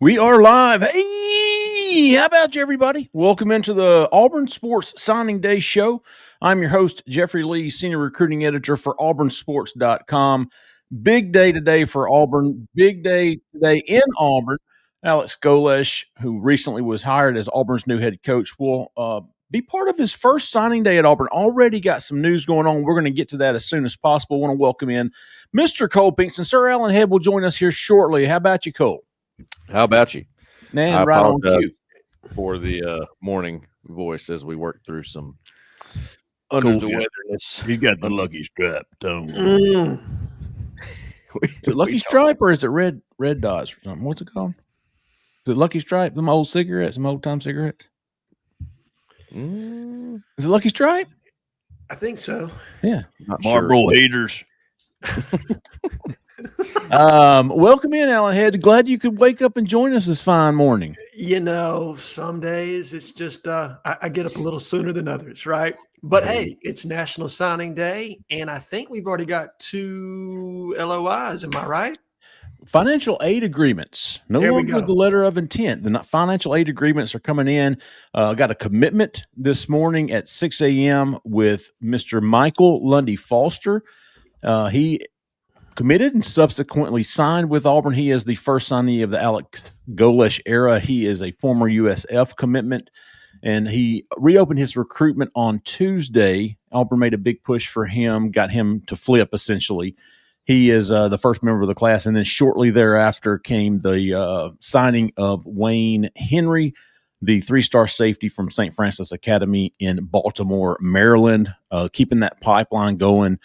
We are live. Hey, how about you, everybody? Welcome into the Auburn Sports Signing Day show. I'm your host, Jeffrey Lee, Senior Recruiting Editor for AuburnSports.com. Big day today for Auburn. Big day today in Auburn. Alex Golesh, who recently was hired as Auburn's new head coach, will be part of his first signing day at Auburn. Already got some news going on. We're going to get to that as soon as possible. I want to welcome in Mr. Cole Pinkston. Sir Alan Head will join us here shortly. How about you, Cole? How about you? Man, right on cue. For the morning voice as we work through some under the weatherness. You got the Lucky Stripe tone. Is it Lucky Stripe or is it red dots or something? What's it called? Is it Lucky Stripe? Them old cigarettes, some old time cigarettes. Is it Lucky Stripe? I think so. Yeah. Marlboro haters. Welcome in, Alan Head. Glad you could wake up and join us this fine morning. You know, some days it's just I get up a little sooner than others, right? But hey, it's National Signing Day, and I think we've already got 2 LOIs. Am I right? Financial aid agreements. No longer the letter of intent. The financial aid agreements are coming in. Got a commitment this morning at 6 a.m. with Mr. Michael Lundy Foster. He committed and subsequently signed with Auburn. He is the first signee of the Alex Golesh era. He is a former USF commitment, and he reopened his recruitment on Tuesday. Auburn made a big push for him, got him to flip, essentially. He is the first member of the class, and then shortly thereafter came the signing of Wayne Henry, the 3-star safety from St. Francis Academy in Baltimore, Maryland, keeping that pipeline going.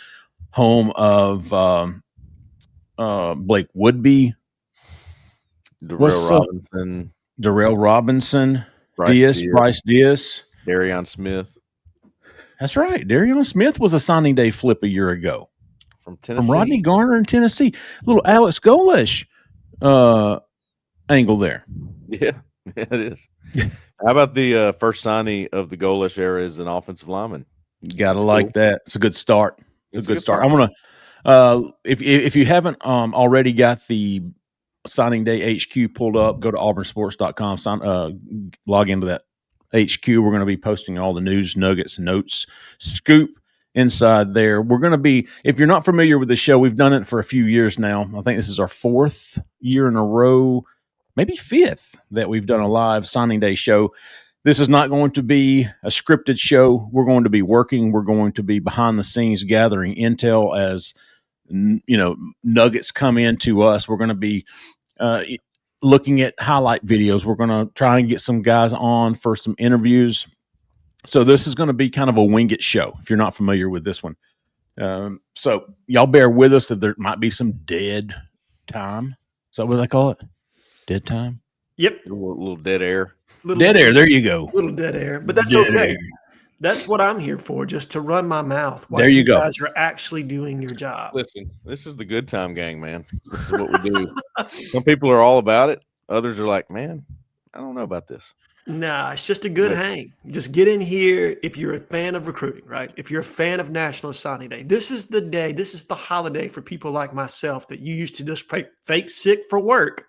Home of Blake Woodby, Darrell Robinson, Bryce Diaz, Darion Smith. That's right. Darion Smith was a signing day flip a year ago from Tennessee. From Rodney Garner in Tennessee. Little Alex Golesh angle there. Yeah, it is. How about the first signee of the Golesh era is an offensive lineman? Gotta like that. It's a good start. It's a good start. I'm gonna if you haven't already got the signing day HQ pulled up, go to auburnsports.com, log into that HQ. We're going to be posting all the news, nuggets, notes, scoop inside there. We're going to be, if you're not familiar with the show, we've done it for a few years now. I think this is our 4th year in a row, maybe 5th, that we've done a live signing day show. This is not going to be a scripted show. We're going to be working. We're going to be behind the scenes gathering intel as, nuggets come in to us. We're going to be looking at highlight videos. We're going to try and get some guys on for some interviews. So this is going to be kind of a wing it show if you're not familiar with this one. So y'all bear with us that there might be some dead time. Is that what they call it? Dead time? Yep. A little dead air. Dead air. There you go. Little dead air. But that's okay. Air. That's what I'm here for, just to run my mouth while there you go. Guys are actually doing your job. Listen, this is the good time gang, man. This is what we do. Some people are all about it. Others are like, man, I don't know about this. Nah, it's just a good hang. Just get in here if you're a fan of recruiting, right? If you're a fan of National Signing Day. This is the day, this is the holiday for people like myself that you used to just fake sick for work.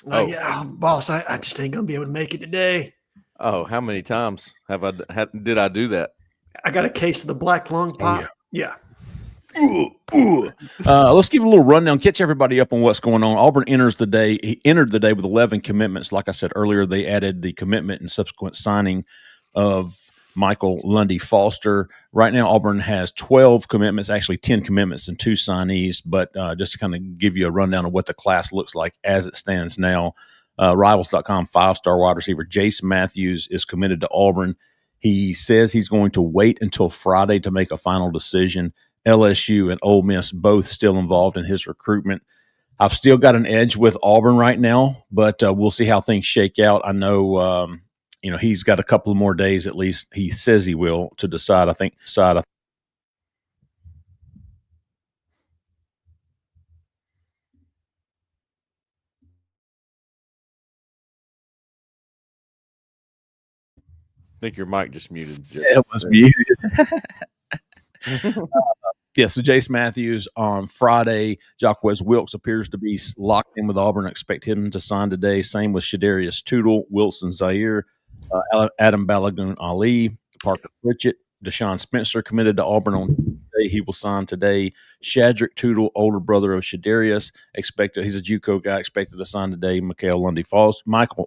Like, boss, I just ain't going to be able to make it today. Oh, how many times did I do that? I got a case of the black lung pop. Yeah. Let's give a little rundown, catch everybody up on what's going on. Auburn entered the day with 11 commitments. Like I said earlier, they added the commitment and subsequent signing of Michael Lundy Foster. Right now, Auburn has 12 commitments, actually 10 commitments and 2 signees. But just to kind of give you a rundown of what the class looks like as it stands now, Rivals.com 5-star wide receiver Jace Matthews is committed to Auburn. He says he's going to wait until Friday to make a final decision. LSU and Ole Miss both still involved in his recruitment. I've still got an edge with Auburn right now, but we'll see how things shake out. I know, he's got a couple of more days at least. He says he will to decide. I think your mic just muted. It was muted. Yeah, so Jace Matthews on Friday. Jaquez Wilkes appears to be locked in with Auburn. I expect him to sign today. Same with Shadarius Tootle, Wilson Zaire, Adam Balagoon Ali, Parker Pritchett, Deshaun Spencer committed to Auburn on Tuesday. He will sign today. Shadrick Tootle, older brother of Shadarius, expected. He's a JUCO guy, expected to sign today. Michael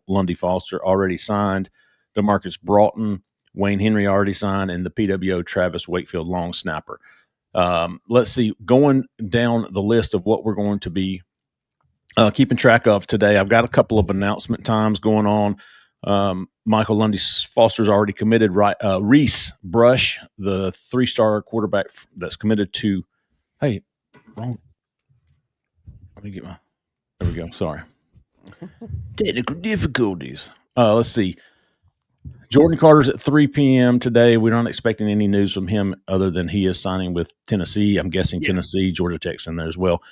Lundy Foster already signed. Demarcus Broughton, Wayne Henry already signed, and the PWO Travis Wakefield long snapper. Let's see, going down the list of what we're going to be keeping track of today. I've got a couple of announcement times going on. Michael Lundy Foster's already committed. Right, Reese Brush, the 3-star quarterback that's committed to. Hey, wrong. Let me get my. There we go. Sorry, technical difficulties. Let's see. Jordan Carter's at 3 p.m. today. We're not expecting any news from him other than he is signing with Tennessee. I'm guessing Tennessee, Georgia Tech's in there as well.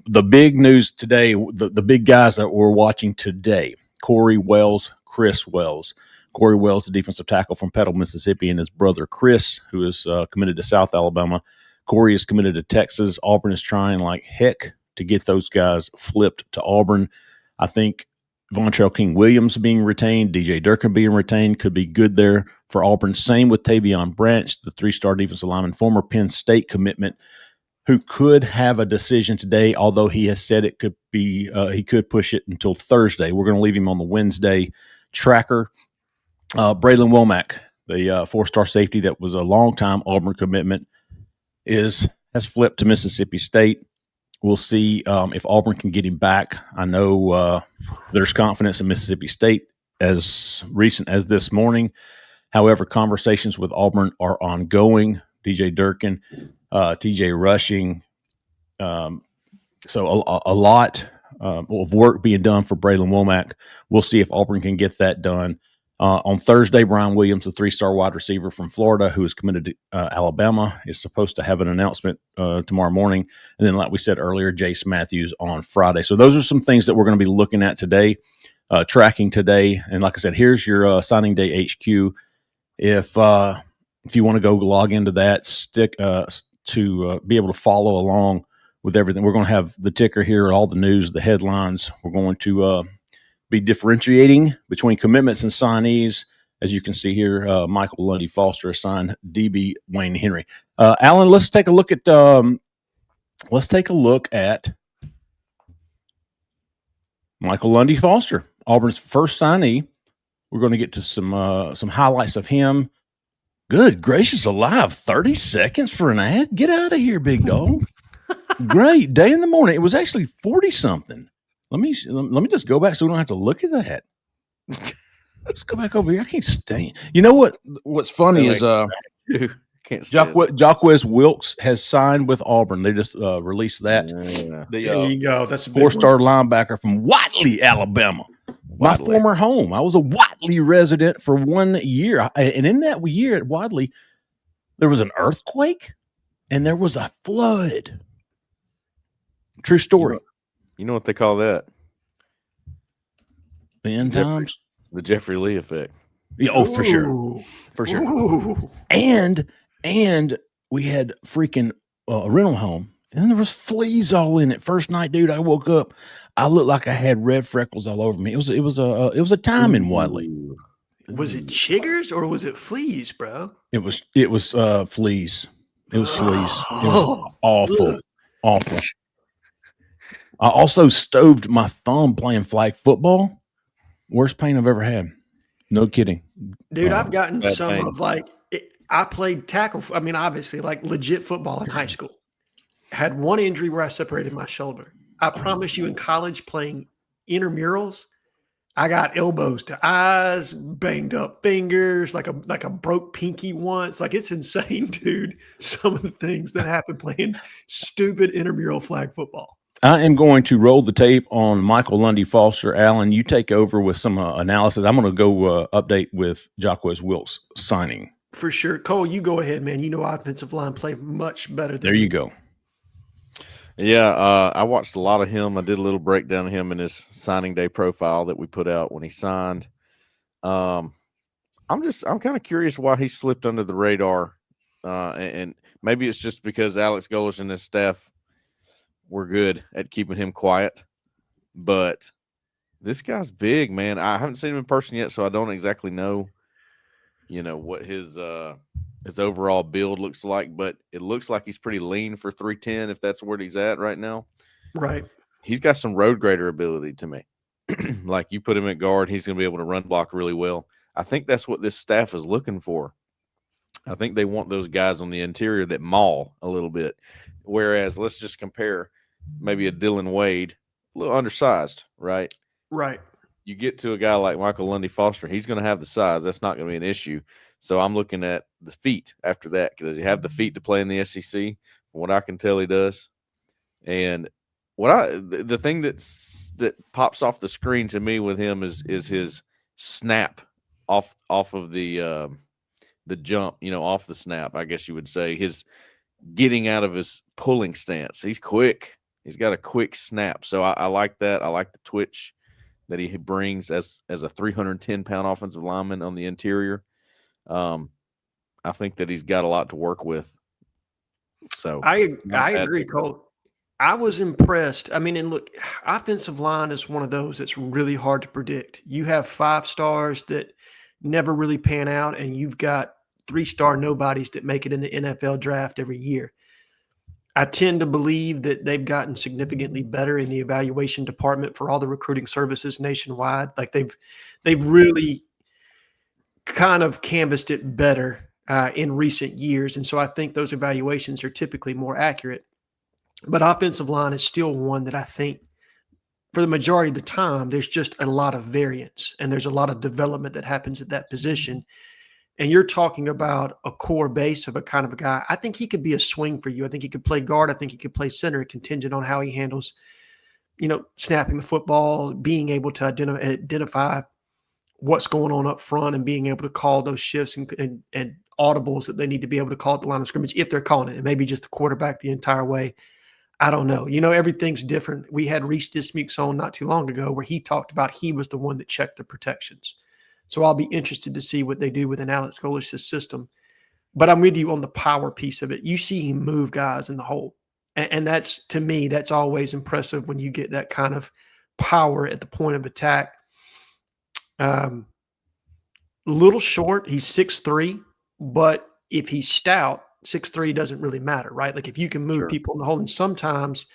The big news today, the big guys that we're watching today, Corey Wells, Chris Wells. Corey Wells, the defensive tackle from Petal, Mississippi, and his brother Chris, who is committed to South Alabama. Corey is committed to Texas. Auburn is trying like heck to get those guys flipped to Auburn. I think Vontrell King-Williams being retained, DJ Durkin being retained could be good there for Auburn. Same with Tavon Branch, the 3-star defensive lineman, former Penn State commitment, who could have a decision today, although he has said it could be he could push it until Thursday. We're going to leave him on the Wednesday tracker. Bralan Womack, the 4-star safety that was a long-time Auburn commitment, has flipped to Mississippi State. We'll see if Auburn can get him back. I know there's confidence in Mississippi State as recent as this morning. However, conversations with Auburn are ongoing. DJ Durkin, TJ Rushing. So a lot of work being done for Bralan Womack. We'll see if Auburn can get that done. On Thursday, Brian Williams, the 3-star wide receiver from Florida who is committed to Alabama, is supposed to have an announcement tomorrow morning. And then, like we said earlier, Jace Matthews on Friday. So those are some things that we're going to be looking at today, tracking today. And like I said, here's your signing day HQ. If you want to go log into that, stick to be able to follow along with everything. We're going to have the ticker here, all the news, the headlines. We're going to be differentiating between commitments and signees. As you can see here, Michael Lundy Foster assigned DB Wayne Henry. Alan, let's take a look at Michael Lundy Foster, Auburn's first signee. We're going to get to some highlights of him. Good gracious alive, 30 seconds for an ad? Get out of here, big dog. Great day in the morning. It was actually 40-something. Let me just go back so we don't have to look at that. Let's go back over here. I can't stand. You know what's funny is Jaquez Wilkes has signed with Auburn. They just released that. There you go. That's a 4-star linebacker from Watley, Alabama. My former home. I was a Watley resident for 1 year. And in that year at Watley, there was an earthquake and there was a flood. True story. You know what they call that? The end times? The Jeffrey Lee effect. Yeah, for sure. For sure. Ooh. And we had freaking rental home. And there was fleas all in it. First night, dude, I woke up. I looked like I had red freckles all over me. It was a time in Watley. Was it chiggers or was it fleas, bro? It was fleas. It was fleas. It was awful. Awful. I also stoved my thumb playing flag football. Worst pain I've ever had. No kidding. Dude, I've gotten some of I played tackle. I mean, obviously, like legit football in high school. Had one injury where I separated my shoulder. I promise you in college playing intramurals, I got elbows to eyes, banged up fingers, like a broke pinky once. Like, it's insane, dude. Some of the things that happen playing stupid intramural flag football. I am going to roll the tape on Michael Lundy Foster. Alan, you take over with some analysis. I'm going to go update with Jaquez Wilkes signing. For sure. Cole, you go ahead, man. You know offensive line play much better than There you go. Yeah, I watched a lot of him. I did a little breakdown of him in his signing day profile that we put out when he signed. I'm kind of curious why he slipped under the radar. And maybe it's just because Alex Golesh and his staff were good at keeping him quiet. But this guy's big, man. I haven't seen him in person yet, so I don't exactly know, what his overall build looks like. But it looks like he's pretty lean for 310 if that's where he's at right now. Right. He's got some road grader ability to me. Like you put him at guard, he's going to be able to run block really well. I think that's what this staff is looking for. I think they want those guys on the interior that maul a little bit. Whereas let's just compare maybe a Dylan Wade, a little undersized, right? Right. You get to a guy like Michael Lundy Foster, he's going to have the size. That's not going to be an issue. So I'm looking at the feet after that. Does he have the feet to play in the SEC? From what I can tell, he does. And the thing that pops off the screen to me with him is his snap off of the jump, off the snap, I guess you would say. His getting out of his pulling stance. He's quick. He's got a quick snap. So I like that. I like the twitch that he brings as a 310-pound offensive lineman on the interior. I think that he's got a lot to work with. So I agree, Cole. I was impressed. I mean, and look, offensive line is one of those that's really hard to predict. You have 5 stars that never really pan out, and you've got 3-star nobodies that make it in the NFL draft every year. I tend to believe that they've gotten significantly better in the evaluation department for all the recruiting services nationwide. Like they've really kind of canvassed it better in recent years. And so I think those evaluations are typically more accurate. But offensive line is still one that I think for the majority of the time, there's just a lot of variance and there's a lot of development that happens at that position. And you're talking about a core base of a kind of a guy. I think he could be a swing for you. I think he could play guard. I think he could play center, contingent on how he handles, snapping the football, being able to identify what's going on up front and being able to call those shifts and audibles that they need to be able to call at the line of scrimmage if they're calling it, and maybe just the quarterback the entire way. I don't know. Everything's different. We had Reese Brush on not too long ago where he talked about he was the one that checked the protections. So I'll be interested to see what they do with an Alex Golesh's system. But I'm with you on the power piece of it. You see him move guys in the hole. And that's, to me, that's always impressive when you get that kind of power at the point of attack. Little short, he's 6'3", but if he's stout, 6'3" doesn't really matter, right? Like if you can move people in the hole, and sometimes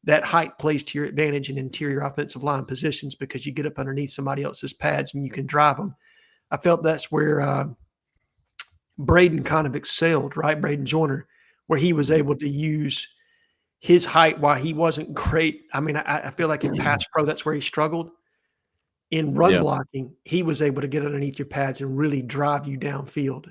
that height plays to your advantage in interior offensive line positions because you get up underneath somebody else's pads and you can drive them. I felt that's where Braden kind of excelled, right? Braden Joyner, where he was able to use his height while he wasn't great. I mean, I feel like in pass pro, that's where he struggled. In run blocking, he was able to get underneath your pads and really drive you downfield.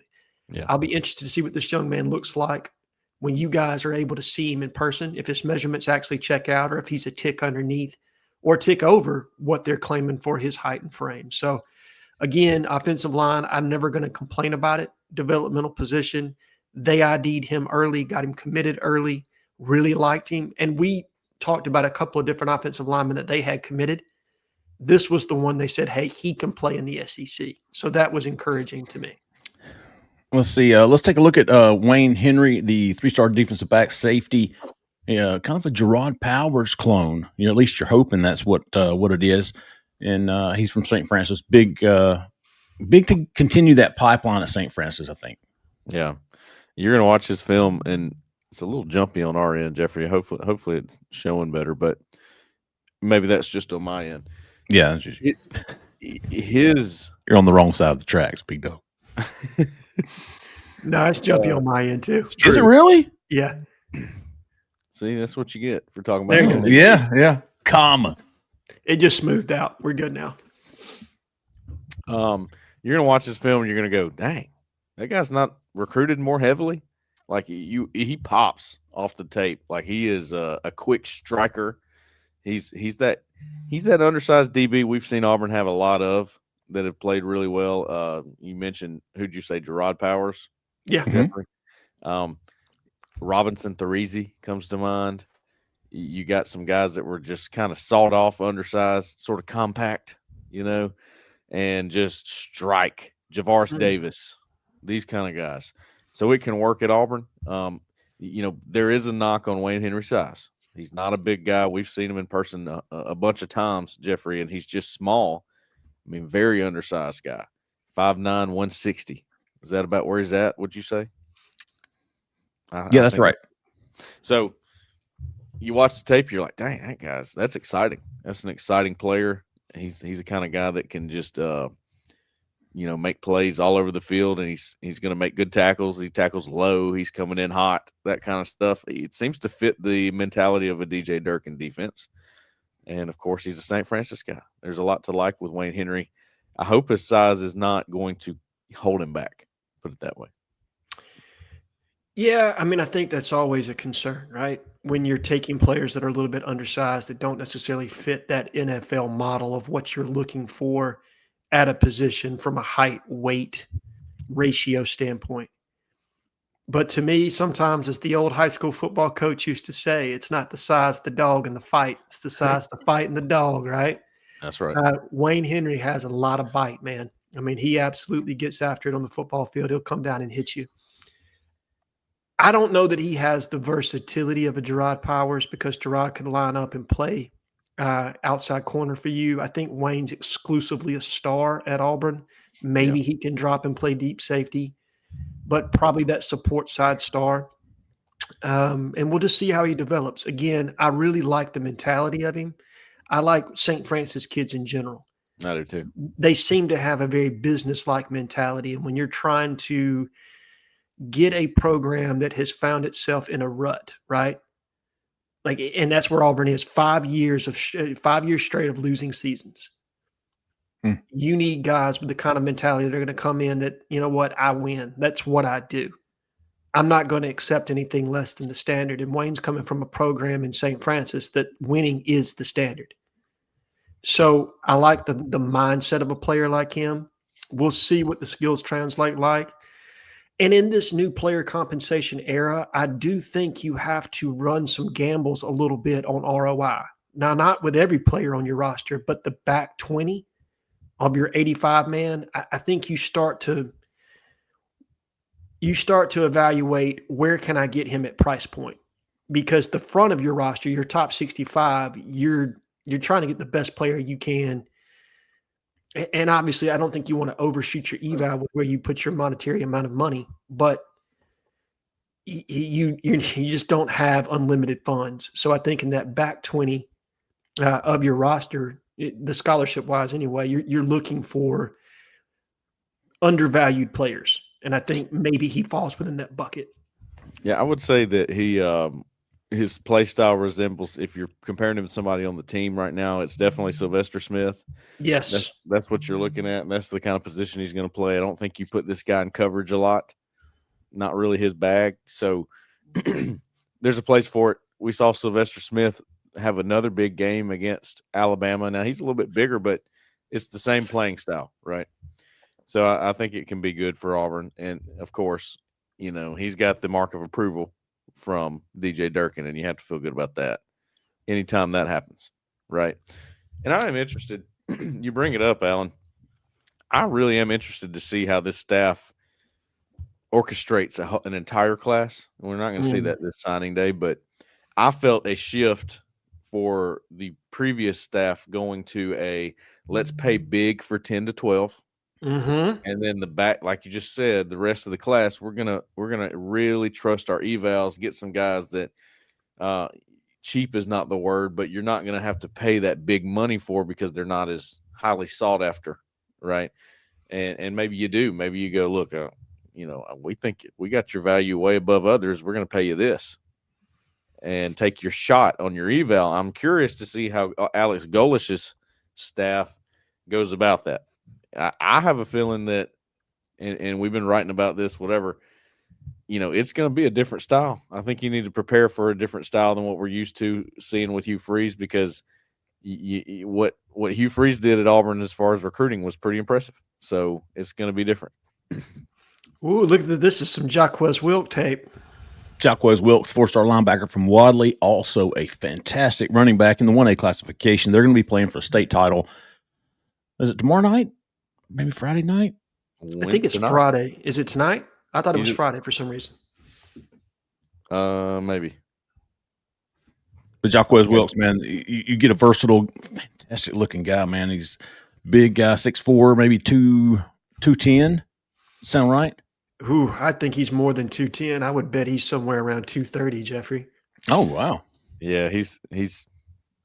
Yeah. I'll be interested to see what this young man looks like when you guys are able to see him in person, if his measurements actually check out or if he's a tick underneath or tick over what they're claiming for his height and frame. So, again, offensive line, I'm never going to complain about it. Developmental position, they ID'd him early, got him committed early, really liked him. And we talked about a couple of different offensive linemen that they had committed. This was the one they said, hey, he can play in the SEC. So that was encouraging to me. Let's see. Let's take a look at Wayne Henry, the 3-star defensive back safety, kind of a Gerard Powers clone. At least you're hoping that's what it is. And he's from St. Francis. Big to continue that pipeline at St. Francis, I think. Yeah. You're going to watch this film, and it's a little jumpy on our end, Jeffrey. Hopefully it's showing better, but maybe that's just on my end. Yeah. You're on the wrong side of the tracks, big dog. No, it's jumpy on my end too. Is it really? Yeah. See, that's what you get for talking about it. Yeah. Comma. It just smoothed out. We're good now. You're gonna watch this film and you're gonna go, dang, that guy's not recruited more heavily. Like he pops off the tape. Like he is a quick striker. He's that undersized DB we've seen Auburn have a lot of that have played really well. You mentioned, who'd you say, Gerard Powers? Yeah. Mm-hmm. Robinson Therizi comes to mind. You got some guys that were just kind of sawed off, undersized, sort of compact, and just strike. Javaris Davis, these kind of guys. So it can work at Auburn. there is a knock on Wayne Henry's size. He's not a big guy. We've seen him in person a bunch of times, Jeffrey, and he's just small. I mean, very undersized guy. 5'9", 160. Is that about where he's at, would you say? Yeah, that's right. So you watch the tape, you're like, dang, that's exciting. That's an exciting player. He's the kind of guy that can just make plays all over the field, and he's going to make good tackles. He tackles low. He's coming in hot, that kind of stuff. It seems to fit the mentality of a DJ Durkin defense. And, of course, he's a St. Francis guy. There's a lot to like with Wayne Henry. I hope his size is not going to hold him back, put it that way. Yeah, I mean, I think that's always a concern, right? When you're taking players that are a little bit undersized that don't necessarily fit that NFL model of what you're looking for at a position from a height-weight ratio standpoint. But to me, sometimes, as the old high school football coach used to say, it's not the size of the dog in the fight. It's the size of the fight and the dog, right? That's right. Wayne Henry has a lot of bite, man. I mean, he absolutely gets after it on the football field. He'll come down and hit you. I don't know that he has the versatility of a Gerard Powers, because Gerard could line up and play outside corner for you. I think Wayne's exclusively a star at Auburn. Maybe he can drop and play deep safety, but probably that support side star. And we'll just see how he develops. Again, I really like the mentality of him. I like St. Francis kids in general. I do too. They seem to have a very business-like mentality. And when you're trying to get a program that has found itself in a rut, right? And that's where Auburn is. 5 years straight of losing seasons. You need guys with the kind of mentality that are going to come in that, you know what, I win. That's what I do. I'm not going to accept anything less than the standard. And Wayne's coming from a program in St. Francis that winning is the standard. So I like the mindset of a player like him. We'll see what the skills translate like. And in this new player compensation era, I do think you have to run some gambles a little bit on ROI. Now, not with every player on your roster, but the back 20 of your 85 man, I think you start to evaluate, where can I get him at price point? Because the front of your roster, your top 65, you're trying to get the best player you can. And obviously, I don't think you want to overshoot your eval with where you put your monetary amount of money, but you just don't have unlimited funds. So I think in that back 20 of your roster, the scholarship wise anyway, you're looking for undervalued players. And I think maybe he falls within that bucket. Yeah, I would say that his play style resembles, if you're comparing him to somebody on the team right now, it's definitely Sylvester Smith. Yes. That's what you're looking at, and that's the kind of position he's going to play. I don't think you put this guy in coverage a lot. Not really his bag. So there's a place for it. We saw Sylvester Smith have another big game against Alabama. Now, he's a little bit bigger, but it's the same playing style, right? So I think it can be good for Auburn. And, of course, he's got the mark of approval from DJ Durkin, and you have to feel good about that anytime that happens, right? And I am interested. You bring it up, Alan. I really am interested to see how this staff orchestrates an entire class. We're not going to see that this signing day, but I felt a shift for the previous staff going to a let's pay big for 10 to 12. Mm-hmm. And then the back, like you just said, the rest of the class, we're gonna really trust our evals, get some guys that cheap is not the word, but you're not gonna have to pay that big money for because they're not as highly sought after, right? And maybe you do. Maybe you go, look, we think we got your value way above others. We're gonna pay you this, and take your shot on your eval. I'm curious to see how Alex Golish's staff goes about that. I have a feeling that, and we've been writing about this, whatever, it's going to be a different style. I think you need to prepare for a different style than what we're used to seeing with Hugh Freeze, because what Hugh Freeze did at Auburn as far as recruiting was pretty impressive. So it's going to be different. Ooh, look at this. Is some Jaquez Wilkes tape. Jaquez Wilkes, 4-star linebacker from Wadley, also a fantastic running back in the 1A classification. They're going to be playing for a state title. Is it tomorrow night? Maybe Friday night? I think it's Friday. Is it tonight? I thought it was Friday for some reason. Maybe. But Jaquez Wilkes, man, you get a versatile, fantastic looking guy, man. He's big guy, 6'4", maybe 210. Sound right? Ooh, I think he's more than 210. I would bet he's somewhere around 230, Jeffrey. Oh, wow. Yeah,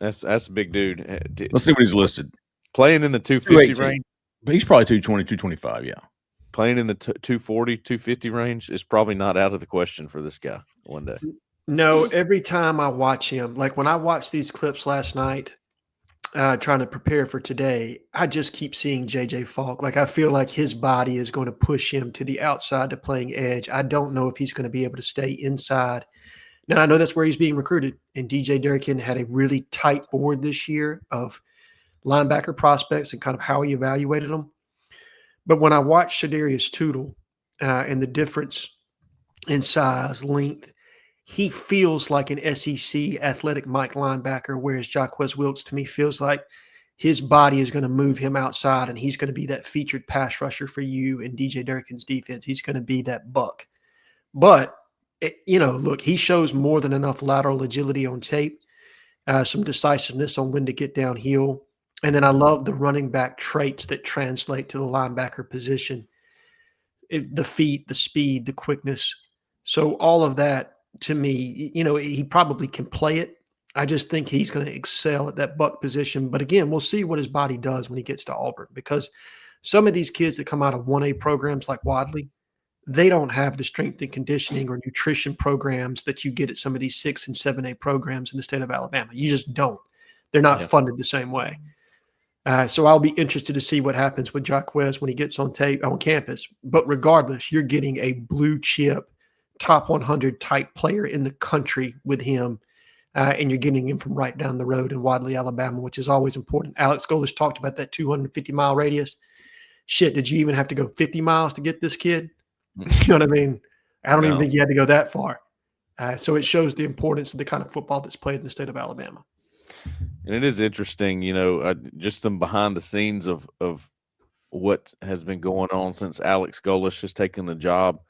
that's a big dude. Let's see what he's listed. Playing in the 250 range. But he's probably 220, 225, yeah. Playing in the 240, 250 range is probably not out of the question for this guy one day. No, every time I watch him, like when I watched these clips last night, trying to prepare for today, I just keep seeing JJ Falk. Like I feel like his body is going to push him to the outside to playing edge. I don't know if he's going to be able to stay inside. Now I know that's where he's being recruited, and DJ Durkin had a really tight board this year of linebacker prospects and kind of how he evaluated them. But when I watch Shadarius Tootle and the difference in size, length, he feels like an SEC athletic Mike linebacker, whereas Jaquez Wilkes to me feels like his body is going to move him outside, and he's going to be that featured pass rusher for you in DJ Durkin's defense. He's going to be that buck. But, look, he shows more than enough lateral agility on tape, some decisiveness on when to get downhill. And then I love the running back traits that translate to the linebacker position. The feet, the speed, the quickness. So all of that, to me, he probably can play it. I just think he's going to excel at that buck position. But again, we'll see what his body does when he gets to Auburn, because some of these kids that come out of 1A programs like Wadley, they don't have the strength and conditioning or nutrition programs that you get at some of these 6 and 7A programs in the state of Alabama. You just don't. They're not funded the same way. So I'll be interested to see what happens with Jaquez when he gets on campus. But regardless, you're getting a blue chip, top 100 type player in the country with him, and you're getting him from right down the road in Wadley, Alabama, which is always important. Alex Golesh talked about that 250-mile radius. Shit, did you even have to go 50 miles to get this kid? You know what I mean? I don't even think you had to go that far. So it shows the importance of the kind of football that's played in the state of Alabama. And it is interesting, just some behind the scenes of what has been going on since Alex Golesh has taken the job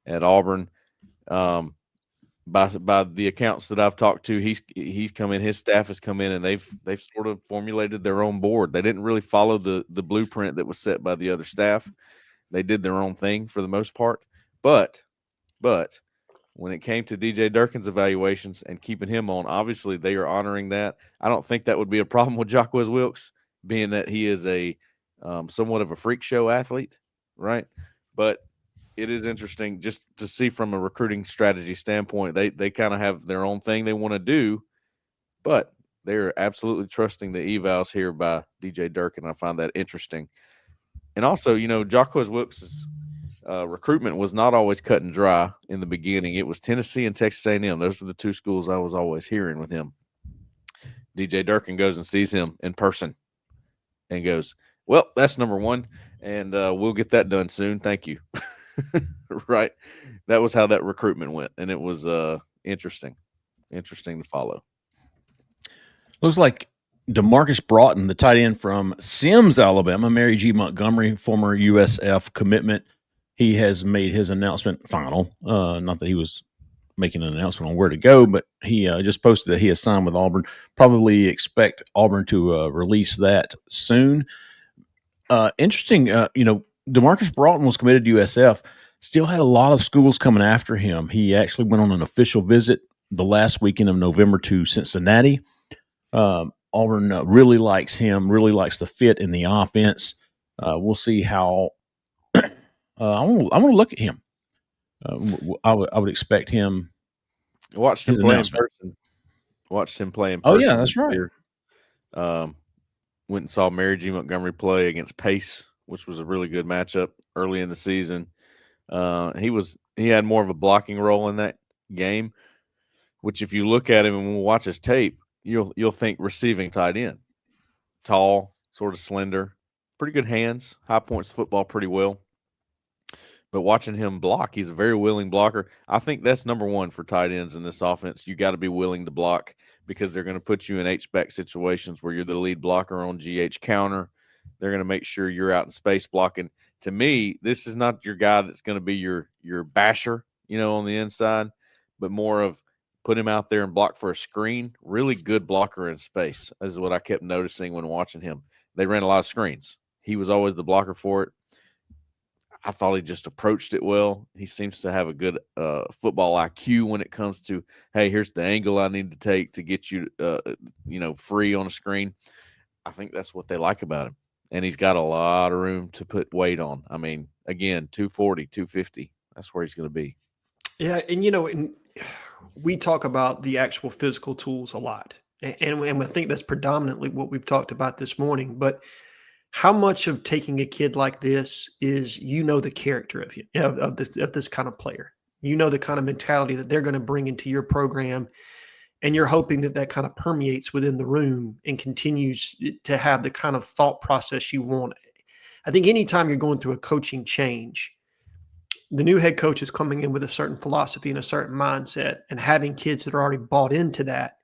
at Auburn. By the accounts that I've talked to, he's come in, his staff has come in, and they've sort of formulated their own board. They didn't really follow the blueprint that was set by the other staff. They did their own thing for the most part. But when it came to DJ Durkin's evaluations and keeping him on, obviously they are honoring that. I don't think that would be a problem with Jaquez Wilkes, being that he is a somewhat of a freak show athlete, right? But it is interesting just to see from a recruiting strategy standpoint. They kind of have their own thing they want to do, but they're absolutely trusting the evals here by DJ Durkin. I find that interesting. And also, Jaquez Wilkes' recruitment was not always cut and dry in the beginning. It was Tennessee and Texas A&M. Those were the two schools I was always hearing with him. DJ Durkin goes and sees him in person and goes, well, that's number one, and we'll get that done soon. Thank you. Right. That was how that recruitment went, and it was interesting to follow. Looks like Demarcus Broughton, the tight end from Sims, Alabama, Mary G. Montgomery, former USF commitment. He has made his announcement final. Not that he was making an announcement on where to go, but he just posted that he has signed with Auburn. Probably expect Auburn to release that soon. Interesting, Demarcus Broughton was committed to USF, still had a lot of schools coming after him. He actually went on an official visit the last weekend of November to Cincinnati. Auburn really likes him, really likes the fit in the offense. We'll see how I want to look at him. I would expect him. Watched him play in person. Oh, yeah, that's right. Went and saw Mary G. Montgomery play against Pace, which was a really good matchup early in the season. He had more of a blocking role in that game, which if you look at him and watch his tape, you'll think receiving tight end. Tall, sort of slender, pretty good hands, high points football pretty well. But watching him block, he's a very willing blocker. I think that's number one for tight ends in this offense. You got to be willing to block because they're going to put you in H-back situations where you're the lead blocker on GH counter. They're going to make sure you're out in space blocking. To me, this is not your guy that's going to be your basher, on the inside. but more of put him out there and block for a screen. Really good blocker in space is what I kept noticing when watching him. They ran a lot of screens. He was always the blocker for it. I thought he just approached it well. He seems to have a good football IQ when it comes to, hey, here's the angle I need to take to get you, free on a screen. I think that's what they like about him. And he's got a lot of room to put weight on. I mean, again, 240, 250. That's where he's going to be. Yeah, and we talk about the actual physical tools a lot. And I think that's predominantly what we've talked about this morning. But how much of taking a kid like this is, the character of this kind of player, the kind of mentality that they're going to bring into your program, and you're hoping that kind of permeates within the room and continues to have the kind of thought process you want. I think anytime you're going through a coaching change, the new head coach is coming in with a certain philosophy and a certain mindset, and having kids that are already bought into that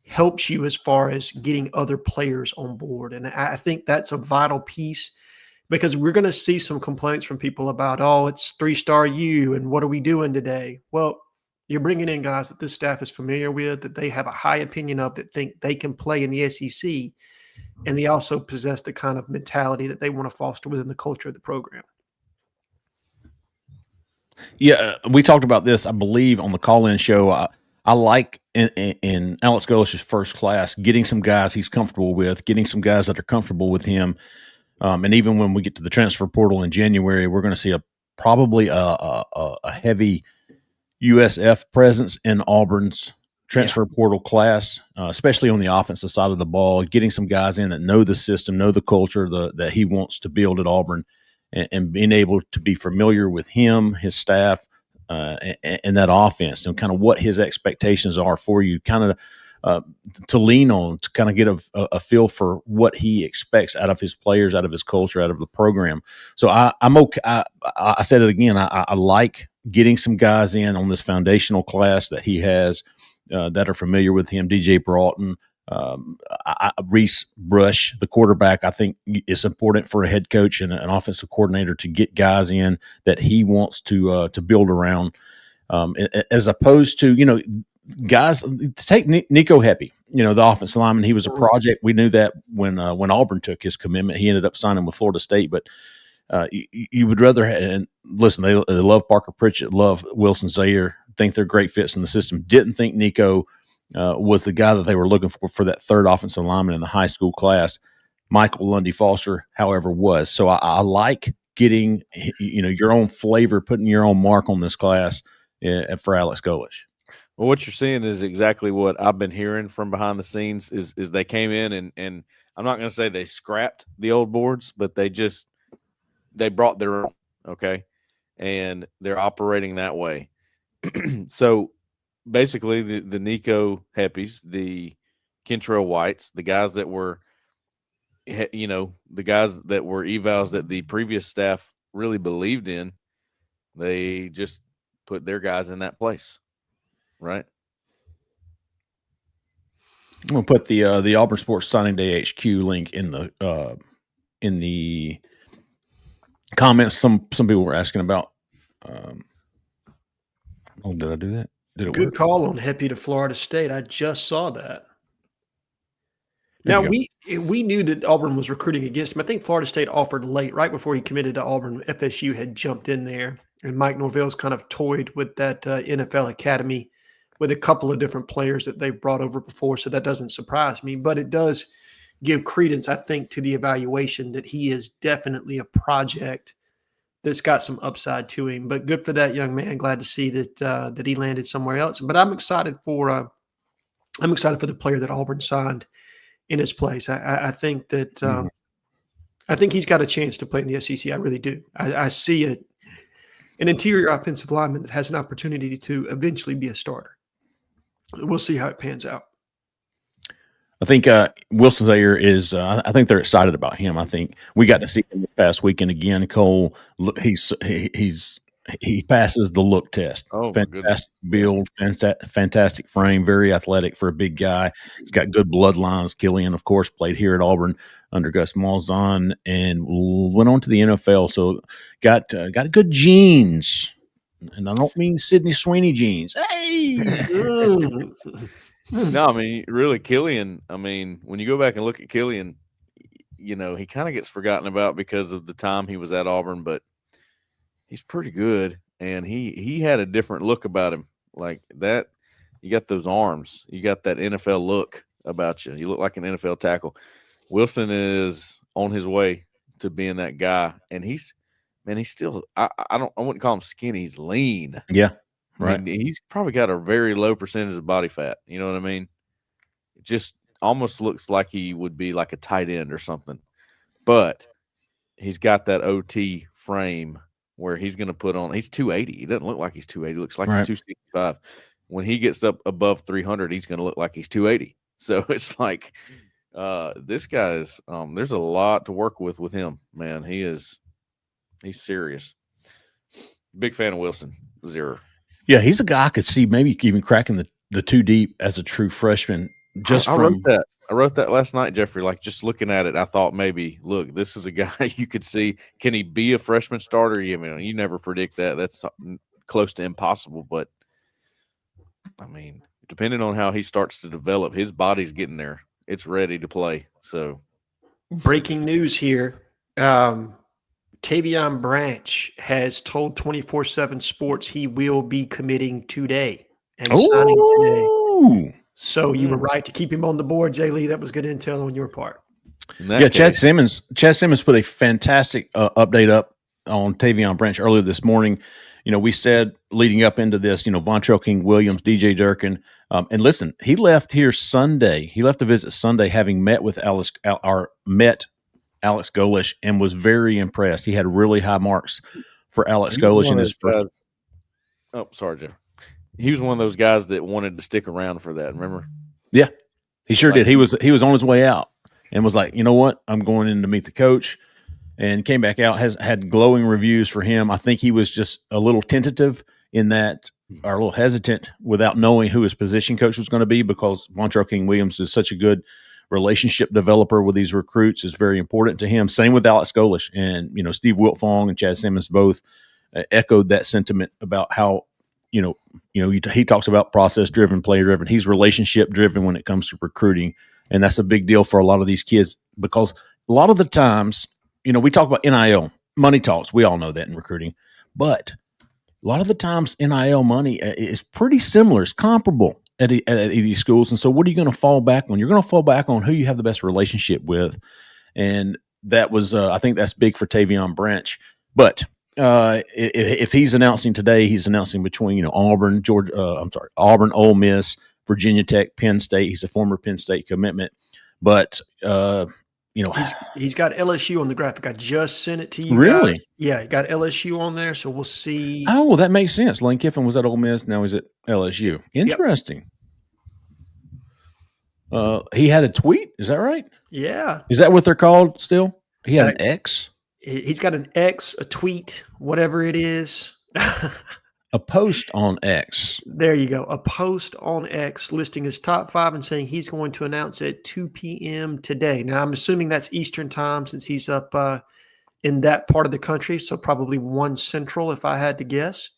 helps you as far as getting other players on board. And I think that's a vital piece, because we're going to see some complaints from people about, oh, it's 3-star U and what are we doing today? Well, you're bringing in guys that this staff is familiar with, that they have a high opinion of, that think they can play in the SEC. And they also possess the kind of mentality that they want to foster within the culture of the program. Yeah, we talked about this, I believe, on the call-in show. I like in Alex Golish's first class, getting some guys he's comfortable with, getting some guys that are comfortable with him. And even when we get to the transfer portal in January, we're going to see probably a heavy USF presence in Auburn's transfer portal class, especially on the offensive side of the ball, getting some guys in that know the system, know the culture that he wants to build at Auburn, and being able to be familiar with him, his staff, and that offense, and kind of what his expectations are for you, kind of to lean on, to kind of get a feel for what he expects out of his players, out of his culture, out of the program. So I'm okay. I said it again. I like getting some guys in on this foundational class that he has that are familiar with him. DJ Broughton, Reese Brush, the quarterback. I think it's important for a head coach and an offensive coordinator to get guys in that he wants to build around, as opposed to guys. Take Nico Heppy, the offensive lineman. He was a project. We knew that when Auburn took his commitment. He ended up signing with Florida State, but you would rather and listen. They love Parker Pritchett, love Wilson Zaire, think they're great fits in the system. Didn't think Nico was the guy that they were looking for that third offensive lineman in the high school class. Michael Lundy Foster, however, was. So I like getting your own flavor, putting your own mark on this class for Alex Golish. Well, what you're seeing is exactly what I've been hearing from behind the scenes. Is they came in and I'm not going to say they scrapped the old boards, but they brought their own, okay, and they're operating that way. So basically, the Nico Heppies, the Kentrell Whites, the guys that were, the guys that were evals that the previous staff really believed in, they just put their guys in that place, right? I'm gonna put the Auburn Sports Signing Day HQ link in the comments. Some people were asking about. Did I do that? Did it Good work? call on Heppy to Florida State. I just saw that. Now, we knew that Auburn was recruiting against him. I think Florida State offered late, right before he committed to Auburn. FSU had jumped in there, and Mike Norvell's kind of toyed with that NFL Academy with a couple of different players that they've brought over before, so that doesn't surprise me. But it does give credence, I think, to the evaluation that he is definitely a project that's got some upside to him. But good for that young man. Glad to see that he landed somewhere else. But I'm excited for the player that Auburn signed in his place. I think that I think he's got a chance to play in the SEC. I really do. I see an interior offensive lineman that has an opportunity to eventually be a starter. We'll see how it pans out. I think Wilson Zaire is. I think they're excited about him. I think we got to see him this past weekend again. Cole, he passes the look test. Oh, fantastic build, fantastic frame, very athletic for a big guy. He's got good bloodlines. Killian, of course, played here at Auburn under Gus Malzahn and went on to the NFL. So got good genes And I don't mean Sydney Sweeney jeans. Hey, No, I mean, really, Killian. I mean, when you go back and look at Killian, you know, he kind of gets forgotten about because of the time he was at Auburn, but he's pretty good, and he had a different look about him, like that. You got those arms, you got that NFL look about you. You look like an NFL tackle. Wilson is on his way to being that guy, and he's still. I wouldn't call him skinny. He's lean. yeah, right. I mean, he's probably got a very low percentage of body fat. You know what I mean? It just almost looks like he would be like a tight end or something. But he's got that OT frame where he's going to put on – he's 280. He doesn't look like he's 280. He looks like he's 265. When he gets up above 300, he's going to look like he's 280. So it's like this guy's there's a lot to work with him, man. He's serious. Big fan of Wilson. Zero. Yeah, he's a guy I could see maybe even cracking the two deep as a true freshman. I wrote that last night, Jeffrey. Like, just looking at it, I thought maybe, look, this is a guy you could see. Can he be a freshman starter? I mean, you never predict that. That's close to impossible. But I mean, depending on how he starts to develop, his body's getting there. It's ready to play. So, breaking news here. Tavon Branch has told 24/7 Sports he will be committing today and signing today. So you were right to keep him on the board, Jay Lee. That was good intel on your part. Yeah, Chad Simmons put a fantastic update up on Tavon Branch earlier this morning. You know, we said leading up into this, you know, Vontrell King-Williams, DJ Durkin. And listen, he left here Sunday. He left to visit Sunday having met with Alex Golesh and was very impressed. He had really high marks for Alex Golesh in his first. Oh, sorry, Jeff. He was one of those guys that wanted to stick around for that. Remember? Yeah, he sure did. He was on his way out and was like, you know what? I'm going in to meet the coach, and came back out. Had glowing reviews for him. I think he was just a little tentative in that, or a little hesitant without knowing who his position coach was going to be, because Vontrell King-Williams is such a good relationship developer with these recruits. Is very important to him. Same with Alex Golesh, and you know, Steve Wiltfong and Chad Simmons both echoed that sentiment about how he talks about process driven, play driven. He's relationship driven when it comes to recruiting, and that's a big deal for a lot of these kids, because a lot of the times, you know, we talk about NIL, money talks. We all know that in recruiting, but a lot of the times NIL money is pretty similar. It's comparable at these schools. And so what are you going to fall back on? You're going to fall back on who you have the best relationship with. And that was, I think that's big for Tavon Branch. But if he's announcing today, he's announcing between, you know, Auburn, Auburn, Ole Miss, Virginia Tech, Penn State. He's a former Penn State commitment. But, you know, he's got LSU on the graphic. I just sent it to you. Really? Guys. Yeah, he got LSU on there, so we'll see. Oh, well, that makes sense. Lane Kiffin was at Ole Miss. Now he's at LSU. Interesting. Yep. He had a tweet. Is that right? Yeah. Is that what they're called still? He had an X? He's got an X, a tweet, whatever it is. A post on X. There you go. A post on X listing his top 5 and saying he's going to announce at 2 p.m. today. Now, I'm assuming that's Eastern time since he's up in that part of the country, so probably 1 Central if I had to guess.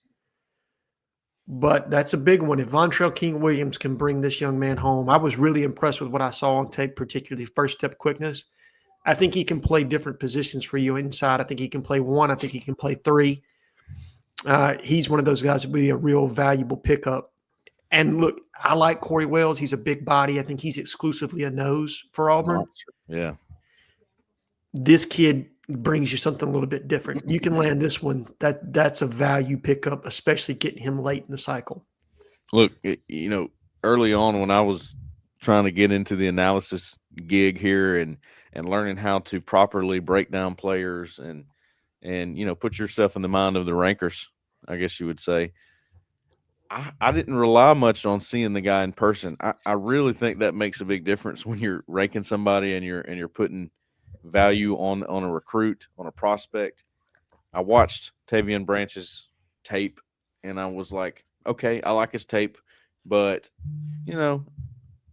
But that's a big one. If Vontrell King-Williams can bring this young man home, I was really impressed with what I saw on tape, particularly first step quickness. I think he can play different positions for you inside. I think he can play 1. I think he can play 3. He's one of those guys that would be a real valuable pickup. And look, I like Corey Wells. He's a big body. I think he's exclusively a nose for Auburn. Yeah. This kid brings you something a little bit different. You can land this one. That's a value pickup, especially getting him late in the cycle. Look, you know, early on when I was trying to get into the analysis gig here and learning how to properly break down players and you know, put yourself in the mind of the rankers, I guess you would say. I didn't rely much on seeing the guy in person. I really think that makes a big difference when you're ranking somebody and you're putting value on a recruit, on a prospect. I watched Tavon Branch's tape and I was like, okay, I like his tape, but you know,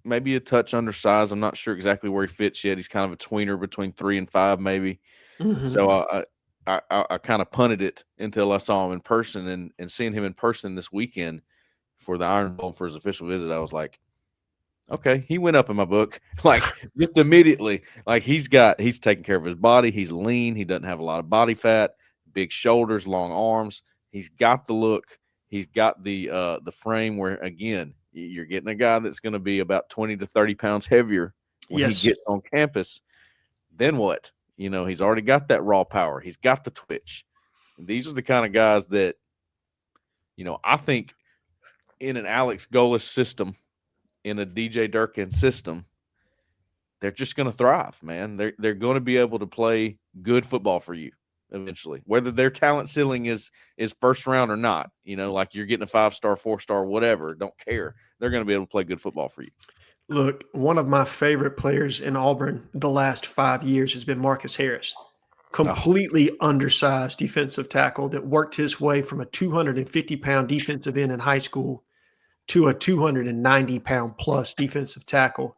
maybe a touch undersized. I'm not sure exactly where he fits yet. He's kind of a tweener between 3 and 5, maybe. Mm-hmm. So I kind of punted it until I saw him in person, and seeing him in person this weekend for the Iron Bowl for his official visit, I was like, okay, he went up in my book. Like just immediately, like he's taking care of his body. He's lean. He doesn't have a lot of body fat, big shoulders, long arms. He's got the look. He's got the frame where, again, you're getting a guy that's going to be about 20 to 30 pounds heavier when he gets on campus. Then what? You know, he's already got that raw power. He's got the twitch. And these are the kind of guys that, you know, I think in an Alex Golesh system, in a DJ Durkin system, they're just going to thrive, man. They're going to be able to play good football for you eventually, whether their talent ceiling is first round or not. You know, like you're getting a 5-star, 4-star, whatever. Don't care. They're going to be able to play good football for you. Look, one of my favorite players in Auburn the last 5 years has been Marcus Harris. Completely undersized defensive tackle that worked his way from a 250-pound defensive end in high school to a 290-pound plus defensive tackle.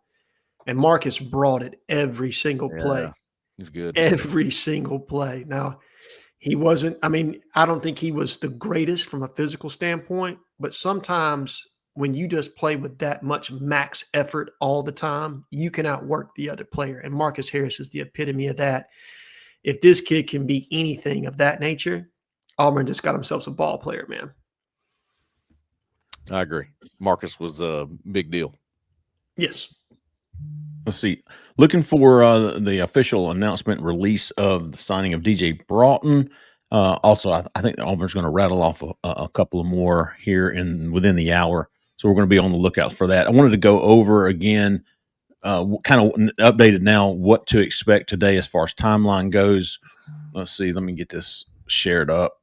And Marcus brought it every single play. He's good. Every single play. Now, he wasn't – I mean, I don't think he was the greatest from a physical standpoint, but sometimes – when you just play with that much max effort all the time, you can outwork the other player. And Marcus Harris is the epitome of that. If this kid can be anything of that nature, Auburn just got themselves a ball player, man. I agree. Marcus was a big deal. Yes. Let's see. Looking for the official announcement release of the signing of DJ Broughton. Also, I think Auburn's going to rattle off a couple of more here within the hour. So we're going to be on the lookout for that. I wanted to go over again, kind of updated now, what to expect today as far as timeline goes. Let's see. Let me get this shared up.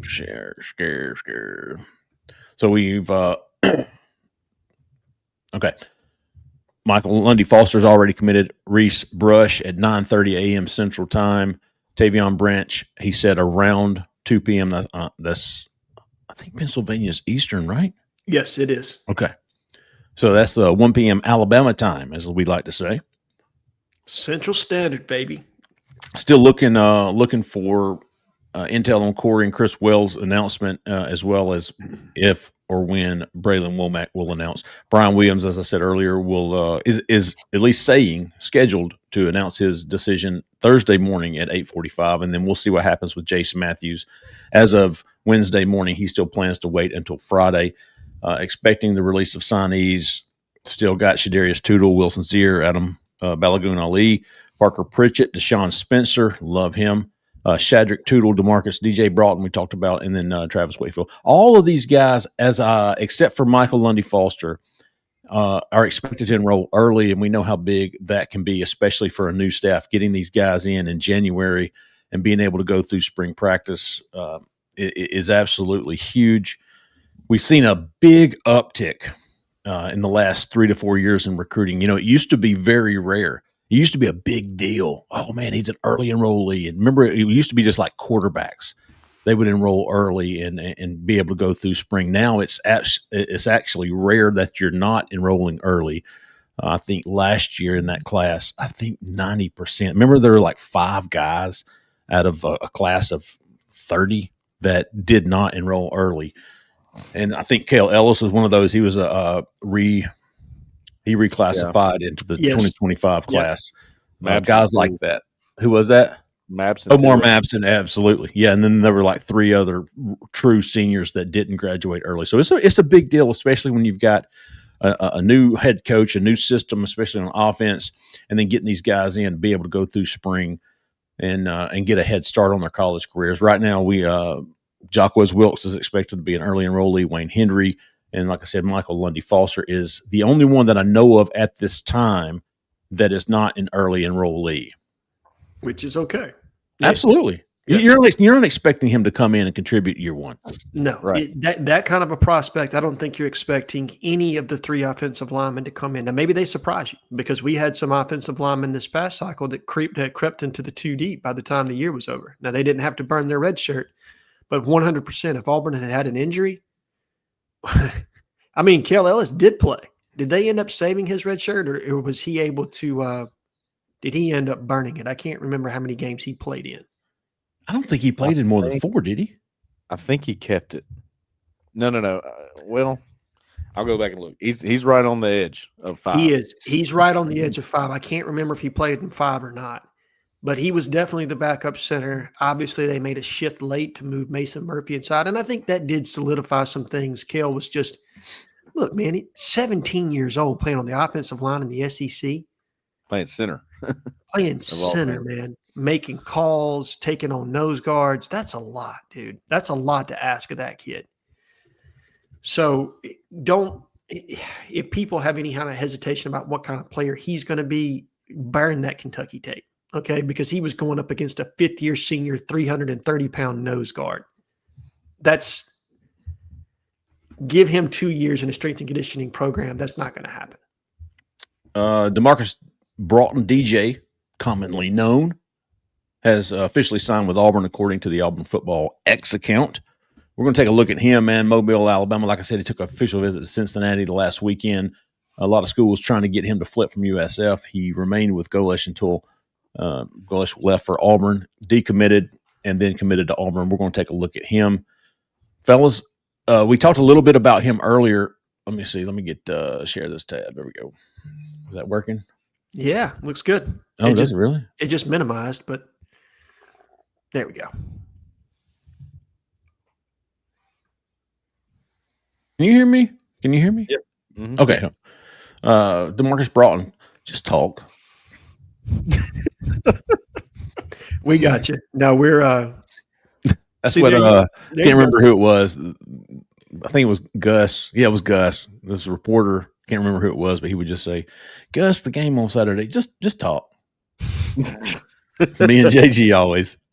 Share. So we've okay. Michael Lundy Foster's already committed. Reese Brush at 9:30 a.m. Central Time. Tavon Branch, he said around 2 p.m. That's I think Pennsylvania's Eastern, right? Yes, it is. Okay. So that's 1 p.m. Alabama time, as we like to say. Central Standard, baby. Still looking for intel on Corey and Chris Wells' announcement, as well as if or when Bralan Womack will announce. Brian Williams, as I said earlier, will is at least scheduled to announce his decision Thursday morning at 8:45, and then we'll see what happens with Jason Matthews. As of Wednesday morning, he still plans to wait until Friday, expecting the release of signees. Still got Shadarius Tootle, Wilson Zier, Adam Balagoon Ali, Parker Pritchett, Deshaun Spencer, love him. Shadrick Tootle, DeMarcus, DJ Broughton, we talked about, and then Travis Wakefield. All of these guys, except for Michael Lundy Foster, are expected to enroll early, and we know how big that can be, especially for a new staff. Getting these guys in January and being able to go through spring practice is absolutely huge. We've seen a big uptick in the last 3 to 4 years in recruiting. You know, it used to be very rare. It used to be a big deal. Oh, man, he's an early enrollee. And remember, it used to be just like quarterbacks. They would enroll early and be able to go through spring. Now it's actually rare that you're not enrolling early. I think last year in that class, I think 90%. Remember, there were like 5 guys out of a class of 30 that did not enroll early. And I think Cale Ellis was one of those. He was he reclassified into the 2025 class. Guys like that. Who was that? Mabson. Omar Mabson, absolutely. Yeah, and then there were like 3 other true seniors that didn't graduate early. So it's a big deal, especially when you've got a new head coach, a new system, especially on offense, and then getting these guys in to be able to go through spring and get a head start on their college careers. Right now, Jaquez Wilkes is expected to be an early enrollee. Wayne Henry, and like I said, Michael Lundy Foster is the only one that I know of at this time that is not an early enrollee. Which is okay. Absolutely. Yeah. You're not expecting him to come in and contribute year one. No. Right. That kind of a prospect, I don't think you're expecting any of the 3 offensive linemen to come in. Now, maybe they surprise you because we had some offensive linemen this past cycle that crept into the 2 deep by the time the year was over. Now, they didn't have to burn their red shirt, but 100%, if Auburn had an injury, I mean, Cale Ellis did play. Did they end up saving his red shirt, or was he able to did he end up burning it? I can't remember how many games he played in. I don't think he played in more than 4, did he? I think he kept it. No. Well, I'll go back and look. He's right on the edge of 5. He is. He's right on the edge of 5. I can't remember if he played in 5 or not, but he was definitely the backup center. Obviously, they made a shift late to move Mason Murphy inside, and I think that did solidify some things. Cale was just, look, man, he's 17 years old playing on the offensive line in the SEC. Playing center. Playing center, man. Making calls, taking on nose guards. That's a lot, dude. That's a lot to ask of that kid. So if people have any kind of hesitation about what kind of player he's going to be, burn that Kentucky tape, okay? Because he was going up against a fifth-year senior 330-pound nose guard. Give him 2 years in a strength and conditioning program. That's not going to happen. Demarcus Broughton, DJ, commonly known, has officially signed with Auburn according to the Auburn Football X account. We're going to take a look at him, man. Mobile, Alabama. Like I said, he took an official visit to Cincinnati the last weekend. A lot of schools trying to get him to flip from USF. He remained with Golesh until Golesh left for Auburn, decommitted, and then committed to Auburn. We're going to take a look at him. Fellas, we talked a little bit about him earlier. Let me see. Let me get share this tab. There we go. Is that working? Yeah, looks good. Oh, does it really? It just minimized, but there we go. Can you hear me? Can you hear me? Yep. Mm-hmm. Okay. Demarcus Broughton, just talk. We got you. No, we're that's what can't remember who it was. I think it was Gus. Yeah, it was Gus. This reporter, can't remember who it was, but he would just say, Gus, the game on Saturday, just talk. Me and JG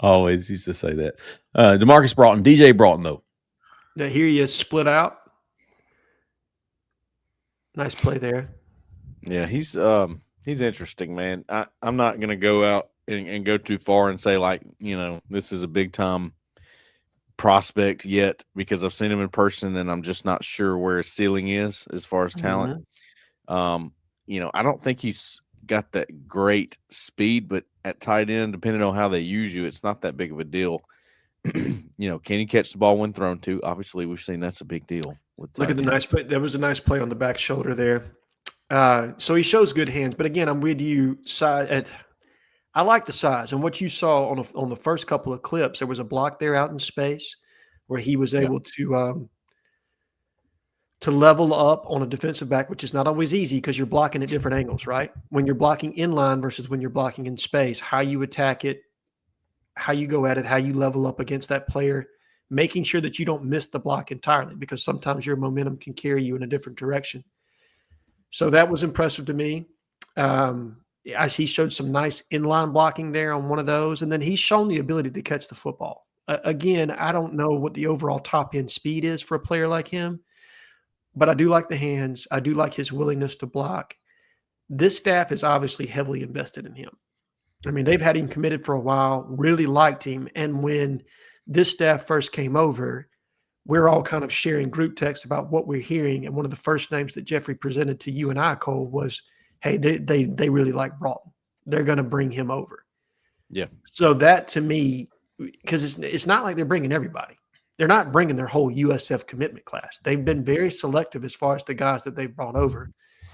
always used to say that. Demarcus Broughton, DJ Broughton, though. Now here he is split out. Nice play there. Yeah, he's interesting, man. I'm not going to go out and go too far and say, like, this is a big-time prospect yet, because I've seen him in person and I'm just not sure where his ceiling is as far as talent. Mm-hmm. I don't think he's got that great speed, but at tight end, depending on how they use you, it's not that big of a deal. Can you catch the ball when thrown to? Obviously, we've seen that's a big deal. Look at the nice play. There was a nice play on the back shoulder there. So he shows good hands, but again, I'm with you. I like the size, and what you saw on the first couple of clips, there was a block there out in space where he was able to level up on a defensive back, which is not always easy because you're blocking at different angles, right? When you're blocking inline versus when you're blocking in space, how you attack it, how you go at it, how you level up against that player, making sure that you don't miss the block entirely, because sometimes your momentum can carry you in a different direction. So that was impressive to me. He showed some nice inline blocking there on one of those, and then he's shown the ability to catch the football. Again, I don't know what the overall top-end speed is for a player like him, but I do like the hands. I do like his willingness to block. This staff is obviously heavily invested in him. I mean, they've had him committed for a while, really liked him, and when this staff first came over, we're all kind of sharing group texts about what we're hearing, and one of the first names that Jeffrey presented to you and I, Cole, was, hey, they really like Broughton. They're going to bring him over. Yeah. So that, to me, because it's not like they're bringing everybody. They're not bringing their whole USF commitment class. They've been very selective as far as the guys that they've brought over,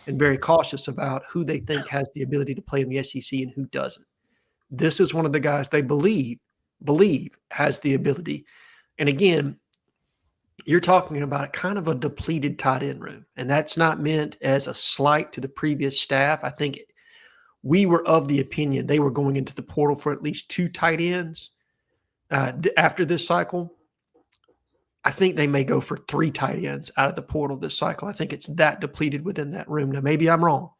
and very cautious about who they think has the ability to play in the SEC and who doesn't. This is one of the guys they believe has the ability. And again, you're talking about kind of a depleted tight end room, and that's not meant as a slight to the previous staff. I think we were of the opinion they were going into the portal for at least 2 tight ends after this cycle. I think they may go for 3 tight ends out of the portal this cycle. I think it's that depleted within that room. Now, maybe I'm wrong.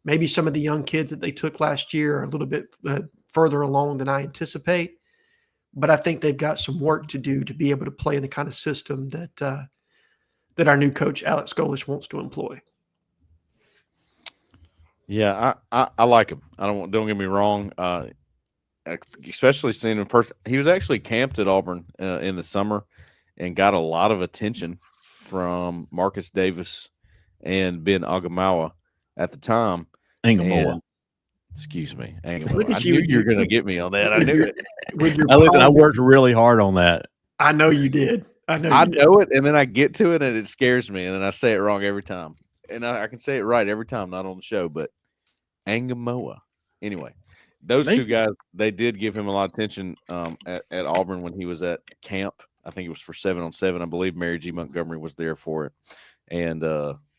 Maybe some of the young kids that they took last year are a little bit further along than I anticipate. But I think they've got some work to do to be able to play in the kind of system that our new coach, Alex Golesh, wants to employ. Yeah, I like him. Don't get me wrong. Especially seeing him in person. He was actually camped at Auburn in the summer and got a lot of attention from Marcus Davis and Ben Agamawa at the time. Angamawa. Excuse me. Look I at knew you. you were going to get me on that. I knew it. Now, listen, I worked really hard on that. I know you did. I know it, and then I get to it, and it scares me, and then I say it wrong every time. And I can say it right every time, not on the show, but Angamoa. Anyway, those two guys, they did give him a lot of attention at Auburn when he was at camp. I think it was for 7-on-7. I believe Mary G. Montgomery was there for it, and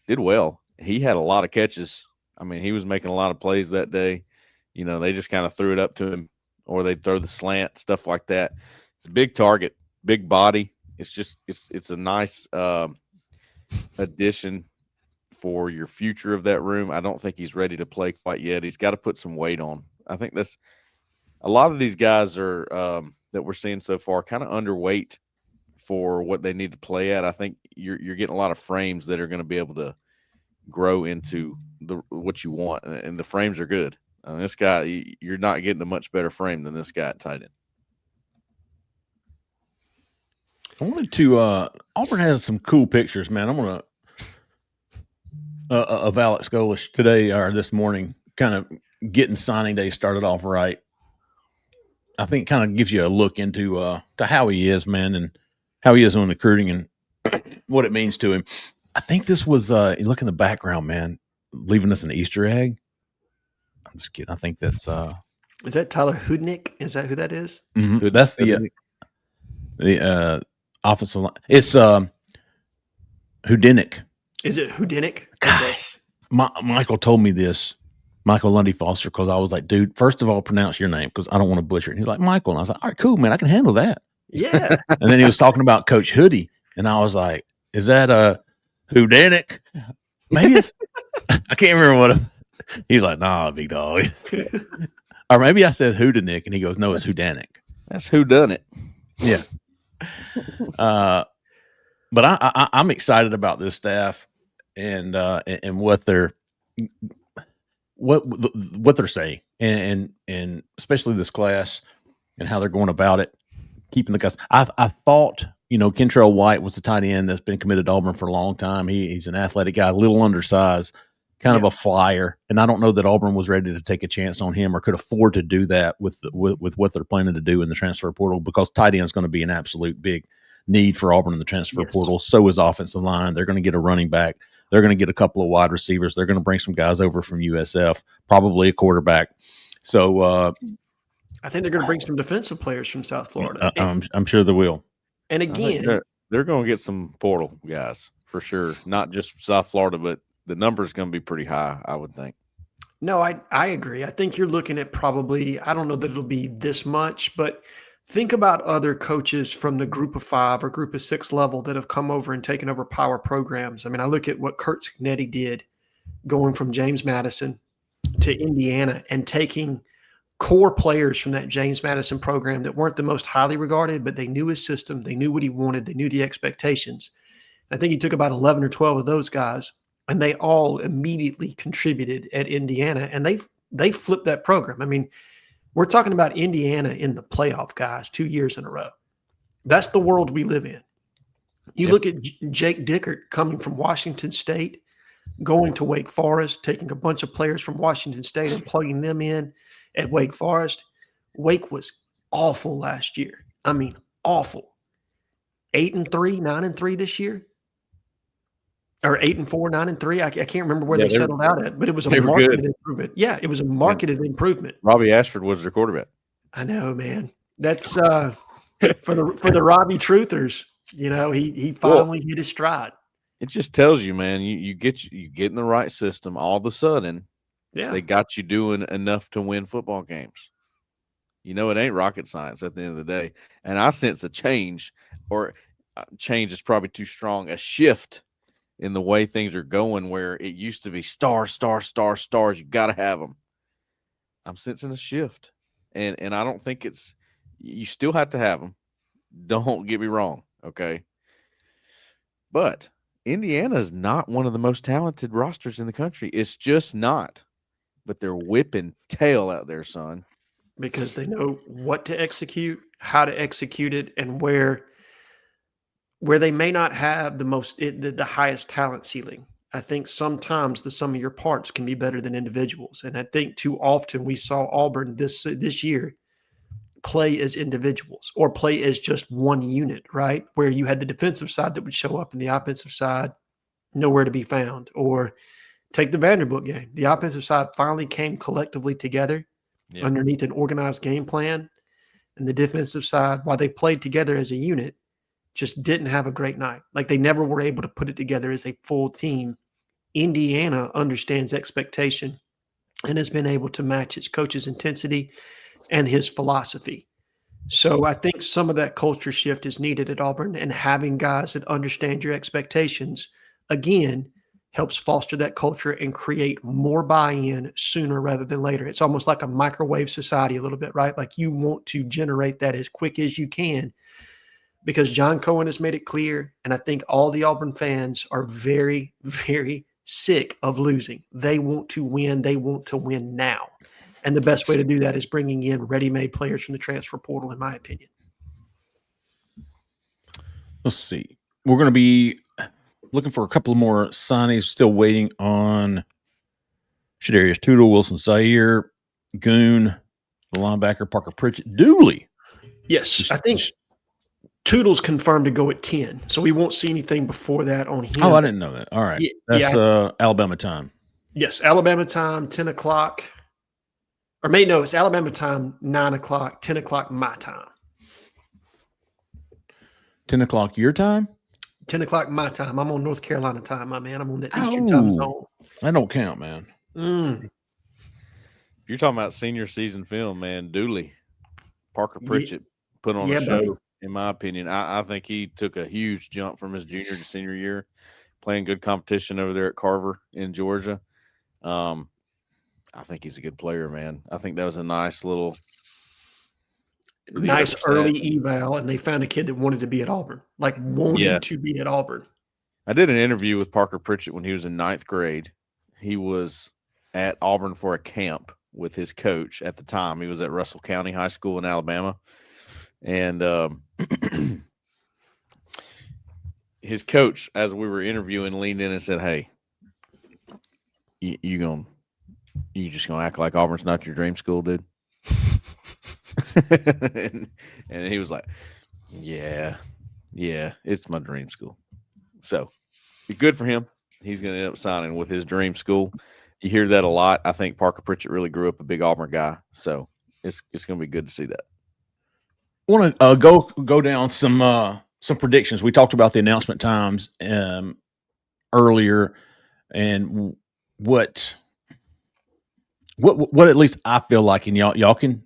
did well. He had a lot of catches. I mean, he was making a lot of plays that day. You know, they just kind of threw it up to him, or they'd throw the slant, stuff like that. It's a big target, big body. It's just it's a nice addition for your future of that room. I don't think he's ready to play quite yet. He's got to put some weight on. I think that's a lot of these guys are that we're seeing so far kind of underweight for what they need to play at. I think you're getting a lot of frames that are going to be able to grow into what you want, and the frames are good. This guy, you're not getting a much better frame than this guy at tight end. I wanted to Auburn has some cool pictures, man. I'm gonna of Alex Golish today or this morning, kind of getting signing day started off right. I think kind of gives you a look into to how he is, man, and how he is on recruiting and what it means to him. I think this was you look in the background, man, leaving us an Easter egg. I'm just kidding. I think that's is that Tyler Hudnick? Is that who that is? Mm-hmm. That's the offensive line. It's Hudnick. Is it Hudnick? Gosh, Michael told me this. Michael Lundy Foster, because I was like, dude, first of all, pronounce your name because I don't want to butcher it. And he's like, Michael. And I was like, all right, cool, man. I can handle that. Yeah. And then he was talking about Coach Hoodie. And I was like, is that Hudnick? Maybe it's, I can't remember what. He's like, nah, big dog. Or maybe I said Hudnick, and he goes, no, it's Hudanick. That's who done it. Yeah. But I'm excited about this staff and what they're saying and especially this class and how they're going about it, keeping the guys. I thought, Kentrell White was the tight end that's been committed to Auburn for a long time. He's an athletic guy, a little undersized, kind of a flyer. And I don't know that Auburn was ready to take a chance on him or could afford to do that with what they're planning to do in the transfer portal, because tight end is going to be an absolute big need for Auburn in the transfer portal. So is offensive line. They're going to get a running back. They're going to get a couple of wide receivers. They're going to bring some guys over from USF, probably a quarterback. So I think they're going to bring some defensive players from South Florida. I'm sure they will. And again, they're going to get some portal guys for sure. Not just South Florida, but the number is going to be pretty high, I would think. No, I agree. I think you're looking at probably, I don't know that it'll be this much, but think about other coaches from the group of 5 or group of 6 level that have come over and taken over power programs. I mean, I look at what Kurt Cignetti did going from James Madison to Indiana and taking core players from that James Madison program that weren't the most highly regarded, but they knew his system. They knew what he wanted. They knew the expectations. I think he took about 11 or 12 of those guys, and they all immediately contributed at Indiana, and they flipped that program. I mean, we're talking about Indiana in the playoff, guys, 2 years in a row. That's the world we live in. You look at Jake Dickert coming from Washington State, going to Wake Forest, taking a bunch of players from Washington State and plugging them in at Wake Forest. Wake was awful last year. I mean, awful. 8-3, 9-3 this year. Or 8-4, 9-3. I can't remember where they settled out at, but it was a marketed improvement. Yeah, it was a marketed improvement. Robbie Ashford was their quarterback. I know, man. That's for the Robbie Truthers. He finally hit his stride. It just tells you, man, you get in the right system. All of a sudden, they got you doing enough to win football games. It ain't rocket science at the end of the day. And I sense a change, or change is probably too strong, a shift in the way things are going, where it used to be stars. You got to have them. I'm sensing a shift. And I don't think you still have to have them. Don't get me wrong. Okay. But Indiana is not one of the most talented rosters in the country. It's just not. But they're whipping tail out there, son. Because they know what to execute, how to execute it, and where they may not have the highest talent ceiling. I think sometimes the sum of your parts can be better than individuals. And I think too often we saw Auburn this year play as individuals or play as just one unit, right? Where you had the defensive side that would show up and the offensive side nowhere to be found. Or take the Vanderbilt game. The offensive side finally came collectively together underneath an organized game plan. And the defensive side, while they played together as a unit, just didn't have a great night. Like they never were able to put it together as a full team. Indiana understands expectation and has been able to match its coach's intensity and his philosophy. So I think some of that culture shift is needed at Auburn, and having guys that understand your expectations, again, helps foster that culture and create more buy-in sooner rather than later. It's almost like a microwave society a little bit, right? Like you want to generate that as quick as you can because John Cohen has made it clear, and I think all the Auburn fans are very, very sick of losing. They want to win. They want to win now. And the best way to do that is bringing in ready-made players from the transfer portal, in my opinion. Let's see. We're going to be looking for a couple more signings. Still waiting on Shadarius Tootle, Wilson Zaire, Goon, the linebacker, Parker Pritchett, Dooley. Yes, I think Tootle's confirmed to go at 10, so we won't see anything before that on him. Oh, I didn't know that. All right. That's Alabama time. Yes, Alabama time, 10 o'clock. Or no, it's Alabama time, 9 o'clock, 10 o'clock my time. 10 o'clock your time? 10 o'clock my time. I'm on North Carolina time, my man. I'm on that Eastern time zone. That don't count, man. If you're talking about senior season film, man, Dooley, Parker Pritchett put on a show, buddy. In my opinion. I think he took a huge jump from his junior to senior year, playing good competition over there at Carver in Georgia. I think he's a good player, man. I think that was a nice little early eval, and they found a kid that wanted to be at Auburn, like wanted to be at Auburn. I did an interview with Parker Pritchett when he was in 9th grade. He was at Auburn for a camp with his coach at the time. He was at Russell County High School in Alabama. And his coach, as we were interviewing, leaned in and said, "Hey, you just gonna act like Auburn's not your dream school, dude?" and he was like, yeah, it's my dream school. So good for him. He's going to end up signing with his dream school. You hear that a lot. I think Parker Pritchett really grew up a big Auburn guy. So it's going to be good to see that. I want to go down some predictions. We talked about the announcement times earlier, and what at least I feel like, and y'all can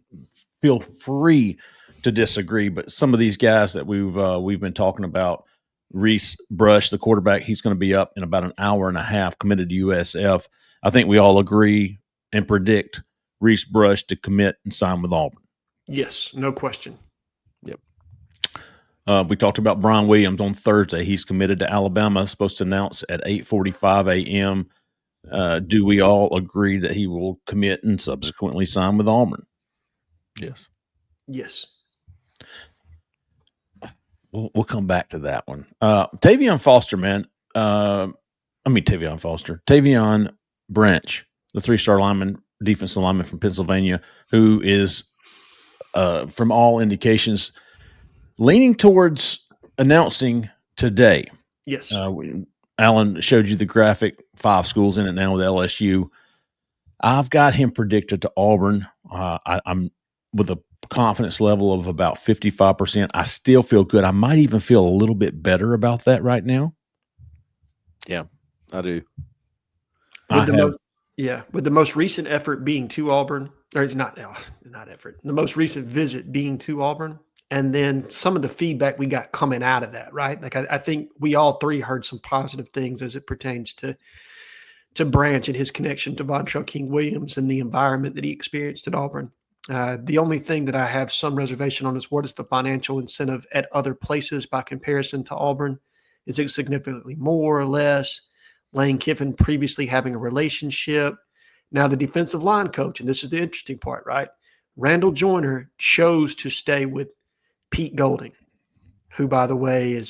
feel free to disagree, but some of these guys that we've been talking about, Reese Brush, the quarterback, he's going to be up in about an hour and a half, committed to USF. I think we all agree and predict Reese Brush to commit and sign with Auburn. Yes, no question. Yep. We talked about Brian Williams on Thursday. He's committed to Alabama, supposed to announce at 8:45 a.m. Do we all agree that he will commit and subsequently sign with Auburn? Yes. Yes. We'll come back to that one. Tavon Foster, man. Tavon Branch, the 3-star lineman, defensive lineman from Pennsylvania, who is, from all indications, leaning towards announcing today. Yes. Alan showed you the graphic, 5 schools in it now with LSU. I've got him predicted to Auburn. I'm with a confidence level of about 55%. I still feel good. I might even feel a little bit better about that right now. Yeah, I do. With the most recent effort being to Auburn, or not effort, the most recent visit being to Auburn, and then some of the feedback we got coming out of that, right? Like I think we all three heard some positive things as it pertains to Branch and his connection to Vontrell King Williams and the environment that he experienced at Auburn. The only thing that I have some reservation on is what is the financial incentive at other places by comparison to Auburn? Is it significantly more or less? Lane Kiffin previously having a relationship. Now the defensive line coach, and this is the interesting part, right? Randall Joyner chose to stay with Pete Golding, who, by the way,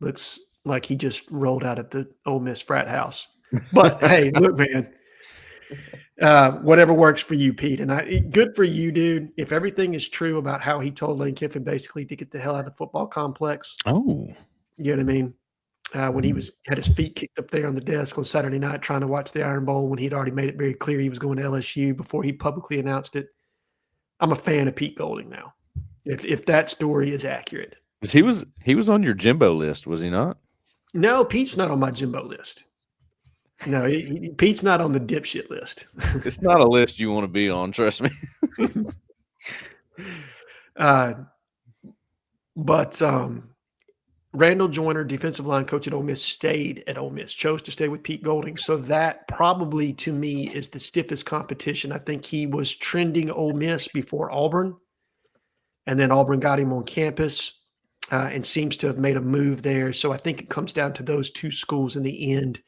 looks like he just rolled out at the Ole Miss frat house. But hey, look, man, whatever works for you, Pete. And good for you, dude. If everything is true about how he told Lane Kiffin basically to get the hell out of the football complex. Oh, you know what I mean? When he had his feet kicked up there on the desk on Saturday night trying to watch the Iron Bowl, when he'd already made it very clear he was going to LSU before he publicly announced it. I'm a fan of Pete Golding now, if that story is accurate. He was on your Jimbo list, was he not? No, Pete's not on my Jimbo list. No, Pete's not on the dipshit list. It's not a list you want to be on, trust me. But Randall Joyner, defensive line coach at Ole Miss, stayed at Ole Miss, chose to stay with Pete Golding. So that probably, to me, is the stiffest competition. I think he was trending Ole Miss before Auburn, and then Auburn got him on campus and seems to have made a move there. So I think it comes down to those two schools in the end,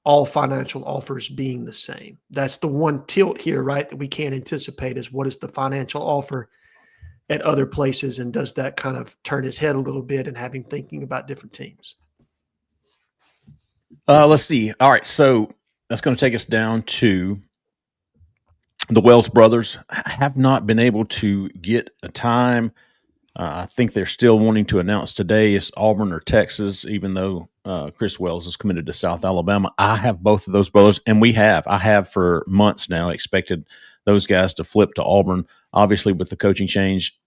all financial offers being the same. That's the one tilt here, right, that we can't anticipate is what is the financial offer at other places, and does that kind of turn his head a little bit and have him thinking about different teams? Let's see. All right, so that's going to take us down to the Wells brothers. Have not been able to get a time. I think they're still wanting to announce today it's Auburn or Texas, even though Chris Wells is committed to South Alabama. I have both of those brothers, and I have for months now expected those guys to flip to Auburn. Obviously, with the coaching change,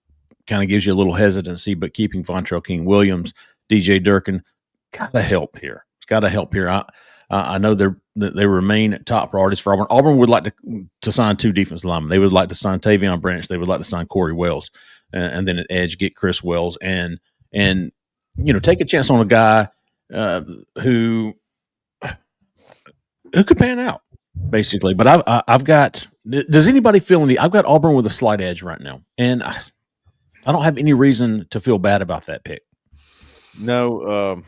kind of gives you a little hesitancy, but keeping Vontrell King Williams, DJ Durkin, got to help here. It's got to help here. I know they remain top priorities for Auburn. Auburn would like to sign two defensive linemen. They would like to sign Tavon Branch. They would like to sign Corey Wells, and then at edge get Chris Wells, and take a chance on a guy who could pan out, basically. But I've got. Does anybody feel any? I've got Auburn with a slight edge right now, and I don't have any reason to feel bad about that pick. No,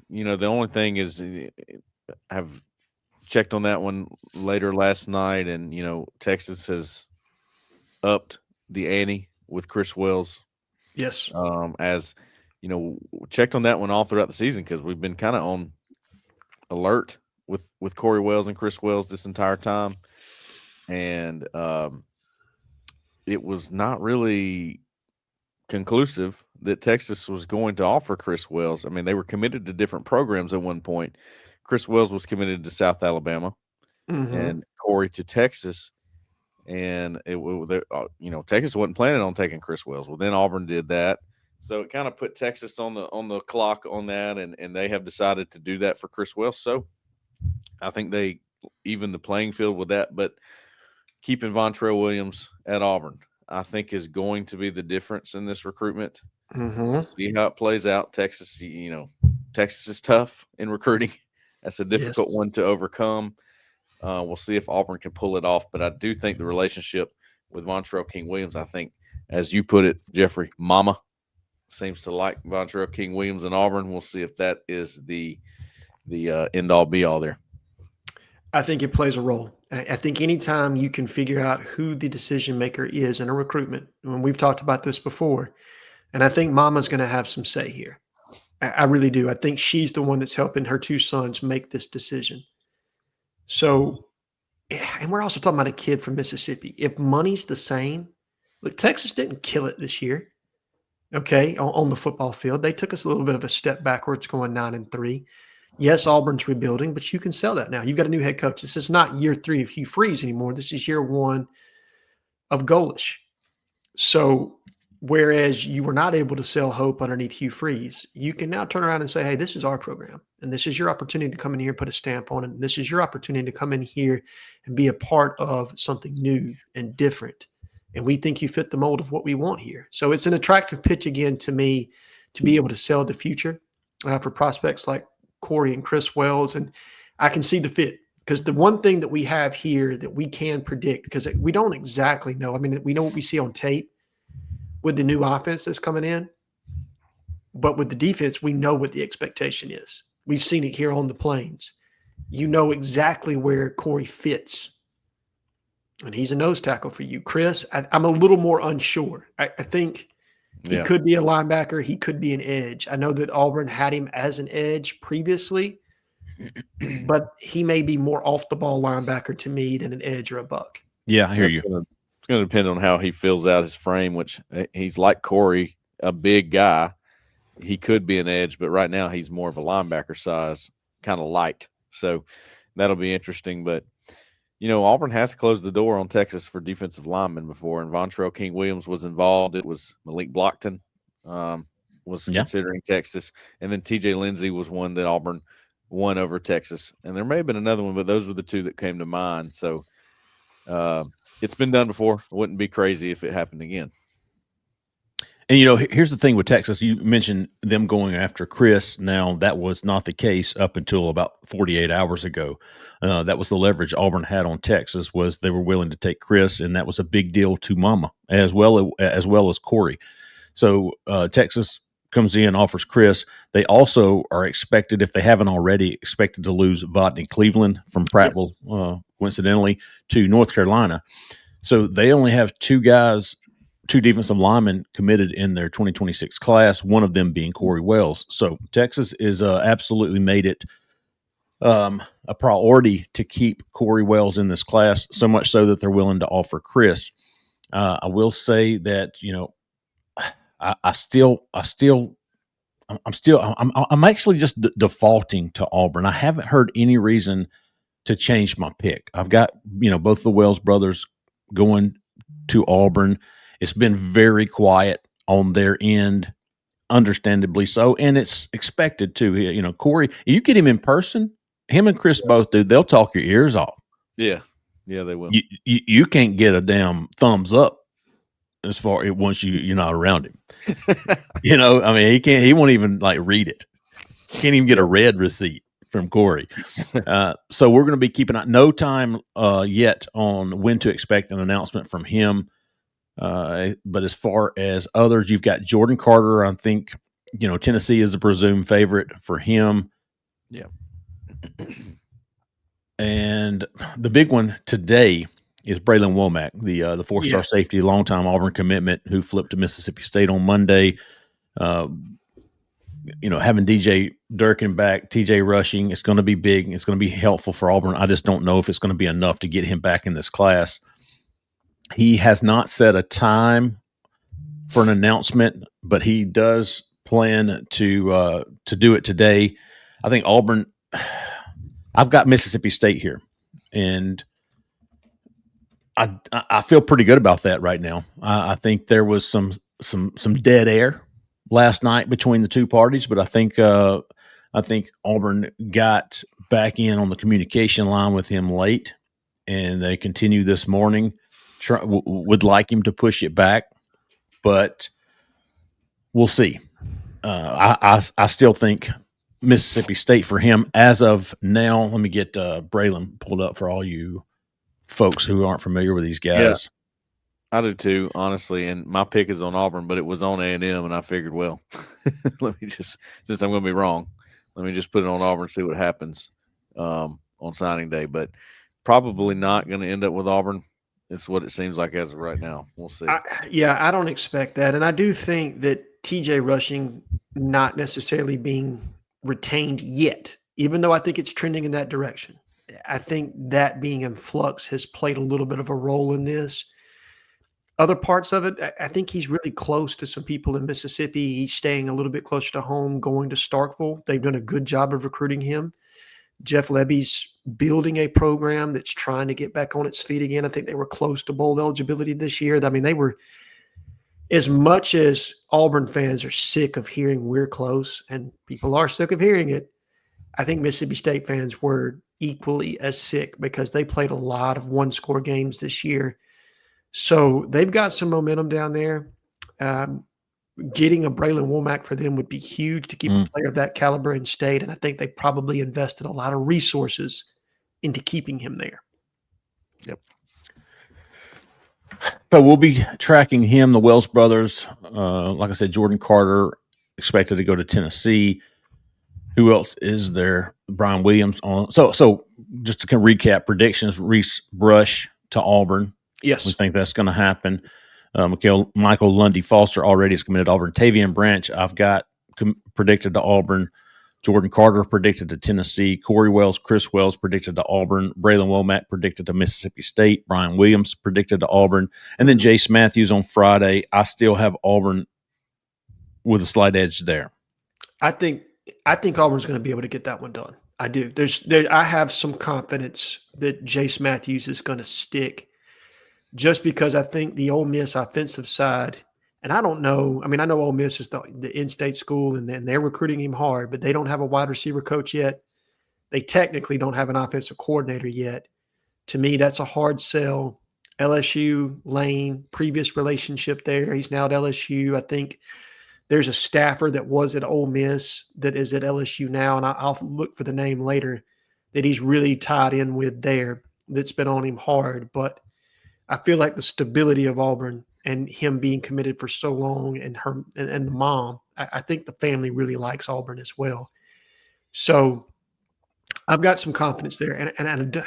the only thing is, I've checked on that one later last night, and Texas has upped the ante with Chris Wells. Yes. As checked on that one all throughout the season because we've been kind of on alert with Corey Wells and Chris Wells this entire time, and it was not really conclusive that Texas was going to offer Chris Wells. I mean, they were committed to different programs at one point. Chris Wells was committed to South Alabama, and Corey to Texas, and Texas wasn't planning on taking Chris Wells. Well, then Auburn did that, so it kind of put Texas on the clock on that, and they have decided to do that for Chris Wells. So I think they even the playing field with that, but keeping Vontrell Williams at Auburn, I think, is going to be the difference in this recruitment. We'll see how it plays out. Texas, Texas is tough in recruiting. That's a difficult one to overcome. We'll see if Auburn can pull it off. But I do think the relationship with Vontrell King Williams, I think, as you put it, Jeffrey, Mama seems to like Vontrell King Williams in Auburn. We'll see if that is the end-all, be-all there. I think it plays a role. I think anytime you can figure out who the decision maker is in a recruitment, and we've talked about this before, and I think Mama's going to have some say here. I really do. I think she's the one that's helping her two sons make this decision. So, and we're also talking about a kid from Mississippi. If money's the same, look, Texas didn't kill it this year, okay, on the football field. They took us a little bit of a step backwards going 9-3. Yes, Auburn's rebuilding, but you can sell that now. You've got a new head coach. This is not year 3 of Hugh Freeze anymore. This is year 1 of Golish. So whereas you were not able to sell hope underneath Hugh Freeze, you can now turn around and say, hey, this is our program, and this is your opportunity to come in here and put a stamp on it. And this is your opportunity to come in here and be a part of something new and different. And we think you fit the mold of what we want here. So it's an attractive pitch again to me to be able to sell the future for prospects like Corey and Chris Wells, and I can see the fit, because the one thing that we have here that we can predict, because we don't exactly know. I mean, we know what we see on tape with the new offense that's coming in, but with the defense, we know what the expectation is. We've seen it here on the Plains. You know exactly where Corey fits, and he's a nose tackle for you. Chris, I'm a little more unsure. I think He could be a linebacker. He could be an edge. I know that Auburn had him as an edge previously, but he may be more off the ball linebacker to me than an edge or a buck. Yeah, I hear you. It's going to depend on how he fills out his frame, which he's like Corey, a big guy. He could be an edge, but right now he's more of a linebacker size, kind of light. So that'll be interesting. But, Auburn has closed the door on Texas for defensive linemen before, and Vontrell King-Williams was involved. It was Malik Blockton was considering Texas, and then TJ Lindsey was one that Auburn won over Texas. And there may have been another one, but those were the two that came to mind. So it's been done before. It wouldn't be crazy if it happened again. And, here's the thing with Texas. You mentioned them going after Chris. Now, that was not the case up until about 48 hours ago. That was the leverage Auburn had on Texas, was they were willing to take Chris, and that was a big deal to Mama as well as Corey. So Texas comes in, offers Chris. They also are expected, if they haven't already, expected to lose Vodney Cleveland from Prattville, coincidentally, to North Carolina. So they only have two defensive linemen committed in their 2026 class, one of them being Corey Wells. So Texas is absolutely made it a priority to keep Corey Wells in this class, so much so that they're willing to offer Chris. I will say that, I'm actually just defaulting to Auburn. I haven't heard any reason to change my pick. I've got, both the Wells brothers going to Auburn. It's been very quiet on their end, understandably so, and it's expected to. Corey, you get him in person, him and Chris both do. They'll talk your ears off. Yeah, they will. You can't get a damn thumbs up as far once you're not around him. He won't even read it. Can't even get a red receipt from Corey. So we're going to be keeping no time yet on when to expect an announcement from him. But as far as others, you've got Jordan Carter. I think, Tennessee is the presumed favorite for him. Yeah. And the big one today is Bralan Womack, the four-star safety, longtime Auburn commitment who flipped to Mississippi State on Monday. Having DJ Durkin back, TJ rushing, it's going to be big. It's going to be helpful for Auburn. I just don't know if it's going to be enough to get him back in this class. He has not set a time for an announcement, but he does plan to do it today. I think Auburn. I've got Mississippi State here, and I feel pretty good about that right now. I think there was some dead air last night between the two parties, but I think Auburn got back in on the communication line with him late, and they continue this morning. Would like him to push it back, but we'll see. I still think Mississippi State for him as of now. Let me get Bralan pulled up for all you folks who aren't familiar with these guys. Yeah, I do too, honestly. And my pick is on Auburn, but it was on A&M, and I figured, well, since I'm going to be wrong, let me just put it on Auburn and see what happens on signing day. But probably not going to end up with Auburn. It's what it seems like as of right now. We'll see. I don't expect that. And I do think that TJ rushing not necessarily being retained yet, even though I think it's trending in that direction. I think that being in flux has played a little bit of a role in this. Other parts of it, I think he's really close to some people in Mississippi. He's staying a little bit closer to home, going to Starkville. They've done a good job of recruiting him. Jeff Lebby's building a program that's trying to get back on its feet again. I think they were close to bowl eligibility this year. I mean, they were, as much as Auburn fans are sick of hearing we're close, and people are sick of hearing it, I think Mississippi State fans were equally as sick because they played a lot of one-score games this year. So they've got some momentum down there. Getting a Bralan Womack for them would be huge to keep a player of that caliber in state, and I think they probably invested a lot of resources into keeping him there. Yep. But we'll be tracking him, the Wells brothers. Like I said, Jordan Carter expected to go to Tennessee. Who else is there? Brian Williams on. So just to kind of recap predictions: Reese Brush to Auburn. Yes, we think that's going to happen. Michael Lundy Foster already is committed to Auburn. Tavon Branch, I've got predicted to Auburn. Jordan Carter predicted to Tennessee. Corey Wells, Chris Wells predicted to Auburn. Bralan Womack predicted to Mississippi State. Brian Williams predicted to Auburn. And then Jace Matthews on Friday. I still have Auburn with a slight edge there. I think Auburn's going to be able to get that one done. I do. I have some confidence that Jace Matthews is going to stick, just because I think the Ole Miss offensive side, and I don't know. I mean, I know Ole Miss is the in-state school, and they're recruiting him hard, but they don't have a wide receiver coach yet. They technically don't have an offensive coordinator yet. To me, that's a hard sell. LSU, Lane, previous relationship there. He's now at LSU. I think there's a staffer that was at Ole Miss that is at LSU now, and I'll look for the name later, that he's really tied in with there, that's been on him hard. But I feel like the stability of Auburn and him being committed for so long, and the mom, I think the family really likes Auburn as well. So I've got some confidence there. And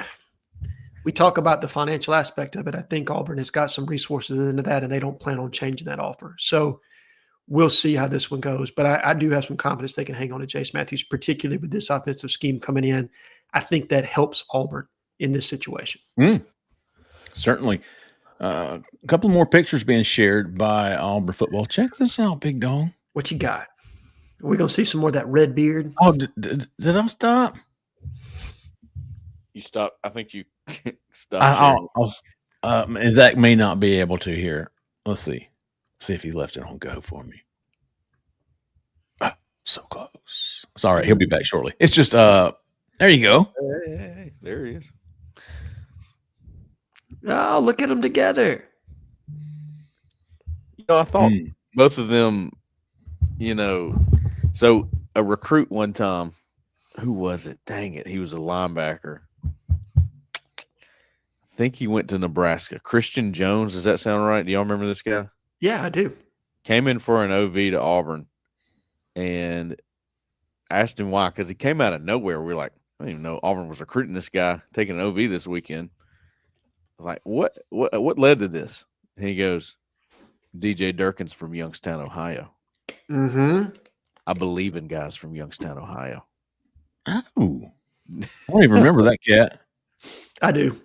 we talk about the financial aspect of it. I think Auburn has got some resources into that, and they don't plan on changing that offer. So we'll see how this one goes. But I do have some confidence they can hang on to Jace Matthews, particularly with this offensive scheme coming in. I think that helps Auburn in this situation. Certainly. A couple more pictures being shared by Auburn Football. Check this out, big dog. What you got? Are we going to see some more of that red beard? Oh, did I stop? You stopped. I think you stopped. And Zach may not be able to here. Let's see. See if he left it on go for me. Oh, so close. Sorry, he'll be back shortly. It's just there you go. Hey, there he is. Oh, look at them together. I thought both of them, so a recruit one time, who was it? Dang it. He was a linebacker. I think he went to Nebraska. Christian Jones. Does that sound right? Do y'all remember this guy? Yeah, I do. Came in for an OV to Auburn and asked him why, because he came out of nowhere. We were like, I didn't even know Auburn was recruiting this guy, taking an OV this weekend. I was like, what led to this? And he goes, DJ Durkin's from Youngstown, Ohio. Mm-hmm. I believe in guys from Youngstown, Ohio. Oh, I don't even remember that cat. I do.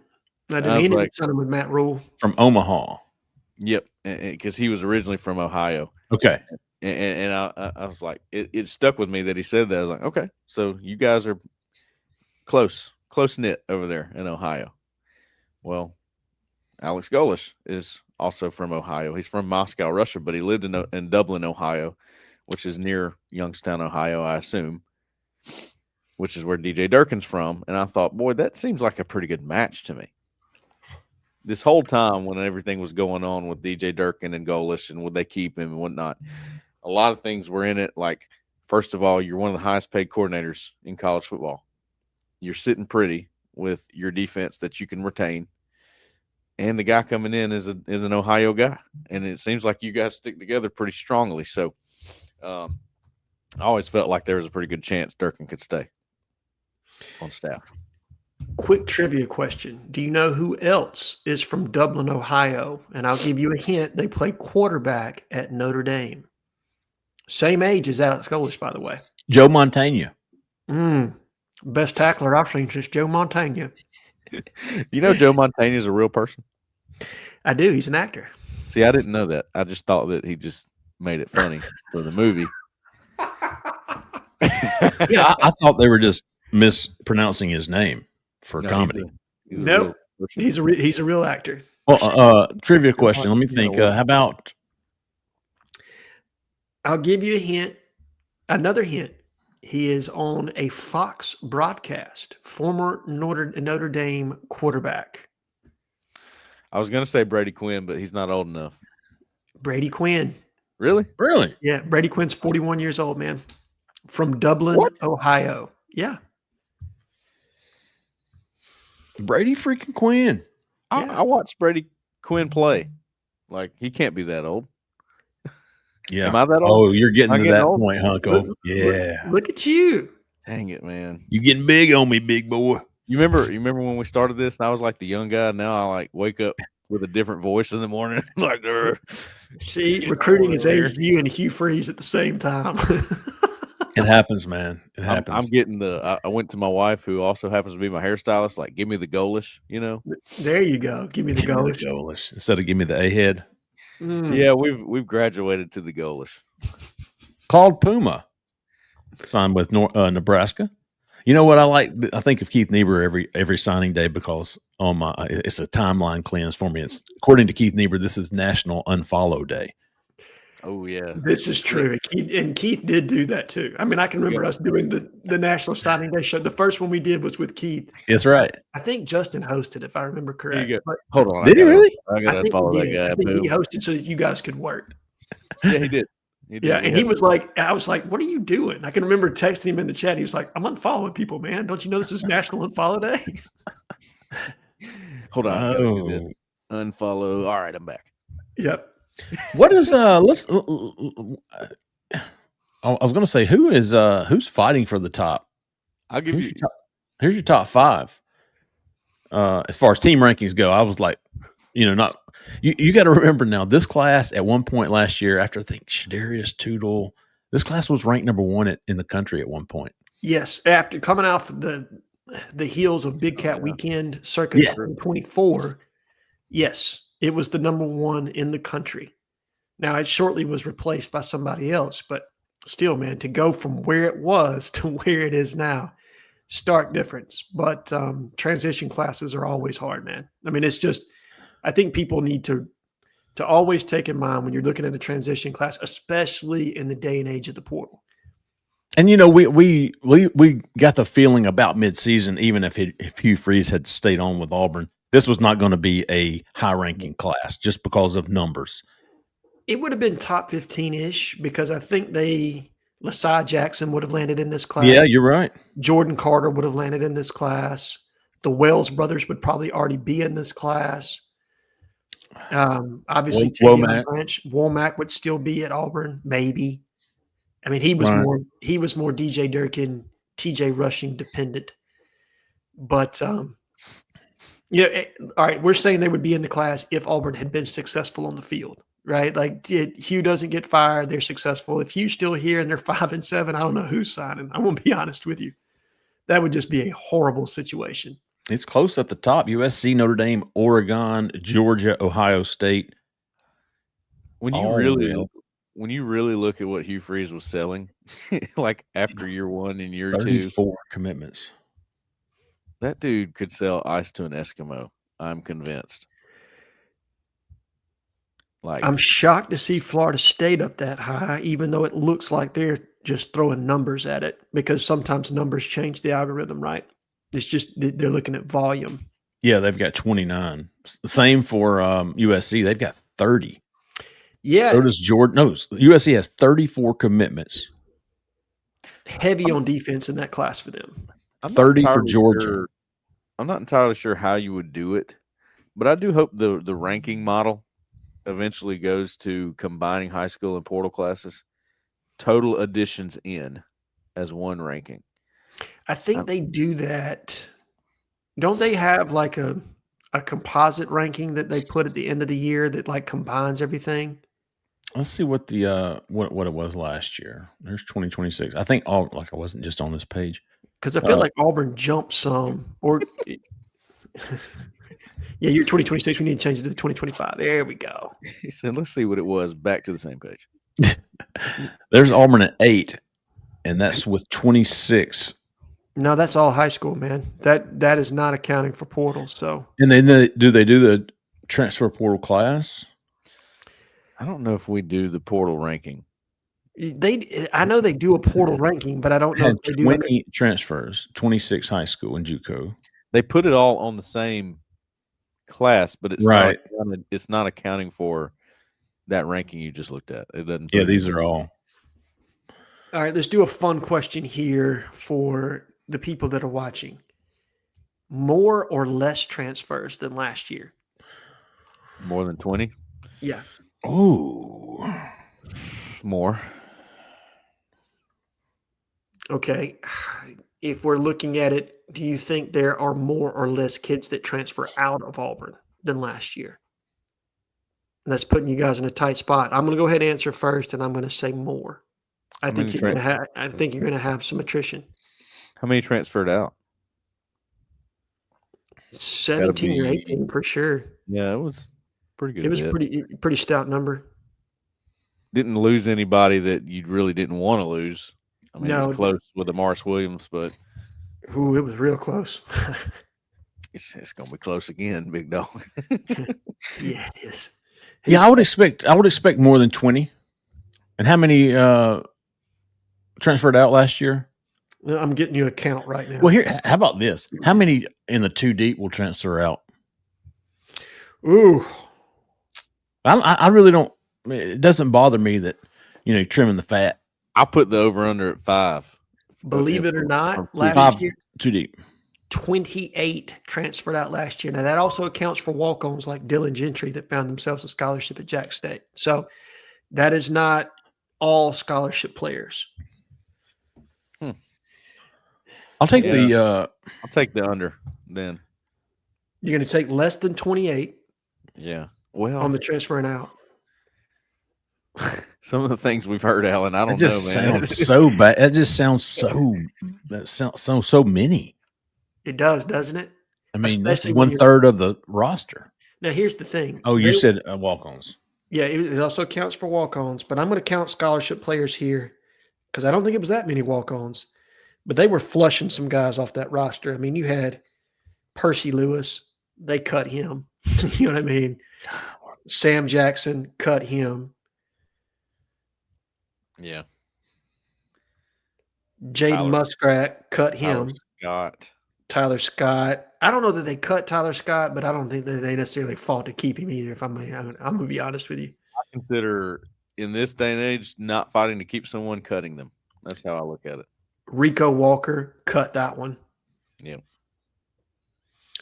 He ended up with Matt Rule from Omaha. Yep, because he was originally from Ohio. Okay, and I was like, it stuck with me that he said that. I was like, okay, so you guys are close knit over there in Ohio. Well, Alex Golish is also from Ohio. He's from Moscow, Russia, but he lived in Dublin, Ohio, which is near Youngstown, Ohio, I assume, which is where DJ Durkin's from. And I thought, boy, that seems like a pretty good match to me. This whole time when everything was going on with DJ Durkin and Golish and would they keep him and whatnot, a lot of things were in it. Like, first of all, you're one of the highest paid coordinators in college football. You're sitting pretty with your defense that you can retain. And the guy coming in is an Ohio guy. And it seems like you guys stick together pretty strongly. So I always felt like there was a pretty good chance Durkin could stay on staff. Quick trivia question. Do you know who else is from Dublin, Ohio? And I'll give you a hint. They play quarterback at Notre Dame. Same age as Alex Golish, by the way. Joe Montana. Best tackler I've seen since Joe Montana. You know Joe Montana is a real person? I do. He's an actor. See, I didn't know that. I just thought that he just made it funny for the movie. Yeah, I thought they were just mispronouncing his name for comedy. Nope. He's a real actor. Well, trivia question. Let me think. How about? I'll give you a hint. Another hint. He is on a Fox broadcast. Former Notre Dame quarterback. I was going to say Brady Quinn, but he's not old enough. Brady Quinn. Really? Really? Yeah. Brady Quinn's 41 years old, man. From Dublin, Ohio. Yeah. Brady freaking Quinn. I watched Brady Quinn play. Like, he can't be that old. Yeah. Am I that old? Oh, you're getting to that point, Hunko. Yeah. Look at you. Dang it, man. You getting big on me, big boy. You remember when we started this and I was like the young guy? Now I like wake up with a different voice in the morning. Like, see, recruiting has aged you and Hugh Freeze at the same time. It happens, man. It happens. I'm getting I went to my wife, who also happens to be my hairstylist. Like, give me the goalish, There you go. Give me the goalish instead of give me the A-head. Yeah, we've graduated to the goalish. Called Puma, signed with Nebraska. You know what I like? I think of Keith Niebuhr every signing day because it's a timeline cleanse for me. It's according to Keith Niebuhr, this is National Unfollow Day. Oh yeah, this is true. And Keith did do that too. I mean, I can remember us doing the National Signing Day show. The first one we did was with Keith. That's right. I think Justin hosted, if I remember correct. But, hold on, did he really? I got to follow that guy. I think he hosted so that you guys could work. Yeah, he did. Yeah, and he was like, I was like, what are you doing? I can remember texting him in the chat. He was like, I'm unfollowing people, man. Don't you know this is National Unfollow Day? Hold on. Unfollow. All right, I'm back. Yep. What is I was going to say who's fighting for the top? I'll give you. Here's your top 5. As far as team rankings go, I was like, not you got to remember now. This class at one point last year, after I think Shadarius Tootle, this class was ranked number 1 in the country at one point. Yes, after coming off the heels of Big Cat Weekend circa 2024, yes, it was the number 1 in the country. Now it shortly was replaced by somebody else, but still, man, to go from where it was to where it is now, stark difference. But transition classes are always hard, man. I mean, it's just, I think people need to always take in mind when you're looking at the transition class, especially in the day and age of the portal. And we got the feeling about midseason, even if Hugh Freeze had stayed on with Auburn, this was not going to be a high-ranking class just because of numbers. It would have been top 15-ish because I think Lasai Jackson would have landed in this class. Yeah, you're right. Jordan Carter would have landed in this class. The Wells brothers would probably already be in this class. Obviously, Tavon Branch, Womack would still be at Auburn, maybe. I mean, he was more DJ Durkin, TJ Rushing dependent. But all right, we're saying they would be in the class if Auburn had been successful on the field, right? Like, Hugh doesn't get fired, they're successful. If Hugh's still here and they're 5-7, I don't know who's signing. I'm going to be honest with you. That would just be a horrible situation. It's close at the top. USC, Notre Dame, Oregon, Georgia, Ohio State. When you really look at what Hugh Freeze was selling, like after year 1 and year 2, 34 commitments. That dude could sell ice to an Eskimo. I'm convinced. I'm shocked to see Florida State up that high, even though it looks like they're just throwing numbers at it, because sometimes numbers change the algorithm, right? It's just they're looking at volume. Yeah, they've got 29. Same for USC. They've got 30. Yeah. So does Jordan. No, USC has 34 commitments. Heavy on defense in that class for them. 30 for Georgia. I'm not entirely sure how you would do it, but I do hope the ranking model eventually goes to combining high school and portal classes, total additions in as one ranking. I think they do that. Don't they have like a composite ranking that they put at the end of the year that like combines everything? Let's see what the what it was last year. There's 2026. I think I wasn't just on this page. Because I feel like Auburn jumped some. Or yeah, you're 2026. We need to change it to 2025. There we go. He said, let's see what it was. Back to the same page. There's Auburn at 8, and that's with 26. No, that's all high school, man. That is not accounting for portals. So, and then do they do the transfer portal class? I don't know if we do the portal ranking. I know they do a portal ranking, but I don't know if they do 20 transfers, 26 high school and JUCO. They put it all on the same class, but it's right. It's not accounting for that ranking you just looked at. It doesn't. Yeah, these are all. All right, let's do a fun question here for the people that are watching. More or less transfers than last year? More than 20? Yeah. Oh, more. Okay. If we're looking at it, do you think there are more or less kids that transfer out of Auburn than last year? And that's putting you guys in a tight spot. I'm going to go ahead and answer first, and I'm going to say more. I think you're going to have some attrition. How many transferred out? 17 or 18 for sure. Yeah, it was pretty good. It was pretty stout number. Didn't lose anybody that you really didn't want to lose. I mean, it was close with the Morris Williams, but it was real close. It's going to be close again, big dog. Yeah, it is. Yeah, I would expect more than 20. And how many transferred out last year? I'm getting you a count right now. Well, here, how about this? How many in the 2 deep will transfer out? Ooh, I really don't. It doesn't bother me that trimming the fat. I put the over under at 5. Believe it or not, last year 2 deep. 28 transferred out last year. Now that also accounts for walk-ons like Dylan Gentry that found themselves a scholarship at Jack State. So that is not all scholarship players. I'll take I'll take the under then. You're going to take less than 28. Yeah. Well, on the transferring out. Some of the things we've heard, Alan, I don't know, man. Sounds so bad. That just sounds so many. It does, doesn't it? I mean, that's 1/3 of the roster. Now, here's the thing. Oh, you said walk-ons. Yeah, it also counts for walk-ons, but I'm going to count scholarship players here because I don't think it was that many walk-ons. But they were flushing some guys off that roster. I mean, you had Percy Lewis. They cut him. You know what I mean? Sam Jackson cut him. Yeah. Jaden Muskrat cut him. Tyler Scott. I don't know that they cut Tyler Scott, but I don't think that they necessarily fought to keep him either. If I'm going to be honest with you. I consider in this day and age not fighting to keep someone, cutting them. That's how I look at it. Rico Walker cut that one. Yeah.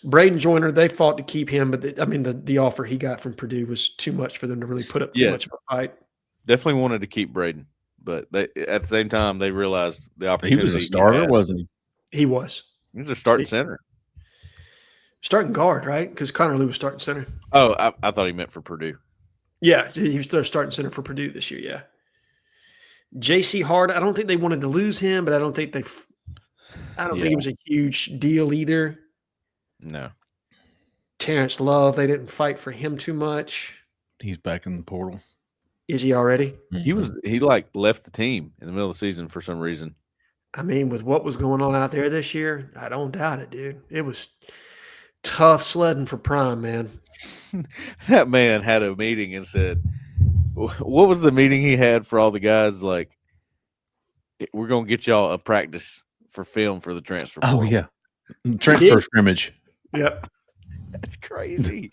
Braden Joyner, they fought to keep him, but the offer he got from Purdue was too much for them to really put up too much of a fight. Definitely wanted to keep Braden, but at the same time they realized the opportunity. He was a starter, wasn't he? He was. He was a starting center. Starting guard, right? Because Connor Lou was starting center. Oh, I thought he meant for Purdue. Yeah, he was still starting center for Purdue this year, yeah. J.C. Hart, I don't think they wanted to lose him, but I don't think think it was a huge deal either. No. Terrence Love, they didn't fight for him too much. He's back in the portal. Is he already? Mm-hmm. He left the team in the middle of the season for some reason. I mean, with what was going on out there this year, I don't doubt it, dude. It was tough sledding for Prime, man. That man had a meeting and said, what was the meeting he had for all the guys? Like, we're going to get y'all a practice for film for the transfer portal. Oh, yeah. Transfer scrimmage. Yep. That's crazy.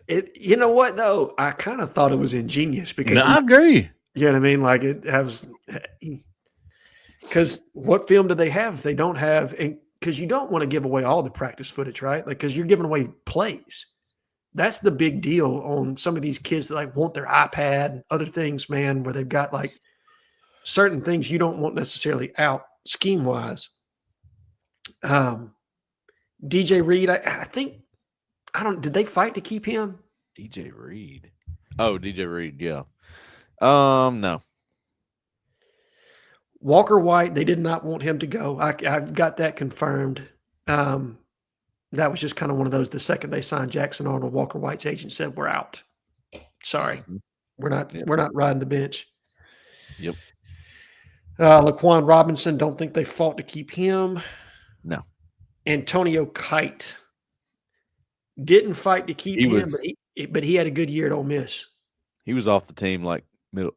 You know what, though? I kind of thought it was ingenious because I agree. You know what I mean? Like, it has – because what film do they have if they don't have – because you don't want to give away all the practice footage, right? Like, because you're giving away plays. That's the big deal on some of these kids that want their iPad and other things, man, where they've got certain things you don't want necessarily out scheme wise. DJ Reed, I think did they fight to keep him? DJ Reed. Oh, DJ Reed, yeah. No. Walker White, they did not want him to go. I've got that confirmed. That was just kind of one of those. The second they signed Jackson Arnold, Walker White's agent said, "We're out. Sorry, we're not riding the bench." Yep. Laquan Robinson, don't think they fought to keep him. No. Antonio Kite didn't fight to keep him, but he had a good year at Ole Miss. He was off the team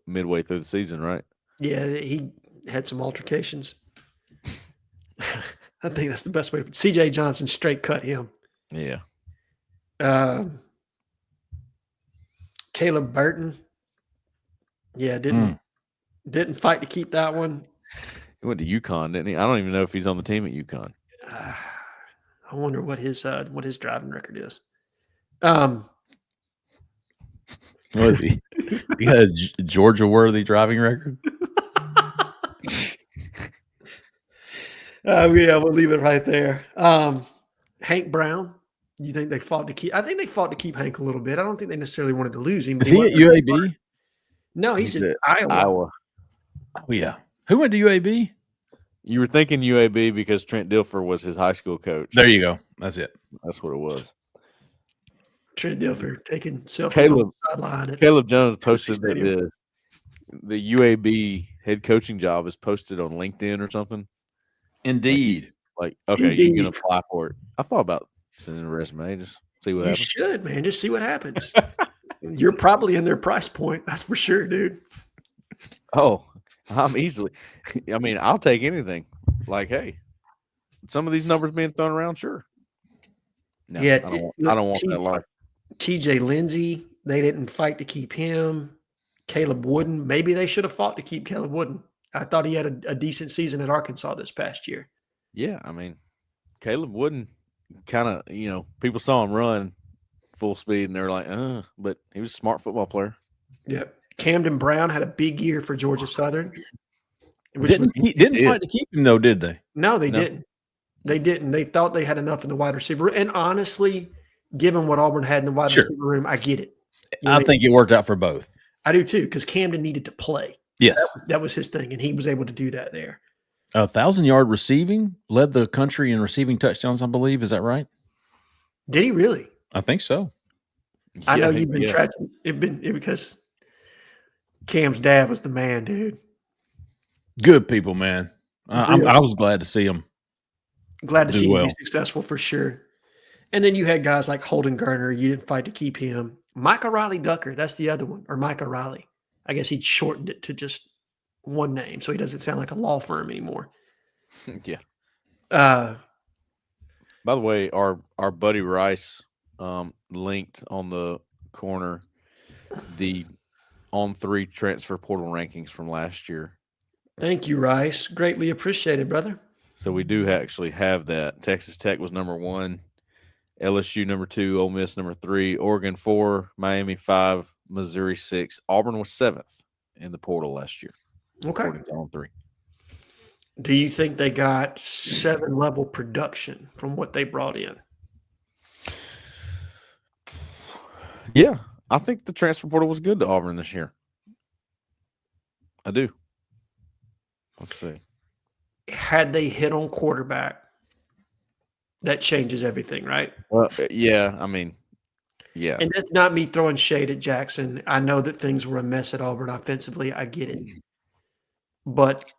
midway through the season, right? Yeah, he had some altercations. I think that's the best way. C.J. Johnson straight cut him. Yeah. Caleb Burton. Yeah, didn't fight to keep that one. He went to UConn, didn't he? I don't even know if he's on the team at UConn. I wonder what his driving record is. What is he? He had a Georgia-worthy driving record? Yeah, we'll leave it right there. Hank Brown, You think they fought to keep? I think they fought to keep Hank a little bit. I don't think they necessarily wanted to lose him. Is he at UAB? No, he's at Iowa. Oh yeah. Who went to UAB? You were thinking UAB because Trent Dilfer was his high school coach. There you go. That's it. That's what it was. Trent Dilfer taking selfies on the sideline. Caleb Jones posted that the UAB head coaching job is posted on LinkedIn or something. Indeed. Like, okay, you can apply for it. I thought about sending a resume, just see what happens. You should, man. Just see what happens. You're probably in their price point. That's for sure, dude. Oh, I'm easily. I mean, I'll take anything. Like, hey, some of these numbers being thrown around, sure. No, yeah, I don't want that life. TJ Lindsey, they didn't fight to keep him. Caleb Wooden, maybe they should have fought to keep Caleb Wooden. I thought he had a decent season at Arkansas this past year. Yeah, I mean, Caleb Wooden kind of, people saw him run full speed and they're like, but he was a smart football player. Yeah. Camden Brown had a big year for Georgia Southern. Didn't fight to keep him, though, did they? No, they didn't. They didn't. They thought they had enough in the wide receiver. And honestly, given what Auburn had in the wide receiver room, I get it. I think it worked out for both. I do too, because Camden needed to play. Yes. That was his thing, and he was able to do that there. 1,000-yard receiving, led the country in receiving touchdowns, I believe. Is that right? Did he really? I think so. I know you've been tracking it because Cam's dad was the man, dude. Good people, man. I was glad to see him. Glad to see him be successful for sure. And then you had guys like Holden Garner. You didn't fight to keep him. Micah Riley Ducker, that's the other one, or Micah Riley. I guess he shortened it to just one name, so he doesn't sound like a law firm anymore. Yeah. By the way, our buddy Rice linked on the corner the on-3 transfer portal rankings from last year. Thank you, Rice. Greatly appreciated, brother. So we do actually have that. Texas Tech was number 1, LSU number 2, Ole Miss number 3, Oregon 4, Miami 5, Missouri 6. Auburn was 7th in the portal last year. Okay. On 3. Do you think they got 7-level production from what they brought in? Yeah, I think the transfer portal was good to Auburn this year. I do. Let's see. Had they hit on quarterback, that changes everything, right? Well, yeah, I mean, yeah. And that's not me throwing shade at Jackson. I know that things were a mess at Auburn offensively. I get it. But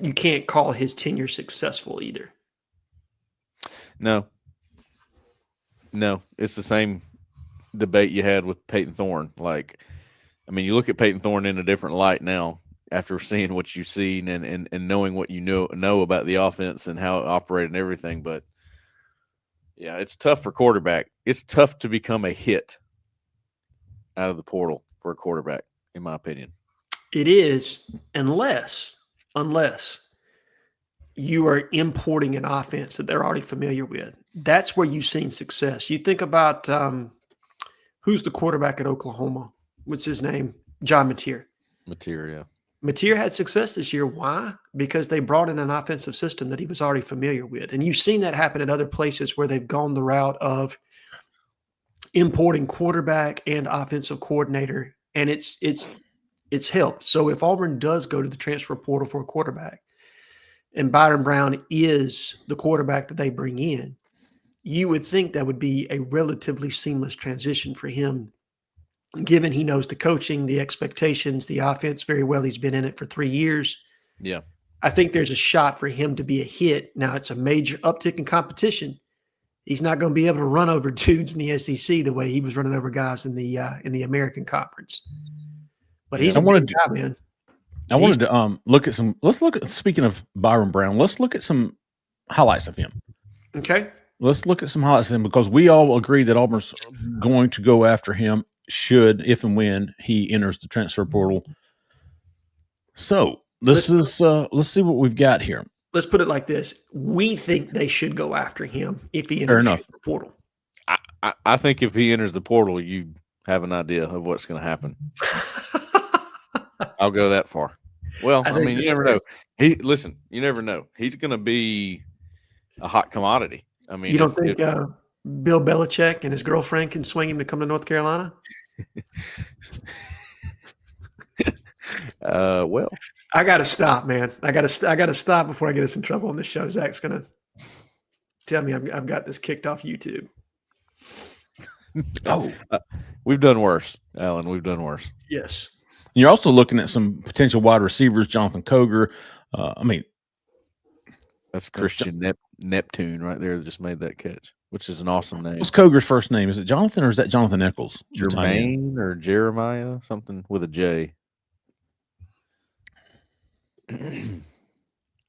you can't call his tenure successful either. No, it's the same debate you had with Peyton Thorne. Like, I mean, you look at Peyton Thorne in a different light now after seeing what you've seen and knowing what you know about the offense and how it operated and everything. But, yeah, it's tough for quarterback. It's tough to become a hit out of the portal for a quarterback, in my opinion. It is, unless you are importing an offense that they're already familiar with. That's where you've seen success. You think about who's the quarterback at Oklahoma? What's his name? John Mateer. Yeah. Mateer had success this year. Why? Because they brought in an offensive system that he was already familiar with. And you've seen that happen at other places where they've gone the route of importing quarterback and offensive coordinator, and it's helped. So if Auburn does go to the transfer portal for a quarterback and Byron Brown is the quarterback that they bring in, you would think that would be a relatively seamless transition for him, given he knows the coaching, the expectations, the offense very well. He's been in it for 3 years. Yeah. I think there's a shot for him to be a hit. Now, it's a major uptick in competition. He's not going to be able to run over dudes in the SEC the way he was running over guys in the American Conference. But he's a big guy, man. I wanted to look at some. Let's look at. Speaking of Byron Brown, let's look at some highlights of him. Okay. Let's look at some highlights of him because we all agree that Auburn's going to go after him. Should, if and when he enters the transfer portal. So let's see what we've got here. Let's put it like this: we think they should go after him if he enters the portal. I think if he enters the portal, you have an idea of what's going to happen. I'll go that far. Well, I mean, you never know. You never know. He's going to be a hot commodity. I mean, you don't think Bill Belichick and his girlfriend can swing him to come to North Carolina? Well, I got to stop, man. I got to stop before I get us in trouble on this show. Zach's gonna tell me I've got this kicked off YouTube. Oh, we've done worse, Alan. We've done worse. Yes. You're also looking at some potential wide receivers, Jonathan Coger. That's Christian Neptune right there that just made that catch, which is an awesome name. What's Coger's first name? Is it Jonathan or is that Jonathan Eccles? Jermaine or Jeremiah, something with a J.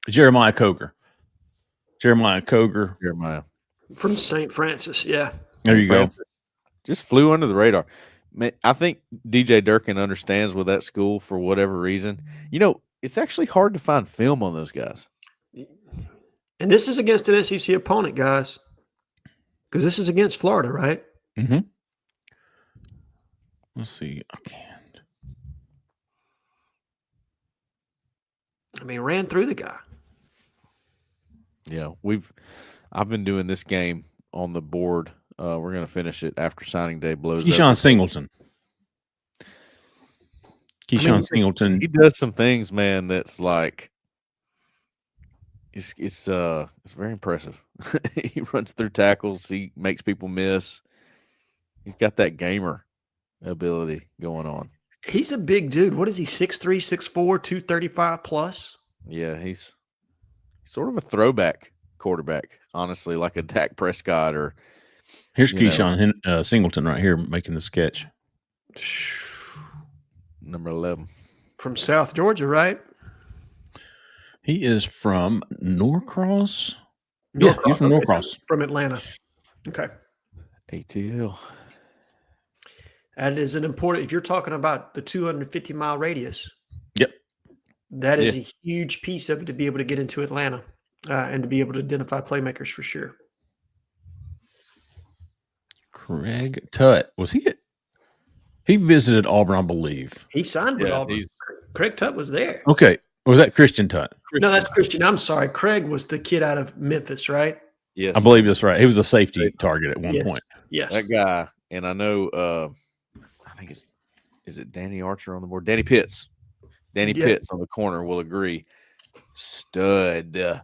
Jeremiah Coger. Jeremiah. From St. Francis, yeah. There you go. Just flew under the radar. Man, I think DJ Durkin understands with that school for whatever reason. It's actually hard to find film on those guys. And this is against an SEC opponent, guys, because this is against Florida, right? Mm-hmm. Let's see. I can't. Ran through the guy. Yeah, I've been doing this game on the board. We're going to finish it after signing day blows. Keyshawn Singleton. Singleton. He does some things, man. That's like it's very impressive. He runs through tackles. He makes people miss. He's got that gamer ability going on. He's a big dude. What is he? 6'3", 6'4", 235 plus. Yeah, he's sort of a throwback quarterback, honestly, like a Dak Prescott or. Here's Keyshawn Singleton right here making the sketch. Number 11. From South Georgia, right? He is from Norcross. Yeah, he's from Norcross. From Atlanta. Okay. ATL. That is an important – if you're talking about the 250-mile radius. Yep. That is a huge piece of it to be able to get into Atlanta and to be able to identify playmakers for sure. Craig Tutt. Was he he visited Auburn, I believe. He signed with Auburn. Craig Tutt was there. Okay. Was that Christian Tutt? No, that's Christian. I'm sorry. Craig was the kid out of Memphis, right? Yes. I believe that's right. He was a safety target at one point. Yes. That guy, and I know I think is it Danny Archer on the board? Danny Pitts. Pitts on the corner will agree. Stud.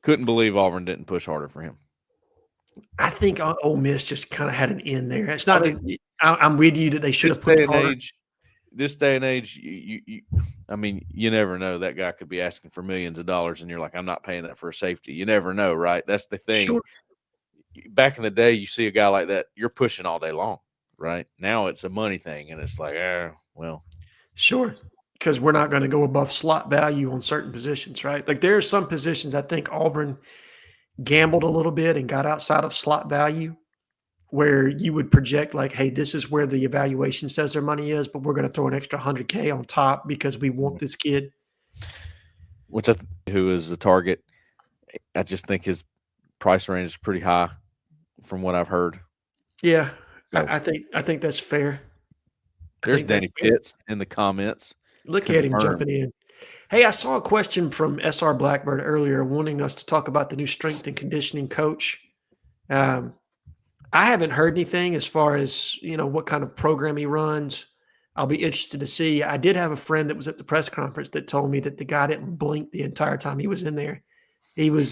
Couldn't believe Auburn didn't push harder for him. I think Ole Miss just kind of had an end there. It's not that I'm with you that they should have pushed harder. This day and age, you never know. That guy could be asking for millions of dollars, and you're like, I'm not paying that for a safety. You never know, right? That's the thing. Sure. Back in the day, you see a guy like that, you're pushing all day long, right? Now it's a money thing, and it's like, well. Sure, because we're not going to go above slot value on certain positions, right? Like there are some positions I think Auburn gambled a little bit and got outside of slot value where you would project like, hey, this is where the evaluation says their money is, but we're going to throw an extra $100K on top because we want this kid. Who is the target. I just think his price range is pretty high from what I've heard. Yeah, so, I think that's fair. There's Danny Pitts in the comments. Look at him jumping in. Hey, I saw a question from SR Blackbird earlier wanting us to talk about the new strength and conditioning coach. I haven't heard anything as far as, what kind of program he runs. I'll be interested to see. I did have a friend that was at the press conference that told me that the guy didn't blink the entire time he was in there. He was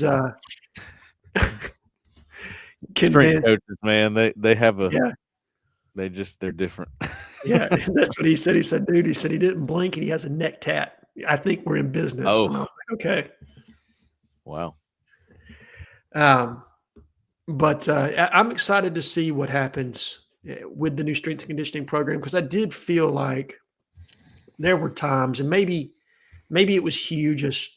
strength coaches, man. They have they're different. Yeah, that's what he said. He said, dude, he didn't blink and he has a neck tat. I think we're in business. Oh, and I was like, okay. Wow. But I'm excited to see what happens with the new strength and conditioning program because I did feel like there were times, and maybe it was Hugh just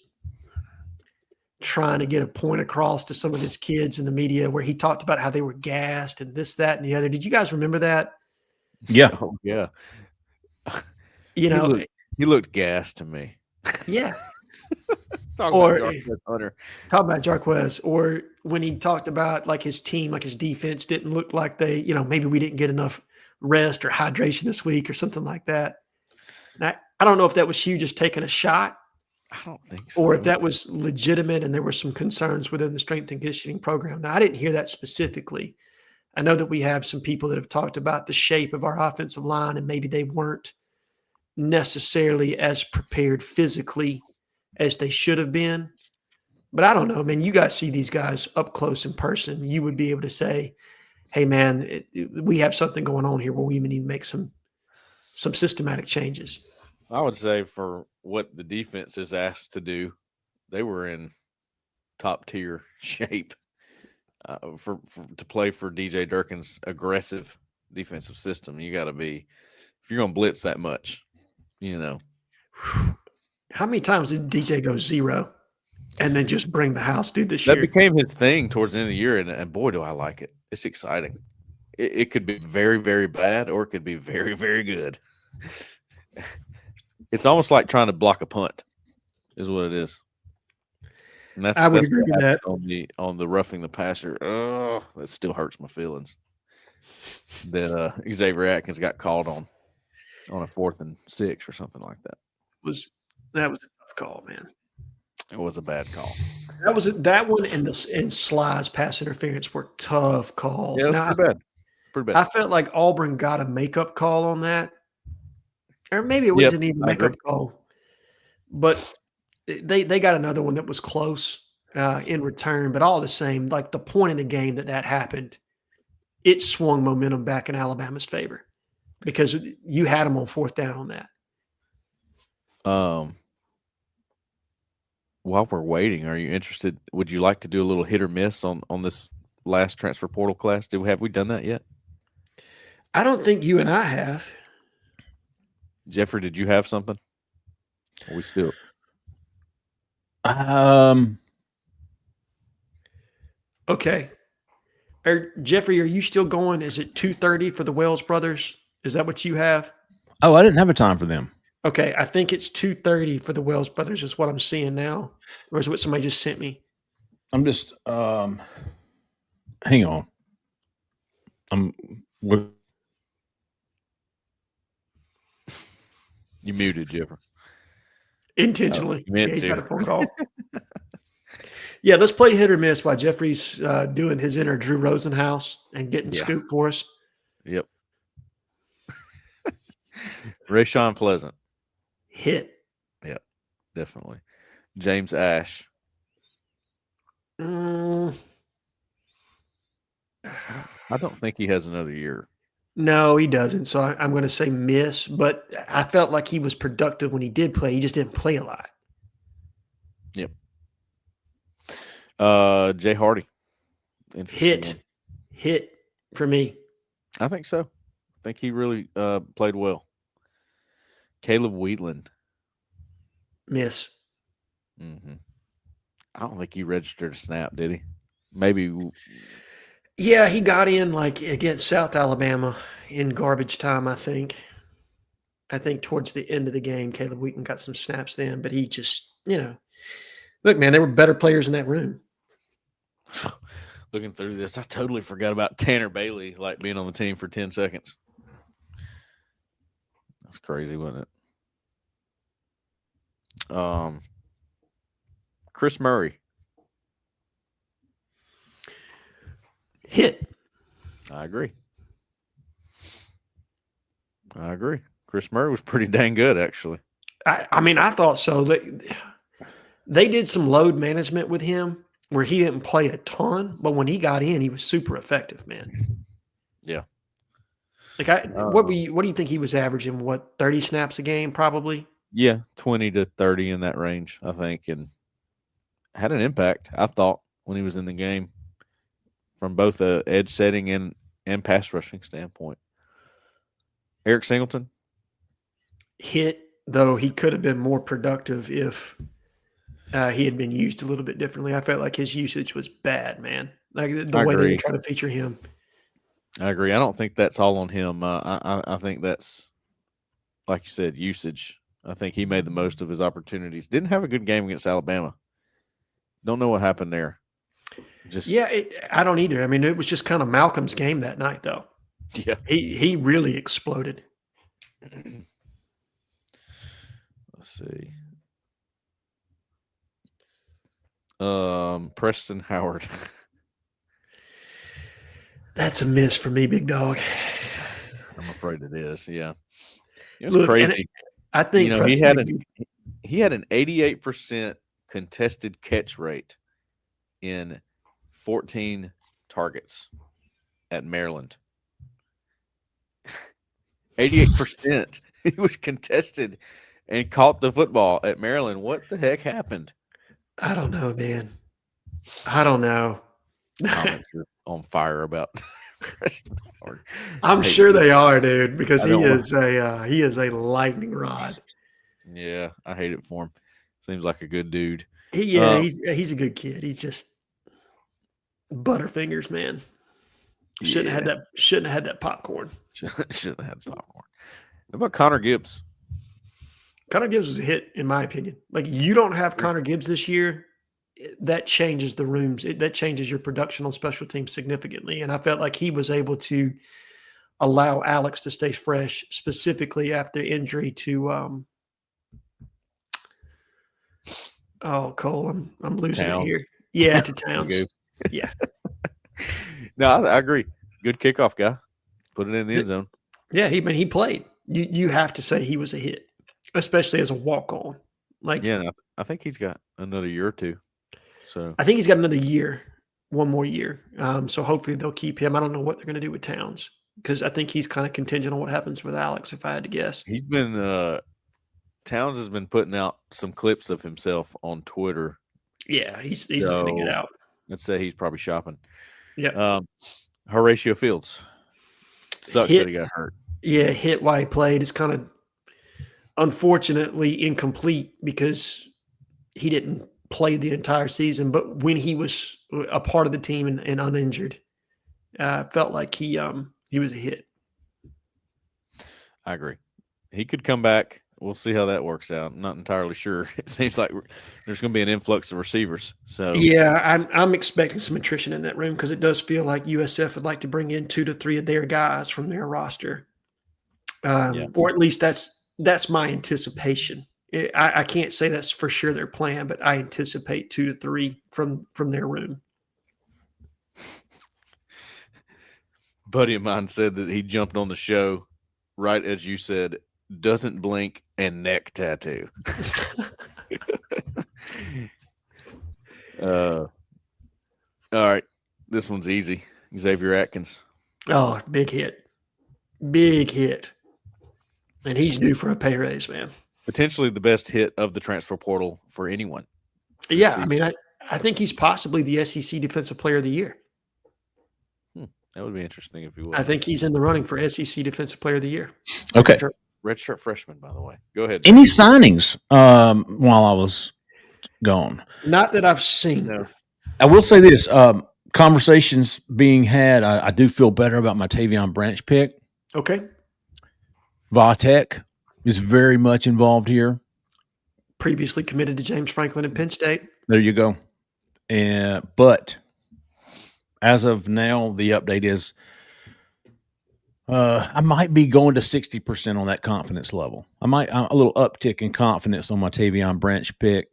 trying to get a point across to some of his kids in the media where he talked about how they were gassed and this, that, and the other. Did you guys remember that? Yeah. Oh, yeah. He looked gassed to me. Yeah. Talking about Jaquez, or when he talked about like his team, like his defense didn't look like they, maybe we didn't get enough rest or hydration this week or something like that. And I don't know if that was Hugh just taking a shot I don't think so. Or if that was legitimate and there were some concerns within the strength and conditioning program. Now, I didn't hear that specifically. I know that we have some people that have talked about the shape of our offensive line, and maybe they weren't necessarily as prepared physically as they should have been. But I don't know, man. You guys see these guys up close in person. You would be able to say, hey, man, we have something going on here where we need to make some systematic changes. I would say for what the defense is asked to do, they were in top tier shape to play for DJ Durkin's aggressive defensive system. You got to be, if you're going to blitz that much, you know. How many times did DJ go 0 and then just bring the house, dude, this year? That became his thing towards the end of the year, and boy, do I like it. It's exciting. It could be very, very bad, or it could be very, very good. It's almost like trying to block a punt, is what it is. And I would agree with that. On the roughing the passer. Oh, that still hurts my feelings. That Xavier Atkins got called on a 4th and 6 or something like that. That was a tough call, man. It was a bad call. That one and Sly's pass interference were tough calls. Yeah, that's pretty bad. I felt like Auburn got a makeup call on that. Or maybe it wasn't even a makeup call. But they got another one that was close in return. But all the same, like the point in the game that happened, it swung momentum back in Alabama's favor because you had them on 4th down on that. While we're waiting, are you interested? Would you like to do a little hit or miss on this last transfer portal class? Have we done that yet? I don't think you and I have. Jeffrey, did you have something? Are we still? Okay. Jeffrey, are you still going? Is it 2:30 for the Wells brothers? Is that what you have? Oh, I didn't have a time for them. Okay, I think it's 2:30 for the Wells brothers is what I'm seeing now. Or is what somebody just sent me? I'm just hang on. You muted, Jeffrey. Intentionally. Yeah, he's got a phone call. Yeah, let's play hit or miss while Jeffrey's doing his inner Drew Rosenhaus and getting scoop for us. Yep. Rayshawn Pleasant. Hit. Yep, definitely. James Ash. I don't think he has another year. No, he doesn't. So I'm going to say miss, but I felt like he was productive when he did play. He just didn't play a lot. Yep. Jay Hardy. Hit for me. I think so. I think he really played well. Caleb Wheatland. Miss. Mm-hmm. I don't think he registered a snap, did he? Maybe. Yeah, he got in like against South Alabama in garbage time, I think. I think towards the end of the game, Caleb Wheaton got some snaps then, but he just, look, man, there were better players in that room. Looking through this, I totally forgot about Tanner Bailey, like being on the team for 10 seconds. That's crazy, wasn't it? Chris Murray. Hit. I agree. Chris Murray was pretty dang good, actually. I thought so. They did some load management with him where he didn't play a ton, but when he got in, he was super effective, man. Yeah. Like, what do you think he was averaging? 30 snaps a game, probably? Yeah, 20 to 30 in that range, I think, and had an impact, I thought, when he was in the game from both a edge setting and pass rushing standpoint. Eric Singleton. Hit, though he could have been more productive if he had been used a little bit differently. I felt like his usage was bad, man. Like the way they were trying to feature him. I agree. I don't think that's all on him. I think that's, like you said, usage. I think he made the most of his opportunities. Didn't have a good game against Alabama. Don't know what happened there. I don't either. I mean, it was just kind of Malcolm's game that night, though. Yeah. He really exploded. Let's see. Preston Howard. That's a miss for me, big dog. I'm afraid it is. Yeah, it was Look, crazy. I think he had an 88% contested catch rate in 14 targets at Maryland. 88%. He was contested and caught the football at Maryland. What the heck happened? I don't know, man. I don't know. Comments are on fire about Preston Howard. I'm sure they are, dude, because he is a lightning rod. Yeah, I hate it for him. Seems like a good dude. He's a good kid. He's just butterfingers, man. Shouldn't have had that popcorn. Shouldn't have had popcorn. How about Connor Gibbs? Connor Gibbs was a hit, in my opinion. Like, you don't have Connor Gibbs this year, that changes the rooms. That changes your production on special teams significantly. And I felt like he was able to allow Alex to stay fresh, specifically after injury to Cole, I'm losing Towns. it here. Yeah, to Towns. Yeah. No, I agree. Good kickoff guy. Put it in the end zone. Yeah, he played. You have to say he was a hit, especially as a walk-on. Like, yeah, I think he's got another year or two. So I think he's got another year, one more year. So hopefully they'll keep him. I don't know what they're going to do with Towns because I think he's kind of contingent on what happens with Alex, if I had to guess. He's been Towns has been putting out some clips of himself on Twitter. Yeah, he's going to get out. Let's say he's probably shopping. Yeah. Horatio Fields. Sucks that he got hurt. Yeah, hit while he played. It's kind of unfortunately incomplete because he didn't play the entire season. But when he was a part of the team and uninjured, felt like he was a hit. I agree. He could come back. We'll see how that works out. I'm not entirely sure. It seems like there's going to be an influx of receivers. So yeah, I'm expecting some attrition in that room because it does feel like USF would like to bring in 2 to 3 of their guys from their roster, or at least that's my anticipation. I can't say that's for sure their plan, but I anticipate 2 to 3 from their room. Buddy of mine said that he jumped on the show right as you said, doesn't blink and neck tattoo. All right. This one's easy. Xavier Atkins. Oh, big hit. Big hit. And he's due for a pay raise, man. Potentially the best hit of the transfer portal for anyone. Yeah, I mean, I think he's possibly the SEC Defensive Player of the Year. That would be interesting if he was. I think he's in the running for SEC Defensive Player of the Year. Okay. Redshirt freshman, by the way. Go ahead. Any signings while I was gone? Not that I've seen. No. I will say this. Conversations being had, I do feel better about my Tavon Branch pick. Okay. Vatek is very much involved here. Previously committed to James Franklin and Penn State. There you go. But as of now, the update is I might be going to 60% on that confidence level. I'm a little uptick in confidence on my Tavon Branch pick.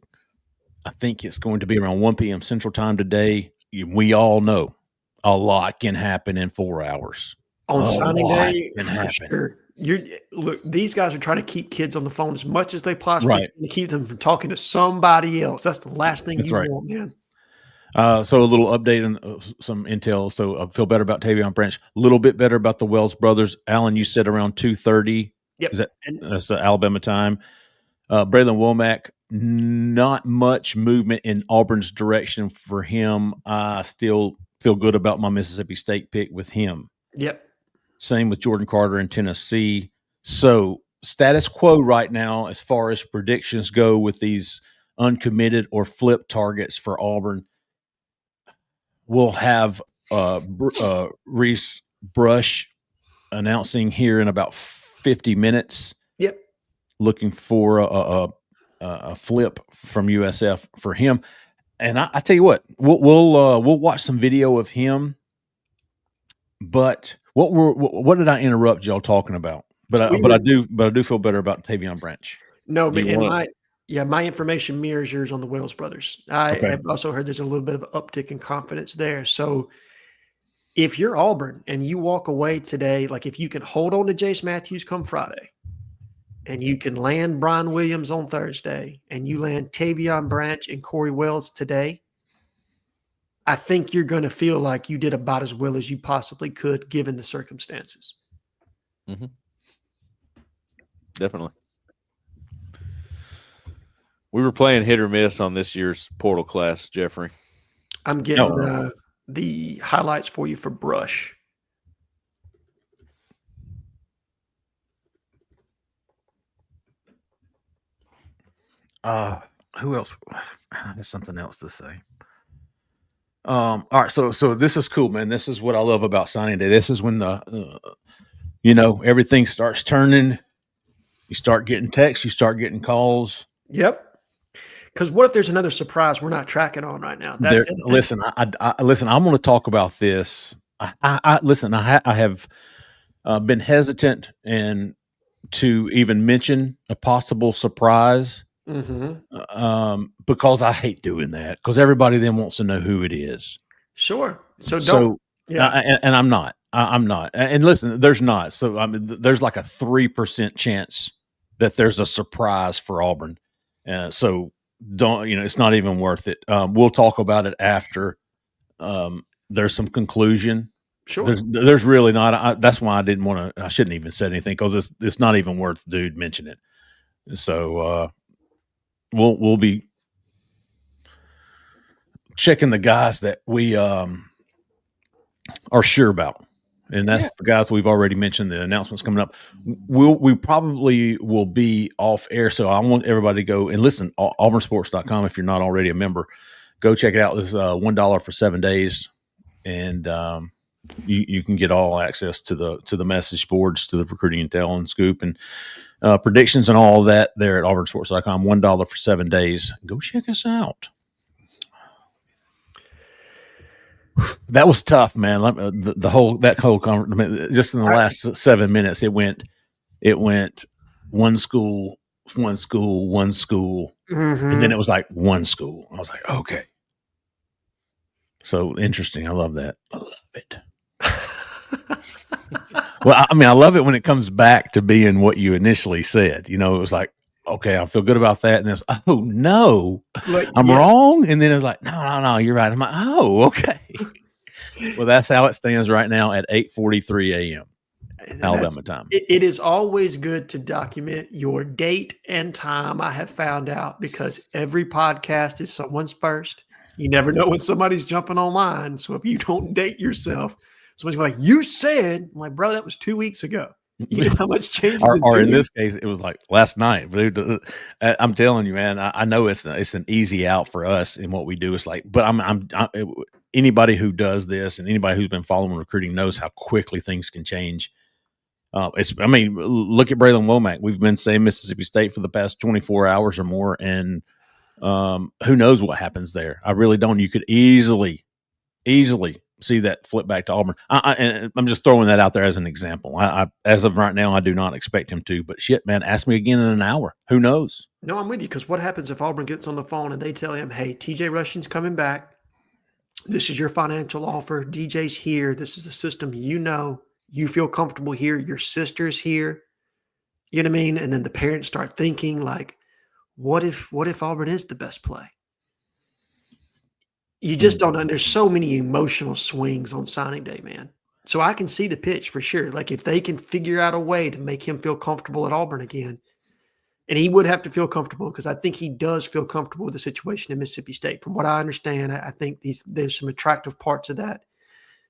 I think it's going to be around 1 p.m. Central Time today. We all know a lot can happen in 4 hours. On signing day, for sure. Look, these guys are trying to keep kids on the phone as much as they possibly can to keep them from talking to somebody else. That's the last thing you want, man. So a little update on some intel. So I feel better about Tavon Branch. A little bit better about the Wells brothers. Alan, you said around 2:30. Yep. That's the Alabama time. Bralan Womack, not much movement in Auburn's direction for him. I still feel good about my Mississippi State pick with him. Yep. Same with Jordan Carter in Tennessee. So status quo right now as far as predictions go with these uncommitted or flip targets for Auburn. We'll have Reese Brush announcing here in about 50 minutes. Yep. Looking for a flip from USF for him. And I tell you what, we'll watch some video of him. But what did I interrupt y'all talking about? But I do feel better about Tavon Branch. No, but Yeah, my information mirrors yours on the Wells brothers. I Okay. have also heard there's a little bit of uptick in confidence there. So if you're Auburn and you walk away today, like if you can hold on to Jace Matthews come Friday, and you can land Brian Williams on Thursday, and you land Tavon Branch and Corey Wells today, I think you're going to feel like you did about as well as you possibly could given the circumstances. Mm-hmm. Definitely. We were playing hit or miss on this year's portal class, Jeffrey. I'm getting the highlights for you for Brush. Who else? There's something else to say. All right, so this is cool, man. This is what I love about signing day. This is when everything starts turning. You start getting texts, you start getting calls. Yep. Because what if there's another surprise we're not tracking on right now? Listen, listen. I'm going to talk about this. I have been hesitant and to even mention a possible surprise. Because I hate doing that because everybody then wants to know who it is. Sure. And I'm not. I'm not. And listen, there's not. So I mean, there's like a 3% chance that there's a surprise for Auburn. So don't, it's not even worth it. We'll talk about it after there's some conclusion. Sure. There's really not. That's why I shouldn't even say anything because it's not even worth dude mentioning it. So we'll be checking the guys that we are sure about. And that's the guys we've already mentioned. The announcements coming up. We probably will be off air. So I want everybody to go and listen. AuburnSports.com. If you're not already a member, go check it out. This is $1 for 7 days, and you can get all access to the message boards, to the recruiting intel and scoop and predictions and all of that there at AuburnSports.com. $1 for 7 days. Go check us out. That was tough, man. The whole conference. I mean, just in the last 7 minutes, it went one school, and then it was like one school. I was like, okay. So interesting. I love that. I love it. Well, I mean, I love it when it comes back to being what you initially said. It was like, okay, I feel good about that. And then it's, oh no, I'm wrong. And then it's like, no, you're right. I'm like, oh, okay. Well, that's how it stands right now at 8:43 a.m. Alabama time. It is always good to document your date and time, I have found out, because every podcast is someone's first. You never know when somebody's jumping online. So if you don't date yourself, somebody's like, you said, I'm like, bro, that was 2 weeks ago. You know how much changes or in this case, it was like last night. But I'm telling you, man, I know it's an easy out for us in what we do. It's like, but anybody who does this and anybody who's been following recruiting knows how quickly things can change. Look at Bralan Womack. We've been saying Mississippi State for the past 24 hours or more, and who knows what happens there? I really don't. You could easily see that flip back to Auburn. And I'm just throwing that out there as an example. I as of right now, I do not expect him to. But shit, man, ask me again in an hour. Who knows? No, I'm with you, because what happens if Auburn gets on the phone and they tell him, hey, TJ Rushing's coming back. This is your financial offer. DJ's here. This is a system you feel comfortable here. Your sister's here. You know what I mean? And then the parents start thinking like, what if Auburn is the best play? You just don't know. There's so many emotional swings on signing day, man. So I can see the pitch for sure. Like if they can figure out a way to make him feel comfortable at Auburn again, and he would have to feel comfortable because I think he does feel comfortable with the situation in Mississippi State. From what I understand, I think there's some attractive parts of that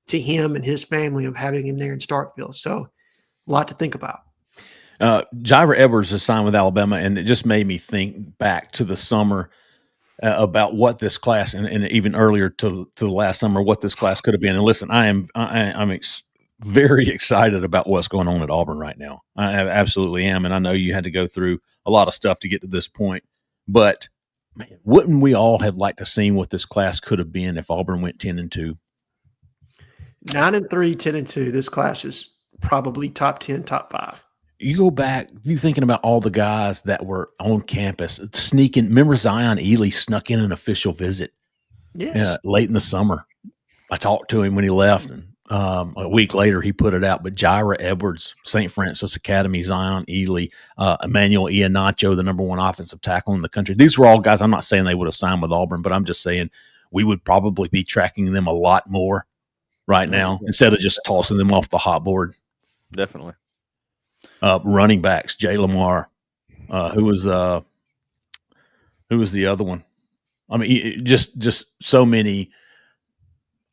to him and his family of having him there in Starkville. So a lot to think about. Jaira Edwards is signed with Alabama, and it just made me think back to the summer about what this class, and even earlier to the last summer, what this class could have been. And listen, I'm very excited about what's going on at Auburn right now. I absolutely am, and I know you had to go through a lot of stuff to get to this point. But man, wouldn't we all have liked to seen what this class could have been if Auburn went 10-2? 9-3, 10-2. This class is probably top 10, top 5. you go back, you thinking about all the guys that were on campus sneaking. Remember Zion Ely snuck in an official visit late in the summer. I talked to him when he left, and a week later he put it out. But Jira Edwards, St. Francis Academy, Zion Ely, Emmanuel Iheanacho, the number 1 offensive tackle in the country. These were all guys. I'm not saying they would have signed with Auburn, but I'm just saying we would probably be tracking them a lot more right now instead of just tossing them off the hot board. Definitely. Running backs, Jay Lamar, who was the other one? I mean, just so many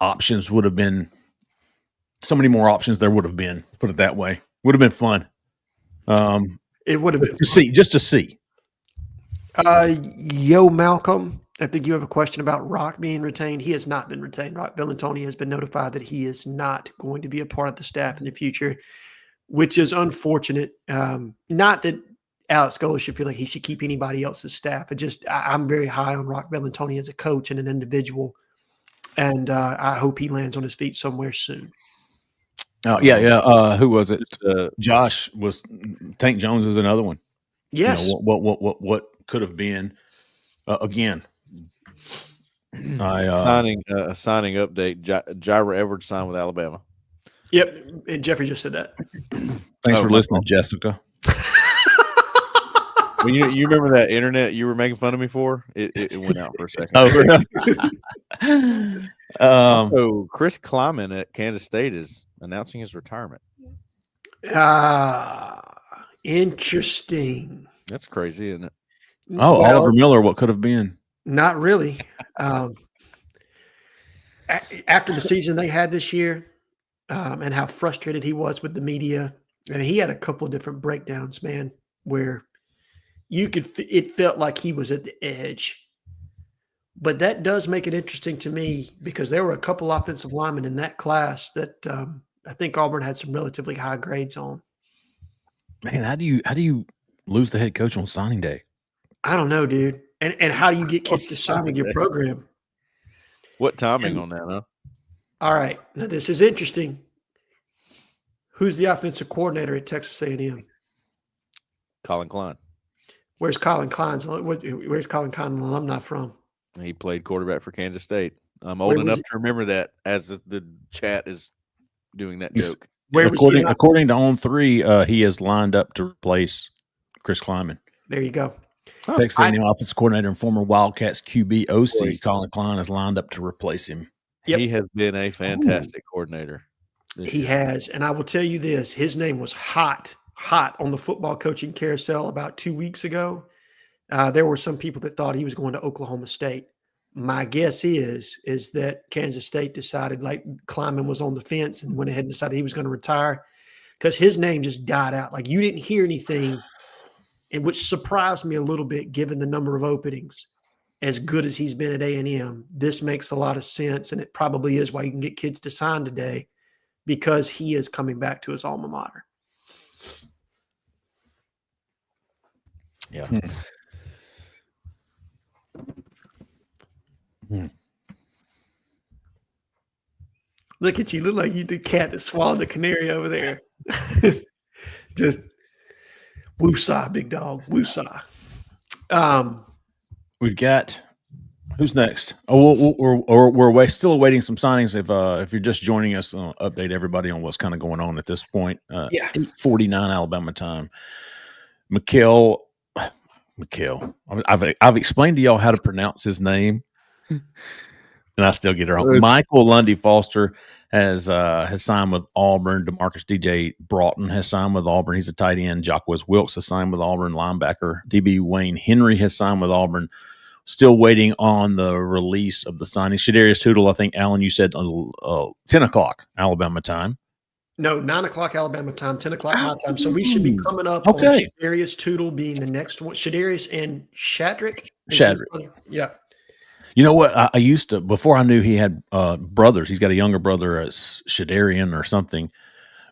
options would have been. So many more options there would have been. Put it that way, would have been fun. It would have been just to see. Yo, Malcolm, I think you have a question about Rock being retained. He has not been retained. Rock Bellantoni has been notified that he is not going to be a part of the staff in the future, which is unfortunate. Not that Alex Gola should feel like he should keep anybody else's staff. I'm very high on Rock Bellantoni as a coach and an individual, and I hope he lands on his feet somewhere soon. Oh yeah. Who was it? Josh was. Tank Jones is another one. Yes. What could have been? Again, signing update. Jira Edwards signed with Alabama. Yep, and Jeffrey just said that. Thanks for listening, Jessica. Well, you remember that internet you were making fun of me for? It went out for a second. Oh, so Chris Kleiman at Kansas State is announcing his retirement. Interesting. That's crazy, isn't it? Oh, well, Oliver Miller, what could have been? Not really. After the season they had this year, and how frustrated he was with the media, and he had a couple of different breakdowns, man, where it felt like he was at the edge. But that does make it interesting to me because there were a couple offensive linemen in that class that I think Auburn had some relatively high grades on. Man, how do you lose the head coach on signing day? I don't know, dude. And how do you get kids to sign with your program? What timing on that, huh? All right. Now, this is interesting. Who's the offensive coordinator at Texas A&M? Colin Klein. Where's Colin Klein an alumni from? He played quarterback for Kansas State. I'm old enough to remember that as the chat is doing that joke. According to On3, he is lined up to replace Chris Kleiman. There you go. Texas A&M offensive coordinator and former Wildcats QB OC Colin Klein is lined up to replace him. Yep. He has been a fantastic coordinator. He has, and I will tell you this: his name was hot on the football coaching carousel about 2 weeks ago. There were some people that thought he was going to Oklahoma State. My guess is that Kansas State decided, like, Kleiman was on the fence and went ahead and decided he was going to retire because his name just died out. Like, you didn't hear anything, and which surprised me a little bit given the number of openings. As good as he's been at A&M, this makes a lot of sense, and it probably is why you can get kids to sign today because he is coming back to his alma mater. Yeah. Look at you. Look like you the cat that swallowed the canary over there. Just woosah, big dog. Woosah. We've got who's next? Oh, we're still awaiting some signings. If you're just joining us, I'll update everybody on what's kind of going on at this point. 8:49 Alabama time. Mikhail. I've explained to y'all how to pronounce his name, and I still get it wrong. Michael Lundy Foster has signed with Auburn. Demarcus DJ Broughton has signed with Auburn. He's a tight end. Jaquez Wilkes has signed with Auburn. Linebacker DB Wayne Henry has signed with Auburn. Still waiting on the release of the signing. Shadarius Tootle, I think, Alan, you said 10 o'clock Alabama time. No, 9 o'clock Alabama time, 10 o'clock my time. So we should be coming up on Shadarius Tootle being the next one. Shadarius and Shadrick. Yeah. You know what? I used to, before I knew he had brothers, he's got a younger brother as Shadarian or something,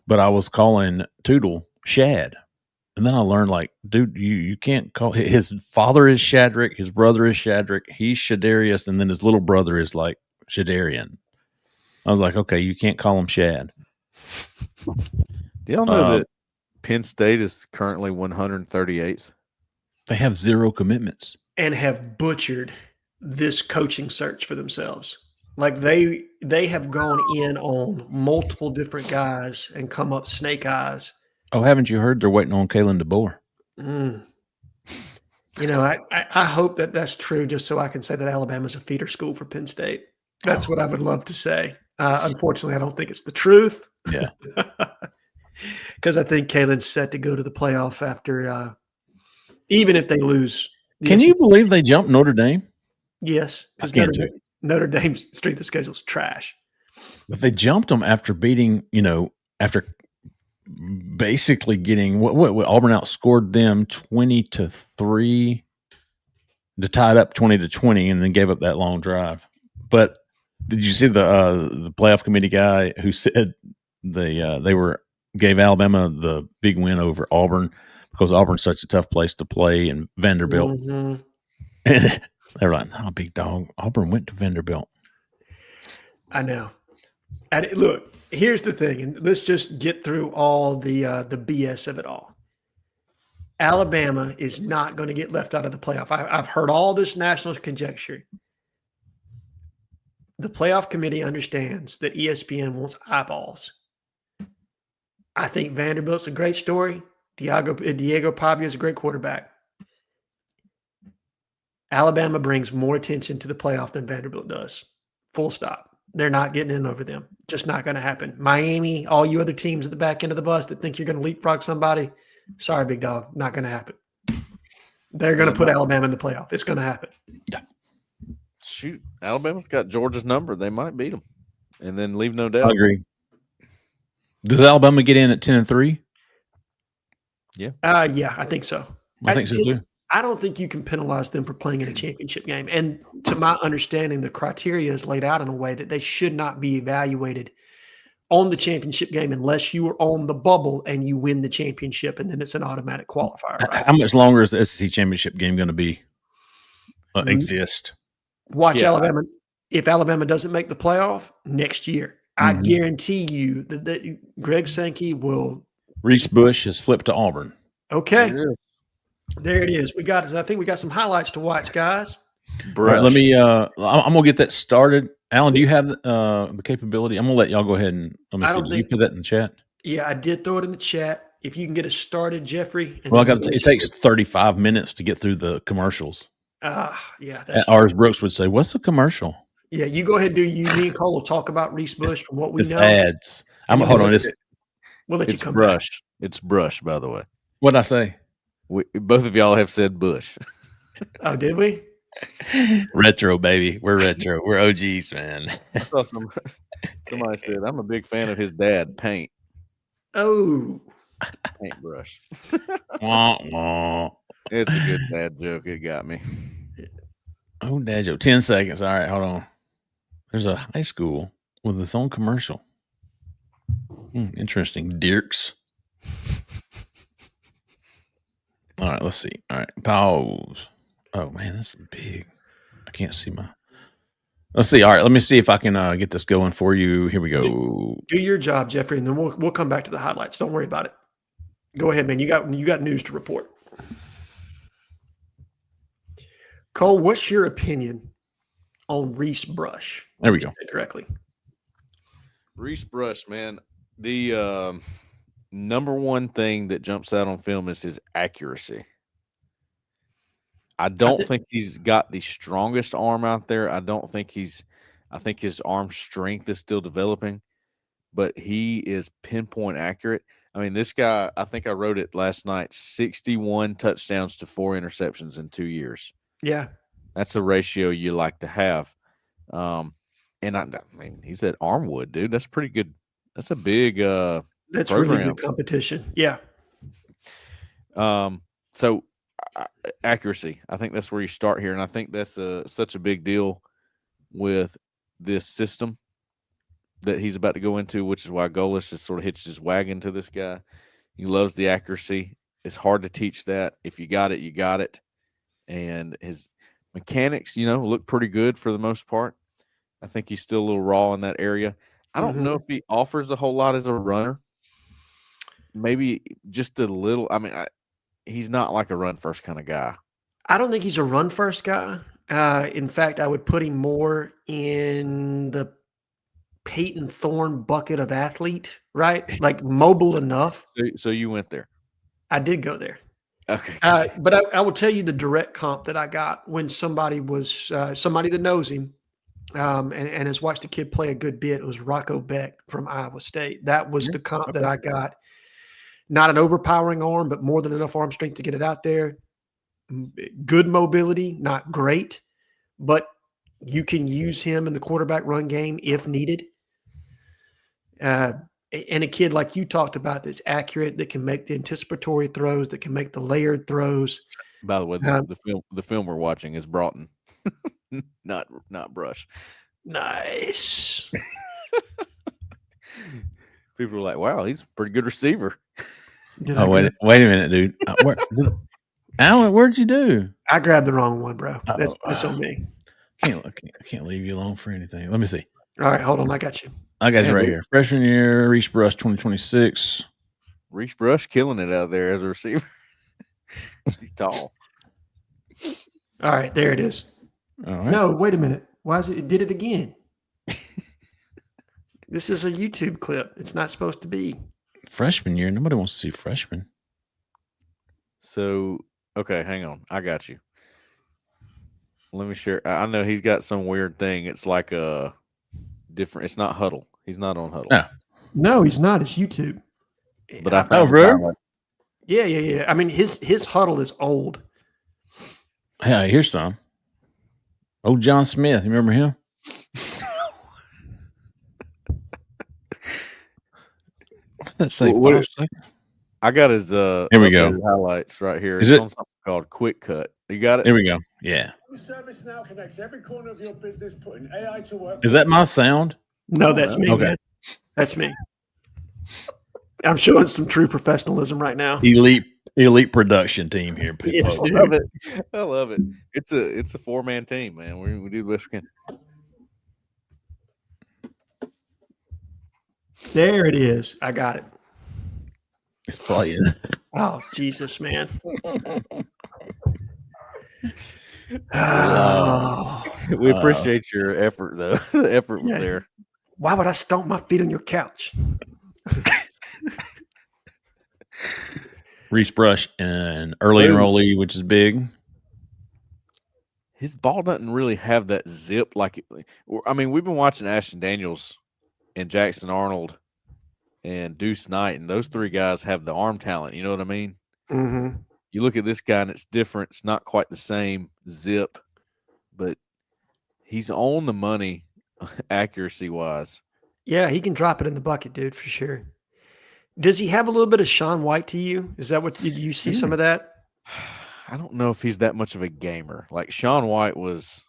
but I was calling Tootle Shad. And then I learned, like, dude, you can't call, his father is Shadrick, his brother is Shadrick, he's Shadarius, and then his little brother is like Shadarian. I was like, okay, you can't call him Shad. Do y'all know that Penn State is currently 138th. They have 0 commitments and have butchered this coaching search for themselves. Like they have gone in on multiple different guys and come up snake eyes. Oh, haven't you heard they're waiting on Kalen DeBoer? You know, I hope that that's true just so I can say that Alabama's a feeder school for Penn State. That's what I would love to say. Unfortunately, I don't think it's the truth. Yeah. Because I think Kalen's set to go to the playoff after even if they lose. Can you believe they jumped Notre Dame? Yes, because Notre Dame's strength of schedule is trash. But they jumped them after beating, after basically getting what Auburn outscored them 20-3 to tie it up 20-20 and then gave up that long drive. But did you see the playoff committee guy who said they gave Alabama the big win over Auburn because Auburn's such a tough place to play and Vanderbilt? Mm-hmm. And they were like, "No, big dog. Auburn went to Vanderbilt." I know. And look, here's the thing, and let's just get through all the BS of it all. Alabama is not going to get left out of the playoff. I've heard all this national conjecture. The playoff committee understands that ESPN wants eyeballs. I think Vanderbilt's a great story. Diego Pavia is a great quarterback. Alabama brings more attention to the playoff than Vanderbilt does. Full stop. They're not getting in over them. Just not going to happen. Miami, all you other teams at the back end of the bus that think you're going to leapfrog somebody, sorry, big dog, not going to happen. They're going to put Alabama in the playoff. It's going to happen. Yeah. Shoot, Alabama's got Georgia's number. They might beat them, and then leave no doubt. I agree. Does Alabama get in at 10-3? Yeah, I think so. I think so too. I don't think you can penalize them for playing in a championship game. And to my understanding, the criteria is laid out in a way that they should not be evaluated on the championship game unless you are on the bubble and you win the championship, and then it's an automatic qualifier. Right? How much longer is the SEC championship game going to be exist? Watch Alabama. If Alabama doesn't make the playoff next year, I guarantee you that Greg Sankey will. Reese Brush has flipped to Auburn. Okay. There it is. I think we got some highlights to watch, guys. Right, let me I'm gonna get that started. Alan, do you have the capability? I'm gonna let y'all go ahead and let me see. Did you put that in the chat? Yeah, I did throw it in the chat. If you can get us started, Jeffrey. Well, it takes 35 minutes to get through the commercials. Yeah. Ours Brooks would say, "What's the commercial?" Yeah, you go ahead and do you. Me and Cole will talk about Reese Brush from what we know. Ads. Hold on. We'll let you come Brush. back. It's Brush, by the way. What'd I say? Both of y'all have said Bush. Oh, did we? Retro, baby. We're retro. We're OGs, man. I saw somebody said, I'm a big fan of his dad, Paint. Oh. Paintbrush. Wah, wah. It's a good dad joke. It got me. Oh, dad joke. 10 seconds. All right, hold on. There's a high school with its own commercial. Interesting. Dirks. All right, let's see. All right, pause. Oh, man, that's big. I can't see my. Let's see. All right, let me see if I can get this going for you. Here we go. Do your job, Jeffrey, and then we'll come back to the highlights. Don't worry about it. Go ahead, man. You got news to report. Cole, what's your opinion on Reese Brush? There we go. Correctly. Reese Brush, man. The number one thing that jumps out on film is his accuracy. I think he's got the strongest arm out there. I think his arm strength is still developing, but he is pinpoint accurate. I mean, this guy, I think I wrote it last night, 61 touchdowns to 4 interceptions in 2 years. Yeah. That's a ratio you like to have. And I mean, he's at Armwood, dude. That's pretty good. That's a big that's program. Really good competition. Yeah. So accuracy, I think that's where you start here, and I think that's such a big deal with this system that he's about to go into, which is why Golis just sort of hitched his wagon to this guy. He loves the accuracy. It's hard to teach that. If you got it, you got it. And his mechanics, look pretty good for the most part. I think he's still a little raw in that area. I don't know if he offers a whole lot as a runner. maybe just a little. I mean, he's not like a run first kind of guy. I don't think he's a run first guy. In fact, I would put him more in the Peyton Thorne bucket of athlete, right? Like mobile enough. So you went there. I did go there. Okay. But I will tell you the direct comp that I got when somebody was somebody that knows him and has watched the kid play a good bit. It was Rocco Beck from Iowa State. That was the comp that I got. Not an overpowering arm, but more than enough arm strength to get it out there. Good mobility, not great, but you can use him in the quarterback run game if needed. And a kid like you talked about that's accurate, that can make the anticipatory throws, that can make the layered throws. By the way, the film we're watching is Broughton, not Brush. Nice. People are like, "Wow, he's a pretty good receiver." Wait a minute, dude. Alan, where'd you do? I grabbed the wrong one, bro. That's on me. I can't leave you alone for anything. Let me see. All right, hold on. I got you. I got you right here. Freshman year, Reese Brush, 2026. Reese Brush killing it out there as a receiver. He's tall. All right, there it is. All right. No, wait a minute. Why is it did it again? This is a YouTube clip. It's not supposed to be. Freshman year. Nobody wants to see freshman. So, okay, hang on. I got you. Let me share. I know he's got some weird thing. It's like a different. It's not Huddle. He's not on Huddle. No, he's not. It's YouTube. But I found really? Yeah. I mean, his Huddle is old. Yeah, here's some. Old John Smith. You remember him? Let's say I got his here we go. Highlights right here. Is it's it on something called Quick Cut? You got it? Here we go. Yeah. Service now connects every corner of your business, putting AI to work. Is that my sound? No, that's me. Okay. Man. That's me. I'm showing some true professionalism right now. Elite production team here. Yes, I love it. I love it. It's a 4-man team, man. We do the best we can. There it is. I got it. It's playing. Oh, Jesus, man. We appreciate your effort, though. The effort was there. Why would I stomp my feet on your couch? Reese Brush and early enrollee, which is big. His ball doesn't really have that zip like it. I mean, we've been watching Ashton Daniels and Jackson Arnold and Deuce Knight, and those three guys have the arm talent. You know what I mean? Mm-hmm. You look at this guy, and it's different. It's not quite the same zip, but he's on the money accuracy-wise. Yeah, he can drop it in the bucket, dude, for sure. Does he have a little bit of Sean White to you? Is that what did you see some of that? I don't know if he's that much of a gamer. Like Sean White was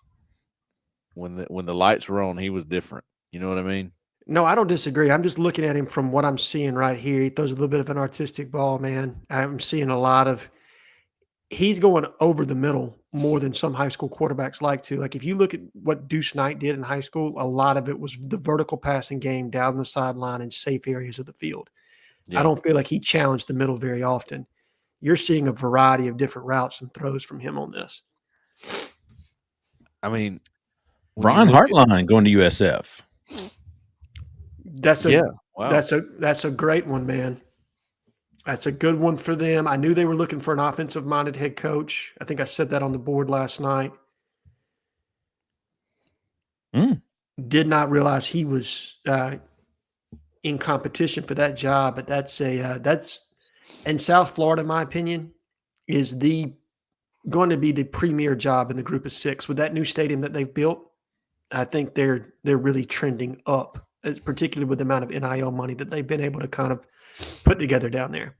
when the lights were on, he was different. You know what I mean? No, I don't disagree. I'm just looking at him from what I'm seeing right here. He throws a little bit of an artistic ball, man. I'm seeing a lot of he's going over the middle more than some high school quarterbacks like to. Like if you look at what Deuce Knight did in high school, a lot of it was the vertical passing game down the sideline in safe areas of the field. Yeah. I don't feel like he challenged the middle very often. You're seeing a variety of different routes and throws from him on this. I mean, Brian Hartline going to USF. That's a great one, man. That's a good one for them. I knew they were looking for an offensive-minded head coach. I think I said that on the board last night. Did not realize he was in competition for that job, but that's in South Florida, in my opinion, is going to be the premier job in the group of six. With that new stadium that they've built, I think they're really trending up, particularly with the amount of NIL money that they've been able to kind of put together down there.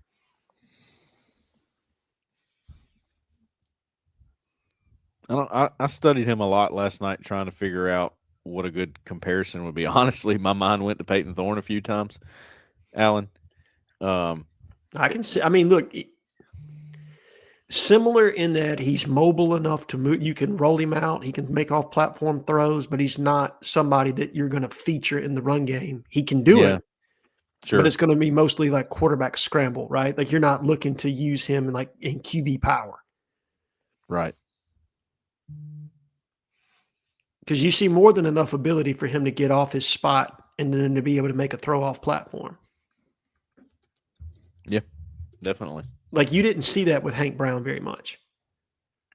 I studied him a lot last night trying to figure out what a good comparison would be. Honestly, my mind went to Peyton Thorne a few times, Alan. I can see. I mean, look, similar in that he's mobile enough to move. You can roll him out. He can make off-platform throws, but he's not somebody that you're going to feature in the run game. He can do it. Sure. But it's going to be mostly like quarterback scramble, right? Like you're not looking to use him in QB power. Right. Because you see more than enough ability for him to get off his spot and then to be able to make a throw off platform. Yeah, definitely. Like you didn't see that with Hank Brown very much.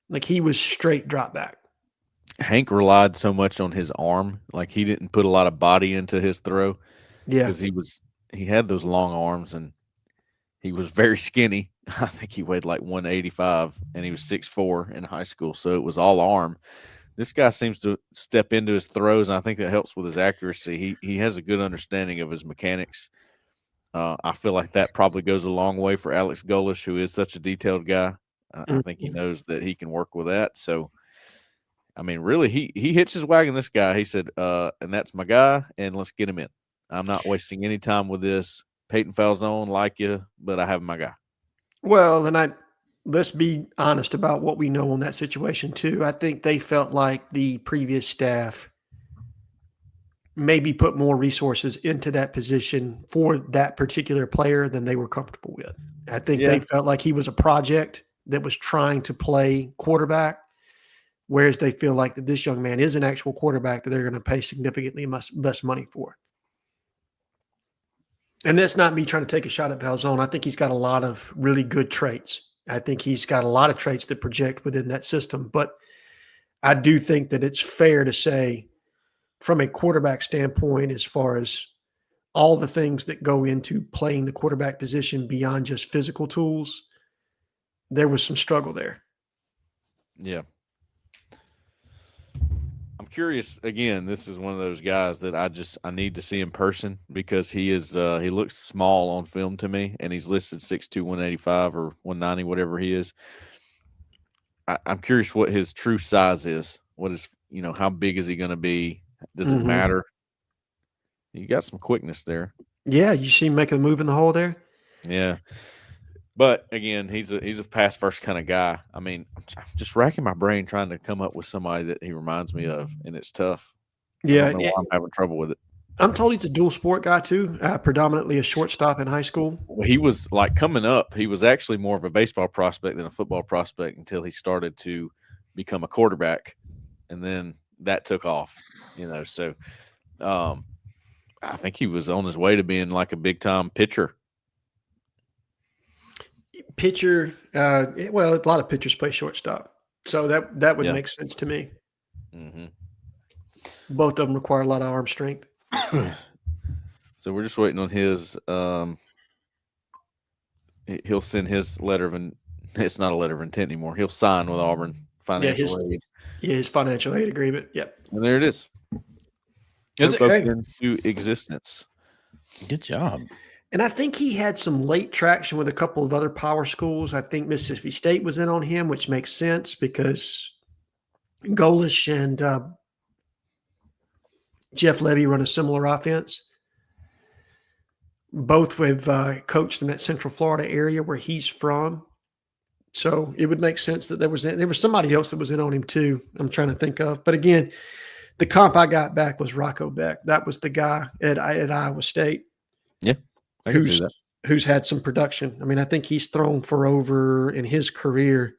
Like he was straight drop back. Hank relied so much on his arm, like he didn't put a lot of body into his throw. Yeah, because he had those long arms and he was very skinny. I think he weighed like 185 and he was 6'4" in high school, so it was all arm. This guy seems to step into his throws, and I think that helps with his accuracy. He has a good understanding of his mechanics. I feel like that probably goes a long way for Alex Golish, who is such a detailed guy. I think he knows that he can work with that. So, I mean, really, he hitched his wagon, this guy. He said, and that's my guy, and let's get him in. I'm not wasting any time with this. Peyton Falzone, like you, but I have my guy. Well, and let's be honest about what we know on that situation too. I think they felt like the previous staff maybe put more resources into that position for that particular player than they were comfortable with. I think they felt like he was a project that was trying to play quarterback, whereas they feel like that this young man is an actual quarterback that they're going to pay significantly less money for. And that's not me trying to take a shot at Falzone. I think he's got a lot of really good traits. I think he's got a lot of traits that project within that system. But I do think that it's fair to say, from a quarterback standpoint, as far as all the things that go into playing the quarterback position beyond just physical tools, there was some struggle there. Yeah. I'm curious. Again, this is one of those guys that I need to see in person because he looks small on film to me, and he's listed 6'2", 185 or 190, whatever he is. I'm curious what his true size is. What is, how big is he going to be? Does it matter? You got some quickness there. Yeah, you see him make a move in the hole there. Yeah. But again, he's a pass first kind of guy. I mean, I'm just racking my brain trying to come up with somebody that he reminds me of, and it's tough. Yeah, I don't know why I'm having trouble with it. I'm told he's a dual sport guy too, predominantly a shortstop in high school. Well, he was like coming up. He was actually more of a baseball prospect than a football prospect until he started to become a quarterback, and then that took off. So I think he was on his way to being like a big time pitcher. Pitcher, well, a lot of pitchers play shortstop, so that would make sense to me. Mm-hmm. Both of them require a lot of arm strength. So we're just waiting on his. He'll send his letter of it's not a letter of intent anymore. He'll sign with Auburn financial aid. Yeah, his financial aid agreement. Yep, and there it is. Is it into existence? Good job. And I think he had some late traction with a couple of other power schools. I think Mississippi State was in on him, which makes sense because Golish and Jeff Levy run a similar offense. Both have coached in that Central Florida area where he's from. So it would make sense that there was somebody else that was in on him too. I'm trying to think of. But again, the comp I got back was Rocco Beck. That was the guy at Iowa State. Yeah. I can see that. Who's had some production. I mean, I think he's thrown for over, in his career,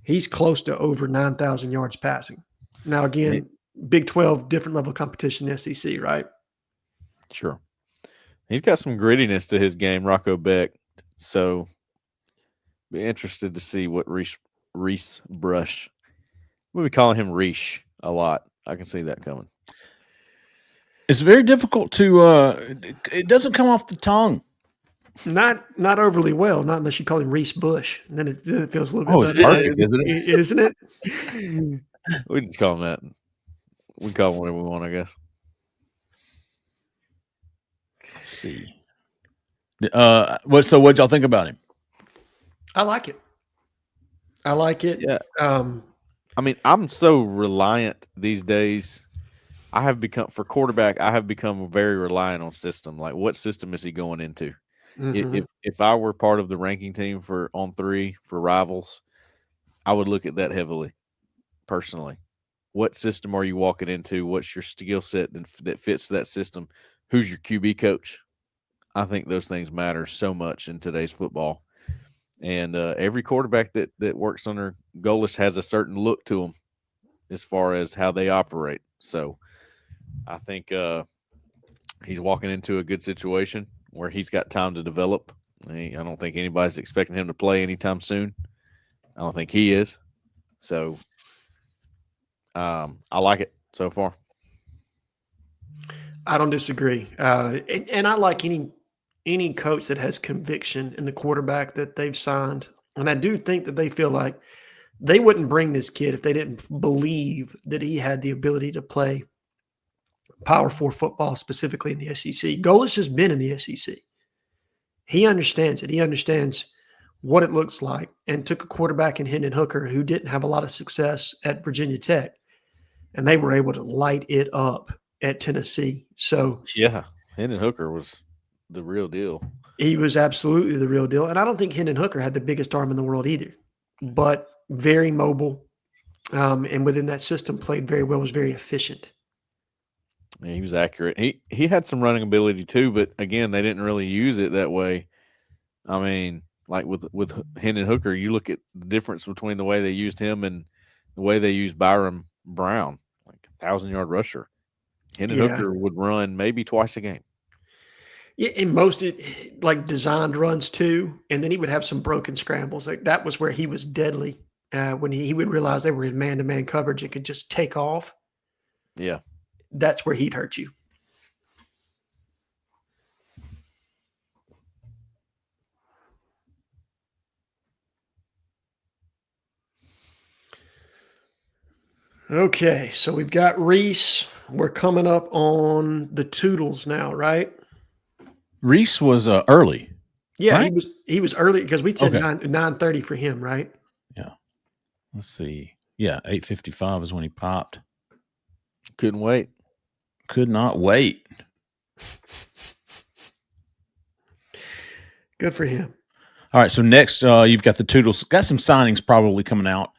he's close to over 9,000 yards passing. Now, again, Big 12, different level of competition in the SEC, right? Sure. He's got some grittiness to his game, Rocco Beck. So, be interested to see what Reese Brush. We'll be calling him Reese a lot. I can see that coming. It's very difficult to it doesn't come off the tongue. Not overly well, not unless you call him Reese Bush. And then it feels a little bit better. It's perfect, isn't it? Isn't it? We just call him that. We call him whatever we want, I guess. Let's see. What'd y'all think about him? I like it. Yeah. I mean, I'm so reliant these days. I have become very reliant on system. Like, what system is he going into? Mm-hmm. If I were part of the ranking team for on 3 for rivals, I would look at that heavily. Personally, what system are you walking into? What's your skill set that fits that system? Who's your QB coach? I think those things matter so much in today's football. And every quarterback that works under Golis has a certain look to them as far as how they operate. So I think he's walking into a good situation where he's got time to develop. I don't think anybody's expecting him to play anytime soon. I don't think he is. So I like it so far. I don't disagree. And I like any coach that has conviction in the quarterback that they've signed. And I do think that they feel like they wouldn't bring this kid if they didn't believe that he had the ability to play Power 4 football, specifically in the SEC. Golis has been in the SEC. He understands it. He understands what it looks like, and took a quarterback in Hendon Hooker who didn't have a lot of success at Virginia Tech, and they were able to light it up at Tennessee. So yeah, Hendon Hooker was the real deal. He was absolutely the real deal. And I don't think Hendon Hooker had the biggest arm in the world either, but very mobile. And within that system played very well, was very efficient. Yeah, he was accurate. He had some running ability too, but again, they didn't really use it that way. I mean, like with Hendon Hooker, you look at the difference between the way they used him and the way they used Byron Brown, like 1,000-yard rusher. Hendon Hooker would run maybe twice a game. Yeah, and most like designed runs too, and then he would have some broken scrambles. Like that was where he was deadly when he would realize they were in man-to-man coverage and could just take off. Yeah, that's where he'd hurt you. Okay, so we've got Reese. We're coming up on the Toodles now, right? Reese was early. Yeah, right? he was early because we said Okay. 9:30 for him, right? Yeah. Let's see. Yeah, 8:55 is when he popped. couldn't wait. Could not wait. Good for him. All right, so next you've got the Toodles. Got some signings probably coming out.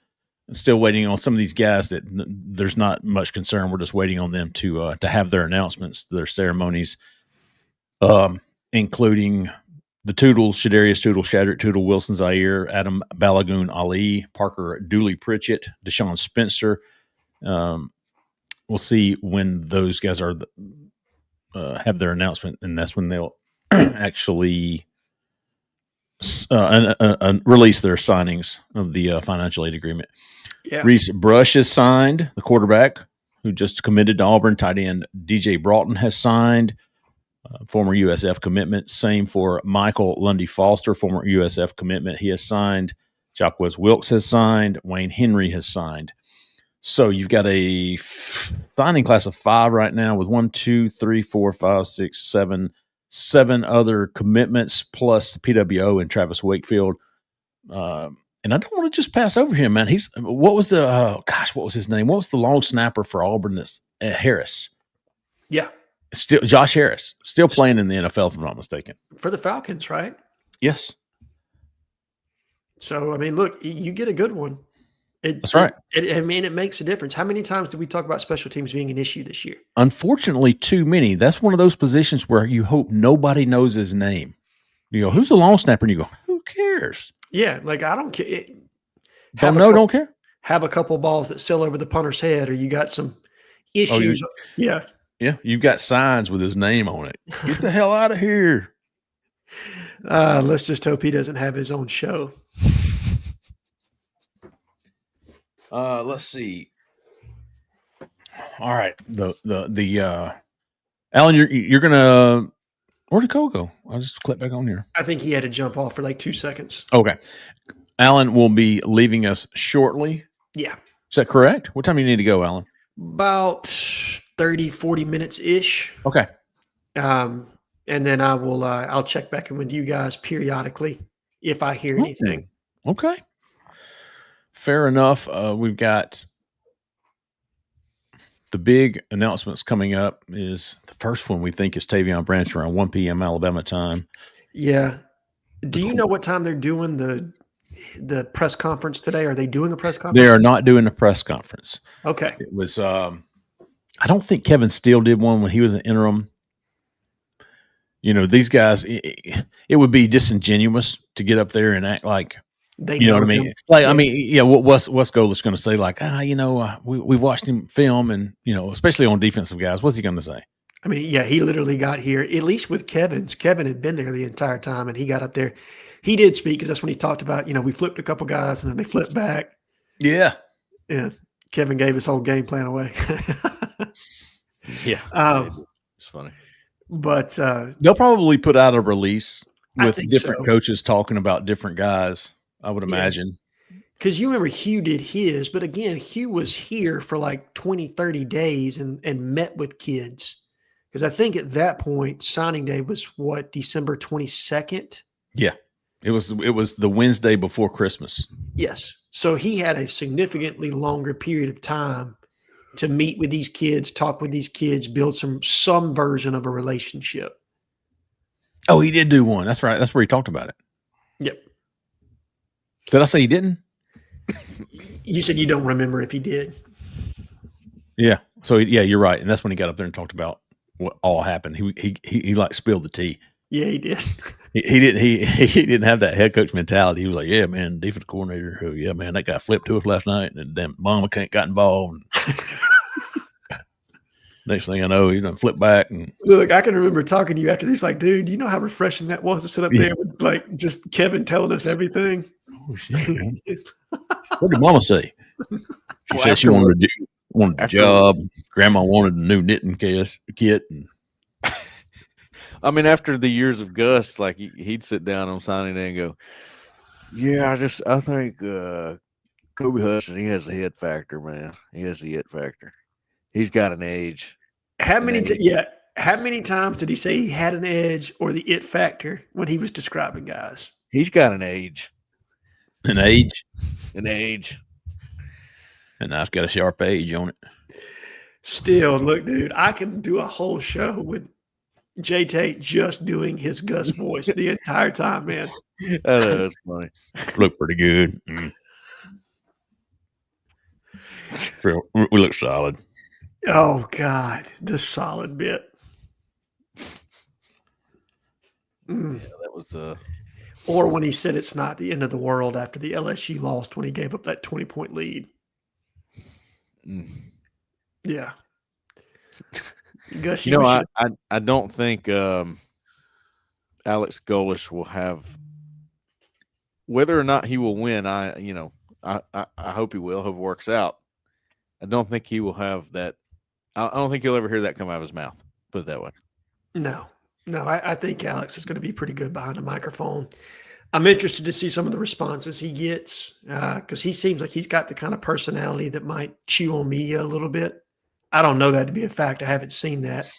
Still waiting on some of these guys that there's not much concern. We're just waiting on them to have their announcements, their ceremonies, including the Toodles, Shadarius Tootle, Shadrick Tootle, Wilson Zaire, Adam Balagoon Ali, Parker Dooley Pritchett, Deshaun Spencer. We'll see when those guys are have their announcement, and that's when they'll actually release their signings of the financial aid agreement. Yeah. Reese Brush is signed, the quarterback who just committed to Auburn. Tight end DJ Broughton has signed, former USF commitment. Same for Michael Lundy Foster, former USF commitment. He has signed. Jaquez Wilkes has signed. Wayne Henry has signed. So you've got a signing class of 5 right now with 1, 2, 3, 4, 5, 6, 7 other commitments plus PWO and Travis Wakefield. And I don't want to just pass over him, man. What was his name? What was the long snapper for Auburn? This Harris. Yeah. Still Josh Harris, still playing in the NFL, if I'm not mistaken. For the Falcons, right? Yes. So, I mean, look, you get a good one. That's right. It makes a difference. How many times did we talk about special teams being an issue this year? Unfortunately, too many. That's one of those positions where you hope nobody knows his name. You go, who's the long snapper? And you go, who cares? Yeah, like I don't care. Don't care. Have a couple balls that sail over the punter's head, or you got some issues. Yeah. You've got signs with his name on it. Get the hell out of here. Let's just hope he doesn't have his own show. Let's see. All right. The Alan, you're gonna where did Cole go? I'll just click back on here. I think he had to jump off for like 2 seconds. Okay. Alan will be leaving us shortly. Yeah. Is that correct? What time do you need to go, Alan? About 30, 40 minutes ish. Okay. And then I'll check back in with you guys periodically if I hear anything. Okay. Fair enough. We've got the big announcements coming up. Is the first one we think is Tavon Branch around 1 p.m. Alabama time. Yeah. Do you know what time they're doing the press conference today? Are they doing a press conference? They are not doing a press conference. Okay. It was I don't think Kevin Steele did one when he was an interim. these guys, it would be disingenuous to get up there and act like, you know what I mean? Like, I mean, yeah, what's Golich going to say? Like, we've watched him film and, especially on defensive guys, what's he going to say? I mean, yeah, he literally got here, at least with Kevin's. Kevin had been there the entire time, and he got up there. He did speak because that's when he talked about, we flipped a couple guys and then they flipped back. Yeah. Yeah. Kevin gave his whole game plan away. Yeah. It's funny. But they'll probably put out a release with different so. coaches talking about different guys, I would imagine. Because you remember Hugh did his, but again, Hugh was here for like 20, 30 days and met with kids. Because I think at that point, signing day was what, December 22nd? Yeah. It was the Wednesday before Christmas. Yes. So he had a significantly longer period of time to meet with these kids, talk with these kids, build some version of a relationship. Oh, he did do one. That's right. That's where he talked about it. Yep. Did I say he didn't? You said you don't remember if he did. Yeah. So yeah, you're right. And that's when he got up there and talked about what all happened. He like spilled the tea. Yeah, he did. He didn't have that head coach mentality. He was like, yeah, man, defensive coordinator. Oh, yeah, man, that guy flipped to us last night and then Mama got involved. Next thing I know, he's gonna flip back and look. I can remember talking to you after this, like, dude, you know how refreshing that was to sit up there with like just Kevin telling us everything. Oh shit! Man. What did Mama say? She said she wanted a job. Grandma wanted a new knitting kit. And I mean, after the years of Gus, like he'd sit down on signing day and go, "Yeah, I think Kobe Hudson, he has the hit factor, man. He has the hit factor. He's got an edge." How many times did he say he had an edge or the it factor when he was describing guys? He's got an edge. An age? An age. And now it's got a sharp age on it. Still, look, dude, I could do a whole show with Jay Tate just doing his Gus voice the entire time, man. That's funny. Look pretty good. We look solid. Oh, God, the solid bit. Yeah, that was or when he said it's not the end of the world after the LSU lost when he gave up that 20-point lead. Yeah. Gus, I don't think Alex Golich will have, whether or not he will win. I hope he will. Hope it works out. I don't think he will have that. I don't think you'll ever hear that come out of his mouth. Put it that way. No, I think Alex is going to be pretty good behind the microphone. I'm interested to see some of the responses he gets because he seems like he's got the kind of personality that might chew on media a little bit. I don't know that to be a fact. I haven't seen that.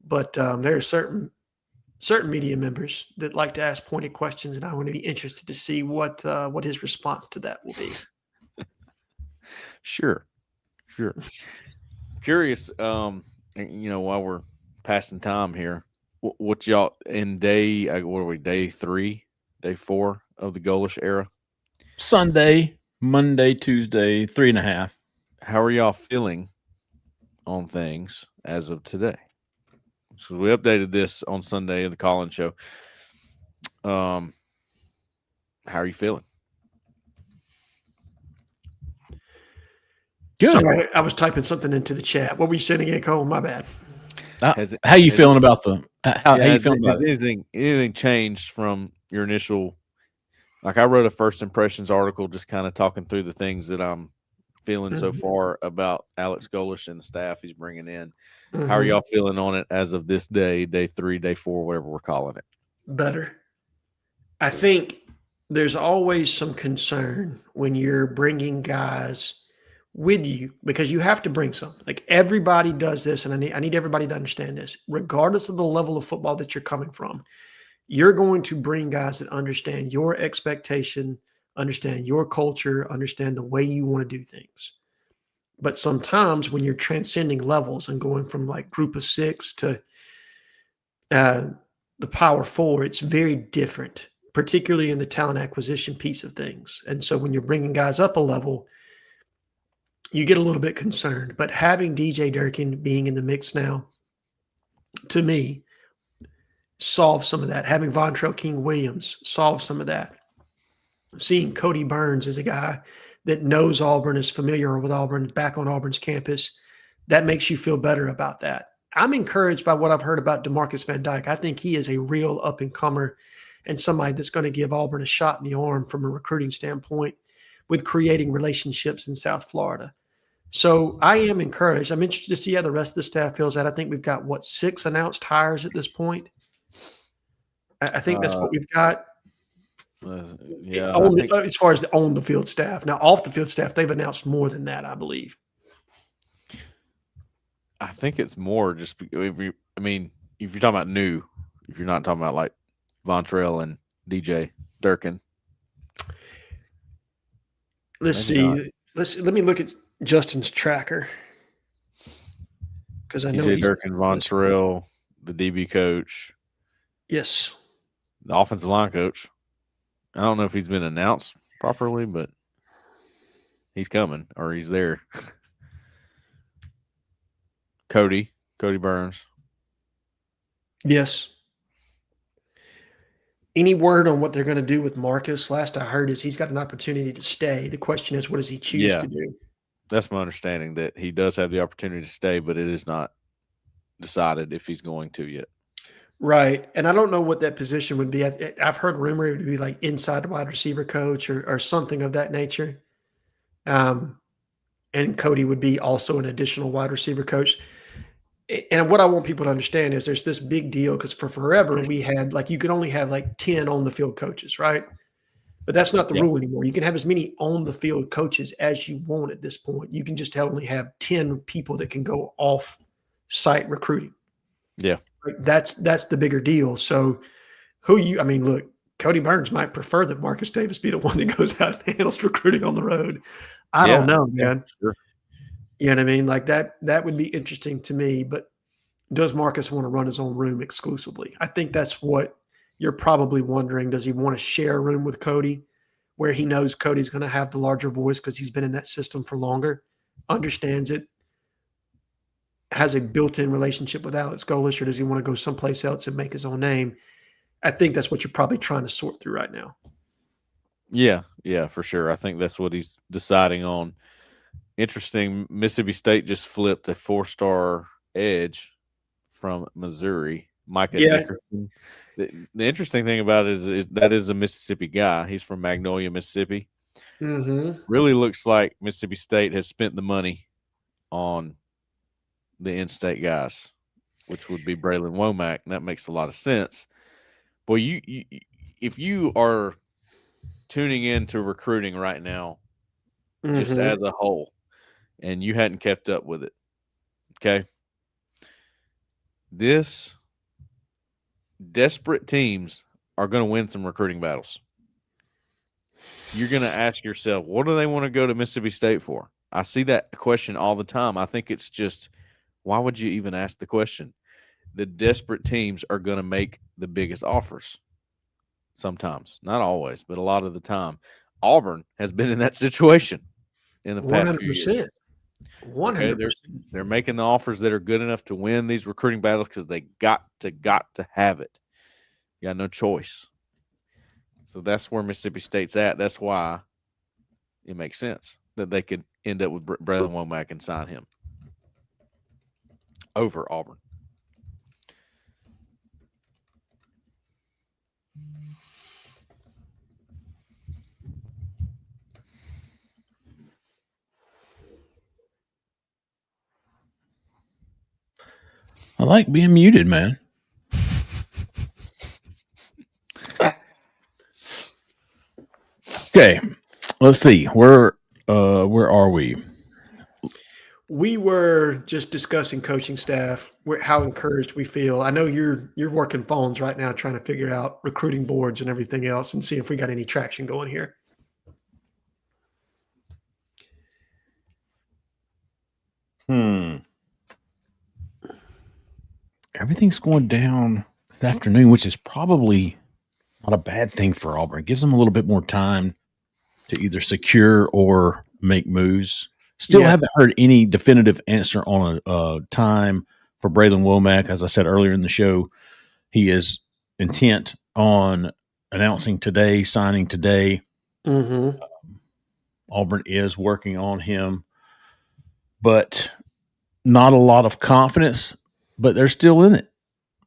But there are certain media members that like to ask pointed questions, and I want to be interested to see what his response to that will be. Sure. Curious, while we're passing time here, what y'all in day 3, day 4 of the Golich era? Sunday, Monday, Tuesday, 3.5. How are y'all feeling on things as of today? So we updated this on Sunday of the call-in show. How are you feeling? Good. Sorry, I was typing something into the chat. What were you saying again, Cole? My bad. How you feeling about the? How you feeling about anything changed from your initial? Like I wrote a first impressions article, just kind of talking through the things that I'm feeling so far about Alex Golich and the staff he's bringing in. How are y'all feeling on it as of this day 3, day 4, whatever we're calling it? Better. I think there's always some concern when you're bringing guys with you because you have to bring something. Like everybody does this, and I need everybody to understand this. Regardless of the level of football that you're coming from, you're going to bring guys that understand your expectation, understand your culture, understand the way you want to do things. But sometimes when you're transcending levels and going from like group of 6 to the power 4, it's very different, particularly in the talent acquisition piece of things. And so when you're bringing guys up a level, you get a little bit concerned. But having DJ Durkin being in the mix now, to me, solve some of that. Having Vontrell King-Williams solve some of that. Seeing Cody Burns as a guy that knows Auburn, is familiar with Auburn, back on Auburn's campus, that makes you feel better about that. I'm encouraged by what I've heard about DeMarcus Van Dyke. I think he is a real up-and-comer and somebody that's going to give Auburn a shot in the arm from a recruiting standpoint with creating relationships in South Florida. So I am encouraged. I'm interested to see how the rest of the staff feels that. I think we've got, 6 announced hires at this point? I think that's what we've got. As far as the on-the-field staff. Now, off-the-field staff, they've announced more than that, I believe. I think it's more just if you're talking about new, if you're not talking about like Vontrell and DJ Durkin. Let's see. Let me look at Justin's tracker, because I know DJ Durkin, Vontrell, the DB coach. Yes. The offensive line coach. I don't know if he's been announced properly, but he's coming or he's there. Cody Burns. Yes. Any word on what they're going to do with Marcus? Last I heard is he's got an opportunity to stay. The question is, what does he choose to do? That's my understanding, that he does have the opportunity to stay, but it is not decided if he's going to yet. Right. And I don't know what that position would be. I've heard rumor it would be like inside wide receiver coach or something of that nature. And Cody would be also an additional wide receiver coach. And what I want people to understand is there's this big deal, because for forever we had, like, you could only have like 10 on the field coaches, right? But that's not the rule anymore. You can have as many on the field coaches as you want at this point. You can just only have 10 people that can go off site recruiting. Yeah. Like that's the bigger deal. So look, Cody Burns might prefer that Marcus Davis be the one that goes out and handles recruiting on the road. I don't know, man. Sure. You know what I mean? Like that would be interesting to me, but does Marcus want to run his own room exclusively? I think that's what you're probably wondering. Does he want to share a room with Cody where he knows Cody's going to have the larger voice because he's been in that system for longer, understands it, has a built-in relationship with Alex Golish, or does he want to go someplace else and make his own name? I think that's what you're probably trying to sort through right now. Yeah, for sure. I think that's what he's deciding on. Interesting, Mississippi State just flipped a 4-star edge from Missouri, Micah Dickerson. The interesting thing about it is that is a Mississippi guy. He's from Magnolia, Mississippi. Mm-hmm. Really looks like Mississippi State has spent the money on the in-state guys, which would be Bralan Womack, and that makes a lot of sense. Boy, you if you are tuning into recruiting right now, just as a whole, and you hadn't kept up with it, okay? This desperate teams are going to win some recruiting battles. You're going to ask yourself, what do they want to go to Mississippi State for? I see that question all the time. I think it's just, why would you even ask the question? The desperate teams are going to make the biggest offers. Sometimes, not always, but a lot of the time. Auburn has been in that situation in the past few years. 100%. Okay, they're making the offers that are good enough to win these recruiting battles because they got to have it. You got no choice. So that's where Mississippi State's at. That's why it makes sense that they could end up with Bralan Womack and sign him over Auburn. I like being muted, man. Okay, let's see. Where are we? We were just discussing coaching staff, how encouraged we feel. I know you're working phones right now, trying to figure out recruiting boards and everything else, and see if we got any traction going here. Everything's going down this afternoon, which is probably not a bad thing for Auburn. It gives them a little bit more time to either secure or make moves. Still haven't heard any definitive answer on a time for Bralan Womack. As I said earlier in the show, he is intent on announcing today, signing today. Mm-hmm. Auburn is working on him, but not a lot of confidence, but they're still in it.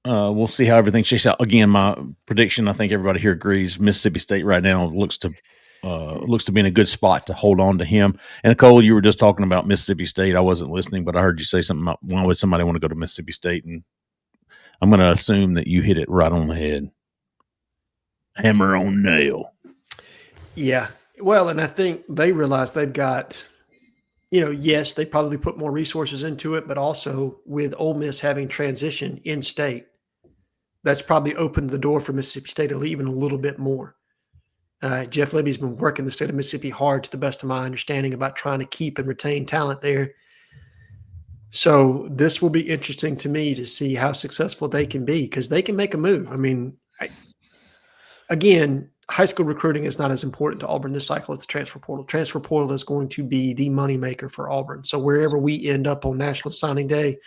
We'll see how everything shakes out. Again, my prediction, I think everybody here agrees, Mississippi State right now looks to be in a good spot to hold on to him. And Cole, you were just talking about Mississippi State. I wasn't listening, but I heard you say something about why would somebody want to go to Mississippi State, and I'm going to assume that you hit it right on the head. Hammer on nail. Yeah. Well, and I think they realize they've got, yes, they probably put more resources into it, but also with Ole Miss having transition in state, that's probably opened the door for Mississippi State to even a little bit more. Jeff Libby's been working the state of Mississippi hard, to the best of my understanding, about trying to keep and retain talent there. So this will be interesting to me to see how successful they can be, because they can make a move. I mean, again, high school recruiting is not as important to Auburn this cycle as the transfer portal. Transfer portal is going to be the moneymaker for Auburn. So wherever we end up on National Signing Day,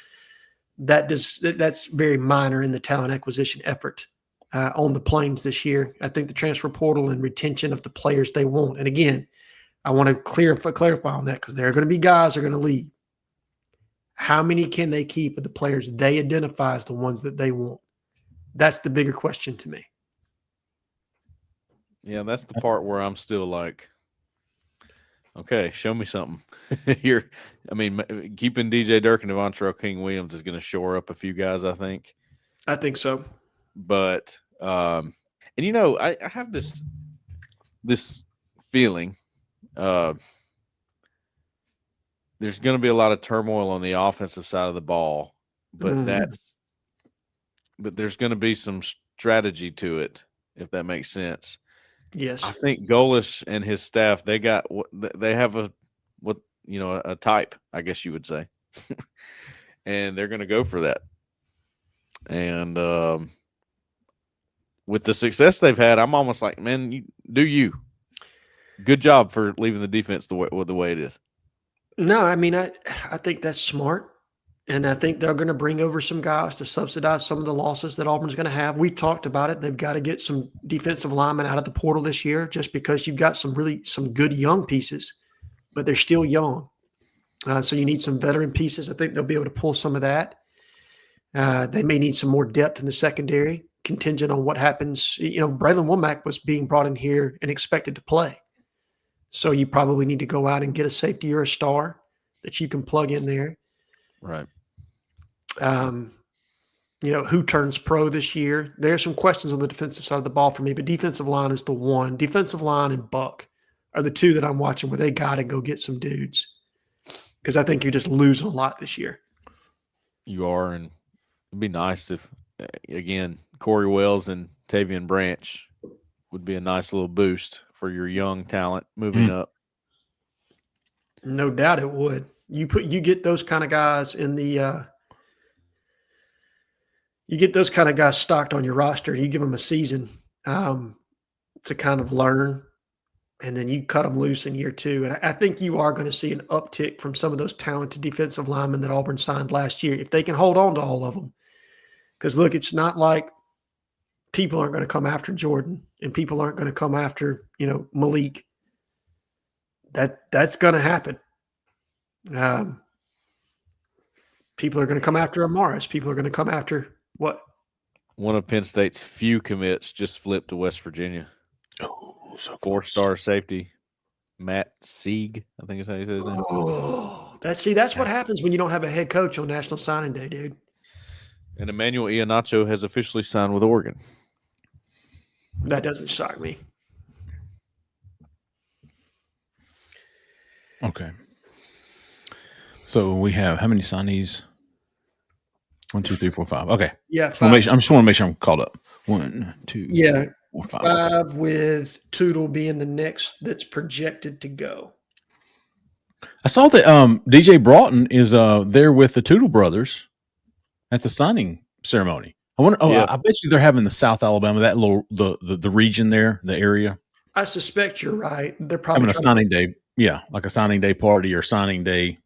that's very minor in the talent acquisition effort on the Plains this year. I think the transfer portal and retention of the players they want. And again, I want to clarify on that, because there are going to be guys that are going to leave. How many can they keep of the players they identify as the ones that they want? That's the bigger question to me. Yeah, that's the part where I'm still like, okay, show me something. Keeping DJ Dirk and Devontrell King-Williams is going to shore up a few guys, I think. I think so. But I have this feeling there's going to be a lot of turmoil on the offensive side of the ball, but there's going to be some strategy to it, if that makes sense. Yes, I think Golis and his staff, they have a type, I guess you would say, and they're going to go for that. And with the success they've had, I'm almost like, man, good job for leaving the defense the way it is. No, I mean, I think that's smart. And I think they're going to bring over some guys to subsidize some of the losses that Auburn's going to have. We talked about it. They've got to get some defensive linemen out of the portal this year, just because you've got some good young pieces, but they're still young. So you need some veteran pieces. I think they'll be able to pull some of that. They may need some more depth in the secondary, contingent on what happens. Bralan Womack was being brought in here and expected to play. So you probably need to go out and get a safety or a star that you can plug in there. Right. Who turns pro this year? There are some questions on the defensive side of the ball for me, but defensive line is the one. Defensive line and Buck are the two that I'm watching where they got to go get some dudes, because I think you're just losing a lot this year. You are, and it'd be nice if, again, Corey Wells and Tavon Branch would be a nice little boost for your young talent moving up. No doubt it would. You get those kind of guys in the you get those kind of guys stocked on your roster. You give them a season to kind of learn, and then you cut them loose in year two. And I think you are going to see an uptick from some of those talented defensive linemen that Auburn signed last year, if they can hold on to all of them. Because, look, it's not like people aren't going to come after Jordan and people aren't going to come after, Malik. That's going to happen. People are going to come after Amaris. People are going to come after what? One of Penn State's few commits just flipped to West Virginia. Oh, so 4-star safety, Matt Sieg, I think is how you say his name. Oh, that's what happens when you don't have a head coach on National Signing Day, dude. And Emmanuel Iheanacho has officially signed with Oregon. That doesn't shock me. Okay. So we have how many signees? 1, 2, 3, 4, 5. Okay. Yeah. I just want to make sure I'm caught up. 1, 2, yeah, 4, 5. 5 with Tootle being the next that's projected to go. I saw that DJ Broughton is there with the Tootle brothers at the signing ceremony. I wonder. Oh, yeah. I bet you they're having the South Alabama, that little the region there, the area. I suspect you're right. They're probably having a signing day. Yeah, like a signing day party or signing day.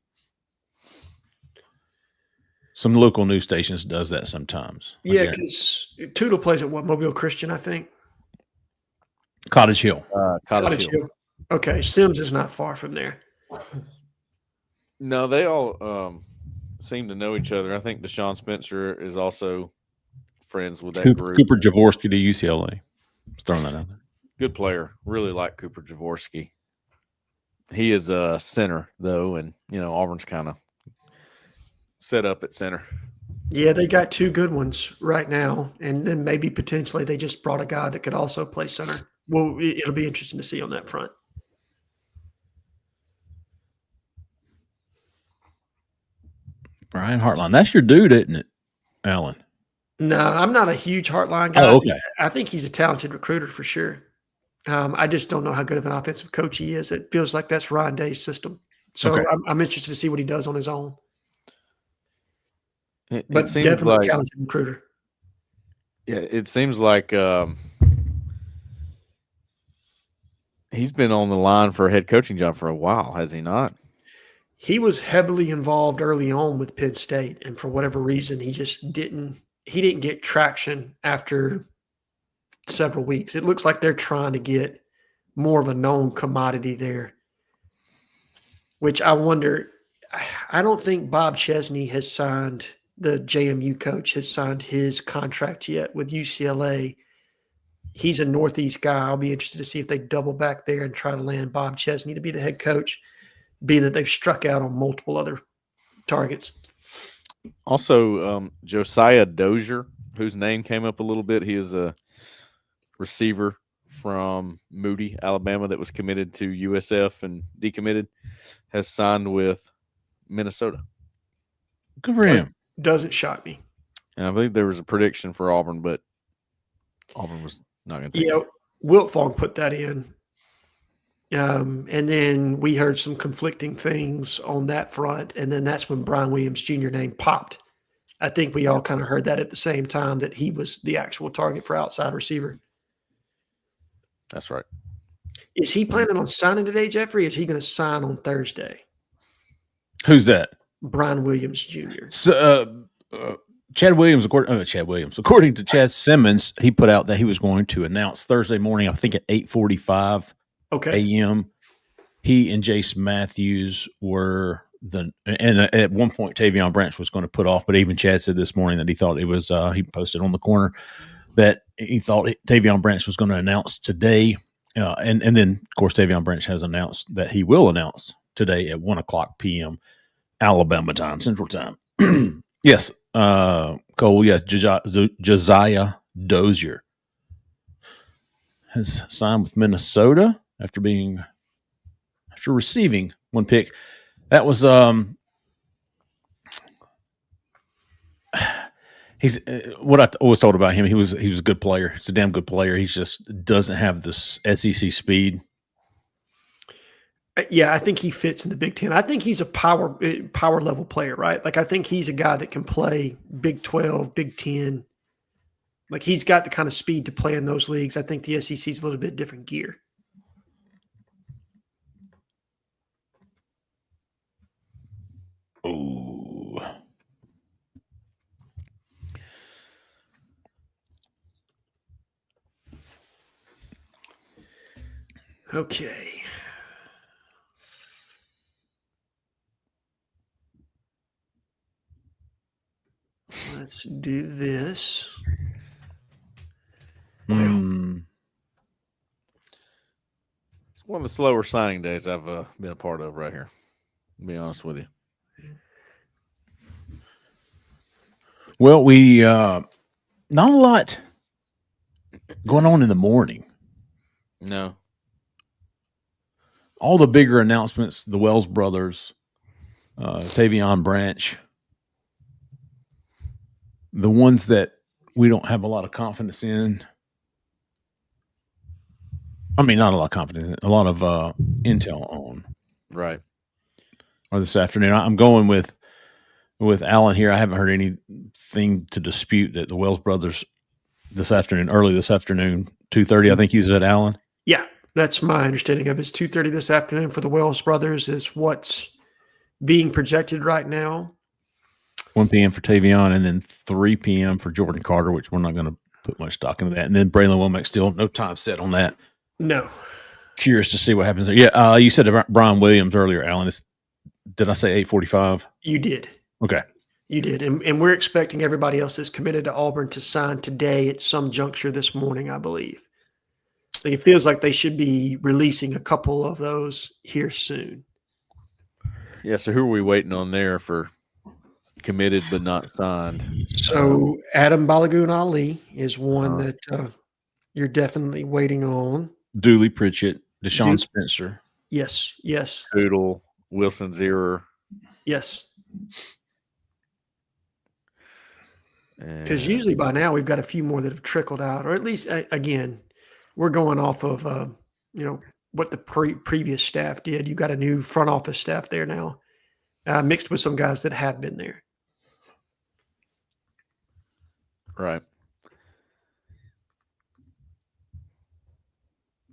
Some local news stations does that sometimes. Yeah, because Tootle plays at Mobile Christian, I think. Cottage Hill. Cottage Hill. Okay, Sims is not far from there. No, they all seem to know each other. I think Deshaun Spencer is also friends with that group. Cooper Jaworski to UCLA. Just throwing that out there. Good player. Really like Cooper Jaworski. He is a center, though, and, Auburn's kind of set up at center. Yeah, they got two good ones right now, and then maybe potentially they just brought a guy that could also play center. Well, it'll be interesting to see on that front. Brian Hartline. That's your dude, isn't it, Alan? No, I'm not a huge Hartline guy. Oh, okay. I think he's a talented recruiter for sure. I just don't know how good of an offensive coach he is. It feels like that's Ryan Day's system. So Okay. I'm interested to see what he does on his own. It But seems definitely like a talented recruiter. Yeah, it seems like he's been on the line for a head coaching job for a while, has he not? He was heavily involved early on with Penn State, and for whatever reason, he just didn't get traction after several weeks. It looks like they're trying to get more of a known commodity there, which I wonder. I don't think Bob Chesney has signed, the JMU coach has signed his contract yet with UCLA. He's a Northeast guy. I'll be interested to see if they double back there and try to land Bob Chesney to be the head coach, being that they've struck out on multiple other targets. Also, Josiah Dozier, whose name came up a little bit. He is a receiver from Moody, Alabama, that was committed to USF and decommitted, has signed with Minnesota. Good for him. Doesn't shock me. And I believe there was a prediction for Auburn, but Auburn was not going to take it. Wiltfong put that in. And then we heard some conflicting things on that front. And then that's when Brian Williams Jr. name popped. I think we all kind of heard that at the same time, that he was the actual target for outside receiver. That's right. Is he planning on signing today, Jeffrey? Is he going to sign on Thursday? Who's that? Brian Williams Jr. So, Chad Williams, according to Chad Simmons, he put out that he was going to announce Thursday morning, I think at 8:45 a.m. He and Jace Matthews were and at one point Tavon Branch was going to put off, but even Chad said this morning that he thought it was, he posted on the corner that he thought Tavon Branch was going to announce today. And then, of course, Tavon Branch has announced that he will announce today at 1:00 p.m. Alabama time, Central Time. Yes, Cole, yes, Josiah Dozier has signed with Minnesota after receiving one pick. That was he's what I always told about him. He was a good player. He's a damn good player. He just doesn't have this SEC speed. Yeah, I think he fits in the Big Ten. I think he's a power level player, right? Like, I think he's a guy that can play Big 12, Big 10. Like, he's got the kind of speed to play in those leagues. I think the SEC is a little bit different gear. Oh. Okay. Let's do this. It's one of the slower signing days I've been a part of right here, to be honest with you. Well, we not a lot going on in the morning. No. All the bigger announcements, the Wells brothers, Tavon Branch, the ones that we don't have a lot of confidence in. I mean, not a lot of confidence, a lot of intel on. Right. Or this afternoon. I'm going with Alan here. I haven't heard anything to dispute that the Wells brothers early this afternoon, 2:30, I think you said, Alan? Yeah, that's my understanding of it. It's 2:30 this afternoon for the Wells brothers is what's being projected right now. 1 p.m. for Tavon, and then 3 p.m. for Jordan Carter, which we're not going to put much stock into that. And then Bralan Womack, still no time set on that. No. Curious to see what happens there. Yeah, you said about Brian Williams earlier, Alan. Did I say 8:45? You did. Okay. You did. And we're expecting everybody else that's committed to Auburn to sign today at some juncture this morning, I believe. Like, it feels like they should be releasing a couple of those here soon. Yeah, so who are we waiting on there for committed but not signed? So Adam Balagoon Ali is one that you're definitely waiting on. Dooley Pritchett, Deshaun Spencer. Yes. Poodle, Wilson Zierer. Yes. Because usually by now we've got a few more that have trickled out, or at least, again, we're going off of what the previous staff did. You got a new front office staff there now, mixed with some guys that have been there. Right.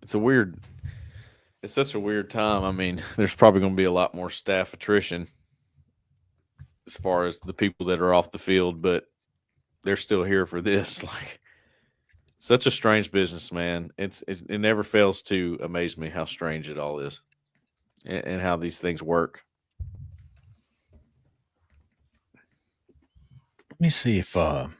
It's such a weird time. I mean, there's probably going to be a lot more staff attrition as far as the people that are off the field, but they're still here for this. Like, such a strange business, man. It never fails to amaze me how strange it all is and how these things work. Let me see if let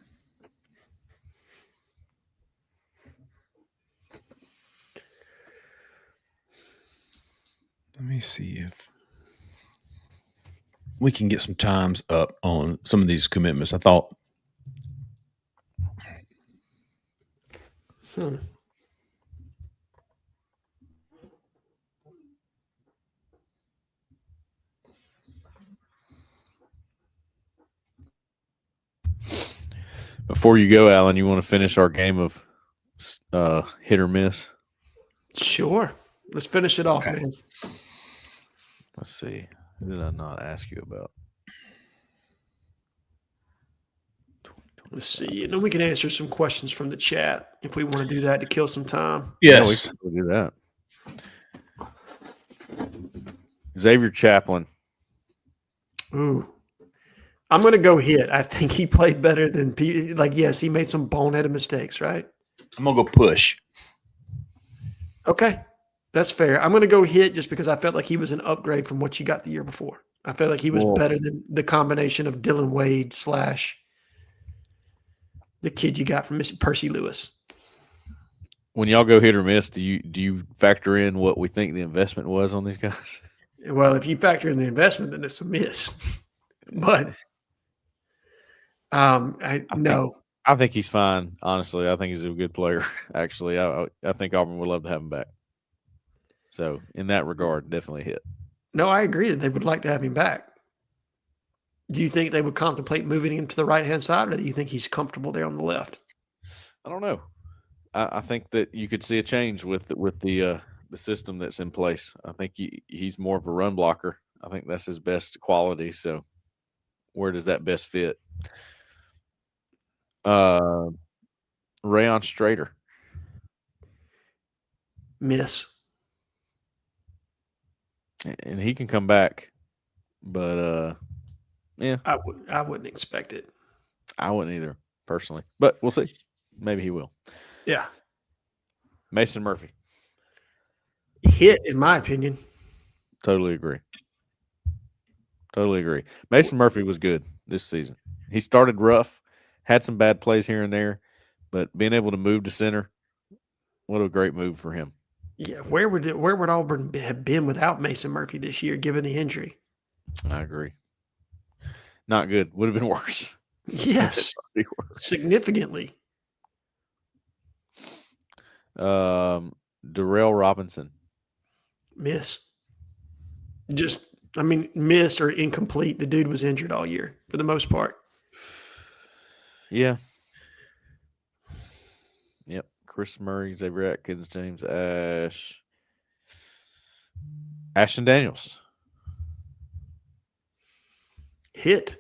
me see if we can get some times up on some of these commitments. I thought. Before you go, Alan, you want to finish our game of hit or miss? Sure. Let's finish it off, man. Let's see. Who did I not ask you about? Let's see. And then we can answer some questions from the chat if we want to do that to kill some time. Yes. Yeah, we can do that. Xavier Chaplin. Ooh. I'm going to go hit. I think he played better than – yes, he made some boneheaded mistakes, right? I'm going to go push. Okay. That's fair. I'm going to go hit just because I felt like he was an upgrade from what you got the year before. I felt like he was better than the combination of Dylan Wade / the kid you got from Percy Lewis. When y'all go hit or miss, do you factor in what we think the investment was on these guys? Well, if you factor in the investment, then it's a miss. But no. I think he's fine. Honestly, I think he's a good player. Actually, I think Auburn would love to have him back. So in that regard, definitely hit. No, I agree that they would like to have him back. Do you think they would contemplate moving him to the right-hand side, or do you think he's comfortable there on the left? I don't know. I think that you could see a change with the system that's in place. I think he's more of a run blocker. I think that's his best quality. So where does that best fit? Rayon Strader. Miss. And he can come back, but yeah. I wouldn't expect it. I wouldn't either, personally. But we'll see. Maybe he will. Yeah. Mason Murphy. Hit, in my opinion. Totally agree. Mason Murphy was good this season. He started rough, had some bad plays here and there, but being able to move to center, what a great move for him. Yeah, where would Auburn have been without Mason Murphy this year, given the injury? I agree. Not good. Would have been worse. Yes, significantly. Darrell Robinson. Miss. Miss or incomplete. The dude was injured all year for the most part. Yeah. Yep. Chris Murray, Xavier Atkins, James Ashton Daniels. Hit.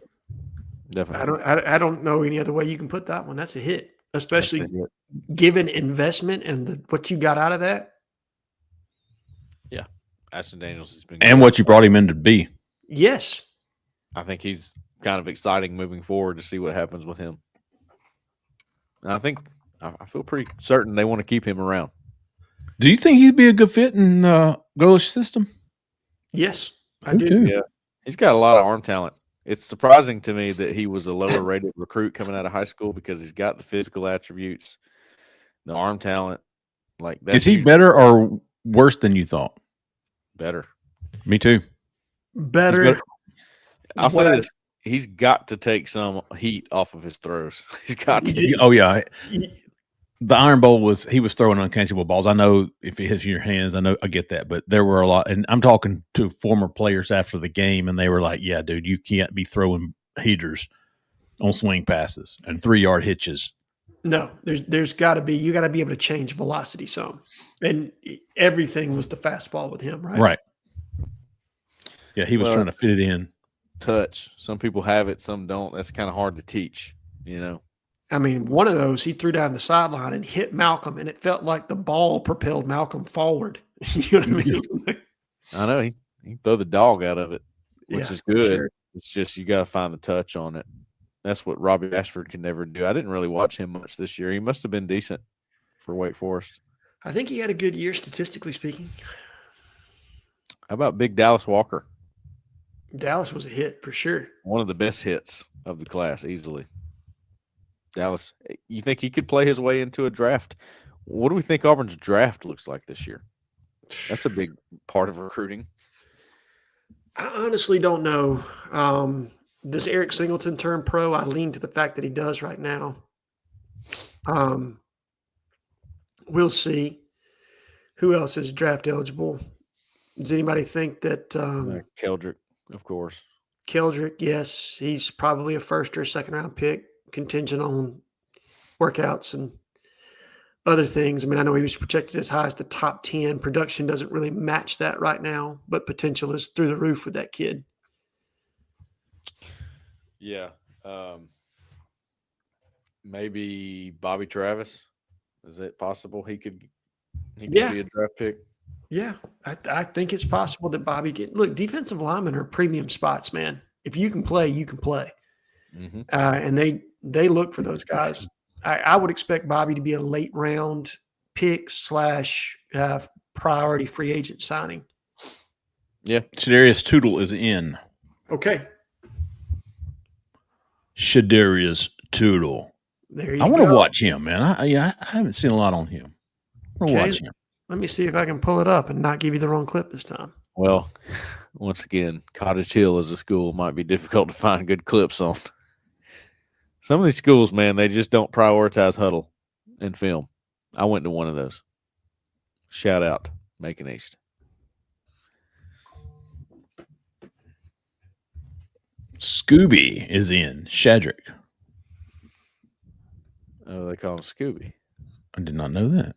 Definitely. I don't know any other way you can put that one. That's a hit, especially given investment and what you got out of that. Yeah. Ashton Daniels has been and good. what you brought him in to be. Yes. I think he's kind of exciting moving forward to see what happens with him. And I feel pretty certain they want to keep him around. Do you think he'd be a good fit in Goalish system? Yes, I Me do. too. Yeah, he's got a lot of arm talent. It's surprising to me that he was a lower rated recruit coming out of high school because he's got the physical attributes, the arm talent. Like, that's Is he better or worse than you thought? better? Me too. Better. I'll say this: he's got to take some heat off of his throws. He's got to. Oh yeah. The Iron Bowl he was throwing uncatchable balls. I know if it hits you in your hands, I get that, but there were a lot, and I'm talking to former players after the game, and they were like, "Yeah, dude, you can't be throwing heaters on swing passes and 3-yard hitches." No, there's got to be, you got to be able to change velocity some, and everything was the fastball with him, right? Right. Yeah, he was trying to fit it in. Touch. Some people have it, some don't. That's kind of hard to teach, you know. I mean, one of those he threw down the sideline and hit Malcolm, and it felt like the ball propelled Malcolm forward. You know what I mean? I know he can throw the dog out of it, which is good. Sure. It's just you got to find the touch on it. That's what Robbie Ashford can never do. I didn't really watch him much this year. He must have been decent for Wake Forest. I think he had a good year statistically speaking. How about Big Dallas Walker? Dallas was a hit for sure. One of the best hits of the class, easily. Dallas, you think he could play his way into a draft? What do we think Auburn's draft looks like this year? That's a big part of recruiting. I honestly don't know. Does Eric Singleton turn pro? I lean to the fact that he does right now. We'll see. Who else is draft eligible? Does anybody think that Keldrick, of course. Keldrick, yes, he's probably a first or second round pick, contingent on workouts and other things. I mean, I know he was projected as high as the top 10. Production doesn't really match that right now, but potential is through the roof with that kid. Yeah. Maybe Bobby Travis. Is it possible he could be a draft pick? Yeah, I think it's possible that Bobby can. Look, defensive linemen are premium spots, man. If you can play, you can play. Mm-hmm. And they look for those guys. I would expect Bobby to be a late round pick / priority free agent signing. Yeah. Shadarius Tootle is in. Okay. Shadarius Tootle. There you I go. want to watch him, man. I haven't seen a lot on him. I want to watch him. Let me see if I can pull it up and not give you the wrong clip this time. Well, once again, Cottage Hill as a school might be difficult to find good clips on. Some of these schools, man, they just don't prioritize huddle and film. I went to one of those. Shout out, Macon East. Scooby is in. Shadrick. Oh, they call him Scooby. I did not know that.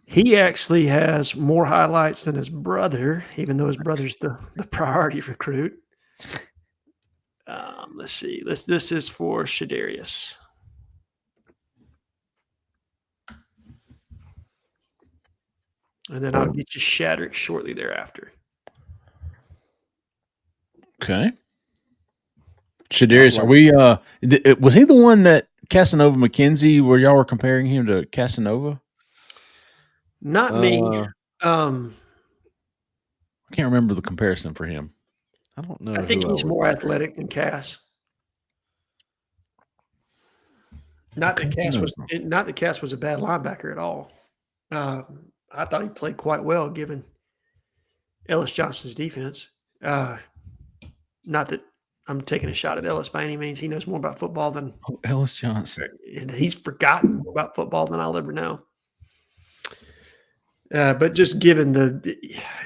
He actually has more highlights than his brother, even though his brother's the priority recruit. Let's see. This is for Shadarius. And then I'll get you Shadrick shortly thereafter. Okay. Shadarius, are we was he the one that Casanova McKenzie, where y'all were comparing him to Casanova? Not me. I can't remember the comparison for him. I don't know. I think he's more athletic than Cass. Not that Cass was a bad linebacker at all. I thought he played quite well given Ellis Johnson's defense. Not that I'm taking a shot at Ellis by any means. He knows more about football than Ellis Johnson. He's forgotten about football than I'll ever know. But just given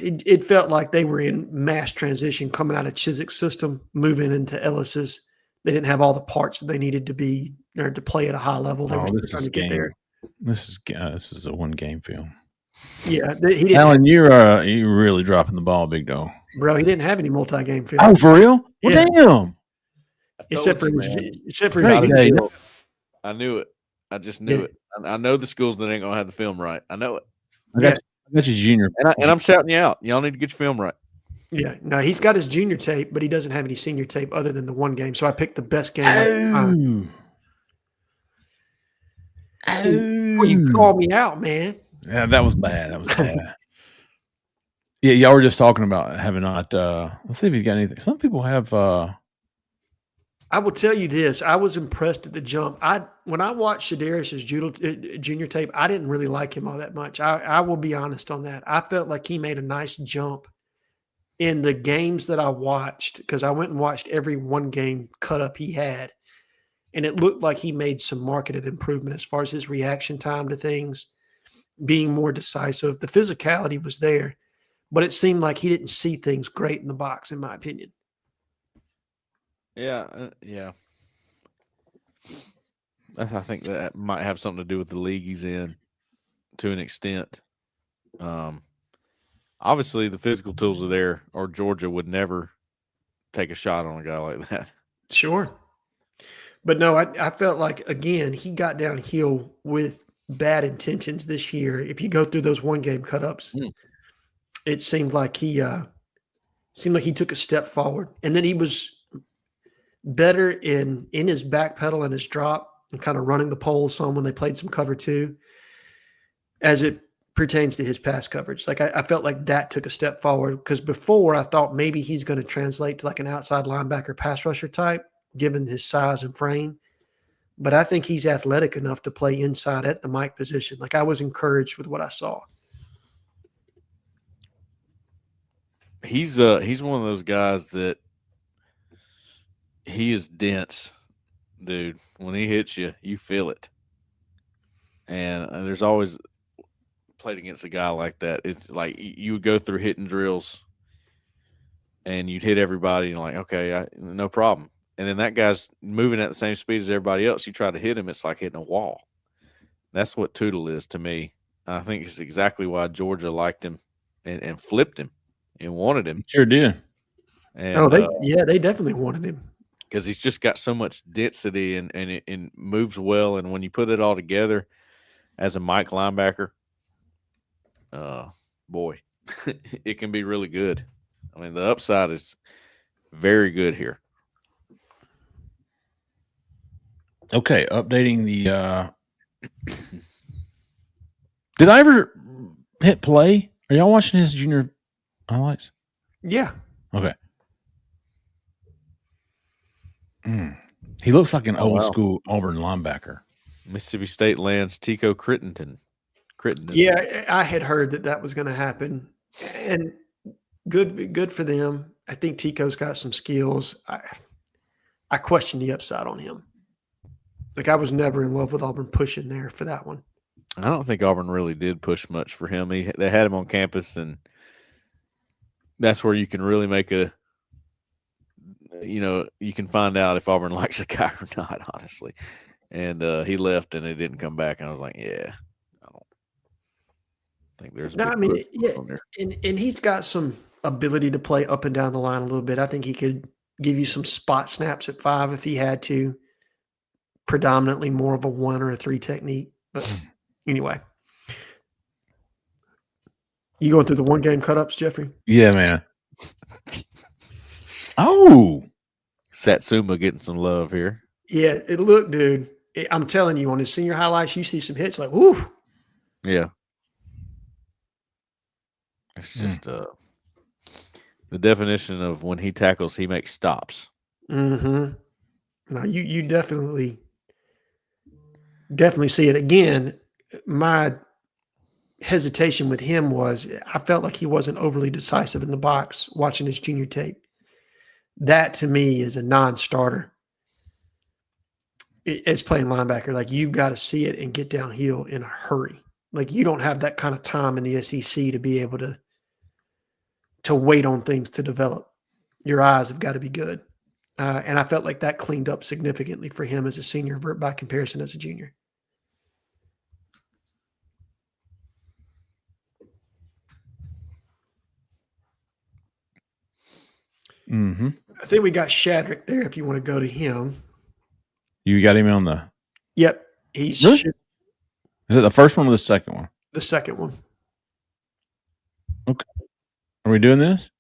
it felt like they were in mass transition coming out of Chiswick's system, moving into Ellis's. They didn't have all the parts that they needed to be or to play at a high level. They were trying to get there. This is a one game film. Yeah, he didn't. Alan, you're really dropping the ball, big dog. Bro, he didn't have any multi-game film. Oh, for real? Well, Yeah. damn. Except for Great. I knew it. I just knew it. I know the schools that ain't gonna have the film right. I know it. I got you, Junior. And I'm shouting you out. Y'all need to get your film right. Yeah, no, he's got his junior tape, but he doesn't have any senior tape other than the one game. So I picked the best game. I could find. Before you call me out, man. Yeah, that was bad. That was bad. Yeah, y'all were just talking about having not. Let's see if he's got anything. Some people have. I will tell you this: I was impressed at the jump. When I watched Shadarius's junior tape, I didn't really like him all that much. I will be honest on that. I felt like he made a nice jump in the games that I watched, because I went and watched every one game cut up he had, and it looked like he made some marketed improvement as far as his reaction time to things, being more decisive. The physicality was there, but it seemed like he didn't see things great in the box, in my opinion. Yeah. I think that might have something to do with the league he's in to an extent. Obviously, the physical tools are there, or Georgia would never take a shot on a guy like that. Sure. But no, I felt like, again, he got downhill with bad intentions this year. If you go through those one-game cut-ups, it seemed like he took a step forward. And then he was better in his back pedal and his drop and kind of running the pole some when they played some cover two, as it pertains to his pass coverage. Like I felt like that took a step forward, because before I thought maybe he's going to translate to like an outside linebacker pass rusher type, given his size and frame. But I think he's athletic enough to play inside at the Mike position. Like, I was encouraged with what I saw. He's one of those guys that he is dense, dude. When he hits you, you feel it. And there's always played against a guy like that. It's like you would go through hitting drills and you'd hit everybody and like, okay, no problem. And then that guy's moving at the same speed as everybody else. You try to hit him, it's like hitting a wall. That's what Tootle is to me. I think it's exactly why Georgia liked him and flipped him and wanted him. Sure did. And, they definitely wanted him. Because he's just got so much density and moves well. And when you put it all together as a Mike linebacker, boy, it can be really good. I mean, the upside is very good here. Okay, updating the did I ever hit play? Are y'all watching his junior highlights? Yeah. Okay. He looks like an old school Auburn linebacker. Mississippi State lands Tico Crittenden. Yeah, I had heard that was going to happen, and good for them. I think Tico's got some skills. I question the upside on him. Like, I was never in love with Auburn pushing there for that one. I don't think Auburn really did push much for him. They had him on campus, and that's where you can really make you can find out if Auburn likes a guy or not, honestly. And he left, and it didn't come back. And I was like, yeah, I don't think there's. And he's got some ability to play up and down the line a little bit. I think he could give you some spot snaps at 5 if he had to. Predominantly more of a 1 or a 3 technique, but anyway. You going through the one-game cut-ups, Jeffrey? Yeah, man. Oh, Satsuma getting some love here. Yeah, look, dude. I'm telling you, on his senior highlights, you see some hits like, whoo. Yeah. It's just the definition of when he tackles, he makes stops. Mm-hmm. No, you definitely see it. Again, my hesitation with him was I felt like he wasn't overly decisive in the box watching his junior tape. That, to me, is a non-starter. It's playing linebacker. Like, you've got to see it and get downhill in a hurry. Like, you don't have that kind of time in the SEC to be able to wait on things to develop. Your eyes have got to be good. And I felt like that cleaned up significantly for him as a senior by comparison as a junior. Mm-hmm. I think we got Shadrick there if you want to go to him. You got him on the... Yep. He's really? Is it the first one or the second one? The second one. Okay. Are we doing this?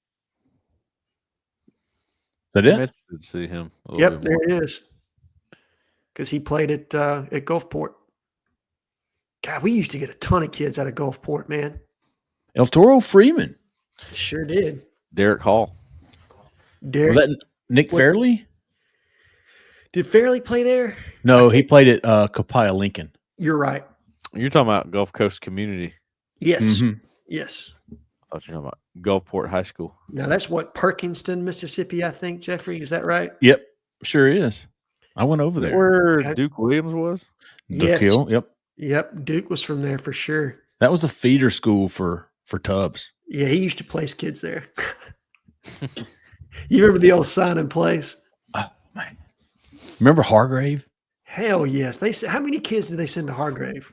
that I'm it? interested to see him. A little Yep, bit more. there it is. Because he played at Gulfport. God, we used to get a ton of kids out of Gulfport, man. El Toro Freeman. Sure did. Derek Hall. Derek, Was that Nick Fairley? did Fairley play there? No, he played at Copiah Lincoln. You're right. You're talking about Gulf Coast Community. Yes. Mhm. Yes. I thought you were talking about Gulfport High School. Now that's what Perkinston, Mississippi, I think, Jeffrey. Is that right? Yep, sure is. I went over there. Where Duke Williams was? Yes. DeKill, yep. Yep. Duke was from there for sure. That was a feeder school for Tubbs. Yeah, he used to place kids there. You remember the old sign in place? Oh man, remember Hargrave? Hell yes. How many kids did they send to Hargrave?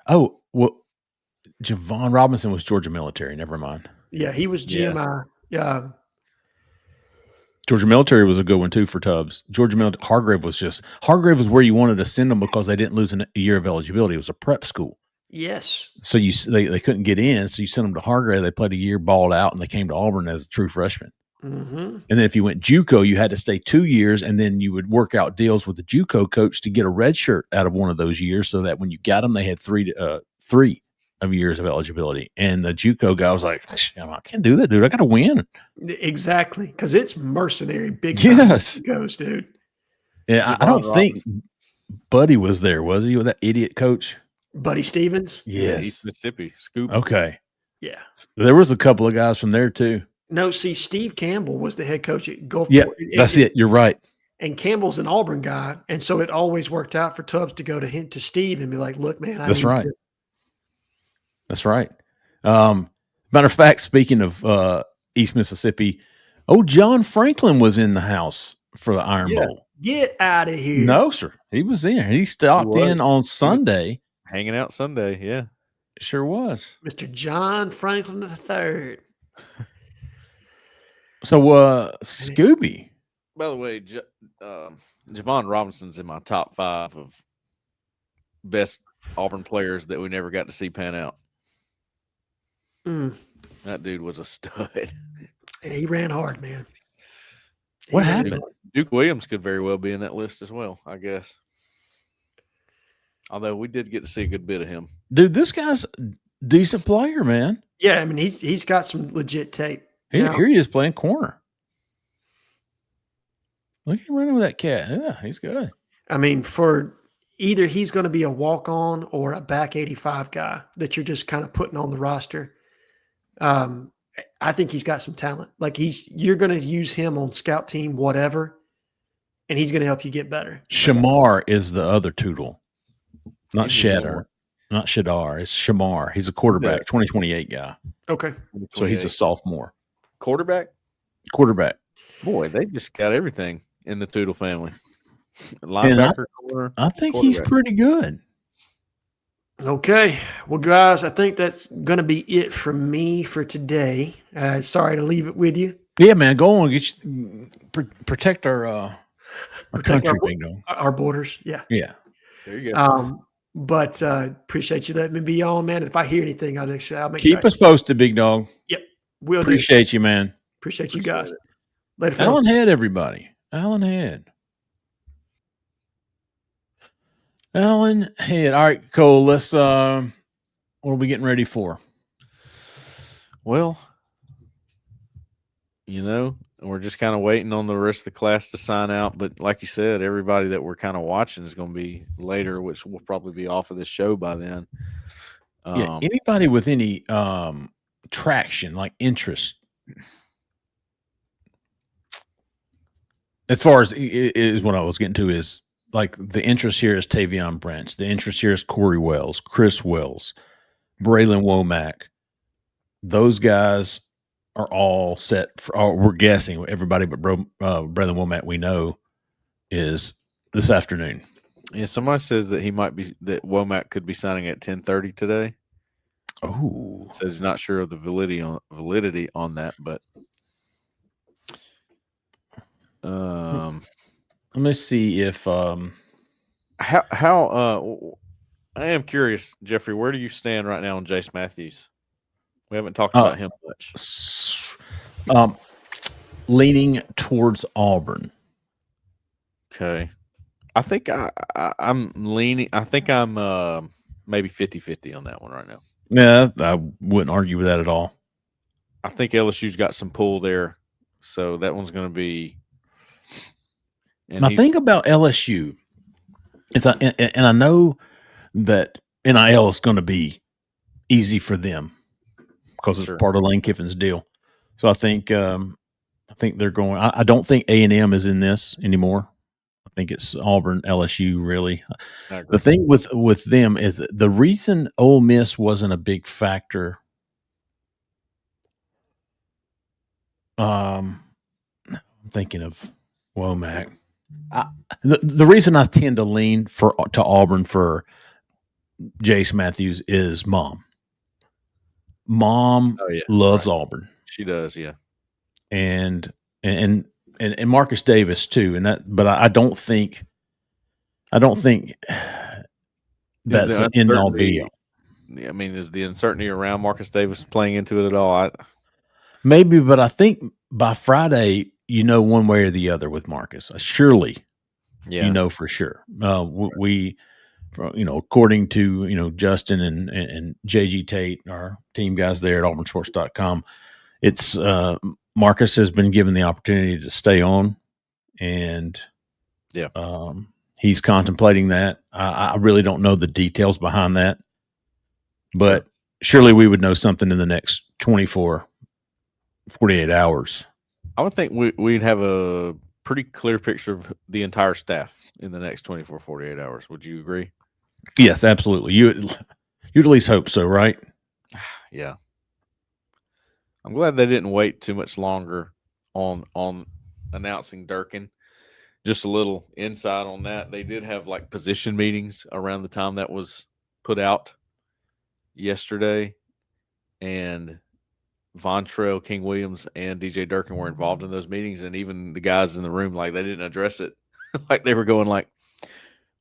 Oh, well, Javon Robinson was Georgia military. Never mind. Yeah, he was GMI. Yeah. Georgia military was a good one too for Tubbs. Georgia military. Hargrave was where you wanted to send them because they didn't lose a year of eligibility. It was a prep school. Yes. So they couldn't get in, so you sent them to Hargrave. They played a year, balled out, and they came to Auburn as true freshmen. Mm-hmm. And then if you went JUCO, you had to stay 2 years, and then you would work out deals with the JUCO coach to get a red shirt out of one of those years, so that when you got them, they had three of years of eligibility. And the JUCO guy was like, I can't do that, dude. I got to win. Exactly, because it's mercenary big Yes. goes, dude. Yeah, I don't think Buddy was there, was he? With that idiot coach? Buddy Stevens? Yeah, East Mississippi. Scoop. Okay. Yeah. There was a couple of guys from there too. No, see, Steve Campbell was the head coach at Gulfport. Yeah, that's it. You're right. And Campbell's an Auburn guy, and so it always worked out for Tubbs to go to Steve and be like, "Look, man, That's right. That's right." Matter of fact, speaking of East Mississippi, John Franklin was in the house for the Iron Bowl. Get out of here! No, sir, he was in. He stopped in on Sunday. Hanging out Sunday, yeah. It sure was. Mr. John Franklin III. So, Scooby. By the way, Javon Robinson's in my top 5 of best Auburn players that we never got to see pan out. That dude was a stud. Yeah, he ran hard, man. What happened? Duke Williams could very well be in that list as well, I guess. Although we did get to see a good bit of him. Dude, this guy's a decent player, man. Yeah, I mean, he's got some legit tape. Here he is playing corner. Look at him running with that cat. Yeah, he's good. I mean, for either he's going to be a walk-on or a back 85 guy that you're just kind of putting on the roster. I think he's got some talent. Like you're going to use him on scout team, whatever, and he's going to help you get better. Shamar is the other Tootle, not Shedder. Not Shadar. It's Shamar. He's a quarterback, 2028 guy. Okay. So he's a sophomore. Quarterback? Boy, they just got everything in the Tootle family. Linebacker, corner. I think he's pretty good. Okay. Well, guys, I think that's going to be it from me for today. Sorry to leave it with you. Yeah, man. Go on. Protect our country, Big Dog. Our borders. Yeah. Yeah. There you go. But appreciate you letting me be on, man. If I hear anything, I'll make keep us posted, Big Dog. Yep. We'll appreciate you, man. Appreciate you guys. Later, folks. Allen Head, everybody. Allen Head. Allen Head. All right, Cole. Let's what are we getting ready for? Well, we're just kind of waiting on the rest of the class to sign out. But like you said, everybody that we're kind of watching is going to be later, which will probably be off of this show by then. Yeah, anybody with any traction, like interest, as far as is what I was getting to is like the interest here is Tavon Branch. The interest here is Corey Wells, Chris Wells, Bralan Womack. Those guys are all set for, we're guessing everybody but Bralan Womack we know is this afternoon. Yeah, somebody says that that Womack could be signing at 10:30 today. Oh, says he's not sure of the validity on that, but let me see if how I am curious, Jeffrey, where do you stand right now on Jace Matthews? We haven't talked about him much. leaning towards Auburn. Okay. I think I'm leaning. I think I'm maybe 50-50 on that one right now. Yeah, I wouldn't argue with that at all. I think LSU's got some pull there, so that one's going to be. And my thing about LSU is, and I know that NIL is going to be easy for them because it's part of Lane Kiffin's deal. So I think they're going. I don't think A&M is in this anymore. I think it's Auburn, LSU. Really, the thing with them is the reason Ole Miss wasn't a big factor. I'm thinking of Womack. The reason I tend to lean to Auburn for Jace Matthews is mom. Mom loves Auburn. She does, yeah. And Marcus Davis too. But I don't think that's an end all be all. I mean, is the uncertainty around Marcus Davis playing into it at all? Maybe, but I think by Friday, one way or the other with Marcus. Surely, for sure. We according to Justin and JG Tate, our team guys there at auburnsports.com, it's Marcus has been given the opportunity to stay on, and he's contemplating that. I really don't know the details behind that, but surely we would know something in the next 48 hours. I would think we'd have a pretty clear picture of the entire staff in the next 48 hours. Would you agree? Yes, absolutely. You'd at least hope so, right? Yeah. I'm glad they didn't wait too much longer on announcing Durkin. Just a little insight on that. They did have like position meetings around the time that was put out yesterday, and Vontrell, King Williams, and DJ Durkin were involved in those meetings, and even the guys in the room, like, they didn't address it. Like, they were going like,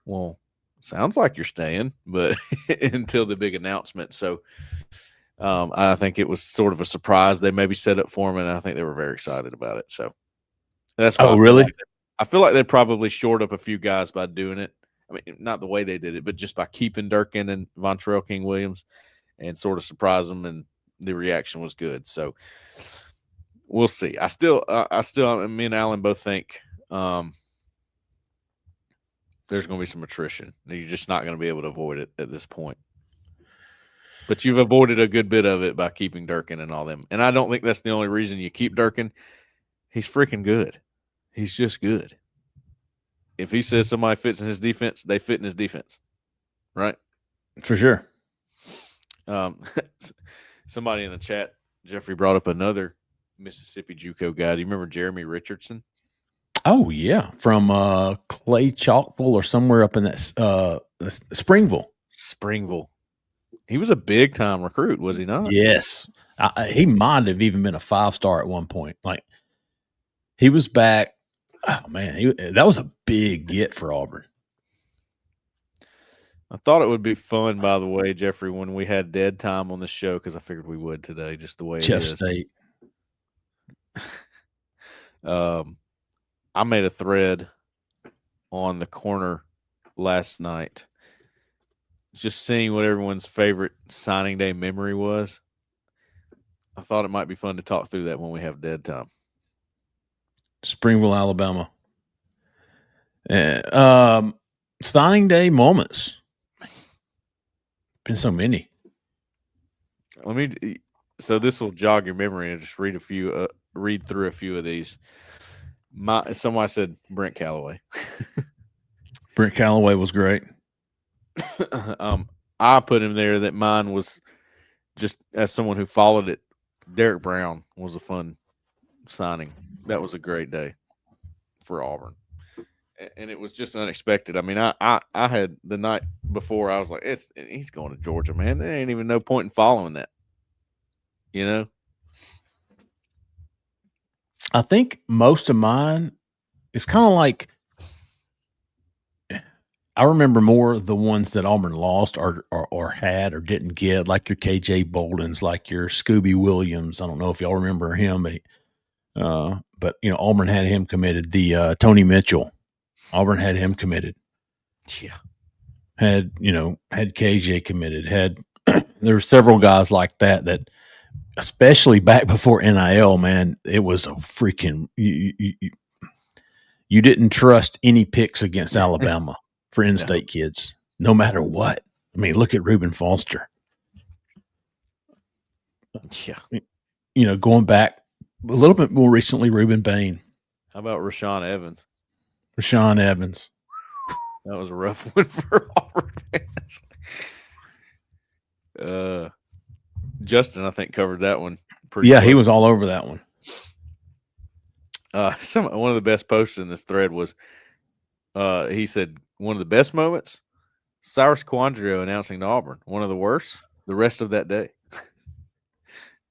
well, sounds like you're staying, but until the big announcement. So I think it was sort of a surprise. They maybe set up for him, and I think they were very excited about it. So that's why really? I feel like they probably shored up a few guys by doing it. I mean, not the way they did it, but just by keeping Durkin and Vontrell, King Williams, and sort of surprise them, and the reaction was good. So we'll see. I still, me and Alan both think there's going to be some attrition. You're just not going to be able to avoid it at this point. But you've avoided a good bit of it by keeping Durkin and all them. And I don't think that's the only reason you keep Durkin. He's freaking good. He's just good. If he says somebody fits in his defense, they fit in his defense. Right? For sure. Somebody in the chat, Jeffrey, brought up another Mississippi JUCO guy. Do you remember Jeremy Richardson? Oh, yeah. From Clay Chalkville or somewhere up in that Springville. Springville. He was a big-time recruit, was he not? Yes. He might have even been a 5-star at one point. Like, he was back. Oh, man, that was a big get for Auburn. I thought it would be fun, by the way, Jeffrey, when we had dead time on the show, because I figured we would today, just the way Jeff it is. State. I made a thread on the corner last night, just seeing what everyone's favorite signing day memory was. I thought it might be fun to talk through that when we have dead time. Springville, Alabama. Signing day moments. Been so many. So this will jog your memory and just read through a few of these. Somebody said Brent Callaway. Brent Callaway was great. I put him there that mine was just as someone who followed it. Derek Brown was a fun signing. That was a great day for Auburn. And it was just unexpected. I mean, I had the night before, I was like, he's going to Georgia, man. There ain't even no point in following that. You know? I think most of mine is kind of like, I remember more the ones that Auburn lost or had or didn't get, like your KJ Boldens, like your Scooby Williams. I don't know if y'all remember him. but Auburn had him committed. The Tony Mitchell, Auburn had him committed. Yeah. Had KJ committed. Had there were several guys like that, especially back before NIL, man, it was a freaking you didn't trust any picks against Alabama for in-state kids, no matter what. I mean, look at Reuben Foster. Yeah. Going back a little bit more recently, Reuben Bain. How about Rashawn Evans? Rashawn Evans. That was a rough one for Auburn fans. Justin, I think, covered that one pretty Yeah, he was all over that one. One of the best posts in this thread was he said one of the best moments, Cyrus Quandrio announcing to Auburn. One of the worst, the rest of that day.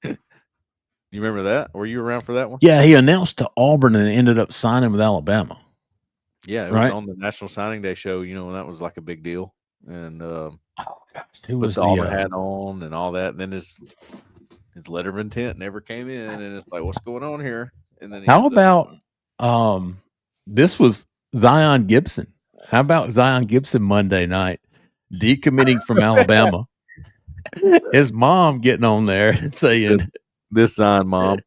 You remember that? Were you around for that one? Yeah, he announced to Auburn and ended up signing with Alabama. Yeah, it was on the National Signing Day show, and that was like a big deal. And put the Auburn hat on and all that. And then his letter of intent never came in, and it's like, what's going on here? And then how about this was Zion Gibson? How about Zion Gibson Monday night decommitting from Alabama? His mom getting on there and saying, "This Zion mom,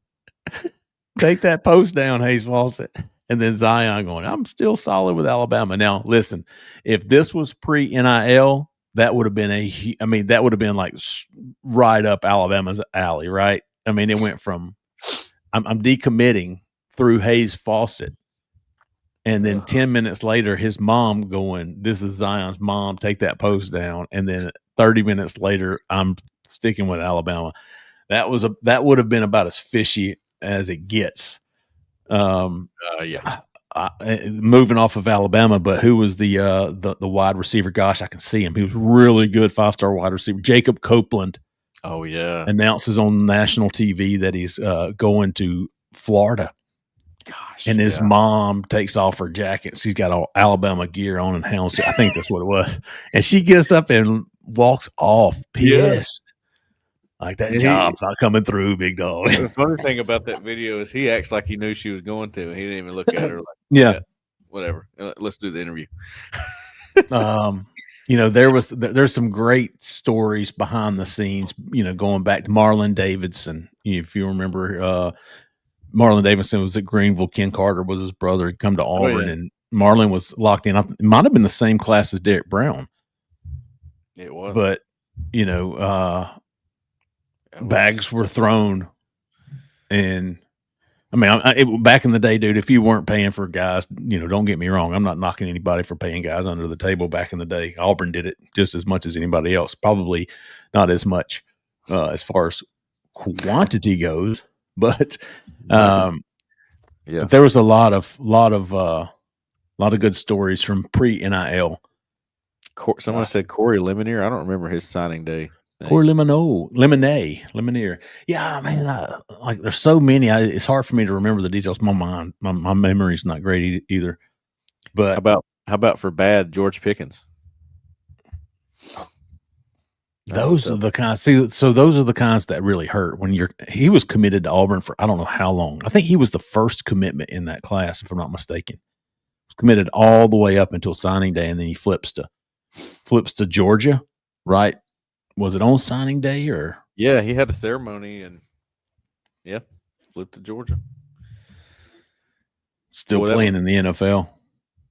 take that post down, Hayes Fawcett." And then Zion going, "I'm still solid with Alabama." Now, listen, if this was pre-NIL, that would have been that would have been like right up Alabama's alley, right? I mean, it went from I'm decommitting through Hayes Fawcett. And then 10 minutes later, his mom going, "This is Zion's mom, take that post down." And then 30 minutes later, I'm sticking with Alabama. That would have been about as fishy as it gets. Moving off of Alabama, but who was the wide receiver? Gosh, I can see him. He was really good, 5-star wide receiver. Jacob Copeland. Oh yeah, announces on national TV that he's going to Florida. Gosh, and his mom takes off her jacket. She's got all Alabama gear on and hounds. I think that's what it was. And she gets up and walks off pissed. Like that job's not coming through, big dog. The funny thing about that video is he acts like he knew she was going to. He didn't even look at her like, whatever. Let's do the interview. There's some great stories behind the scenes, going back to Marlon Davidson. If you remember, Marlon Davidson was at Greenville. Ken Carter was his brother. He'd come to Auburn, and Marlon was locked in. It might have been the same class as Derek Brown. It was. But, bags were thrown. And, back in the day, dude, if you weren't paying for guys, don't get me wrong. I'm not knocking anybody for paying guys under the table back in the day. Auburn did it just as much as anybody else. Probably not as much as far as quantity goes. But there was a lot of good stories from pre-NIL. Someone said Corey Lemonier. I don't remember his signing day. Corey Lemonier. Yeah, man. There's so many. It's hard for me to remember the details. My memory's not great either. But how about for bad George Pickens? Those are the kinds. So those are the kinds that really hurt when he was committed to Auburn for I don't know how long. I think he was the first commitment in that class, if I'm not mistaken. He was committed all the way up until signing day, and then he flips to Georgia, right? Was it on signing day or? Yeah, he had a ceremony and flipped to Georgia. Still playing in the NFL.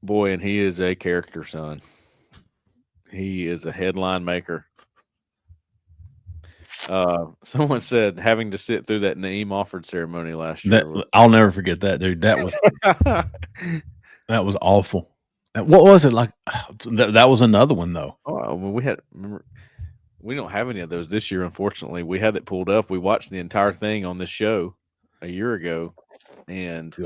Boy, and he is a character, son. He is a headline maker. Someone said having to sit through that Naeem Offord ceremony last year. I'll never forget that, dude. That was that was awful. What was it like? That was another one though. Oh, well, we don't have any of those this year, unfortunately. We had it pulled up. We watched the entire thing on this show a year ago, and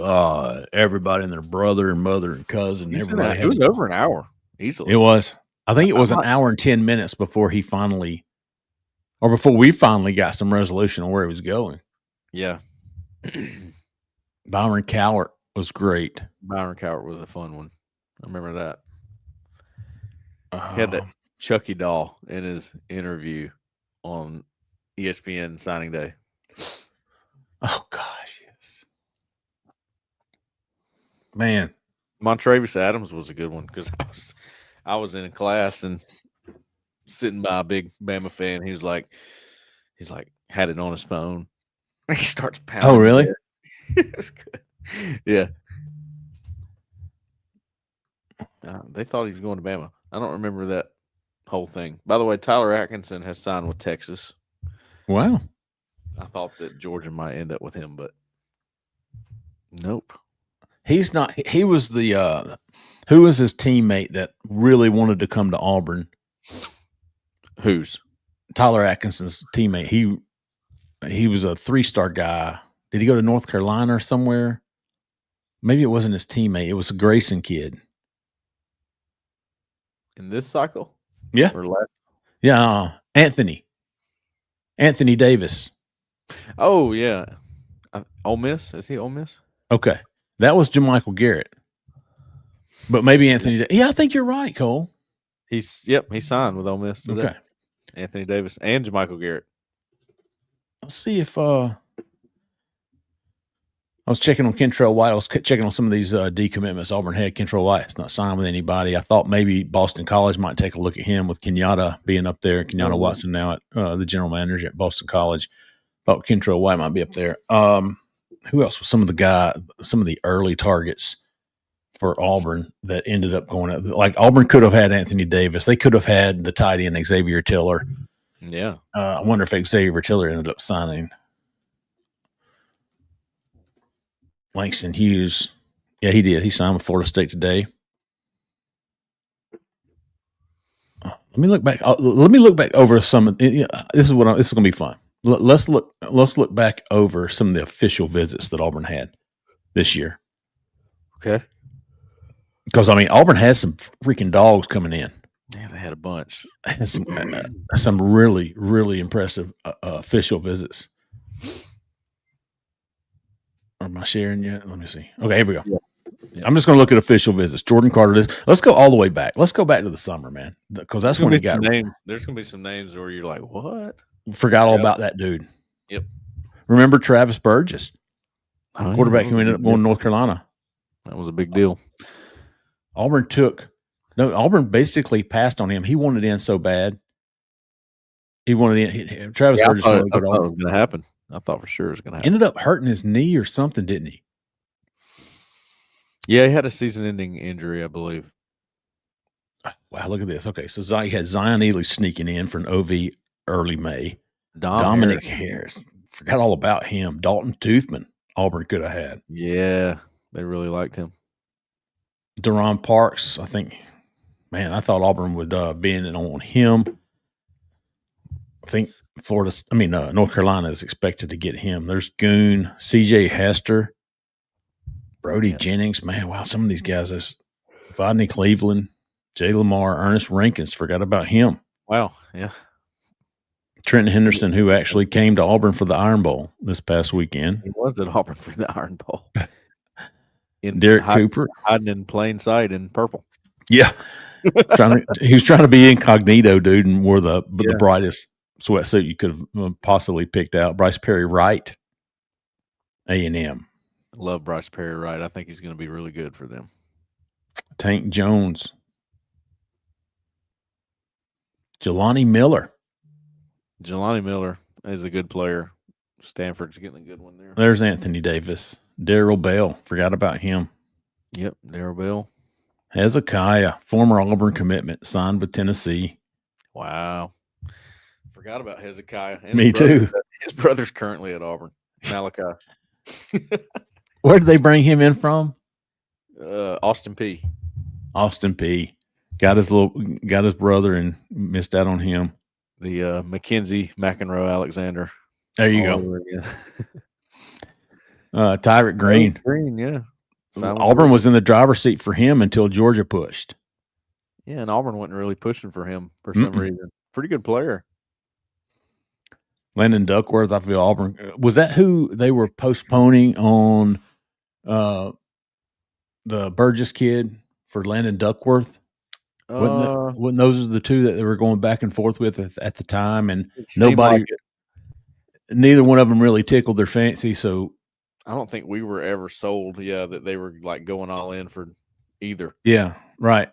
everybody and their brother and mother and cousin. Everybody. It was over an hour easily. It was. I think it was an hour and 10 minutes before we finally got some resolution on where he was going. Yeah. Byron Cowart was great. Byron Cowart was a fun one. I remember that. He had that Chucky doll in his interview on ESPN signing day. Oh gosh, yes. Man. Montravius Adams was a good one because I was in a class and sitting by a big Bama fan. He's like had it on his phone. He starts pounding. Oh, really? It was good. Yeah. They thought he was going to Bama. I don't remember that whole thing. By the way, Tyler Atkinson has signed with Texas. Wow. I thought that Georgia might end up with him, but nope. He's not. He was the who was his teammate that really wanted to come to Auburn? Who's? Tyler Atkinson's teammate. He was a 3-star guy. Did he go to North Carolina or somewhere? Maybe it wasn't his teammate. It was a Grayson kid. In this cycle? Yeah. Or last? Yeah. Anthony Davis. Oh, yeah. Ole Miss? Is he Ole Miss? Okay. That was Jermichael Garrett. But maybe Anthony. Yeah, I think you're right, Cole. He signed with Ole Miss today. Okay. Anthony Davis and Jermichael Garrett. Let's see if I was checking on Kentrell White. I was checking on some of these decommitments. Auburn had Kentrell White. It's not signed with anybody. I thought maybe Boston College might take a look at him with Kenyatta being up there. Kenyatta Watson now at the general manager at Boston College. Thought Kentrell White might be up there. Who else was some of the early targets for Auburn that ended up going up? Like Auburn could have had Anthony Davis. They could have had the tight end Xavier Tiller. Yeah. I wonder if Xavier Tiller ended up signing. Langston Hughes. Yeah, he did. He signed with Florida State today. Let me look back. Let me look back over some of this is going to be fun. Let's look back over some of the official visits that Auburn had this year. Okay. Because Auburn has some freaking dogs coming in. Yeah, they had a bunch. Some really, really impressive official visits. Am I sharing yet? Let me see. Okay, here we go. Yeah. I'm just going to look at official visits. Jordan Carter. Let's go all the way back. Let's go back to the summer, man, because that's when he got names. There's going to be some names where you're like, what? Forgot all about that dude. Yep. Remember Travis Burgess, quarterback who ended up going to North Carolina. That was a big deal. Auburn basically passed on him. He wanted in so bad. He wanted in. Travis Burgess I thought it was going to happen. I thought for sure it was going to happen. Ended up hurting his knee or something, didn't he? Yeah, he had a season-ending injury, I believe. Wow, look at this. Okay, so he had Zion Ely sneaking in for an OV early May. Dominic Harris. Forgot all about him. Dalton Toothman, Auburn could have had. Yeah, they really liked him. Deron Parks, I think. Man, I thought Auburn would be in on him. I think North Carolina is expected to get him. There's Goon, C.J. Hester, Brody Jennings. Man, wow, some of these guys. There's Rodney Cleveland, Jay Lamar, Ernest Rankins. Forgot about him. Wow, yeah. Trenton Henderson, who actually came to Auburn for the Iron Bowl this past weekend. He was at Auburn for the Iron Bowl. Derek Cooper. Hiding in plain sight in purple. Yeah. He was trying to be incognito, dude, and wore the brightest sweatsuit you could have possibly picked out. Bryce Perry Wright, A&M. Love Bryce Perry Wright. I think he's going to be really good for them. Tank Jones. Jelani Miller. Jelani Miller is a good player. Stanford's getting a good one there. There's Anthony Davis. Darrell Bell. Forgot about him. Yep, Darrell Bell. Hezekiah, former Auburn commitment, signed with Tennessee. Wow. Forgot about Hezekiah. And Me too. His brother's currently at Auburn. Malachi. Where did they bring him in from? Austin P. Austin P. Got his brother and missed out on him. The Mackenzie McEnroe Alexander. There you go. Tyrek Green. Green, yeah. Auburn was in the driver's seat for him until Georgia pushed. Yeah, and Auburn wasn't really pushing for him for some reason. Pretty good player. Landon Duckworth, I feel Auburn. Was that who they were postponing on the Burgess kid for Landon Duckworth? Wasn't those the two that they were going back and forth with at the time? And neither one of them really tickled their fancy. So I don't think we were ever sold, that they were like going all in for either. Yeah, right.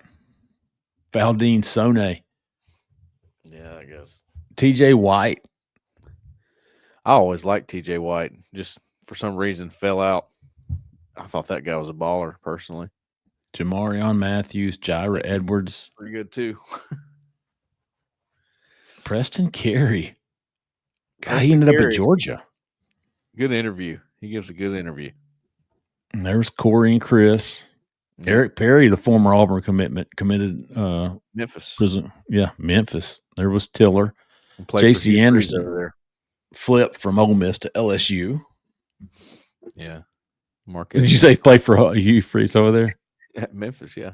Valdine Sone. Yeah, I guess. TJ White. I always liked TJ White. Just for some reason fell out. I thought that guy was a baller, personally. Jamarion Matthews, Jira Edwards. Pretty good, too. Preston Carey. God, he ended up at Georgia. Good interview. He gives a good interview. And there's Corey and Chris. Yep. Eric Perry, the former Auburn committed Memphis. Prison. Yeah, Memphis. There was Tiller. J.C. Anderson over there. Flipped from Ole Miss to LSU. Yeah. Marquez. Did you say play for Hugh Freeze over there? At Memphis, yeah.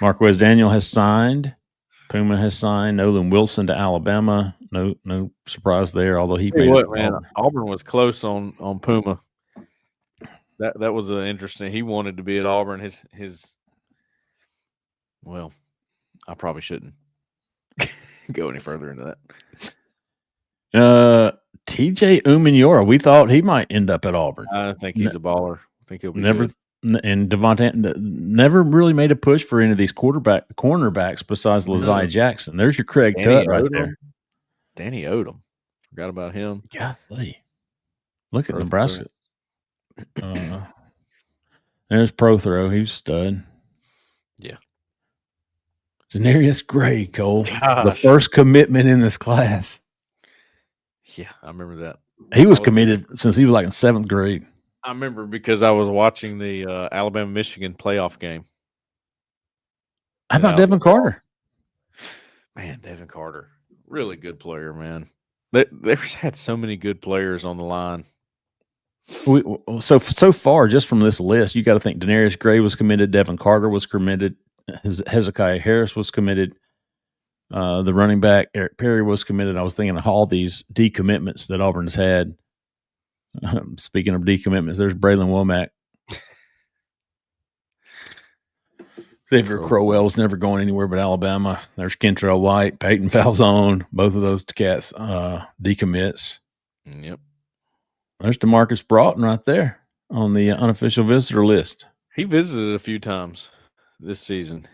Marquez Daniel has signed. Puma has signed. Nolan Wilson to Alabama. No surprise there, although he made it. Man, Auburn was close on Puma. That was interesting. He wanted to be at Auburn. His well, I probably shouldn't go any further into that. TJ Umenyiora, we thought he might end up at Auburn. I think he's a baller. I think he'll be good. And Devontae never really made a push for any of these cornerbacks besides Lazai Jackson. There's your Craig Tutt right there. Danny Odom. Forgot about him. Golly. Look at Nebraska. There's Prothro. He's stud. Yeah. Denarius Gray, Cole. Gosh. The first commitment in this class. Yeah, I remember that. He was committed since he was like in 7th grade. I remember because I was watching the Alabama-Michigan playoff game. How about Devin Carter? Man, Devin Carter. Really good player, man. They've had so many good players on the line. So far, just from this list, you got to think Denarius Gray was committed, Devin Carter was committed, Hezekiah Harris was committed, the running back Eric Perry was committed. I was thinking of all these decommitments that Auburn's had. Speaking of decommitments, there's Bralan Womack. Xavier Crowell's never going anywhere but Alabama. There's Kentrell White, Peyton Falzone, both of those cats decommits. Yep. There's Demarcus Broughton right there on the unofficial visitor list. He visited a few times this season.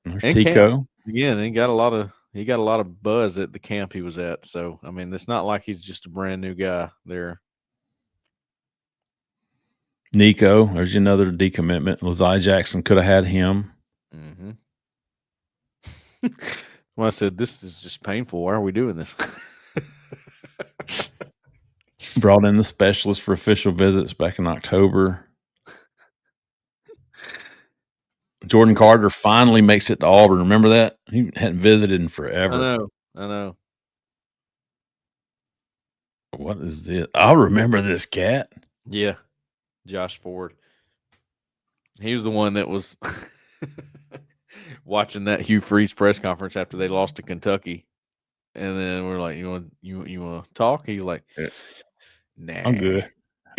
There's Tico. Again, he got a lot of buzz at the camp he was at. So I mean, it's not like he's just a brand new guy there. Nico, there's another decommitment. Lazai Jackson could have had him. Mm-hmm. Well, I said, this is just painful. Why are we doing this? Brought in the specialist for official visits back in October. Jordan Carter finally makes it to Auburn. Remember that? He hadn't visited in forever. I know. What is this? I'll remember this cat. Yeah. Josh Ford. He was the one that was watching that Hugh Freeze press conference after they lost to Kentucky. And then we're like, you want to talk? He's like, nah. I'm good.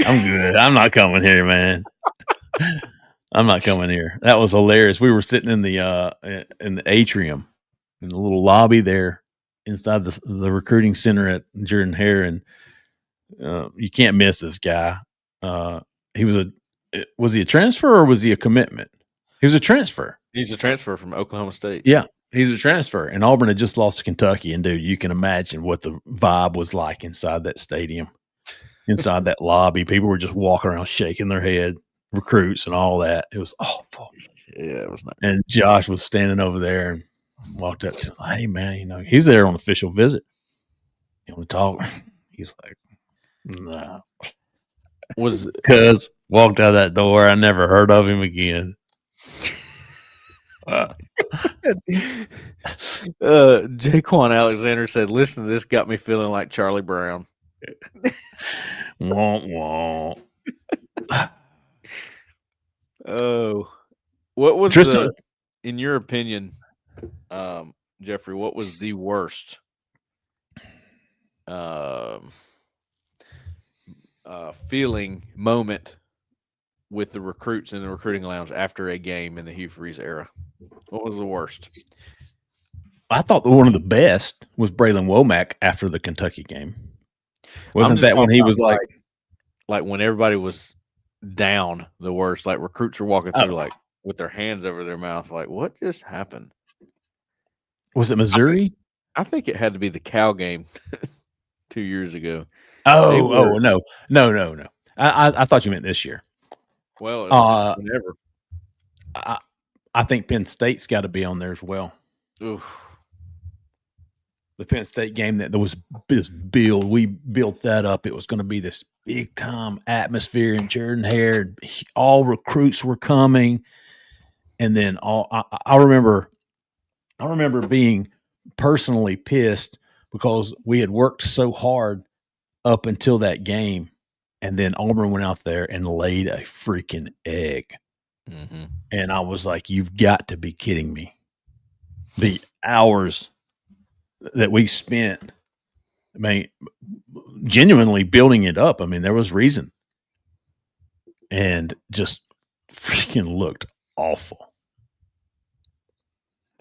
I'm not coming here, man. I'm not coming here. That was hilarious. We were sitting in the atrium, in the little lobby there inside the recruiting center at Jordan Hare, and you can't miss this guy. Was he a transfer or was he a commitment? He was a transfer. He's a transfer from Oklahoma State. Yeah, he's a transfer. And Auburn had just lost to Kentucky. And, dude, you can imagine what the vibe was like inside that stadium, inside that lobby. People were just walking around shaking their head, recruits and all that. It was awful. Yeah, it was nice. And Josh was standing over there and walked up to him like, hey, man, he's there on official visit. You want to talk? He's like, no. Was because walked out that door. I never heard of him again. Jaquan Alexander said, listen to this, got me feeling like Charlie Brown. Womp womp. Oh, what was in your opinion, Jeffrey, what was the worst feeling moment with the recruits in the recruiting lounge after a game in the Hugh Freeze era? What was the worst? I thought one of the best was Bralan Womack after the Kentucky game. Wasn't that when he was like like when everybody was down the worst, like recruits were walking through like with their hands over their mouth, like what just happened? Was it Missouri? I think it had to be the Cal game 2 years ago. No. I thought you meant this year. Well, it was just whenever. I think Penn State's got to be on there as well. Oof. The Penn State game that there was this build. We built that up. It was going to be this big time atmosphere in Jordan Hare. All recruits were coming, and then I remember being personally pissed because we had worked so hard up until that game, and then Auburn went out there and laid a freaking egg. Mm-hmm. And I was like, "You've got to be kidding me!" The hours that we spent, I mean, genuinely building it up. I mean, there was reason, and just freaking looked awful.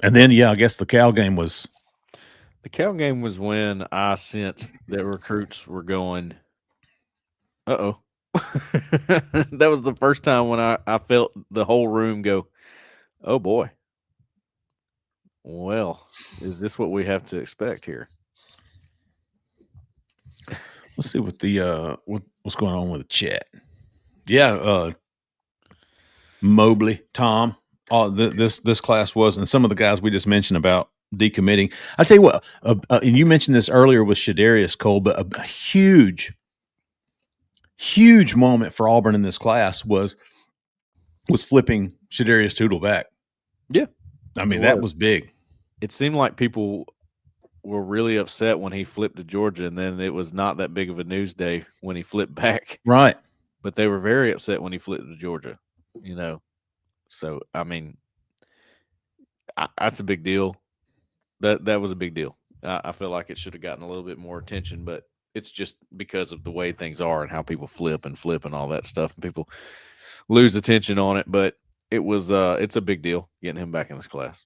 And then, I guess the Cal game was. The Cal game was when I sensed that recruits were going, uh-oh. That was the first time when I felt the whole room go, oh, boy. Well, is this what we have to expect here? Let's see what the what's going on with the chat. Yeah, Mobley, Tom. This class was, and some of the guys we just mentioned about decommitting. I tell you what, and you mentioned this earlier with Shadarius Cole, but a huge moment for Auburn in this class was flipping Shadarius Tootle back. Yeah, I mean that was big. It seemed like people were really upset when he flipped to Georgia, and then it was not that big of a news day when he flipped back. Right. But they were very upset when he flipped to Georgia, So, I mean, that's a big deal. That was a big deal. I feel like it should have gotten a little bit more attention, but it's just because of the way things are and how people flip and all that stuff, and people lose attention on it. But it's a big deal getting him back in this class.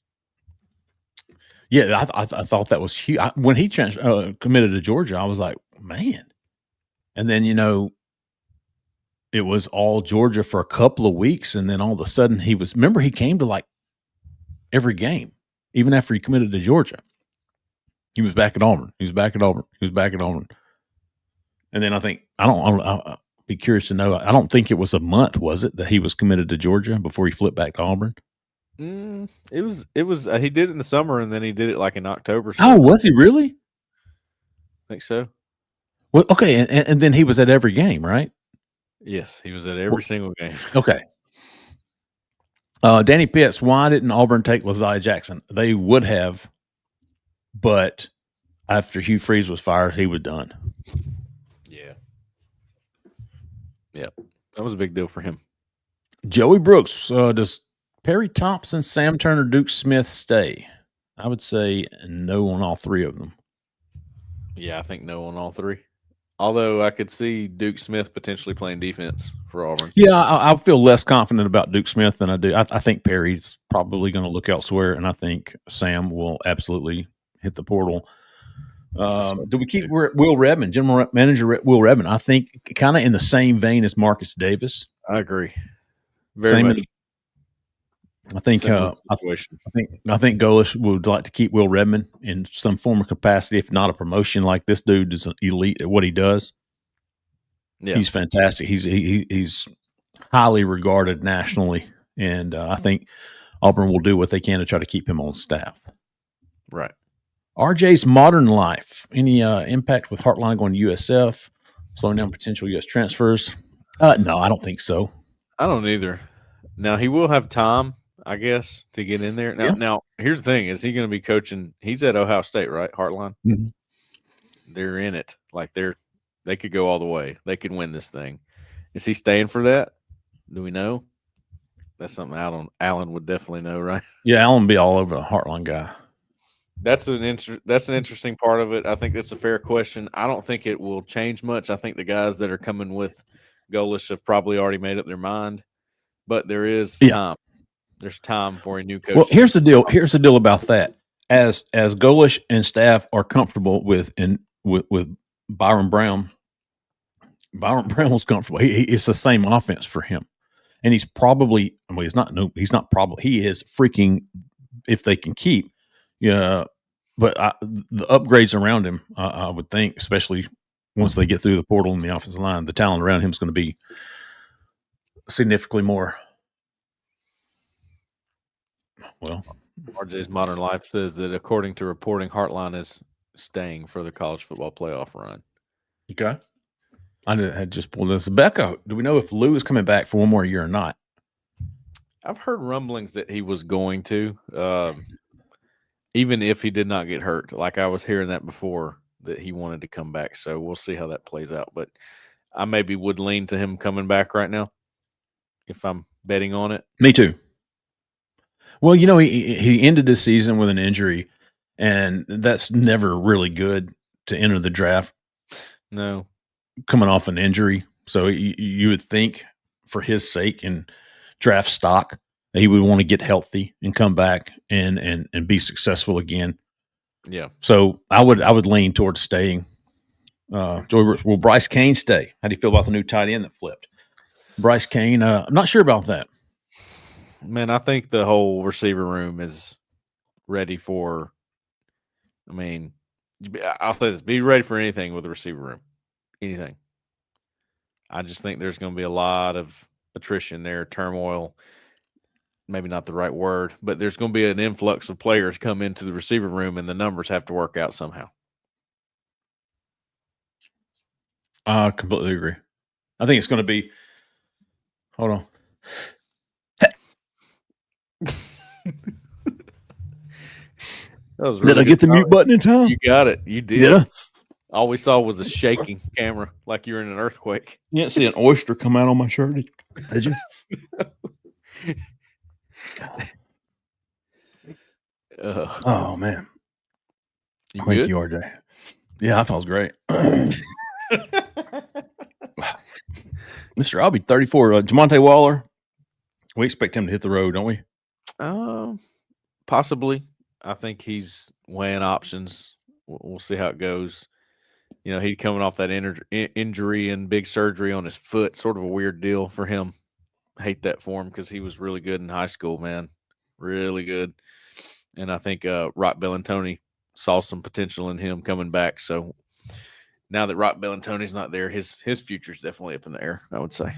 Yeah, I thought that was huge. When he committed to Georgia, I was like, man. And then, it was all Georgia for a couple of weeks. And then all of a sudden he came to like every game, even after he committed to Georgia. He was back at Auburn. And then I think, I'll be curious to know. I don't think it was a month, was it, that he was committed to Georgia before he flipped back to Auburn? It was he did it in the summer, and then he did it like in October. So. Oh, was he really? I think so. Well, okay. And then he was at every game, right? Yes, he was at every single game. Okay. Danny Pitts, why didn't Auburn take Laziah Jackson? They would have, but after Hugh Freeze was fired, he was done. Yeah. Yep. That was a big deal for him. Joey Brooks, does Perry Thompson, Sam Turner, Duke Smith stay? I would say no on all three of them. Yeah, I think no on all three. Although I could see Duke Smith potentially playing defense for Auburn. Yeah, I feel less confident about Duke Smith than I do. I think Perry's probably going to look elsewhere, and I think Sam will absolutely hit the portal. Do we keep Will Redmond, General Manager Will Redmond? I think kind of in the same vein as Marcus Davis. I agree. Very much. I think Golish would like to keep Will Redmond in some form of capacity, if not a promotion. Like this dude is elite at what he does. Yeah, he's fantastic. He's highly regarded nationally, and I think Auburn will do what they can to try to keep him on staff. Right. RJ's Modern Life. Any impact with Heartline going to USF, slowing down potential US transfers? No, I don't think so. I don't either. Now he will have time, I guess, to get in there. Now, here's the thing: is he going to be coaching? He's at Ohio State, right? Heartline. Mm-hmm. They're in it. Like they could go all the way. They could win this thing. Is he staying for that? Do we know? That's something Allen would definitely know, right? Yeah, Allen would be all over the Heartline guy. That's an interesting part of it. I think that's a fair question. I don't think it will change much. I think the guys that are coming with Golish have probably already made up their mind. But there is time. There's time for a new coach. Well, here's the deal. Here's the deal about that. As Golish and staff are comfortable with Byron Brown Byron Brown's comfortable. It's the same offense for him. And he's probably, he's not probably, he is freaking, if they can keep, but the upgrades around him, I would think, especially once they get through the portal and the offensive line, the talent around him is going to be significantly more. Well, RJ's Modern Life says that according to reporting, Heartline is staying for the college football playoff run. Okay. I had just pulled this. Becca, do we know if Lou is coming back for one more year or not? I've heard rumblings that he was going to, even if he did not get hurt. Like I was hearing that before, that he wanted to come back. So we'll see how that plays out. But I maybe would lean to him coming back right now if I'm betting on it. Me too. Well, he ended this season with an injury, and that's never really good to enter the draft. No. Coming off an injury. So you would think for his sake and draft stock that he would want to get healthy and come back and be successful again. Yeah. So I would lean towards staying. Will Bryce Cain stay? How do you feel about the new tight end that flipped? Bryce Cain, I'm not sure about that. Man, I think the whole receiver room is ready for, I'll say this, be ready for anything with the receiver room. Anything. I just think there's going to be a lot of attrition there, turmoil, maybe not the right word, but there's going to be an influx of players come into the receiver room, and the numbers have to work out somehow. I completely agree. I think it's going to be – hold on. Really did I get the mute button in time? You got it. You did. Yeah. All we saw was a shaking camera, like you were in an earthquake. You didn't see an oyster come out on my shirt, did you? Oh, man. Thank you, RJ. Yeah, I thought it was great. Mr. I'll be 34. Jamonte Waller, we expect him to hit the road, don't we? Possibly. I think he's weighing options. We'll see how it goes. He's coming off that injury and big surgery on his foot. Sort of a weird deal for him. Hate that for him because he was really good in high school, man. Really good. And I think Rock Bellantoni saw some potential in him coming back. So now that Rock Bellantoni's not there, his future's definitely up in the air, I would say.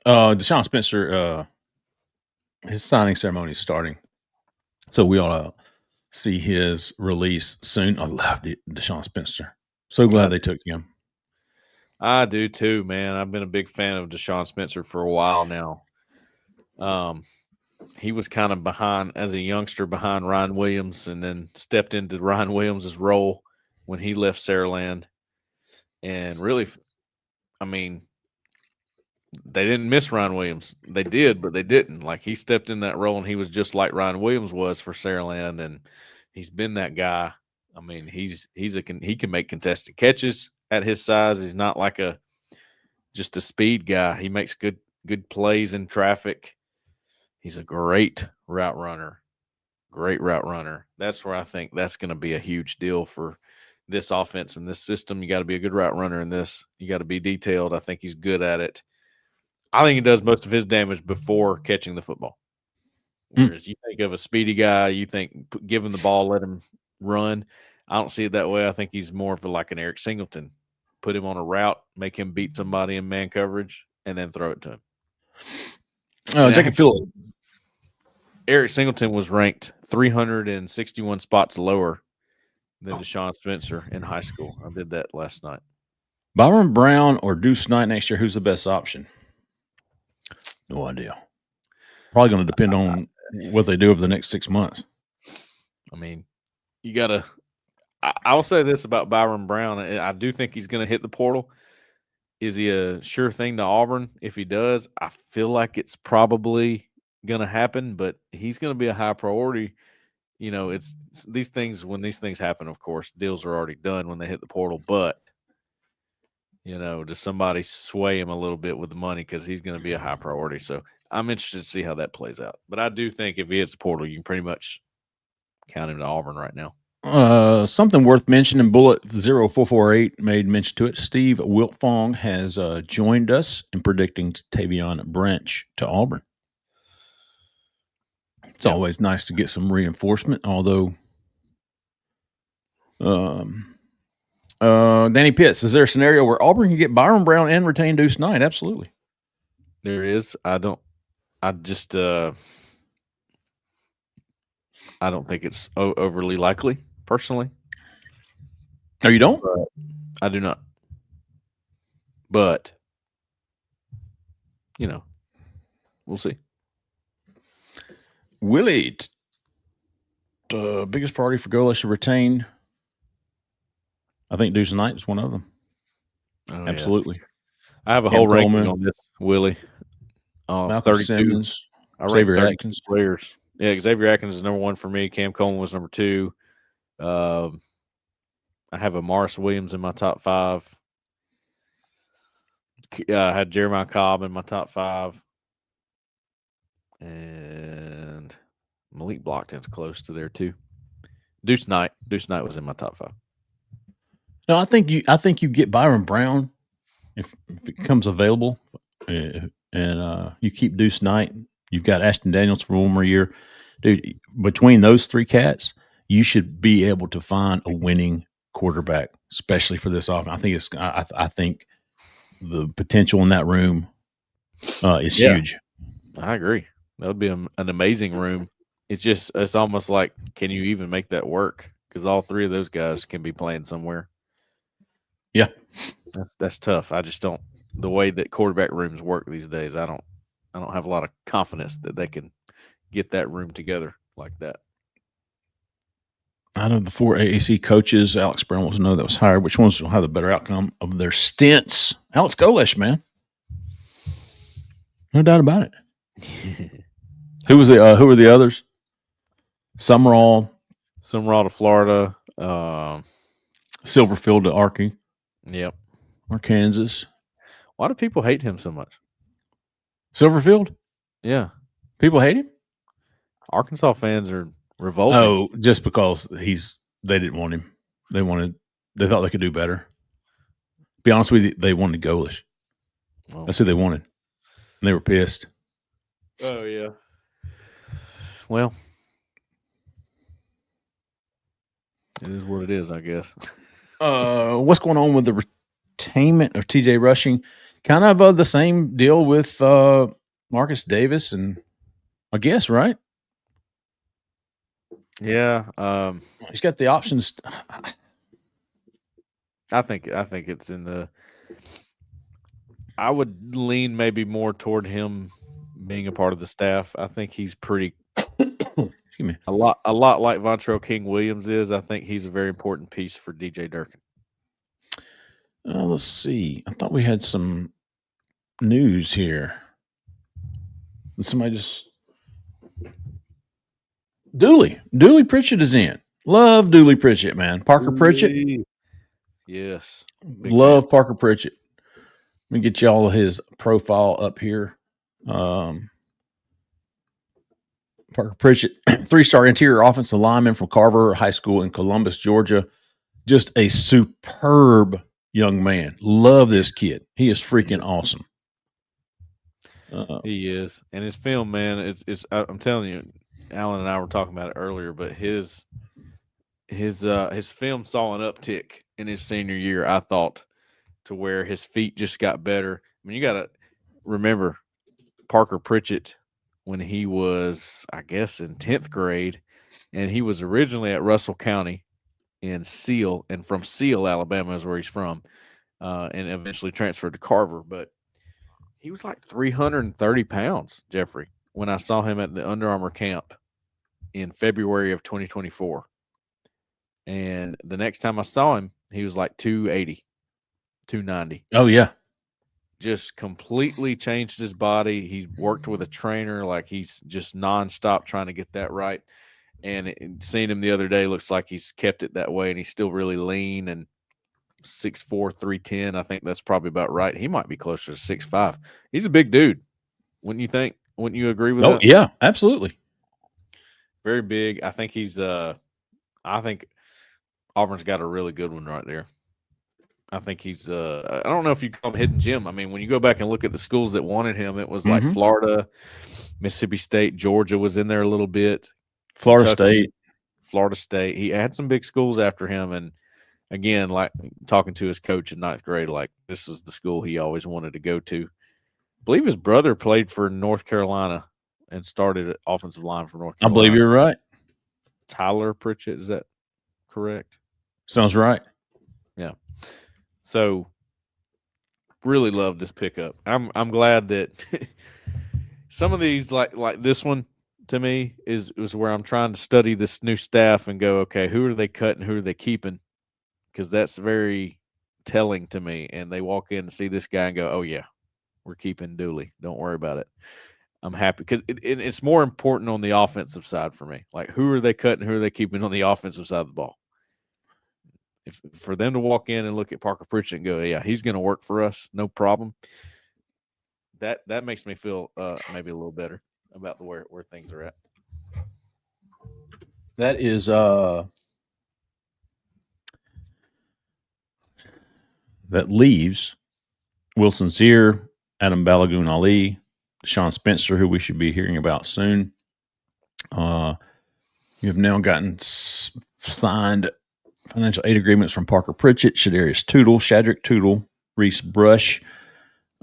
Deshaun Spencer, his signing ceremony is starting. So we ought to see his release soon. I loved it, Deshaun Spencer. So glad they took him. I do too, man. I've been a big fan of Deshaun Spencer for a while now. He was kind of behind as a youngster behind Ryan Williams, and then stepped into Ryan Williams' role when he left Saraland. And really, they didn't miss Ryan Williams. They did, but they didn't. Like, he stepped in that role, and he was just like Ryan Williams was for Saraland, and he's been that guy. He can make contested catches at his size. He's not like just a speed guy. He makes good plays in traffic. He's a great route runner. Great route runner. That's where I think that's going to be a huge deal for this offense and this system. You got to be a good route runner in this. You got to be detailed. I think he's good at it. I think he does most of his damage before catching the football. Whereas you think of a speedy guy, you think give him the ball, let him run. I don't see it that way. I think he's more of like an Eric Singleton. Put him on a route, make him beat somebody in man coverage, and then throw it to him. Jacob Phillips. Eric Singleton was ranked 361 spots lower than Deshaun Spencer in high school. I did that last night. Byron Brown or Deuce Knight next year, who's the best option? No idea. Probably going to depend on what they do over the next 6 months. You got to – I'll say this about Byron Brown. I do think he's going to hit the portal. Is he a sure thing to Auburn? If he does, I feel like it's probably going to happen, but he's going to be a high priority. It's these things – when these things happen, of course, deals are already done when they hit the portal, but – does somebody sway him a little bit with the money because he's going to be a high priority. So I'm interested to see how that plays out. But I do think if he hits the portal, you can pretty much count him to Auburn right now. Something worth mentioning. Bullet 0448 made mention to it. Steve Wiltfong has joined us in predicting Tavon Branch to Auburn. It's always nice to get some reinforcement, although Danny Pitts, is there a scenario where Auburn can get Byron Brown and retain Deuce Knight? Absolutely. There is. I don't think it's overly likely, personally. Oh, you don't? I do not. But, we'll see. Willie, the biggest priority for Golesh to retain, I think Deuce Knight is one of them. Oh, absolutely. Yeah. I have a whole ranking on this, Willie. 32. Simmons, Xavier Atkins players. Yeah, Xavier Atkins is number 1 for me. Cam Coleman was number 2. I have a Morris Williams in my top 5. I had Jeremiah Cobb in my top 5. And Malik Blockton's close to there too. Deuce Knight was in my top 5. No, I think you get Byron Brown if it becomes available, and you keep Deuce Knight. You've got Ashton Daniels for one more year, dude. Between those 3 cats, you should be able to find a winning quarterback, especially for this offense. I think the potential in that room is huge. I agree. That would be an amazing room. It's almost like, can you even make that work? Because all 3 of those guys can be playing somewhere. Yeah, that's tough. I just don't. The way that quarterback rooms work these days, I don't have a lot of confidence that they can get that room together like that. Out of the 4 AAC coaches, Alex Brown wants to know that was hired. Which ones will have the better outcome of their stints? Alex Golesh, man, no doubt about it. Who were the others? Summerall to Florida, Silverfield to Arky. Yep, Arkansas. Why do people hate him so much? Silverfield? Yeah, people hate him. Arkansas fans are revolting. Oh, just because they didn't want him. They thought they could do better. Be honest with you, they wanted Golesh. Well, That's who they wanted. And they were pissed. Oh, yeah. Well, it is what it is, I guess. What's going on with the retainment of TJ Rushing? Kind of the same deal with Marcus Davis, and I guess, right? Yeah. He's got the options. I think it's in the. I would lean maybe more toward him being a part of the staff. I think he's pretty. Excuse me. A lot like Vontrell King Williams is. I think he's a very important piece for DJ Durkin. Let's see. I thought we had some news here. Somebody just Dooley Pritchett is in. Love Dooley Pritchett, man. Parker Pritchett. Yes. Love fan. Parker Pritchett. Let me get y'all his profile up here. Parker Pritchett, 3-star interior offensive lineman from Carver High School in Columbus, Georgia. Just a superb young man. Love this kid. He is freaking awesome. He is. And his film, man, it's I'm telling you, Alan and I were talking about it earlier, but his film saw an uptick in his senior year, I thought, to where his feet just got better. I mean, you got to remember Parker Pritchett when he was, I guess, in 10th grade, and he was originally at Russell County in Seal, and from Seal, Alabama is where he's from, and eventually transferred to Carver. But he was like 330 pounds, Jeffrey, when I saw him at the Under Armour camp in February of 2024. And the next time I saw him, he was like 280, 290. Oh, yeah. Just completely changed his body. He worked with a trainer. Like, he's just nonstop trying to get that right. And seeing him the other day, looks like he's kept it that way, and he's still really lean and 6'4", 310. I think that's probably about right. He might be closer to 6'5". He's a big dude. Wouldn't you think? Wouldn't you agree with that? Oh, yeah, absolutely. Very big. I think he's I think Auburn's got a really good one right there. I think he's I don't know if you call him hidden gem. I mean, when you go back and look at the schools that wanted him, it was like Florida, Mississippi State, Georgia was in there a little bit. Florida State. He had some big schools after him, and again, like talking to his coach in ninth grade, like this is the school he always wanted to go to. I believe his brother played for North Carolina and started offensive line for North Carolina. I believe you're right. Tyler Pritchett, is that correct? Sounds right. Yeah. So really love this pickup. I'm glad that some of these like this one to me is where I'm trying to study this new staff and go, okay, who are they cutting, who are they keeping? Because that's very telling to me. And they walk in and see this guy and go, oh yeah, we're keeping Dooley. Don't worry about it. I'm happy because it's more important on the offensive side for me. Like, who are they cutting? Who are they keeping on the offensive side of the ball? If for them to walk in and look at Parker Pritchett and go, yeah, he's going to work for us, no problem. That makes me feel maybe a little better about the where things are at. That is that leaves Wilson Zier, Adam Balagoon Ali, Sean Spencer, who we should be hearing about soon. You have now gotten signed financial aid agreements from Parker Pritchett, Shadrick Tootle, Reese Brush,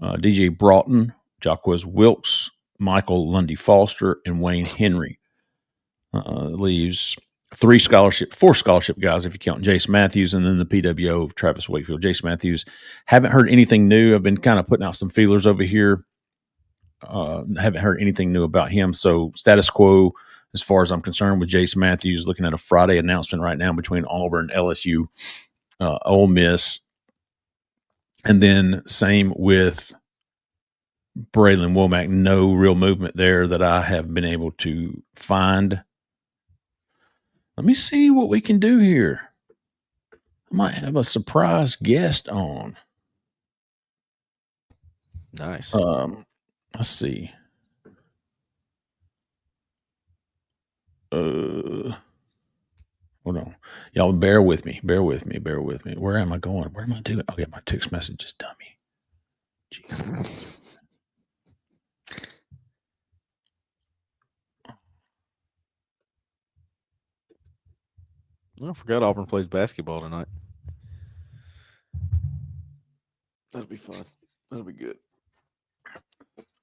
DJ Broughton, Jaquez Wilkes, Michael Lundy Foster, and Wayne Henry. Leaves four scholarship guys if you count Jace Matthews, and then the PWO of Travis Wakefield. Jace Matthews, haven't heard anything new. I've been kind of putting out some feelers over here. Haven't heard anything new about him. So status quo as far as I'm concerned with Jace Matthews. Looking at a Friday announcement right now between Auburn, LSU, Ole Miss, and then same with Bralan Womack. No real movement there that I have been able to find. Let me see what we can do here. I might have a surprise guest on. Nice. Let's see. Hold on. Y'all bear with me. Where am I going? Where am I doing? Okay, my text message is dummy. Jesus. I forgot Auburn plays basketball tonight. That'll be fun. That'll be good.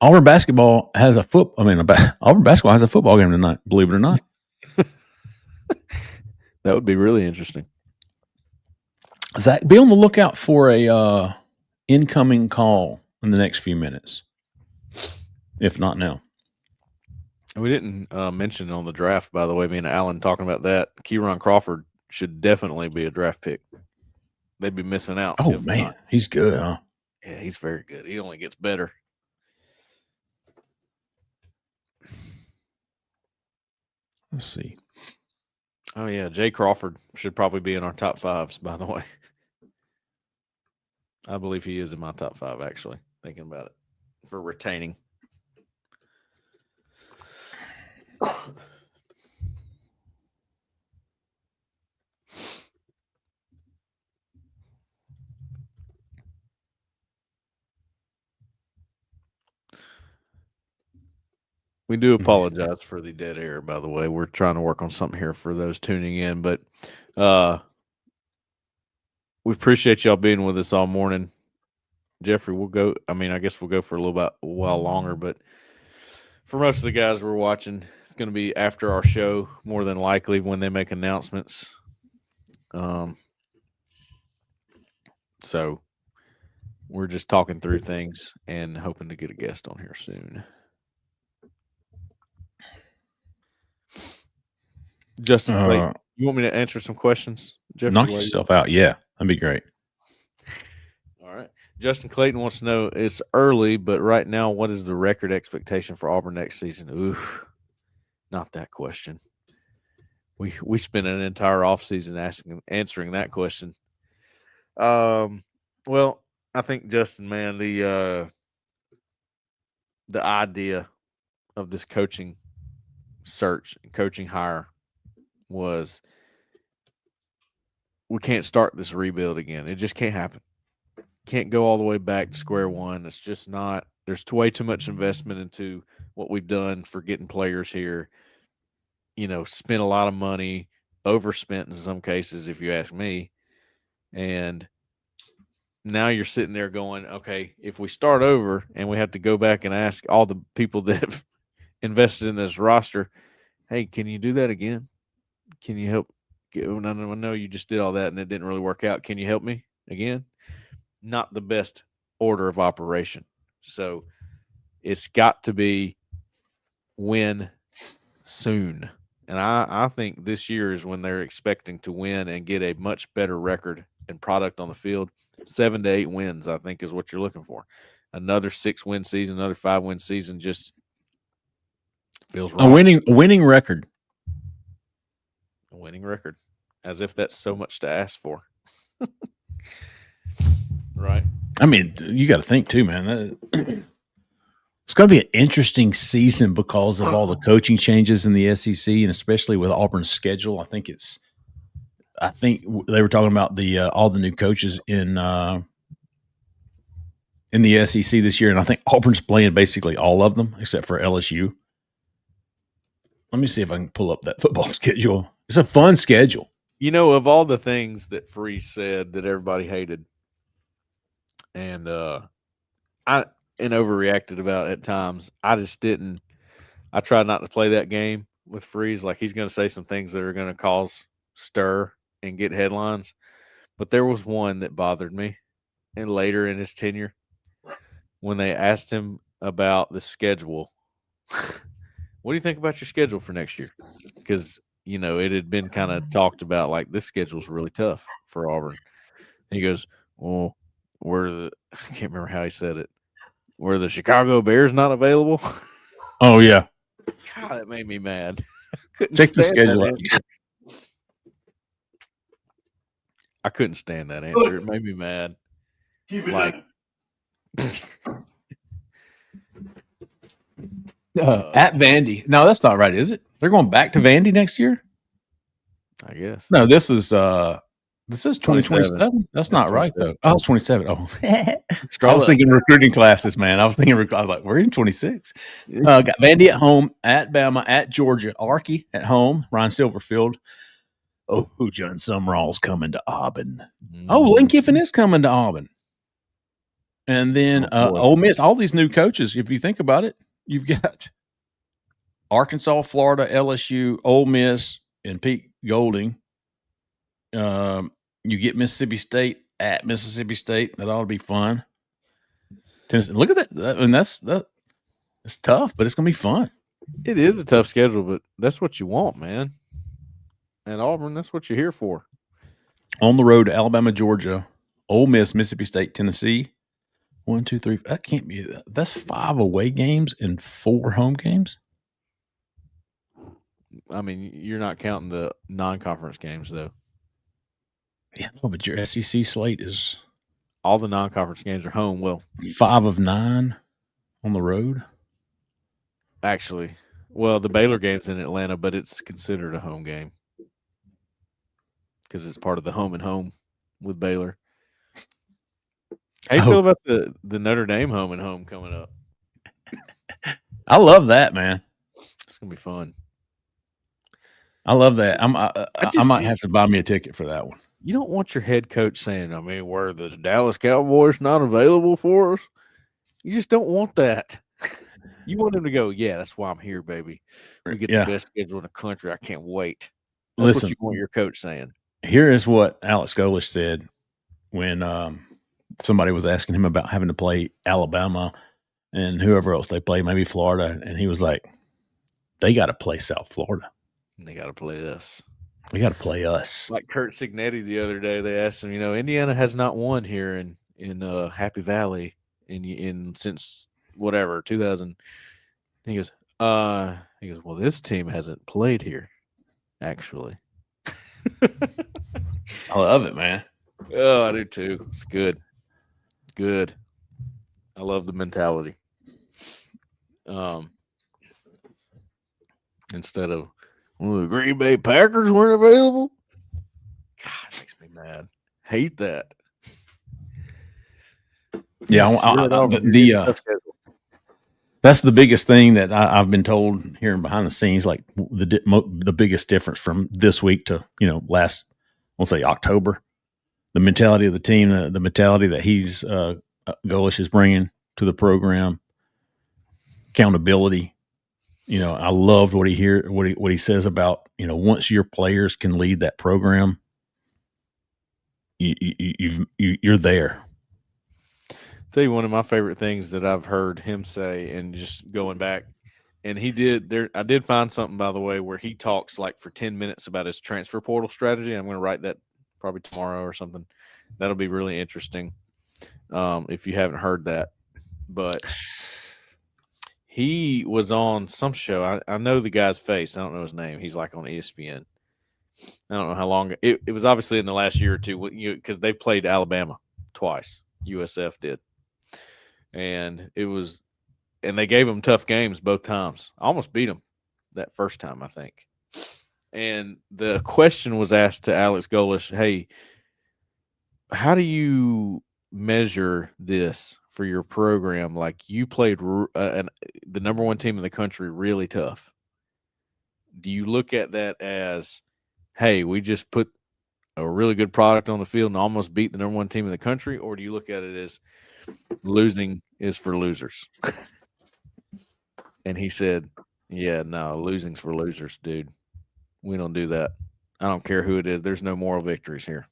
Auburn basketball has a Auburn basketball has a football game tonight, believe it or not. That would be really interesting. Zach, be on the lookout for a incoming call in the next few minutes, if not now. We didn't mention on the draft, by the way, me and Alan talking about that. Kieron Crawford should definitely be a draft pick. They'd be missing out. Oh, man. Not. He's good, huh? Yeah, he's very good. He only gets better. Let's see. Oh, yeah. Jay Crawford should probably be in our top fives, by the way. I believe he is in my top five, actually, thinking about it, for retaining. We do apologize for the dead air, by the way. We're trying to work on something here for those tuning in, but we appreciate y'all being with us all morning. Jeffrey, I guess we'll go for a while longer, but for most of the guys we're watching, it's going to be after our show, more than likely, when they make announcements. So we're just talking through things and hoping to get a guest on here soon. Justin, you want me to answer some questions? Jeffrey, knock yourself out. Yeah, that'd be great. All right. Justin Clayton wants to know, it's early, but right now, what is the record expectation for Auburn next season? Ooh, not that question. We spent an entire offseason answering that question. Well, I think, Justin, man, the idea of this coaching search and coaching hire was we can't start this rebuild again. It just can't happen. Can't go all the way back to square one. It's just not. There's way too much investment into what we've done for getting players here. Spent a lot of money, overspent in some cases, if you ask me. And now you're sitting there going, okay, if we start over and we have to go back and ask all the people that have invested in this roster, hey, can you do that again? Can you help? I know you just did all that and it didn't really work out. Can you help me again? Not the best order of operation. So it's got to be win soon. And I think this year is when they're expecting to win and get a much better record and product on the field. 7 to 8 wins, I think, is what you're looking for. Another 6-win season, another 5-win season just feels wrong. A winning record. A winning record. As if that's so much to ask for. Right. I mean, you got to think too, man. It's going to be an interesting season because of all the coaching changes in the SEC, and especially with Auburn's schedule. I think they were talking about all the new coaches in the SEC this year, and I think Auburn's playing basically all of them except for LSU. Let me see if I can pull up that football schedule. It's a fun schedule. Of all the things that Freeze said that everybody hated, and I overreacted about at times, I just didn't. I tried not to play that game with Freeze. Like, he's going to say some things that are going to cause stir and get headlines. But there was one that bothered me, and later in his tenure, when they asked him about the schedule, what do you think about your schedule for next year? Because it had been kind of talked about, like, this schedule's really tough for Auburn. And he goes, well, I can't remember how he said it. Were the Chicago Bears not available? Oh, yeah. God, that made me mad. Check the schedule out. I couldn't stand that answer. It made me mad. At Vandy. No, that's not right, is it? They're going back to Vandy next year? I guess. No, this is 2027. That's not right, though. Oh, it's 27. Oh, I was thinking recruiting classes, man. I was like, we're in 26. Got Vandy at home, at Bama, at Georgia, Archie at home, Ryan Silverfield. Oh, John Sumrall's coming to Auburn. Oh, Lane Kiffin is coming to Auburn. And then Ole Miss, all these new coaches, if you think about it, you've got Arkansas, Florida, LSU, Ole Miss, and Pete Golding. You get Mississippi State at Mississippi State. That ought to be fun. Tennessee, look at that. And it's tough, but it's going to be fun. It is a tough schedule, but that's what you want, man. And Auburn, that's what you're here for. On the road to Alabama, Georgia, Ole Miss, Mississippi State, Tennessee. 1, 2, 3. That can't be. That's 5 away games and 4 home games. I mean, you're not counting the non-conference games, though. Yeah, no, but your SEC slate is all the non-conference games are home. Well, 5 of 9 on the road. Actually, well, the Baylor game's in Atlanta, but it's considered a home game because it's part of the home and home with Baylor. How you feel about the Notre Dame home and home coming up? I love that, man. It's gonna be fun. I love that. I might have to buy me a ticket for that one. You don't want your head coach saying, were the Dallas Cowboys not available for us? You just don't want that. You want him to go, yeah, that's why I'm here, baby. We get the best schedule in the country. I can't wait. That's what you want your coach saying. Here is what Alex Golesh said when somebody was asking him about having to play Alabama and whoever else they play, maybe Florida. And he was like, they got to play South Florida. And they got to play us. We got to play us. Like Kurt Signetti the other day, they asked him, Indiana has not won here in Happy Valley in since whatever 2000. He goes, well, this team hasn't played here, actually. I love it, man. Oh, I do too. It's good. Good. I love the mentality. Instead of, well, the Green Bay Packers weren't available. God, it makes me mad. Hate that. Yeah, that's the biggest thing that I've been told here behind the scenes. Like the biggest difference from this week to last, we'll say October, the mentality of the team, the mentality that he's Golesh is bringing to the program, accountability. I loved what he says about once your players can lead that program, you're there. Tell you one of my favorite things that I've heard him say, and just going back, and he did there. I did find something, by the way, where he talks like for 10 minutes about his transfer portal strategy. I'm going to write that probably tomorrow or something. That'll be really interesting if you haven't heard that. But he was on some show. I know the guy's face. I don't know his name. He's like on ESPN. I don't know how long. It was obviously in the last year or two because they played Alabama twice. USF did. And they gave them tough games both times. I almost beat them that first time, I think. And the question was asked to Alex Golesh, hey, how do you measure this for your program? Like, you played the number one team in the country really tough. Do you look at that as, hey, we just put a really good product on the field and almost beat the number one team in the country? Or do you look at it as losing is for losers? And he said, yeah, no, losing's for losers, dude. We don't do that. I don't care who it is. There's no moral victories here.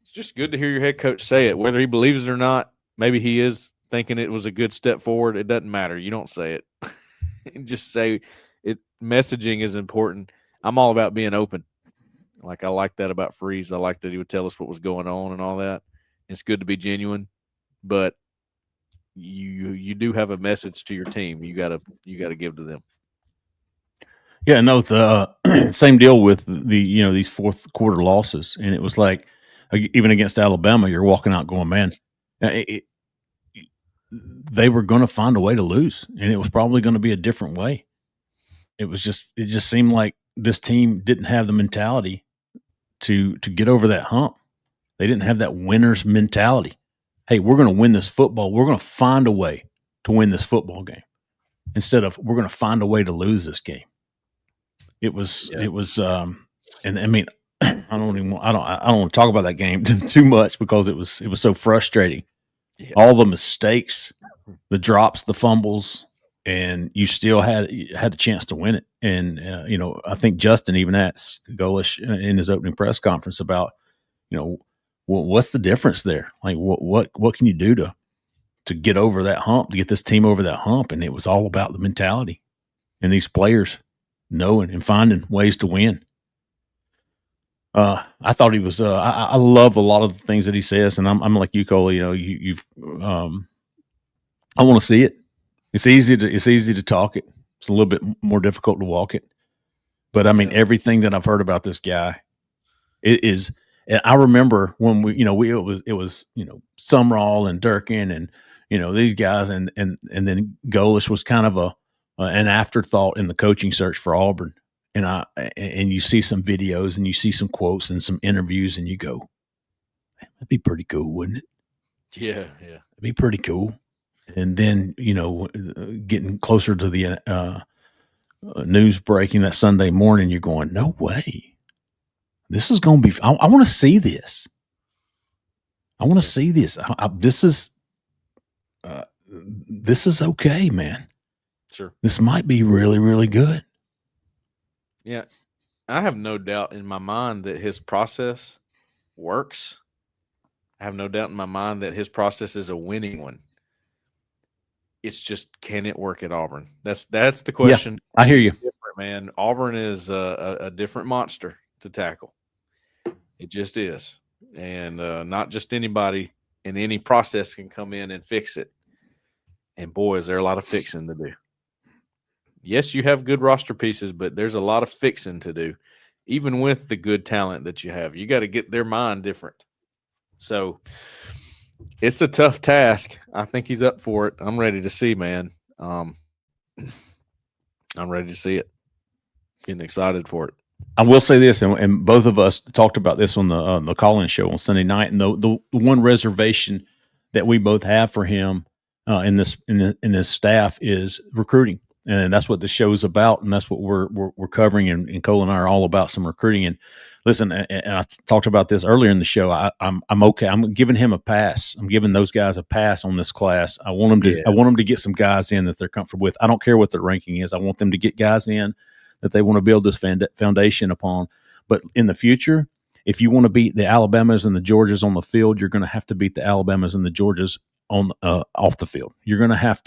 It's just good to hear your head coach say it, whether he believes it or not. Maybe he is thinking it was a good step forward. It doesn't matter. You don't say it. Just say it. Messaging is important. I'm all about being open. Like, I like that about Freeze. I like that he would tell us what was going on and all that. It's good to be genuine, but you do have a message to your team. You gotta give to them. Yeah, no, it's same deal with these fourth quarter losses, and it was like even against Alabama, you're walking out going, man, they were going to find a way to lose, and it was probably going to be a different way. It just seemed like this team didn't have the mentality to get over that hump. They didn't have that winner's mentality. Hey, we're going to win this football. We're going to find a way to win this football game instead of we're going to find a way to lose this game. It was, and I mean, I don't want to talk about that game too much because it was so frustrating. Yeah. All the mistakes, the drops, the fumbles, and you still had a chance to win it. And I think Justin even asked Golesh in his opening press conference about, what's the difference there? Like, what can you do to get over that hump, to get this team over that hump? And it was all about the mentality and these players knowing and finding ways to win. I thought he was. I love a lot of the things that he says, and I'm like you, Cole. You've. I want to see it. It's easy to talk it. It's a little bit more difficult to walk it. But I mean, everything that I've heard about this guy, it is. And I remember when it was Sumrall and Durkin and these guys, and then Golesh was kind of an afterthought in the coaching search for Auburn. And you see some videos and you see some quotes and some interviews and you go, man, that'd be pretty cool, wouldn't it? Yeah. It'd be pretty cool. And then, getting closer to the news breaking that Sunday morning, you're going, no way. This is going to be – I want to see this. I want to see this. This is okay, man. Sure. This might be really, really good. Yeah. I have no doubt in my mind that his process works. I have no doubt in my mind that his process is a winning one. It's just, can it work at Auburn? That's the question. Yeah, I hear you. Man, Auburn is a different monster to tackle. It just is. And not just anybody in any process can come in and fix it. And boy, is there a lot of fixing to do. Yes, you have good roster pieces, but there's a lot of fixing to do. Even with the good talent that you have, you got to get their mind different. So it's a tough task. I think he's up for it. I'm ready to see, man. I'm ready to see it. Getting excited for it. I will say this, and both of us talked about this on the call-in show on Sunday night, and the one reservation that we both have for him in this staff is recruiting, and that's what the show is about, and that's what we're covering. And Cole and I are all about some recruiting. And listen, and I talked about this earlier in the show. I'm okay. I'm giving him a pass. I'm giving those guys a pass on this class. I want them to get some guys in that they're comfortable with. I don't care what their ranking is. I want them to get guys in that they want to build this foundation upon. But in the future, if you want to beat the Alabamas and the Georgias on the field, you're going to have to beat the Alabamas and the Georgias on off the field. You're going to have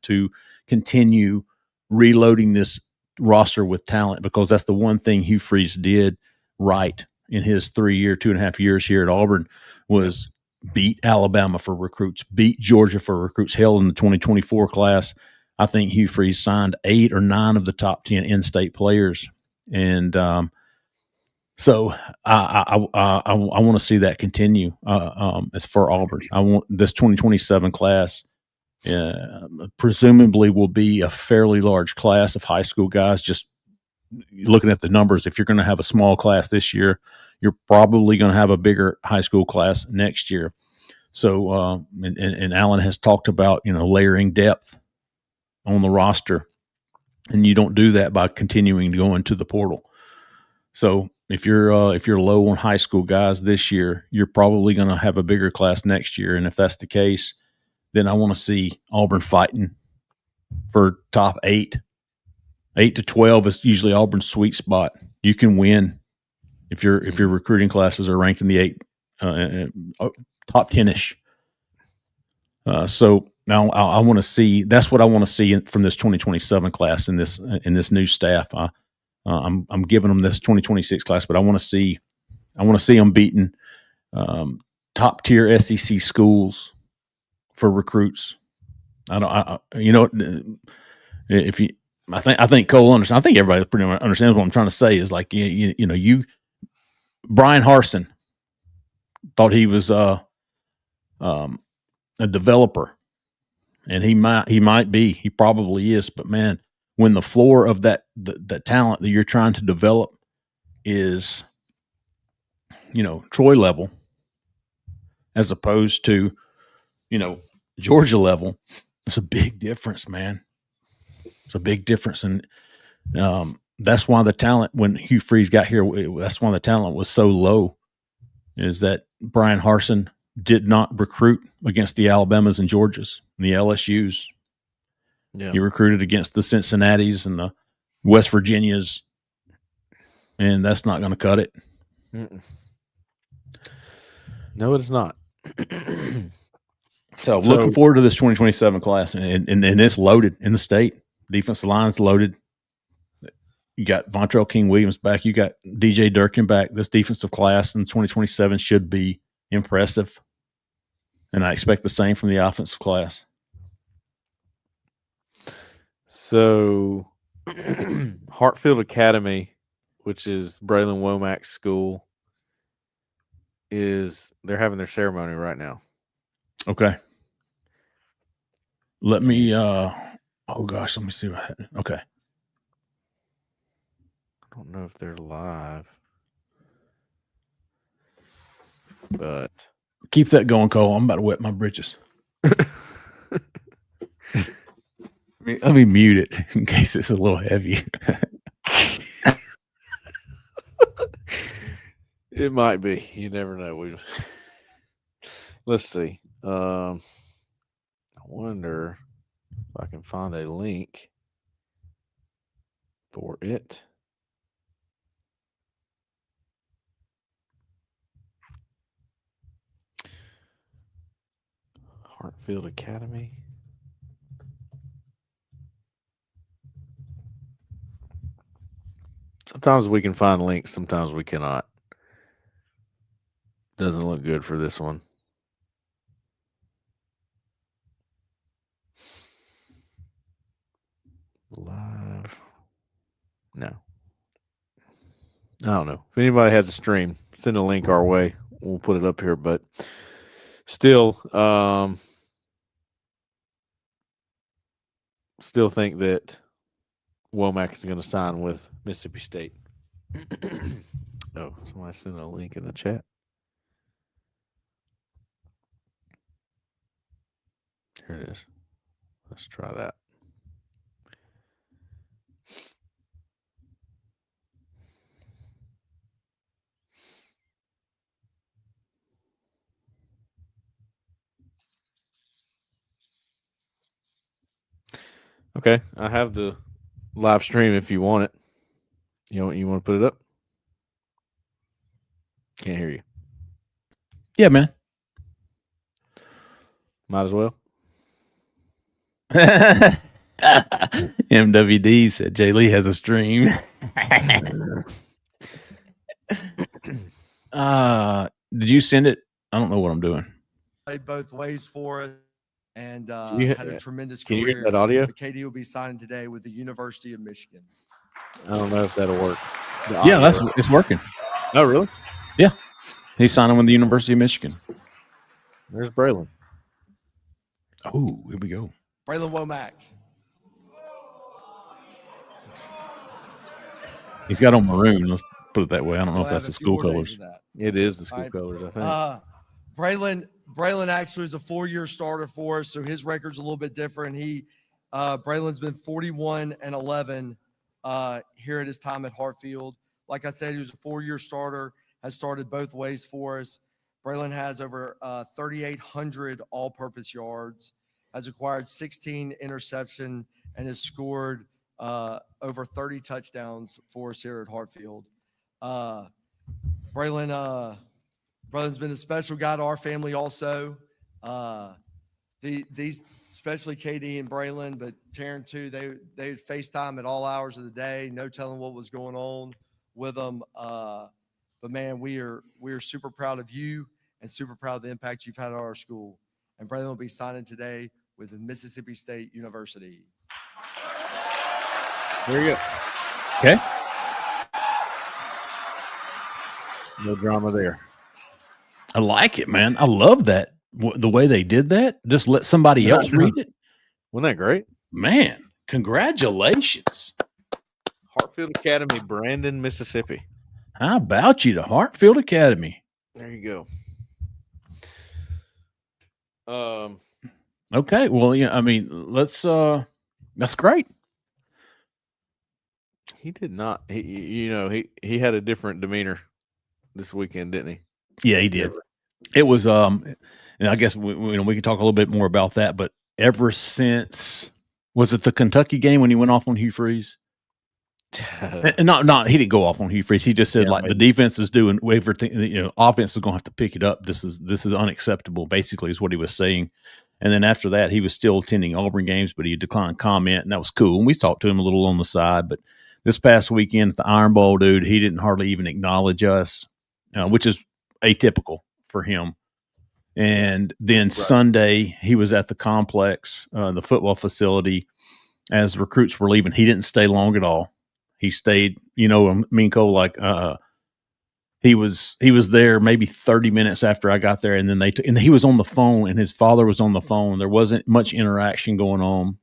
to continue reloading this roster with talent, because that's the one thing Hugh Freeze did right in his 2.5 years here at Auburn was beat Alabama for recruits, beat Georgia for recruits. Hell, in the 2024 class, I think Hugh Freeze signed 8 or 9 of the top 10 in-state players, and so I want to see that continue as for Auburn. I want this 2027 class presumably will be a fairly large class of high school guys. Just looking at the numbers, if you're going to have a small class this year, you're probably going to have a bigger high school class next year. So, and Alan has talked about, layering depth on the roster, and you don't do that by continuing to go into the portal. So if you're low on high school guys this year, you're probably going to have a bigger class next year. And if that's the case, then I want to see Auburn fighting for top 8. 8 to 12 is usually Auburn's sweet spot. You can win if your recruiting classes are ranked in the 8 top 10ish. So now I want to see. That's what I want to see from this 2027 class in this new staff. I'm giving them this 2026 class, but I want to see them beating top tier SEC schools for recruits. I think Cole understands. I think everybody pretty much understands what I'm trying to say. Is like Brian Harsin thought he was a developer, and he probably is. But man, when the floor of that the talent that you're trying to develop is, Troy level, as opposed to, Georgia level, it's a big difference, man. It's a big difference, and that's why the talent when Hugh Freeze got here, that's why the talent was so low. Is that Brian Harsin did not recruit against the Alabamas and Georgias and the LSUs. Yeah. He recruited against the Cincinnatis and the West Virginias, and that's not going to cut it. Mm-mm. No, it's not. So looking forward to this 2027 class, and it's loaded in the state. Defensive line's loaded. You got Vontrell King-Williams back. You got DJ Durkin back. This defensive class in 2027 should be impressive, and I expect the same from the offensive class. So, Hartfield Academy, which is Bralan Womack's school, they're having their ceremony right now. Okay. Let me let me see what happened. Okay. I don't know if they're live, but keep that going, Cole. I'm about to wet my britches. Let me mute it in case it's a little heavy. It might be. You never know. Let's see. I wonder if I can find a link for it. Hartfield Academy. Sometimes we can find links, sometimes we cannot. Doesn't look good for this one. Live. No. I don't know. If anybody has a stream, send a link our way. We'll put it up here, but still think that Womack is going to sign with Mississippi State. Oh, somebody sent a link in the chat. Here it is. Let's try that. Okay, I have the live stream if you want it. You want to put it up? Can't hear you. Yeah, man. Might as well. MWD said Jay Lee has a stream. Did you send it? I don't know what I'm doing. Played both ways for us and You- had a tremendous Can you career. hear that audio? KD will be signing today with the University of Michigan. I don't know if that'll work. The Yeah, audio. it's working. Oh, really? He's signing with the University of Michigan. There's Bralan. Oh, here we go. Bralan Womack. He's got on maroon. Let's put it that way. I don't know We'll if that's have the a few school more days colors. of that. It is the school All right. colors, I think. Bralan actually is a 4-year starter for us, so his record's a little bit different. Bralan's been 41-11 here at his time at Hartfield. Like I said, he was a 4-year starter, has started both ways for us. Bralan has over 3,800 all-purpose yards, has acquired 16 interception, and has scored over 30 touchdowns for us here at Hartfield. Bralan's been a special guy to our family also. These, especially KD and Bralan, but Taryn too, they would FaceTime at all hours of the day, no telling what was going on with them. But man, we are super proud of you and super proud of the impact you've had at our school. And Bralan will be signing today with Mississippi State University. There you go. Okay. No drama there. I like it, man. I love that. The way they did that. Just let somebody else read it. Wasn't that great? Man, congratulations. Hartfield Academy, Brandon, Mississippi. How about you, the Hartfield Academy? There you go. Okay. Well, yeah, I mean, let's that's great. He did not. He had a different demeanor this weekend, didn't he? Yeah, he did. It was and I guess we can talk a little bit more about that, but ever since, was it the Kentucky game when he went off on Hugh Freeze? And not he didn't go off on Hugh Freeze. He just said the defense is doing everything. Offense is going to have to pick it up. This is unacceptable. Basically, is what he was saying. And then after that, he was still attending Auburn games, but he declined comment, and that was cool. And we talked to him a little on the side. But this past weekend at the Iron Bowl, dude, he didn't hardly even acknowledge us, which is atypical for him. And then Sunday, he was at the complex, the football facility, as recruits were leaving. He didn't stay long at all. He stayed, Cole, he was there maybe 30 minutes after I got there, and then and he was on the phone, and his father was on the phone. There wasn't much interaction going on,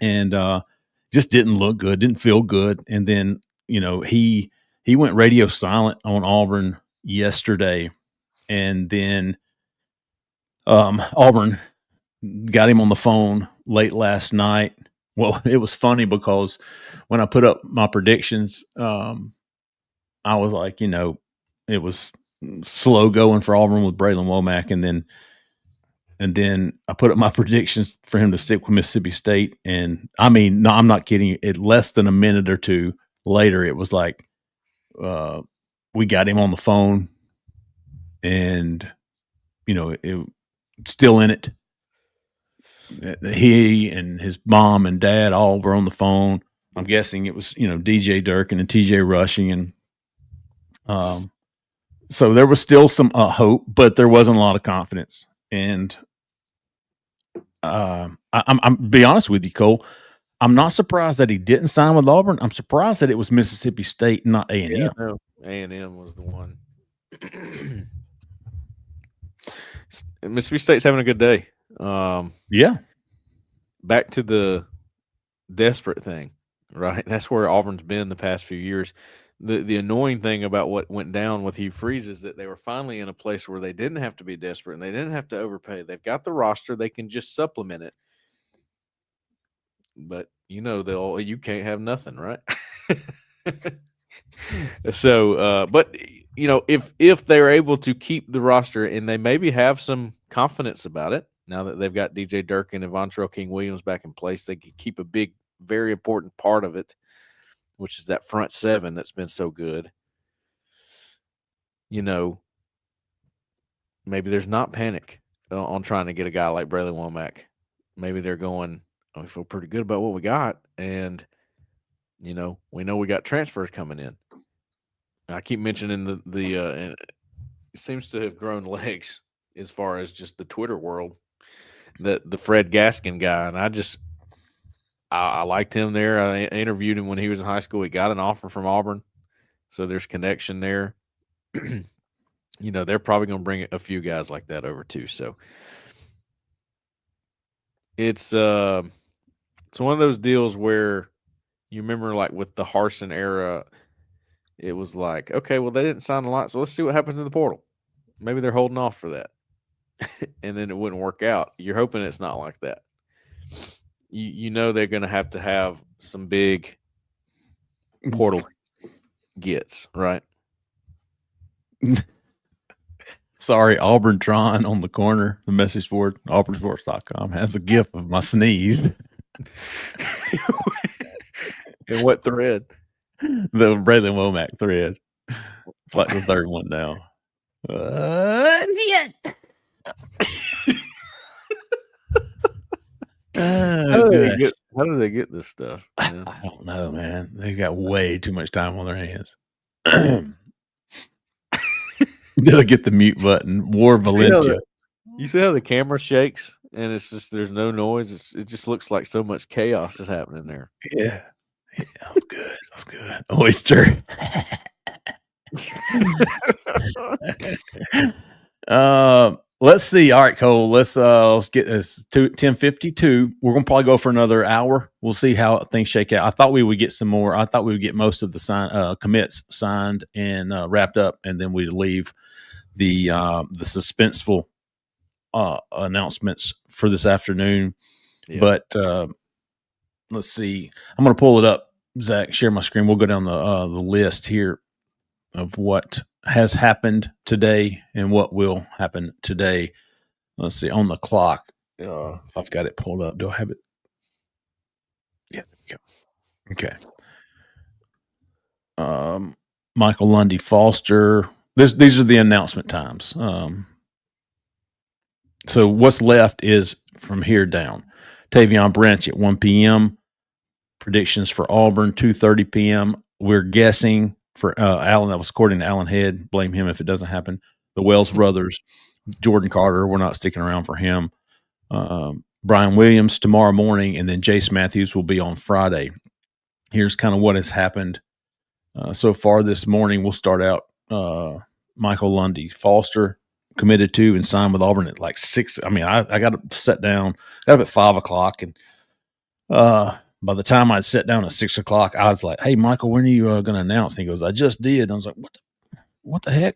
and just didn't look good, didn't feel good. And then he went radio silent on Auburn yesterday, and then Auburn got him on the phone late last night. Well, it was funny because when I put up my predictions, I was like, it was slow going for Auburn with Bralan Womack, and then I put up my predictions for him to stick with Mississippi State. And I mean, no, I'm not kidding you. It less than a minute or two later, it was like we got him on the phone, and it still in it. He and his mom and dad all were on the phone. I'm guessing it was DJ Durkin and TJ Rushing, and so there was still some hope, but there wasn't a lot of confidence. And I'm be honest with you, Cole. I'm not surprised that he didn't sign with Auburn. I'm surprised that it was Mississippi State, not A&M. Yeah, no, A&M was the one. Mississippi State's having a good day. Yeah. Back to the desperate thing, right? That's where Auburn's been the past few years. The annoying thing about what went down with Hugh Freeze is that they were finally in a place where they didn't have to be desperate and they didn't have to overpay. They've got the roster; they can just supplement it. But you can't have nothing, right? So, but if they're able to keep the roster and they maybe have some confidence about it now that they've got DJ Durkin and Vontrell King-Williams back in place, they can keep a big, very important part of it, which is that front seven that's been so good. Maybe there's not panic on trying to get a guy like Bralan Womack. Maybe they're going, we feel pretty good about what we got, and we know we got transfers coming in. I keep mentioning it seems to have grown legs as far as just the Twitter world. That the Fred Gaskin guy, and I liked him there. I interviewed him when he was in high school. He got an offer from Auburn, so there's connection there. They're probably going to bring a few guys like that over too. So it's one of those deals where you remember, like with the Harsin era, it was like, okay, well, they didn't sign a lot, so let's see what happens in the portal. Maybe they're holding off for that. And then it wouldn't work out. You're hoping it's not like that. They're going to have some big portal gets, right? Sorry, Auburn Tron on the corner, the message board, auburnsports.com, has a gif of my sneeze. In what thread? The Bralan Womack thread. It's like the third one now. How do they get this stuff? I don't know, man. They got way too much time on their hands. Did I get the mute button? War Valencia. You see how the camera shakes and it's just there's no noise. It just looks like so much chaos is happening there. Yeah, that was good. That was good. Oyster. Let's see. All right, Cole. Let's get this to 10:52. We're gonna probably go for another hour. We'll see how things shake out. I thought we would get some more. I thought we would get most of the commits signed and wrapped up, and then we'd leave the suspenseful announcements for this afternoon. Yeah. But let's see. I'm gonna pull it up, Zach. Share my screen. We'll go down the list here of what has happened today and what will happen today. Let's see on the clock. If I've got it pulled up, do I have it? Yeah. Okay. Michael Lundy Foster. These are the announcement times. So what's left is from here down. Tavon Branch at 1 p.m. Predictions for Auburn, 2:30 p.m. We're guessing for Allen, that was according to Alan Head. Blame him if it doesn't happen. The Wells brothers, Jordan Carter, we're not sticking around for him. Brian Williams tomorrow morning, and then Jace Matthews will be on Friday. Here's kind of what has happened so far this morning. We'll start out Michael Lundy Foster committed to and signed with Auburn at like 6. I mean, I got to sit down, got up at 5 o'clock, and by the time I'd sit down at 6 o'clock, I was like, "Hey, Michael, when are you going to announce?" And he goes, "I just did." And I was like, "What the heck?"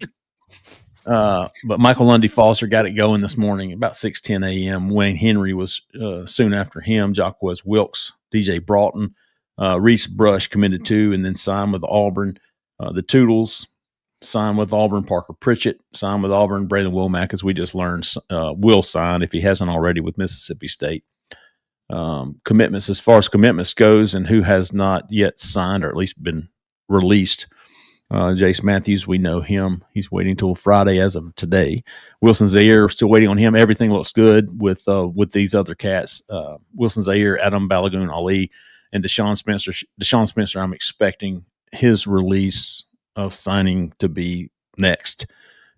But Michael Lundy Foster got it going this morning about 6:10 a.m. Wayne Henry was soon after him. Jaquez Wilkes, DJ Broughton, Reese Brush committed to and then signed with Auburn. The Toodles signed with Auburn. Parker Pritchett signed with Auburn. Bralan Womack, as we just learned, will sign if he hasn't already with Mississippi State. Commitments, as far as commitments goes, and who has not yet signed or at least been released. Jace Matthews, we know him. He's waiting till Friday as of today. Wilson Zaire, still waiting on him. Everything looks good with these other cats. Wilson Zaire, Adam Balagoon Ali, and Deshaun Spencer. Deshaun Spencer, I'm expecting his release of signing to be next.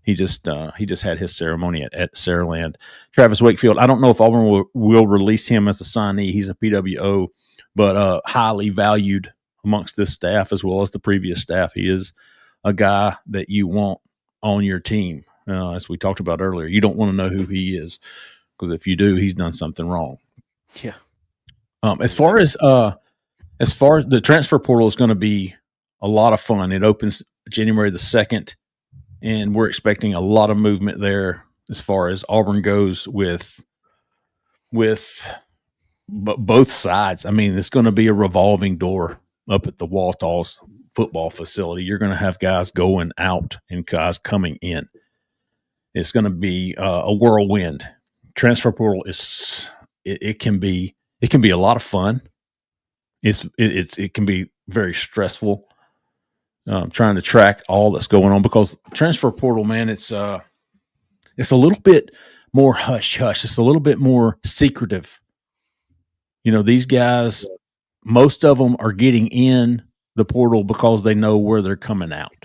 He just had his ceremony at Saraland. Travis Wakefield, I don't know if Auburn will release him as a signee. He's a PWO, but highly valued amongst this staff as well as the previous staff. He is a guy that you want on your team. As we talked about earlier, you don't want to know who he is because if you do, he's done something wrong. Yeah. As far as as far as the transfer portal is going to be a lot of fun. It opens January the 2nd, and we're expecting a lot of movement there as far as Auburn goes with both sides. I mean, it's going to be a revolving door up at the Waltall's football facility. You're going to have guys going out and guys coming in. It's going to be a whirlwind. Transfer portal it can be a lot of fun. It can be very stressful trying to track all that's going on, because transfer portal, man, it's a little bit more hush hush. It's a little bit more secretive. These guys, most of them are getting in the portal because they know where they're coming out.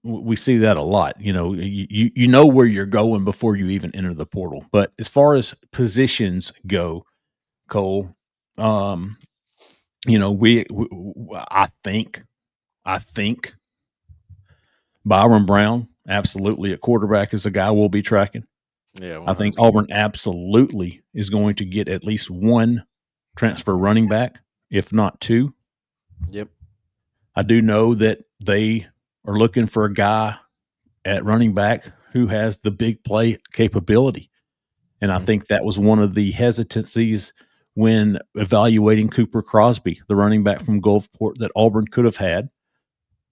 We see that a lot. You know where you're going before you even enter the portal. But as far as positions go, Cole, I think Byron Brown, absolutely a quarterback, is a guy we'll be tracking. Yeah, 100%. I think Auburn absolutely is going to get at least one transfer running back, if not two. Yep. I do know that they are looking for a guy at running back who has the big play capability. And I think that was one of the hesitancies when evaluating Cooper Crosby, the running back from Gulfport that Auburn could have had.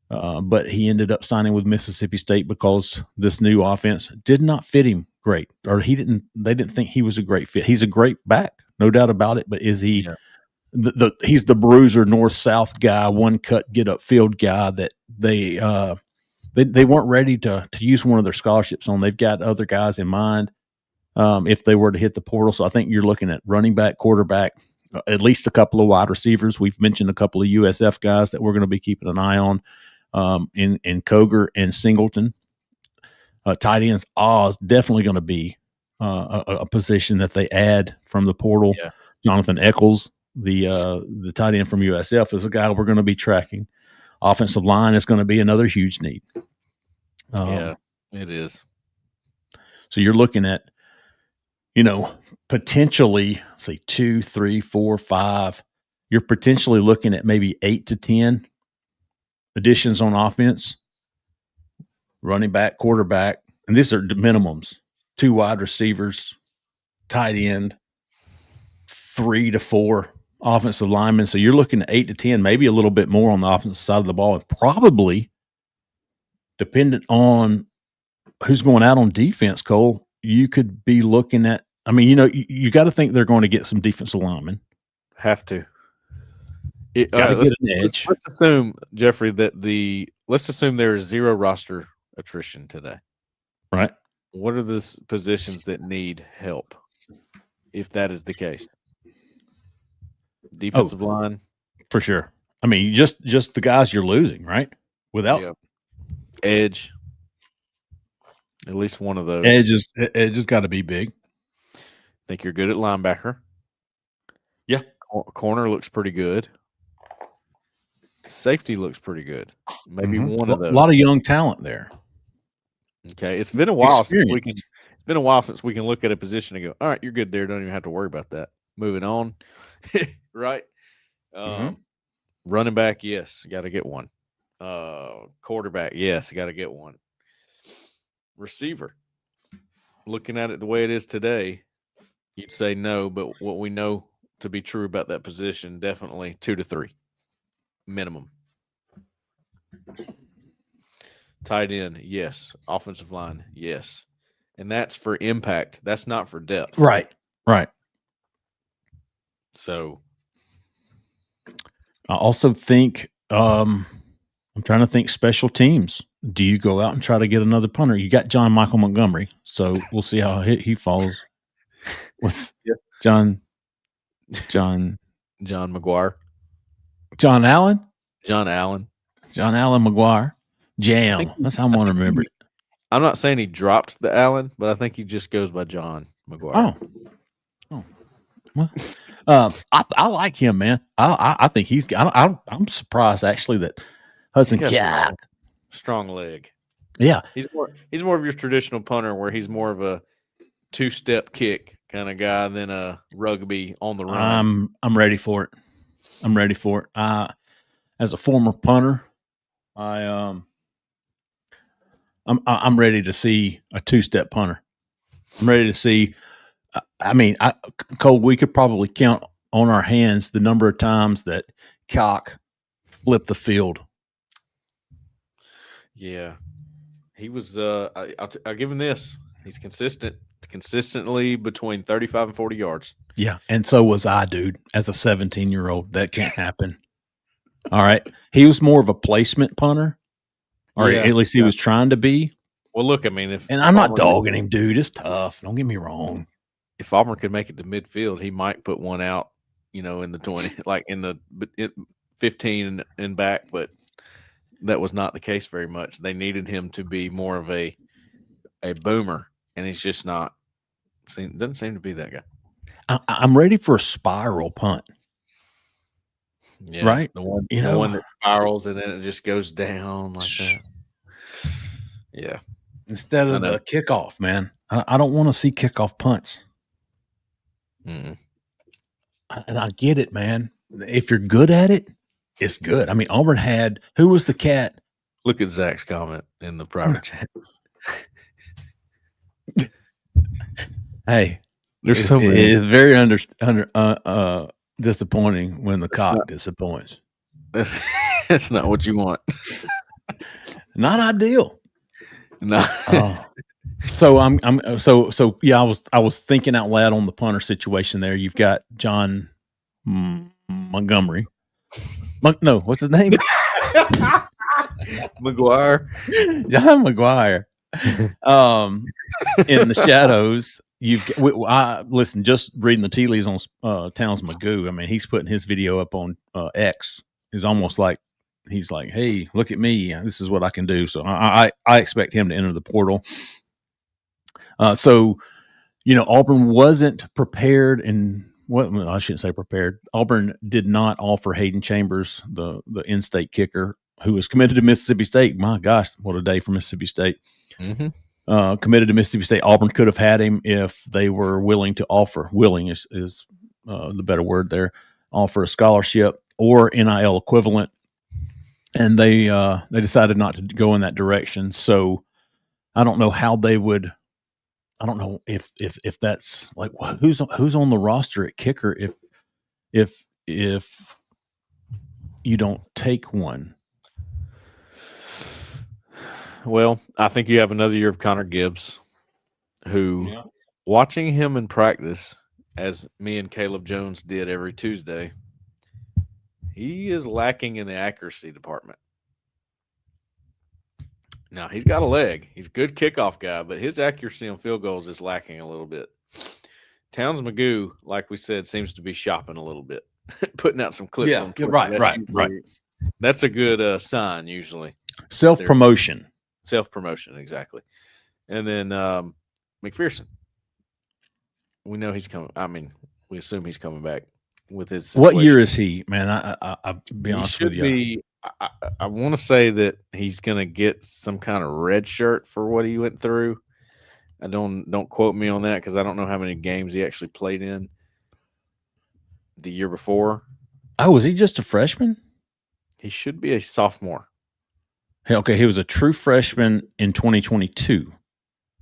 But he ended up signing with Mississippi State because this new offense did not fit him great, or they didn't think he was a great fit. He's a great back, no doubt about it. But is he he's the bruiser, north-south guy, one cut, get upfield guy that they weren't ready to use one of their scholarships on. They've got other guys in mind if they were to hit the portal. So I think you're looking at running back, quarterback, at least a couple of wide receivers. We've mentioned a couple of USF guys that we're going to be keeping an eye on in Koger and Singleton. Tight ends, is definitely going to be a position that they add from the portal. Yeah. Jonathan Eccles, the tight end from USF, is a guy we're going to be tracking. Offensive line is going to be another huge need. Yeah, it is. So you're looking at, potentially, say 2, 3, 4, 5. You're potentially looking at maybe 8 to 10 additions on offense. Running back, quarterback, and these are the minimums. 2 wide receivers, tight end, 3 to 4 offensive linemen. So you're looking at 8 to 10, maybe a little bit more on the offensive side of the ball, and probably dependent on who's going out on defense, Cole, you could be looking at, you got to think they're going to get some defensive linemen. Have to. Let's assume, Jeffrey, let's assume there is 0 roster attrition today. Right. What are the positions that need help, if that is the case? Defensive line? For sure. Just the guys you're losing, right? Without edge. At least one of those. Edge has got to be big. Think you're good at linebacker. Yeah. Corner looks pretty good. Safety looks pretty good. Maybe one of those. A lot of young talent there. Okay, it's been a while since we can look at a position and go, all right, you're good there. Don't even have to worry about that. Moving on, right? Running back, yes, got to get one. Quarterback, yes, got to get one. Receiver, looking at it the way it is today, you'd say no, but what we know to be true about that position, definitely 2 to 3 minimum. Tight end, yes. Offensive line, yes. And that's for impact. That's not for depth. Right. So I also think I'm trying to think special teams. Do you go out and try to get another punter? You got John Michael Montgomery, so we'll see how he falls. What's John McGuire? John Allen McGuire. Jam. That's how I'm going to remember it. I'm not saying he dropped the Allen, but I think he just goes by John McGuire. Oh. Well, I like him, man. I think he's. I'm surprised actually that Hudson strong leg. Yeah, he's more of your traditional punter, where he's more of a 2-step kick kind of guy than a rugby on the run. I'm ready for it. I'm ready for it. As a former punter, I'm ready to see a two-step punter. I'm ready to see. Cole, we could probably count on our hands the number of times that Cock flipped the field. Yeah, he was. I'll give him this. He's consistently between 35 and 40 yards. Yeah, and so was I, dude. As a 17-year-old, that can't happen. All right, he was more of a placement punter, or at least he was trying to be. Well, look, and I'm not dogging him, dude. It's tough. Don't get me wrong. If Auburn could make it to midfield, he might put one out, in the 20, like in the 15 and back, but that was not the case very much. They needed him to be more of a boomer, and he's just not. Doesn't seem to be that guy. I'm ready for a spiral punt. Yeah, right? The one that spirals and then it just goes down like that. Yeah. Instead of the kickoff, man. I don't want to see kickoff punts. Mm-mm. And I get it, man. If you're good at it, it's good. I mean, Auburn had – who was the cat? Look at Zach's comment in the private chat. Hey. There's so many. It's very disappointing when the Cock disappoints. That's not what you want. Not ideal. No. So I was thinking out loud on the punter situation there. You've got John Montgomery. No, what's his name? McGuire. John McGuire. In the shadows. Listen, just reading the tea leaves on Towns Magoo. I mean, he's putting his video up on X. He's almost like he's like, "Hey, look at me! This is what I can do." So I expect him to enter the portal. So Auburn wasn't prepared, and I shouldn't say prepared. Auburn did not offer Hayden Chambers, the in-state kicker, who was committed to Mississippi State. My gosh, what a day for Mississippi State! Mm-hmm. Committed to Mississippi State. Auburn could have had him if they were willing to offer. Willing is the better word there. Offer a scholarship or NIL equivalent, and they decided not to go in that direction. So I don't know how they would. I don't know if that's like who's on the roster at kicker if you don't take one. Well, I think you have another year of Connor Gibbs, who, watching him in practice, as me and Caleb Jones did every Tuesday, he is lacking in the accuracy department. Now, he's got a leg. He's a good kickoff guy, but his accuracy on field goals is lacking a little bit. Towns Magoo, like we said, seems to be shopping a little bit, putting out some clips on Twitter. Right. That's a good sign, usually. Self-promotion. Self-promotion, exactly. And then McPherson. We know he's coming. I mean, we assume he's coming back with his situation. What year is he, man? I'll be honest with you. I want to say that he's going to get some kind of red shirt for what he went through. I don't quote me on that because I don't know how many games he actually played in the year before. Oh, was he just a freshman? He should be a sophomore. Okay, he was a true freshman in 2022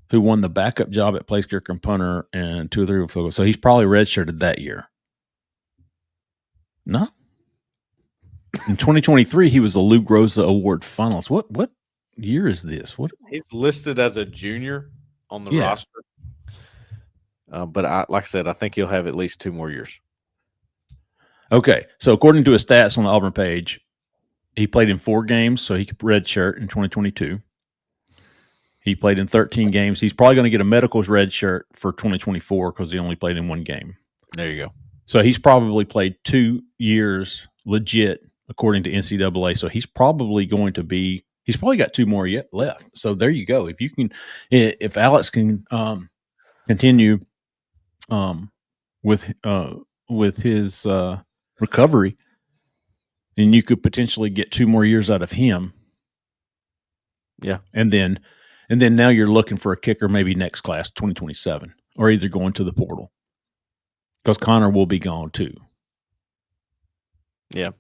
who won the backup job at place kicker and punter and 2 or 3 field goals. So he's probably redshirted that year. No? In 2023, he was the Lou Groza Award finalist. What year is this? He's listed as a junior on the roster. But like I said, I think he'll have at least 2 more years. Okay, so according to his stats on the Auburn page, he played in 4 games, so he could redshirt in 2022. He played in 13 games. He's probably going to get a medicals redshirt for 2024 because he only played in 1 game. There you go. So he's probably played 2 years legit, according to NCAA. So he's probably he's probably got 2 more yet left. So there you go. If Alex can continue with his recovery, and you could potentially get 2 more years out of him. Yeah. And then now you're looking for a kicker maybe next class, 2027. or either going to the portal because Connor will be gone too. Yeah.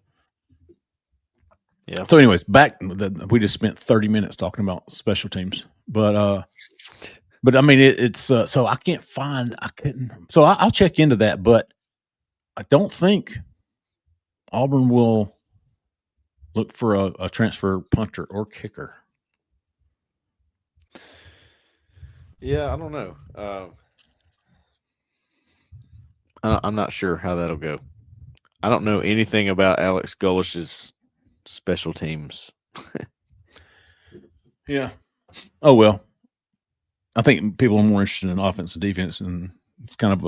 So, anyways, we just spent 30 minutes talking about special teams, but I mean it's so I couldn't. So I'll check into that, but I don't think Auburn will look for a transfer punter or kicker. Yeah, I don't know. I'm not sure how that'll go. I don't know anything about Alex Gollish's special teams. Yeah. Oh, well. I think people are more interested in offense and defense, and it's kind of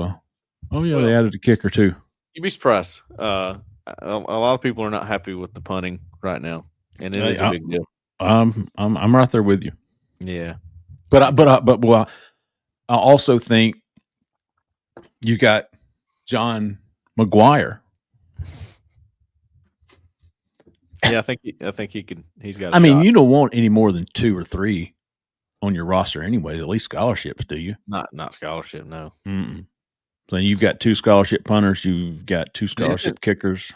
they added a kicker too. You'd be surprised. A lot of people are not happy with the punting right now, and it is a big deal. I'm right there with you. Yeah, but I also think you got John McGuire. Yeah, I think he can. He's got. I mean, you don't want any more than 2 or 3 on your roster, anyways. At least scholarships, do you? Not scholarship, no. Mm-mm. So you've got 2 scholarship punters. You've got 2 scholarship kickers.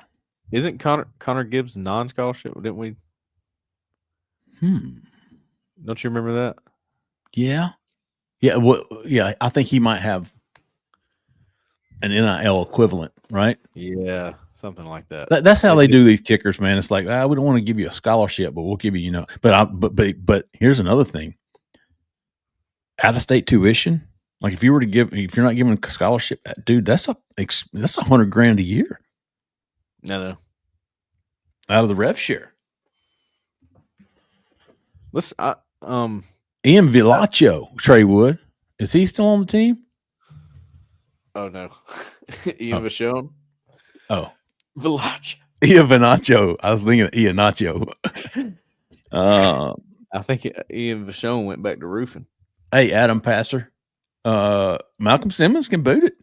Isn't Connor Gibbs non-scholarship? Didn't we? Don't you remember that? Yeah. Yeah. Well, yeah. I think he might have an NIL equivalent, right? Yeah, something like that. That's how they do these kickers, man. It's like, we don't want to give you a scholarship, but we'll give you, But here's another thing: out of state tuition. Like if you're not giving a scholarship, dude, that's $100,000 a year. No. Out of the rev share. Listen, Ian Villaggio, Trey Wood, is he still on the team? Oh no, Ian Vachon. Oh, Villaggio. Ian Vanacho. I was thinking of Ian Nacho. I think Ian Vachon went back to roofing. Hey, Adam Passer. Malcolm Simmons can boot it.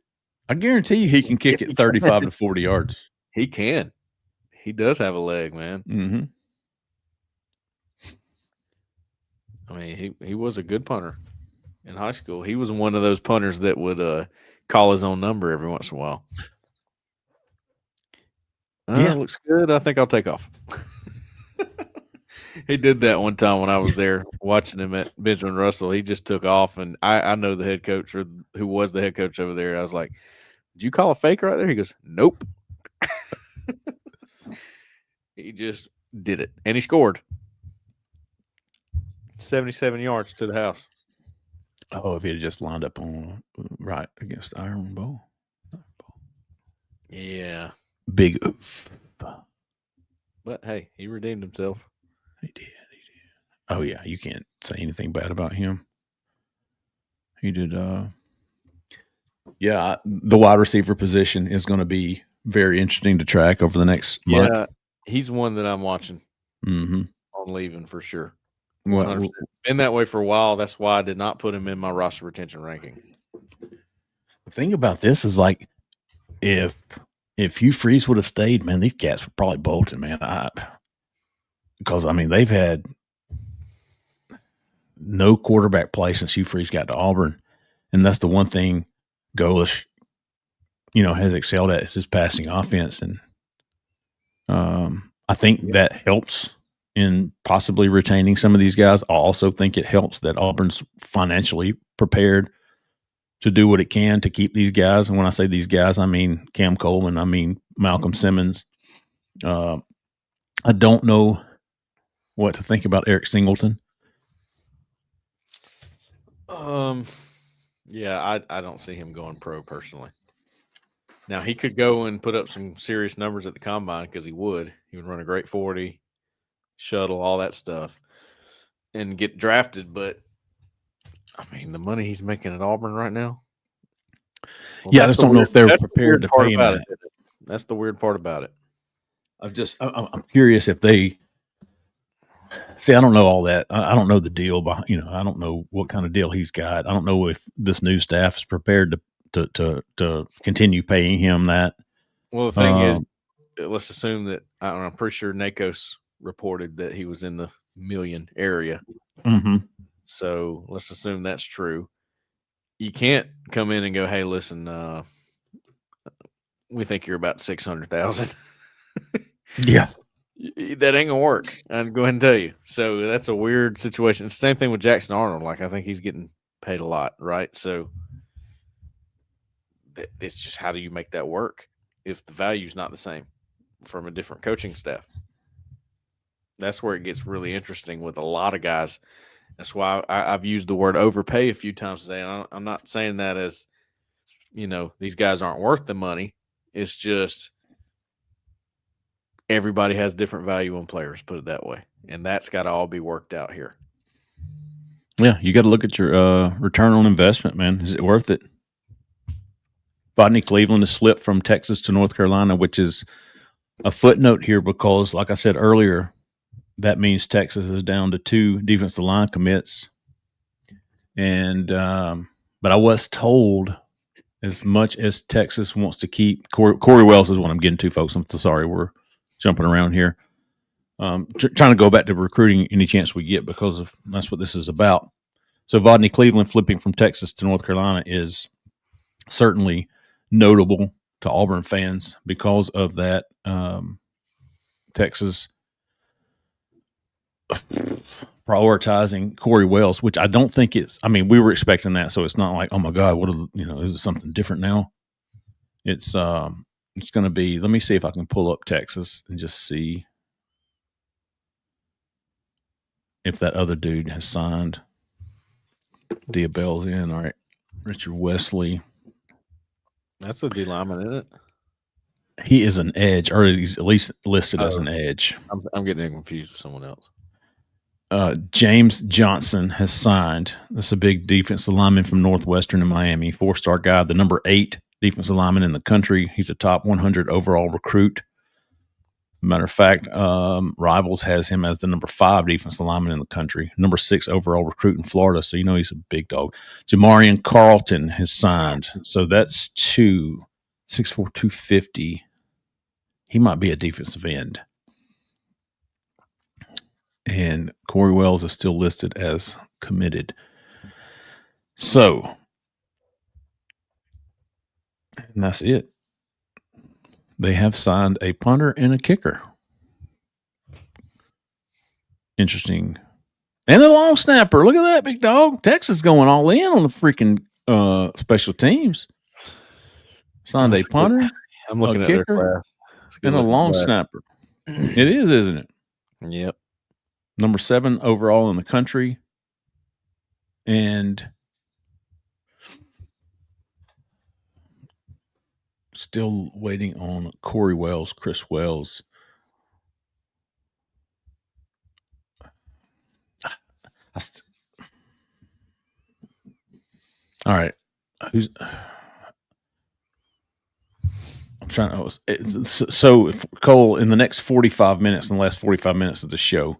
I guarantee you he can kick it 35 to 40 yards. He can. He does have a leg, man. Mm-hmm. I mean, he was a good punter in high school. He was one of those punters that would call his own number every once in a while. Yeah, looks good. I think I'll take off. He did that one time when I was there watching him at Benjamin Russell. He just took off, and I know the head coach or who was the head coach over there. I was like, "Did you call a fake right there?" He goes, "Nope." He just did it, and he scored 77 yards to the house. Oh, if he had just lined up on right against Iron Bowl. Yeah. Big oof. But hey, he redeemed himself. He did. Oh yeah, you can't say anything bad about him. He did. Yeah, the wide receiver position is going to be very interesting to track over the next month. Yeah, he's one that I'm watching on leaving for sure. 100%. Been that way for a while. That's why I did not put him in my roster retention ranking. The thing about this is, like, if Hugh Freeze would have stayed, man, these cats were probably bolting, man. Because they've had no quarterback play since Hugh Freeze got to Auburn, and that's the one thing Golish, has excelled at is his passing offense, and I think that helps in possibly retaining some of these guys. I also think it helps that Auburn's financially prepared to do what it can to keep these guys. And when I say these guys, I mean Cam Coleman, I mean Malcolm Simmons. I don't know what to think about Eric Singleton. Yeah, I don't see him going pro personally. Now, he could go and put up some serious numbers at the combine because he would. He would run a great 40, shuttle, all that stuff, and get drafted. But, the money he's making at Auburn right now. Well, I just don't know if they're prepared to pay him that. That's the weird part about it. I'm curious if they see. I don't know all that. I don't know the deal. I don't know what kind of deal he's got. I don't know if this new staff is prepared to continue paying him that. Well, the thing is, let's assume that I'm pretty sure NACOS reported that he was in the million area. Mm-hmm. So let's assume that's true. you can't come in and go, hey, listen, we think you're about 600,000. Yeah. That ain't gonna work. I'm going to tell you. So that's a weird situation. It's the same thing with Jackson Arnold. Like, I think he's getting paid a lot, right? So it's just, how do you make that work if the value's not the same from a different coaching staff? That's where it gets really interesting with a lot of guys. That's why I've used the word overpay a few times today. I'm not saying that as, these guys aren't worth the money. It's just everybody has different value on players, put it that way. And that's got to all be worked out here. Yeah, you got to look at your return on investment, man. Is it worth it? Rodney Cleveland has slipped from Texas to North Carolina, which is a footnote here because, like I said earlier, that means Texas is down to 2 defensive line commits. And but I was told, as much as Texas wants to keep Corey Wells is what I'm getting to, folks. I'm so sorry we're jumping around here. Trying to go back to recruiting any chance we get because that's what this is about. So Rodney Cleveland flipping from Texas to North Carolina is certainly notable to Auburn fans because of that. Texas prioritizing Corey Wells, which I don't think we were expecting that, so it's not like, oh my God, is it something different now? It's going to be, let me see if I can pull up Texas and just see if that other dude has signed. Diabell's in. All right. Richard Wesley. That's a D lineman, isn't it? He is an edge, or he's at least listed as an edge. I'm getting confused with someone else. James Johnson has signed. That's a big defensive lineman from Northwestern in Miami. 4-star guy, the number 8 defensive lineman in the country. He's a top 100 overall recruit. Matter of fact, Rivals has him as the number 5 defensive lineman in the country, number 6 overall recruit in Florida. So he's a big dog. Jamarian Carlton has signed. So that's 6'4", 250. He might be a defensive end. And Corey Wells is still listed as committed. So, and that's it. They have signed a punter and a kicker. Interesting. And a long snapper. Look at that, big dog. Texas going all in on the freaking special teams. Signed a punter, I'm looking at kicker, their class. and a long snapper. It is, isn't it? Yep. Number 7 overall in the country. And still waiting on Corey Wells, Chris Wells. All right. I'm trying to. So, if Cole, in the next 45 minutes, in the last 45 minutes of the show,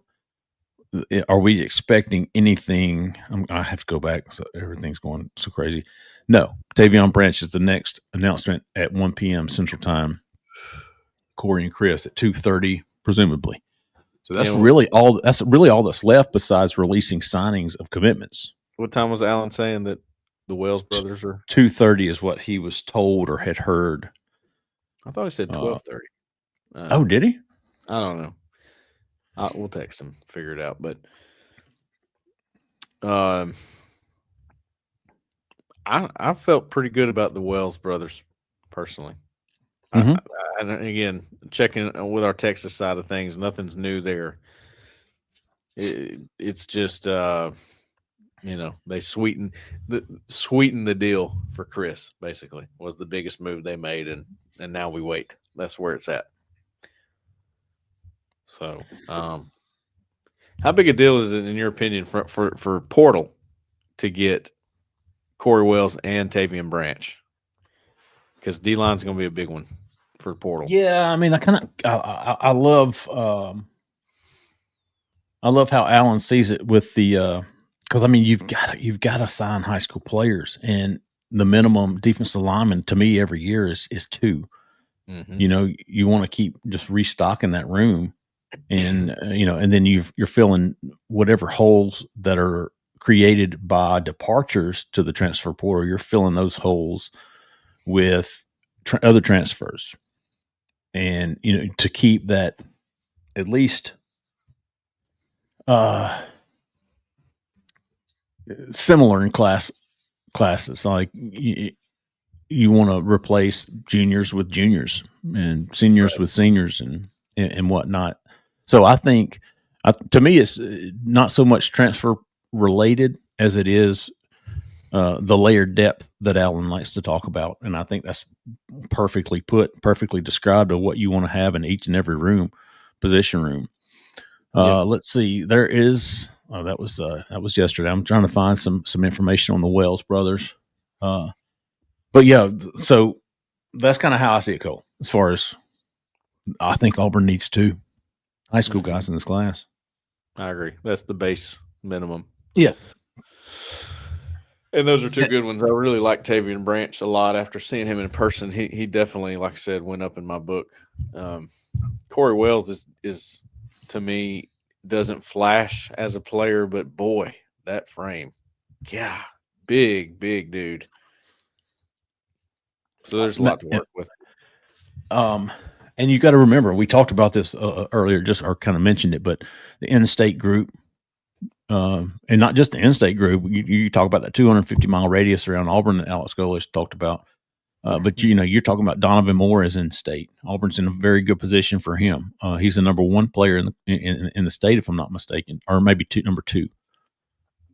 are we expecting anything? I have to go back. So everything's going so crazy. No, Tavon Branch is the next announcement at 1 p.m. Central Time. Corey and Chris at 2:30, presumably. So that's really all. That's really all that's left besides releasing signings of commitments. What time was Alan saying that the Wells brothers are? 2:30 is what he was told or had heard. I thought he said 12:30. Oh, did he? I don't know. We'll text him, figure it out. But I felt pretty good about the Wells brothers personally. Mm-hmm. Again, checking with our Texas side of things, nothing's new there. It's just they sweeten the deal for Chris. Basically, was the biggest move they made, and now we wait. That's where it's at. So, how big a deal is it, in your opinion, for Portal to get Corey Wells and Tavon Branch? Because D-line's going to be a big one for Portal. Yeah, I mean, I love how Allen sees it with the because I mean you've got to sign high school players, and the minimum defensive lineman to me every year is 2. Mm-hmm. You want to keep just restocking that room. And and then you're filling whatever holes that are created by departures to the transfer portal, you're filling those holes with other transfers. And, to keep that at least similar in classes. Like you want to replace juniors with juniors and seniors with seniors and whatnot. So I think, to me, it's not so much transfer related as it is the layered depth that Alan likes to talk about. And I think that's perfectly put, perfectly described of what you want to have in each and every room, position room. Let's see. There is. Oh, that was yesterday. I'm trying to find some information on the Wells brothers. But yeah, so that's kind of how I see it, Cole. As far as I think Auburn needs 2 high school guys in this class. I agree. That's the base minimum. Yeah. And those are 2 good ones. I really like Tavon Branch a lot. After seeing him in person, he definitely, like I said, went up in my book. Corey Wells is to me, doesn't flash as a player, but boy, that frame. Yeah, big dude. So there's a lot to work with. And you got to remember, we talked about this earlier, or kind of mentioned it, but the in-state group, and not just the in-state group. You talk about that 250-mile radius around Auburn that Alex Golich talked about. But you're talking about Donovan Moore is in state. Auburn's in a very good position for him. He's the number 1 player in the state, if I'm not mistaken, or maybe number 2.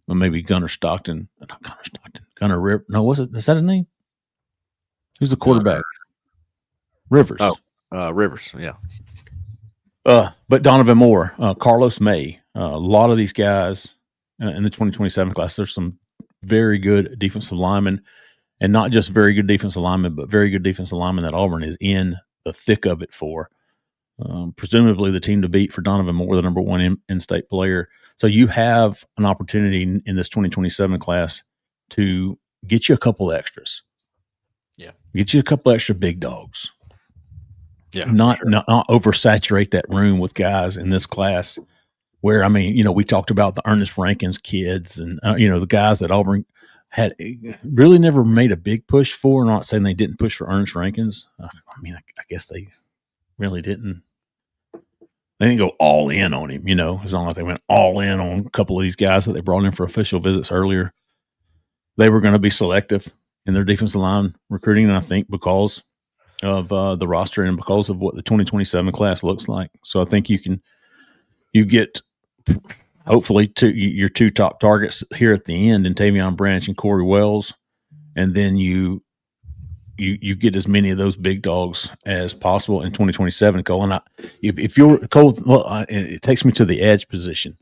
Or maybe Gunnar Stockton. Not Gunnar Stockton. Gunnar Rivers. No, is that his name? Who's the quarterback? Rivers. Oh, Rivers. Yeah. But Donovan Moore, Carlos May, a lot of these guys in the 2027 class, there's some very good defensive linemen, and not just very good defensive linemen, but very good defensive linemen that Auburn is in the thick of it for. Presumably the team to beat for Donovan Moore, the number 1 in-state player. So you have an opportunity in this 2027 class to get you a couple extras. Yeah. Get you a couple extra big dogs. Yeah. Not oversaturate that room with guys in this class where, we talked about the Ernest Rankins kids and, the guys that Auburn had really never made a big push for. I'm not saying they didn't push for Ernest Rankins. I guess they really didn't. They didn't go all in on him, It's not like they went all in on a couple of these guys that they brought in for official visits earlier. They were going to be selective in their defensive line recruiting, and I think because of the roster and because of what the 2027 class looks like. So I think you get hopefully your 2 top targets here at the end in Tavon Branch and Corey Wells, and then you get as many of those big dogs as possible in 2027, Cole. And if you're Cole, it takes me to the edge position.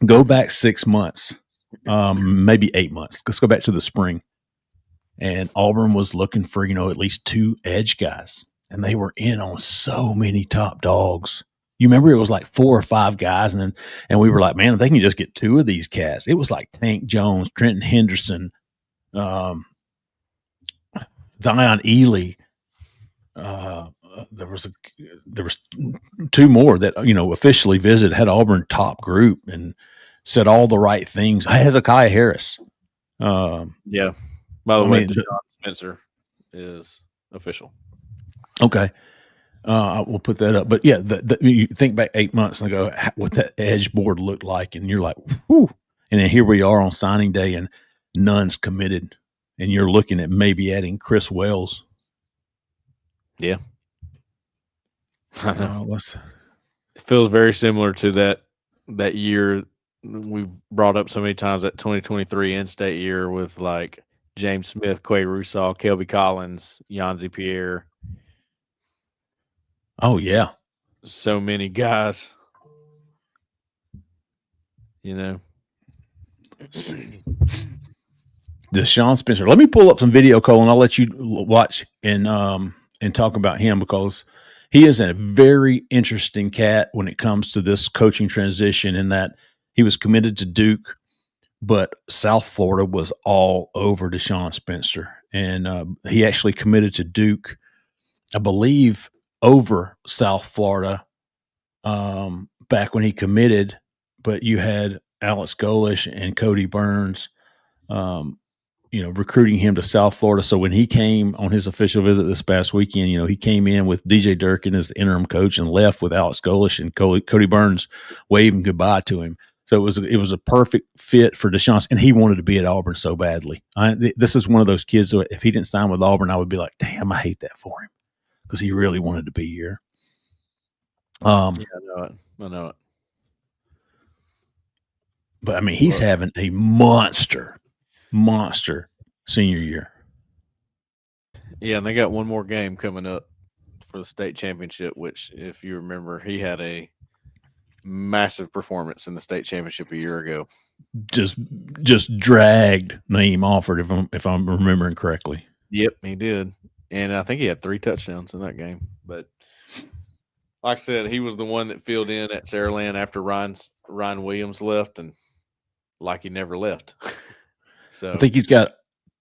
Go back 6 months, maybe 8 months. Let's go back to the spring. And Auburn was looking for, at least 2 edge guys. And they were in on so many top dogs. You remember it was like 4 or 5 guys. And we were like, man, if they can just get 2 of these cats. It was like Tank Jones, Trenton Henderson, Zion Ely. There was 2 more that, officially visited, had Auburn top group and said all the right things. Hezekiah Harris. Yeah. By the way, John Spencer is official. Okay. We'll put that up. But yeah, you think back 8 months and go, what that edge board looked like. And you're like, whew. And then here we are on signing day and none's committed. And you're looking at maybe adding Chris Wells. Yeah. It feels very similar to that year we've brought up so many times, that 2023 in-state year with like James Smith, Quay Russaw, Kelby Collins, Yanzi Pierre. Oh, yeah. So many guys. Deshaun Spencer. Let me pull up some video, Cole, and I'll let you watch and talk about him because he is a very interesting cat when it comes to this coaching transition, in that he was committed to Duke, but South Florida was all over Deshaun Spencer. And he actually committed to Duke, I believe, over South Florida back when he committed. But you had Alex Golish and Cody Burns, recruiting him to South Florida. So when he came on his official visit this past weekend, he came in with DJ Durkin as the interim coach and left with Alex Golish and Cody Burns waving goodbye to him. So it was a perfect fit for Deshaun, and he wanted to be at Auburn so badly. This is one of those kids that if he didn't sign with Auburn, I would be like, damn, I hate that for him because he really wanted to be here. I know it. But I mean, he's having a monster senior year. Yeah, and they got one more game coming up for the state championship, which, if you remember, he had a massive performance in the state championship a year ago. Just dragged Naeem Alford, if I'm remembering correctly. Yep, he did, and I think he had 3 touchdowns in that game. But like I said, he was the one that filled in at Saraland after Ryan Williams left, and like he never left. So I think he's got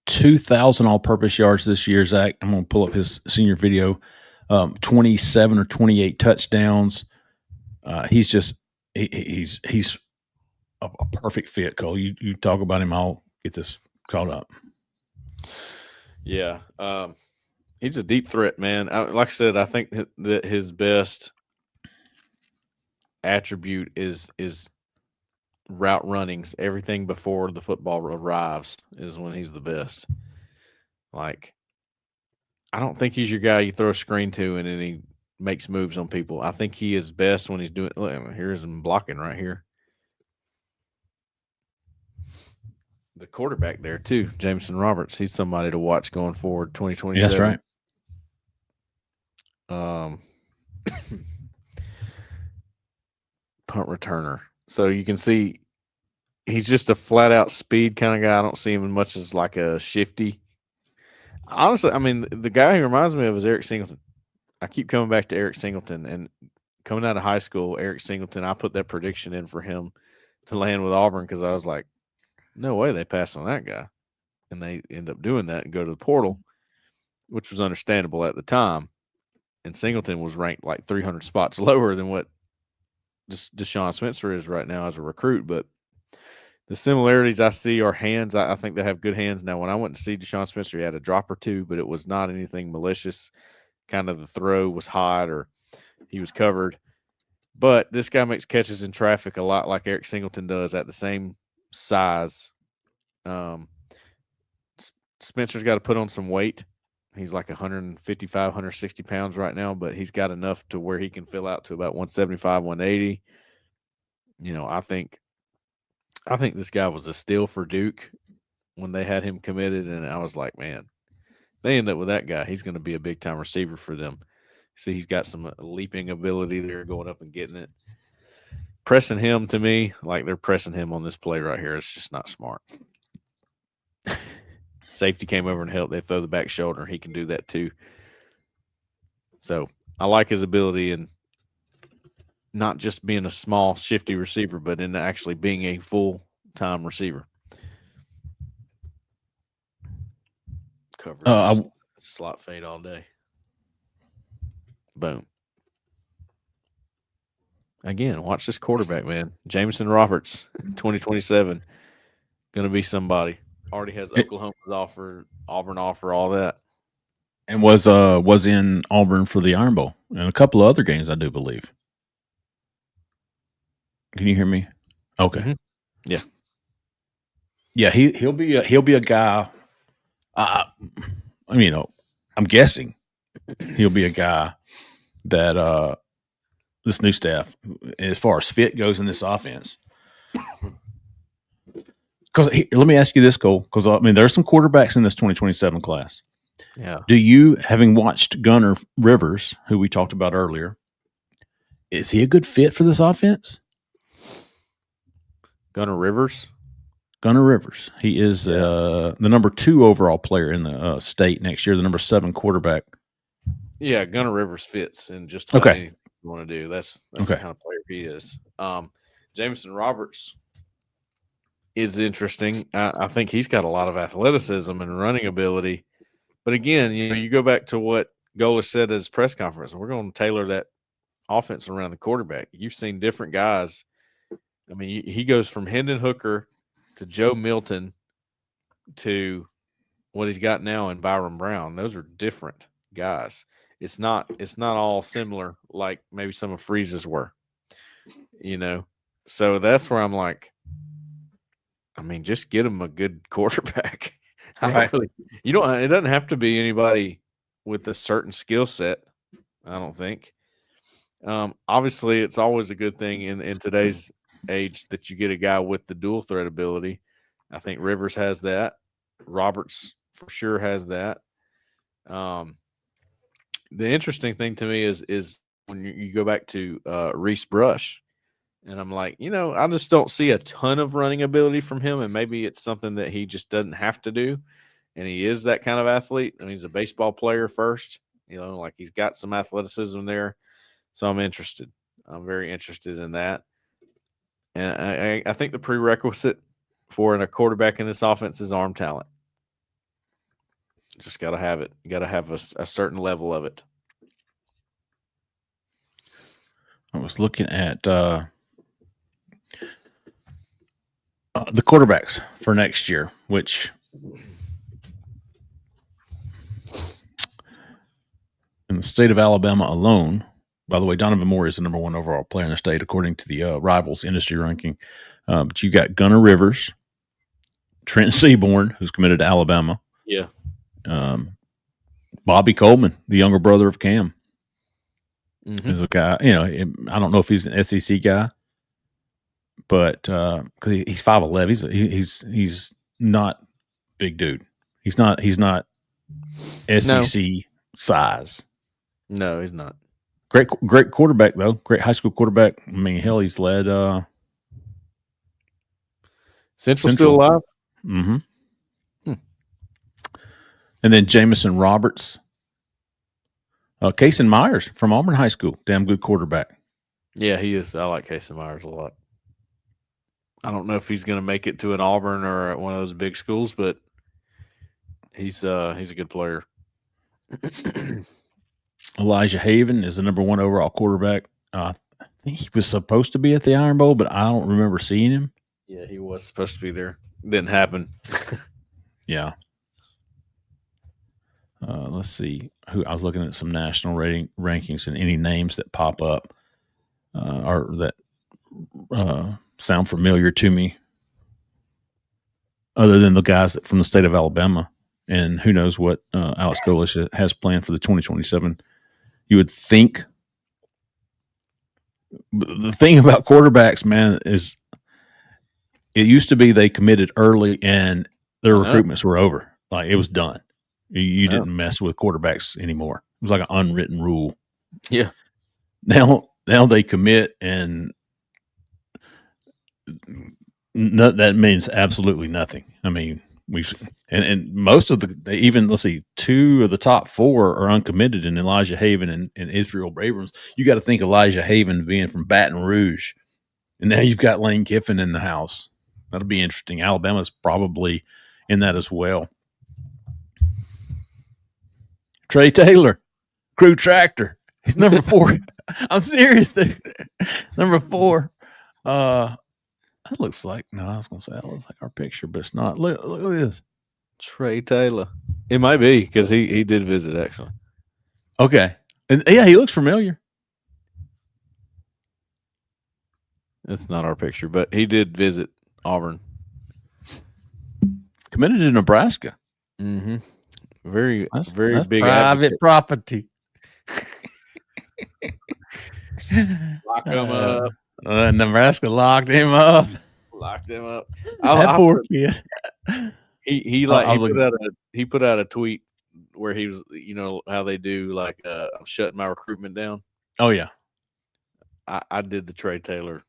2,000 all-purpose yards this year, Zach. I'm going to pull up his senior video. 27 or 28 touchdowns. He's a perfect fit, Cole. You talk about him, I'll get this caught up. Yeah, he's a deep threat, man. Like I said, I think that his best attribute is route runnings. Everything before the football arrives is when he's the best. Like, I don't think he's your guy you throw a screen to and then he makes moves on people. I think he is best when he's doing. Look, here's him blocking right here. The quarterback there too, Jameson Roberts. He's somebody to watch going forward. 2027. That's right. Punt returner. So you can see he's just a flat out speed kind of guy. I don't see him as much as like a shifty. Honestly, I mean, the guy he reminds me of is Eric Singleton. I keep coming back to Eric Singleton, and coming out of high school, Eric Singleton, I put that prediction in for him to land with Auburn because I was like, no way they pass on that guy. And they end up doing that and go to the portal, which was understandable at the time. And Singleton was ranked like 300 spots lower than what Deshaun Spencer is right now as a recruit. But the similarities I see are hands. I think they have good hands. Now, when I went to see Deshaun Spencer, he had a drop or two, but it was not anything malicious. Kind of the throw was hot or he was covered. But this guy makes catches in traffic a lot like Eric Singleton does at the same size. Spencer's got to put on some weight. He's like 155, 160 pounds right now, but he's got enough to where he can fill out to about 175, 180. I think this guy was a steal for Duke when they had him committed, and I was like, man, they end up with that guy. He's going to be a big-time receiver for them. See, he's got some leaping ability there, going up and getting it. Pressing him, to me, like they're pressing him on this play right here. It's just not smart. Safety came over and helped. They throw the back shoulder. He can do that too. So I like his ability in not just being a small, shifty receiver, but in actually being a full-time receiver. Cover slot fade all day. Boom. Again, watch this quarterback, man. Jameson Roberts, 2027. Going to be somebody. Already has Oklahoma's offer, Auburn offer, all that. And was in Auburn for the Iron Bowl and a couple of other games, I do believe. Can you hear me? Okay. Mm-hmm. Yeah. Yeah, he'll be a guy. I'm guessing he'll be a guy that this new staff, as far as fit goes in this offense. Because let me ask you this, Cole, because there's some quarterbacks in this 2027 class. Yeah. Do you, having watched Gunnar Rivers, who we talked about earlier, is he a good fit for this offense? Gunnar Rivers? Gunnar Rivers. He is the number 2 overall player in the state next year, the number 7 quarterback. Yeah, Gunnar Rivers fits in just about anything you want to do. That's the kind of player he is. Jameson Roberts is interesting. I think he's got a lot of athleticism and running ability. But again, you go back to what Golish said at his press conference, and we're going to tailor that offense around the quarterback. You've seen different guys I mean, he goes from Hendon Hooker to Joe Milton to what he's got now in Byron Brown. Those are different guys. It's not all similar like maybe some of Freeze's were, you know. So that's where I'm like, I mean, just get him a good quarterback. Right. It doesn't have to be anybody with a certain skill set, I don't think. Obviously, it's always a good thing in today's age that you get a guy with the dual threat ability. I think Rivers has that. Roberts for sure has that. The interesting thing to me is when you go back to Reese Brush, and I'm like, I just don't see a ton of running ability from him, and maybe it's something that he just doesn't have to do, and he is that kind of athlete. I mean, he's a baseball player first, like he's got some athleticism there, so I'm interested. I'm very interested in that, and I think the prerequisite for a quarterback in this offense is arm talent. Just got to have it. You got to have a certain level of it. I was looking at the quarterbacks for next year, which in the state of Alabama alone, by the way, Donovan Moore is the number 1 overall player in the state, according to the Rivals industry ranking. But you got Gunnar Rivers, Trent Seaborn, who's committed to Alabama. Yeah. Bobby Coleman, the younger brother of Cam, Mm-hmm. is a guy. I don't know if he's an SEC guy, but because he's 5'11", he's not big dude. He's not SEC size. No, he's not. Great quarterback though. Great high school quarterback. I mean, hell, he's led Central still alive. Mm-hmm. And then Jamison Roberts. Kason Myers from Auburn High School. Damn good quarterback. Yeah, he is. I like Kason Myers a lot. I don't know if he's going to make it to an Auburn or at one of those big schools, but he's a good player. Elijah Haven is the number 1 overall quarterback. I think he was supposed to be at the Iron Bowl, but I don't remember seeing him. Yeah, he was supposed to be there. Didn't happen. Yeah. Let's see. I was looking at some national rankings and any names that pop up or that sound familiar to me, other than the guys from the state of Alabama. And who knows what Alex Golesh has planned for the 2027. You would think. The thing about quarterbacks, man, is it used to be they committed early and their recruitments were over. Like it was done. You didn't mess with quarterbacks anymore. It was like an unwritten rule. Yeah. Now they commit, and that means absolutely nothing. I mean, and most of let's see, 2 of the top 4 are uncommitted in Elijah Haven and Israel Abrams. You got to think Elijah Haven being from Baton Rouge, and now you've got Lane Kiffin in the house. That'll be interesting. Alabama's probably in that as well. Trey Taylor, Crew Tractor. He's number 4. I'm serious, dude. Number 4. That looks like I was gonna say that looks like our picture, but it's not. Look at this. Trey Taylor. It might be because he did visit actually. Okay. And yeah, he looks familiar. That's not our picture, but he did visit Auburn. Committed to Nebraska. Mm-hmm. Very That's big private property. Lock him up. Nebraska locked him up. Locked him up. That poor kid. He put out a tweet where he was, how they do like I'm shutting my recruitment down. Oh yeah. I did the Trey Taylor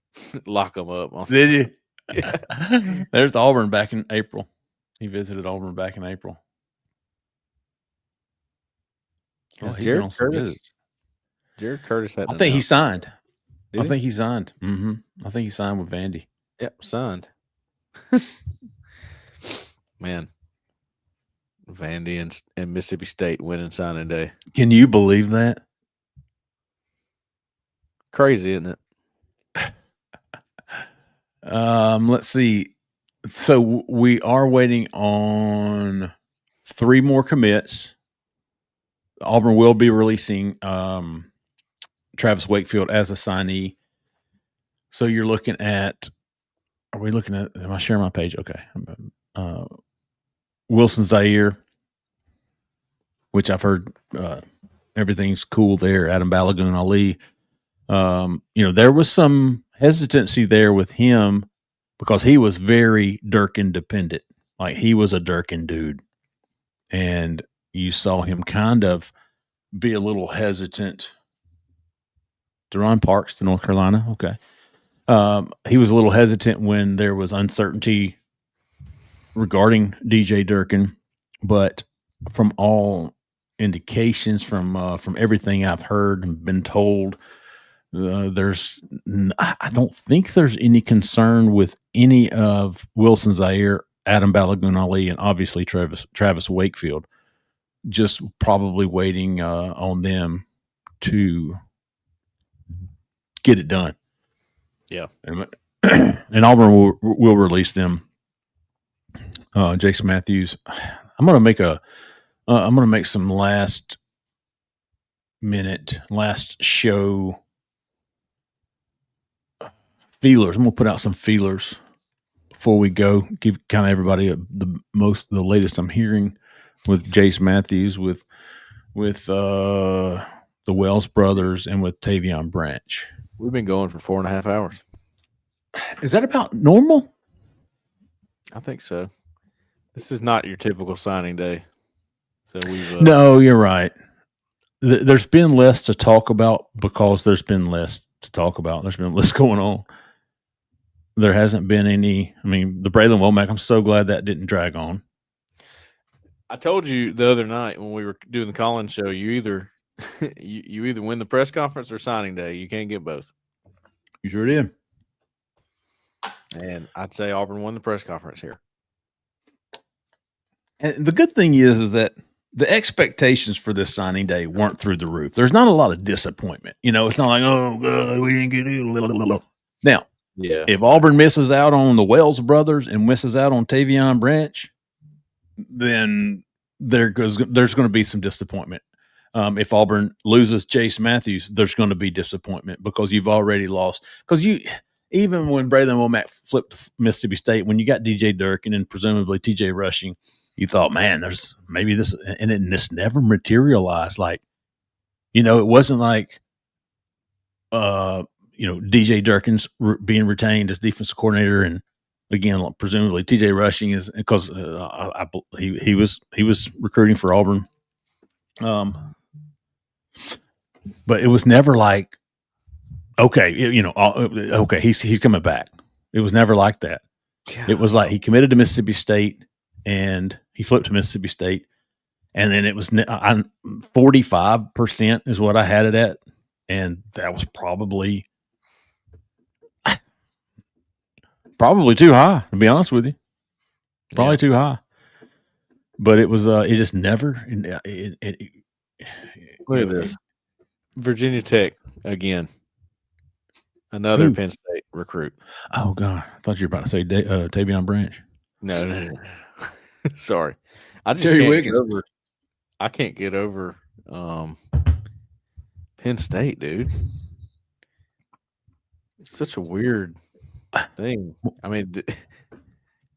lock him up. Did you? Yeah. There's Auburn back in April. He visited Auburn back in April. Jared Curtis. Jared Curtis had. I think he signed. Did I think he signed. Mm-hmm. I think he signed with Vandy. Yep, signed. Man, Vandy and Mississippi State winning signing day. Can you believe that? Crazy, isn't it? Let's see. So we are waiting on 3 more commits. Auburn will be releasing Travis Wakefield as a signee. So you're looking at. Are we looking at? Am I sharing my page? Okay. Wilson Zaire, which I've heard everything's cool there. Adam Balagoon Ali. There was some hesitancy there with him because he was very Durkin dependent. Like he was a Durkin dude. And you saw him kind of be a little hesitant. Deron Parks to North Carolina. Okay. He was a little hesitant when there was uncertainty regarding DJ Durkin, but from all indications, from everything I've heard and been told, I don't think there's any concern with any of Wilson Zaire, Adam Balagoon Ali, and obviously Travis Wakefield. Just probably waiting on them to get it done. Yeah, and Auburn will release them. Jason Matthews. I'm gonna make some last show feelers. I'm gonna put out some feelers before we go. Give kind of everybody the latest I'm hearing with Jace Matthews, with the Wells brothers, and with Tavon Branch. We've been going for 4.5 hours. Is that about normal? I think so. This is not your typical signing day. So we've no, you're right. There's been less to talk about because there's been less to talk about. There's been less going on. There hasn't been any. I mean, the Bralan Womack, I'm so glad that didn't drag on. I told you the other night when we were doing the call-in show, you either you either win the press conference or signing day. You can't get both. You sure did. And I'd say Auburn won the press conference here. And the good thing is that the expectations for this signing day weren't through the roof. There's not a lot of disappointment. It's not like, oh, God, we didn't get it. Now, yeah, if Auburn misses out on the Wells brothers and misses out on Tavon Branch, then there's going to be some disappointment. If Auburn loses Jace Matthews, there's going to be disappointment because you've already lost. Because even when Bralan Womack flipped to Mississippi State, when you got DJ Durkin and presumably TJ Rushing, you thought, man, there's maybe this, and this never materialized. Like, it wasn't like, DJ Durkin's being retained as defensive coordinator, and again, presumably TJ Rushing is because he was recruiting for Auburn. But it was never like, okay, okay, he's coming back. It was never like that. God. It was like he committed to Mississippi State and he flipped to Mississippi State, and then it was 45% is what I had it at, and that was probably too high, to be honest with you. Probably too high. But it was it just never. Look at this. Virginia Tech again. Another Penn State recruit. Oh God, I thought you were about to say Tavon Branch. No. Sorry, I just can't get over Penn State, dude. It's such a weird thing. I mean,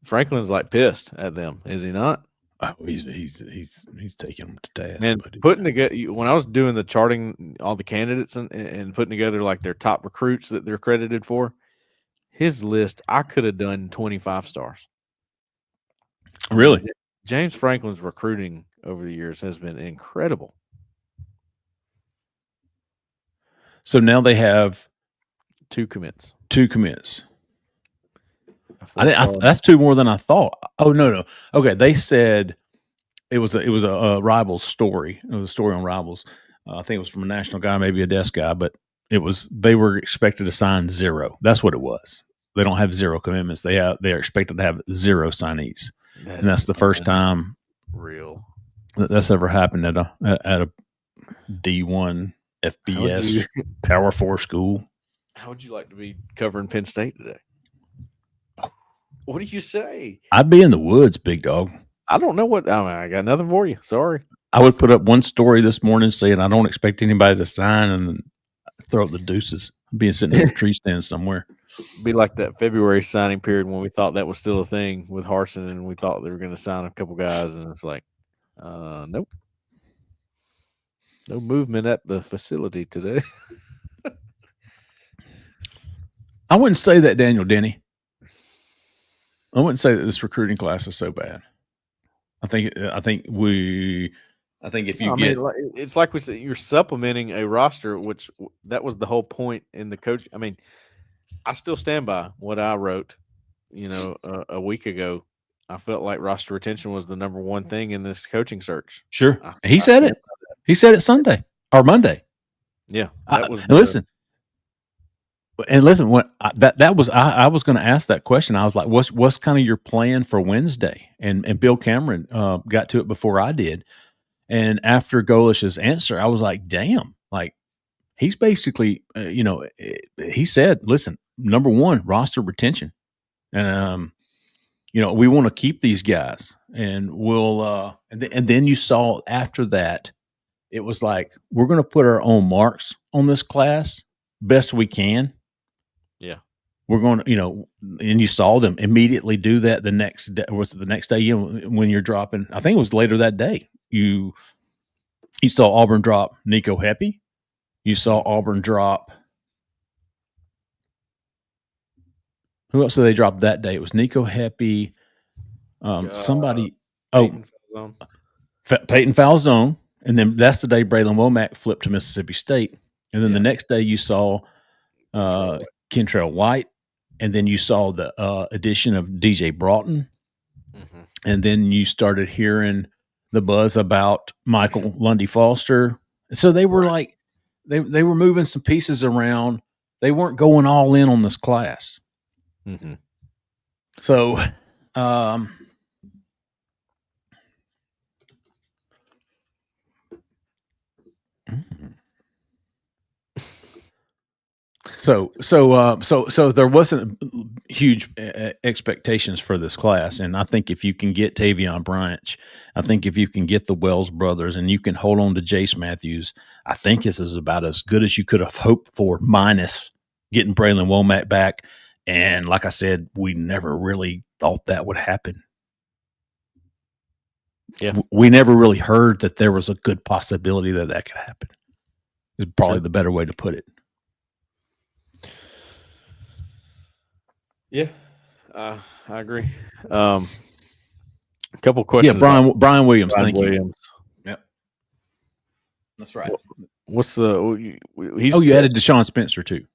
Franklin's like pissed at them, is he not? Oh, he's taking them to task. And putting together, when I was doing the charting, all the candidates and putting together like their top recruits that they're credited for, his list, I could have done 25 stars. Really? James Franklin's recruiting over the years has been incredible. So now they have two commits. That's 2 more than I thought. Oh no. Okay, they said it was a Rivals story. It was a story on Rivals. I think it was from a national guy, maybe a desk guy, but they were expected to sign 0. That's what it was. They don't have 0 commitments. They are expected to have 0 signees, and that's the first time that's ever happened at a D1 FBS Power 4 school. How would you like to be covering Penn State today? What do you say? I'd be in the woods, big dog. I don't know what. I mean, I got nothing for you. Sorry. I would put up one story this morning saying I don't expect anybody to sign and throw up the deuces. Being sitting in a tree stand somewhere. Be like that February signing period when we thought that was still a thing with Harsin, and we thought they were going to sign a couple guys, and it's like, nope, no movement at the facility today. I wouldn't say that, Daniel Denny. I wouldn't say that this recruiting class is so bad. I think if you get, it's like we said, you're supplementing a roster, which that was the whole point in the coach. I mean, I still stand by what I wrote, a week ago. I felt like roster retention was the number one thing in this coaching search. Sure. He said it. He said it Sunday or Monday. Yeah. Listen, when I was going to ask that question. I was like, what's kind of your plan for Wednesday? And Bill Cameron got to it before I did. And after Golish's answer, I was like, damn, like he's basically, he said, listen, number one, roster retention. And, we want to keep these guys, and we'll, and then you saw after that, it was like, we're going to put our own marks on this class best we can. Yeah. We're going to, and you saw them immediately do that the next day. Was it the next day when you're dropping? I think it was later that day. You saw Auburn drop Nico Heppy. You saw Auburn drop. Who else did they drop that day? It was Nico Heppy. Somebody. Peyton Falzone. And then that's the day Bralan Womack flipped to Mississippi State. And then the next day you saw Kentrell White. And then you saw the addition of DJ Broughton. Mm-hmm. And then you started hearing the buzz about Michael Lundy Foster. So they were like, they were moving some pieces around. They weren't going all in on this class. Mm-hmm. So, So there wasn't huge expectations for this class, and I think if you can get Tavon Branch, I think if you can get the Wells brothers, and you can hold on to Jace Matthews, I think this is about as good as you could have hoped for, minus getting Bralan Womack back. And like I said, we never really thought that would happen. Yeah, we never really heard that there was a good possibility that could happen. Is probably the better way to put it. Yeah, I agree. A couple questions. Yeah, Brian Williams. Thank you. Yep, that's right. What's the? You added Deshaun Spencer too.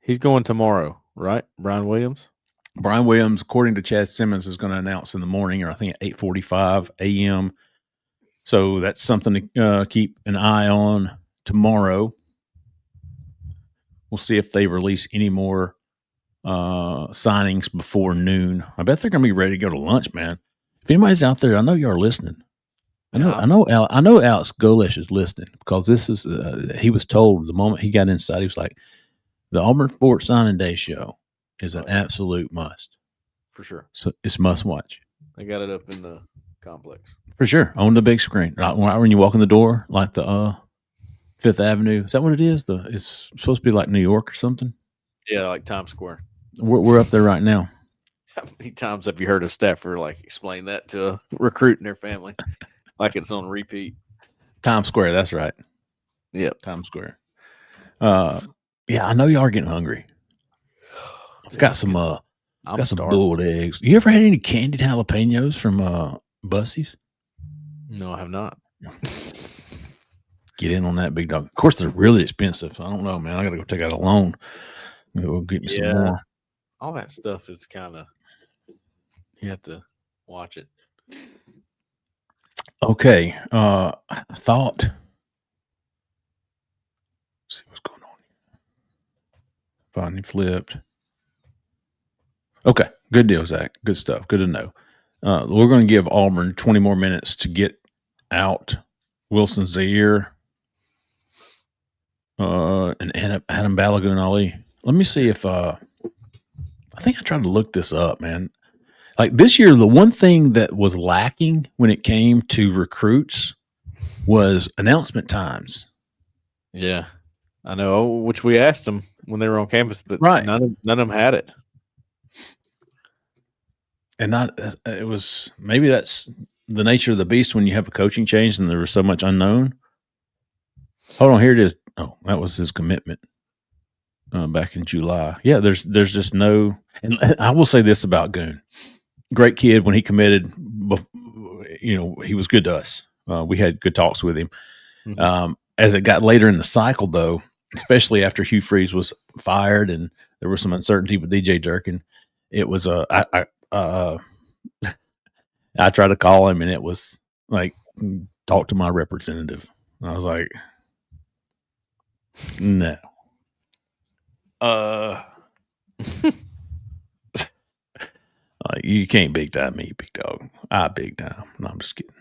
He's going tomorrow, right? Brian Williams. Brian Williams, according to Chad Simmons, is going to announce in the morning, or I think at 8:45 a.m. So that's something to keep an eye on tomorrow. We'll see if they release any more signings before noon. I bet they're going to be ready to go to lunch, man. If anybody's out there, I know you are listening. I know Alex Golish is listening, because this is he was told the moment he got inside, he was like, the Auburn Sports Signing Day show is an absolute must. For sure. So it's must watch. They got it up in the complex. For sure. On the big screen. Right when you walk in the door, like the Fifth Avenue. Is that what it is? It's supposed to be like New York or something? Yeah, like Times Square. We're up there right now. How many times have you heard a staffer explain that to a recruit and their family? Like it's on repeat. Times Square, that's right. Yep. Times Square. Yeah, I know you are getting hungry. I've got some boiled eggs. You ever had any candied jalapenos from Bussey's? No, I have not. Get in on that, big dog. Of course, they're really expensive. So I don't know, man. I got to go take out a loan. We'll get me some more. All that stuff is kind of, you have to watch it. Okay. I thought, let's see what's going on here. Finally flipped. Okay. Good deal, Zach. Good stuff. Good to know. We're going to give Auburn 20 more minutes to get out Wilson Zaire and Adam Balagoon Ali. Let me see if I think I tried to look this up, man. Like this year, the one thing that was lacking when it came to recruits was announcement times. Yeah, I know. Which we asked them when they were on campus, but Right. none of them had it. And it was maybe that's the nature of the beast when you have a coaching change and there was so much unknown. Hold on, here it is. Oh, that was his commitment back in July. Yeah, there's just no. And I will say this about Goon. Great kid when he committed, he was good to us. We had good talks with him. Mm-hmm. As it got later in the cycle, though, especially after Hugh Freeze was fired and there was some uncertainty with DJ Durkin, it was I tried to call him and it was like, talk to my representative. And I was like, no. You can't big time me, big dog. I big time. No, I'm just kidding.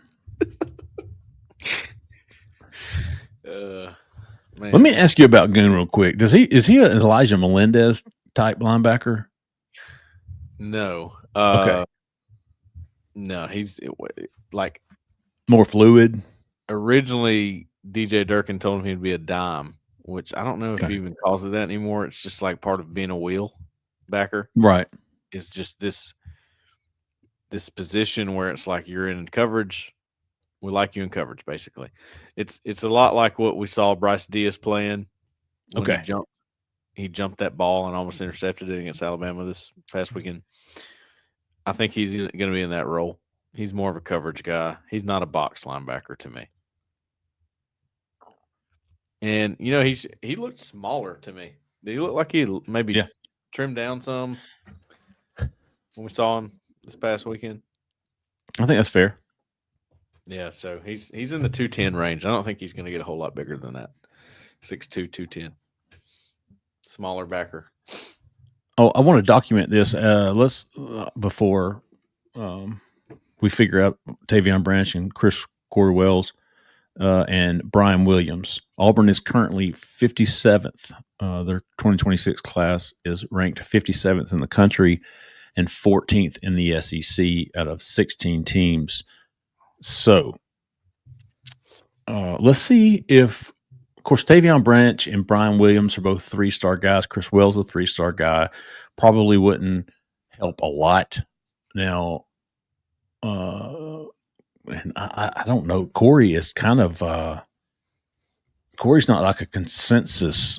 Man. Let me ask you about Goon real quick. Is he an Elijah Melendez type linebacker? No. Okay. No, he's like more fluid. Originally, DJ Durkin told him he'd be a dime, which I don't know if he even calls it that anymore. It's just like part of being a wheel backer. Right. It's just this position where it's like you're in coverage. We like you in coverage, basically. It's a lot like what we saw Bryce Diaz playing. Okay. He jumped that ball and almost intercepted it against Alabama this past weekend. I think he's going to be in that role. He's more of a coverage guy. He's not a box linebacker to me. And, he looked smaller to me. Did he look like he maybe trimmed down some when we saw him this past weekend? I think that's fair. Yeah, so he's in the 210 range. I don't think he's going to get a whole lot bigger than that. 6'2", 210. Smaller backer. Oh, I want to document this. Before we figure out Tavon Branch and Chris Corey-Wells and Brian Williams. Auburn is currently 57th. Their 2026 class is ranked 57th in the country and 14th in the SEC out of 16 teams. So let's see if, of course, Tavon Branch and Brian Williams are both 3-star guys. Chris Wells, a 3-star guy, probably wouldn't help a lot. Now, and I don't know. Corey is kind of Corey's not like a consensus.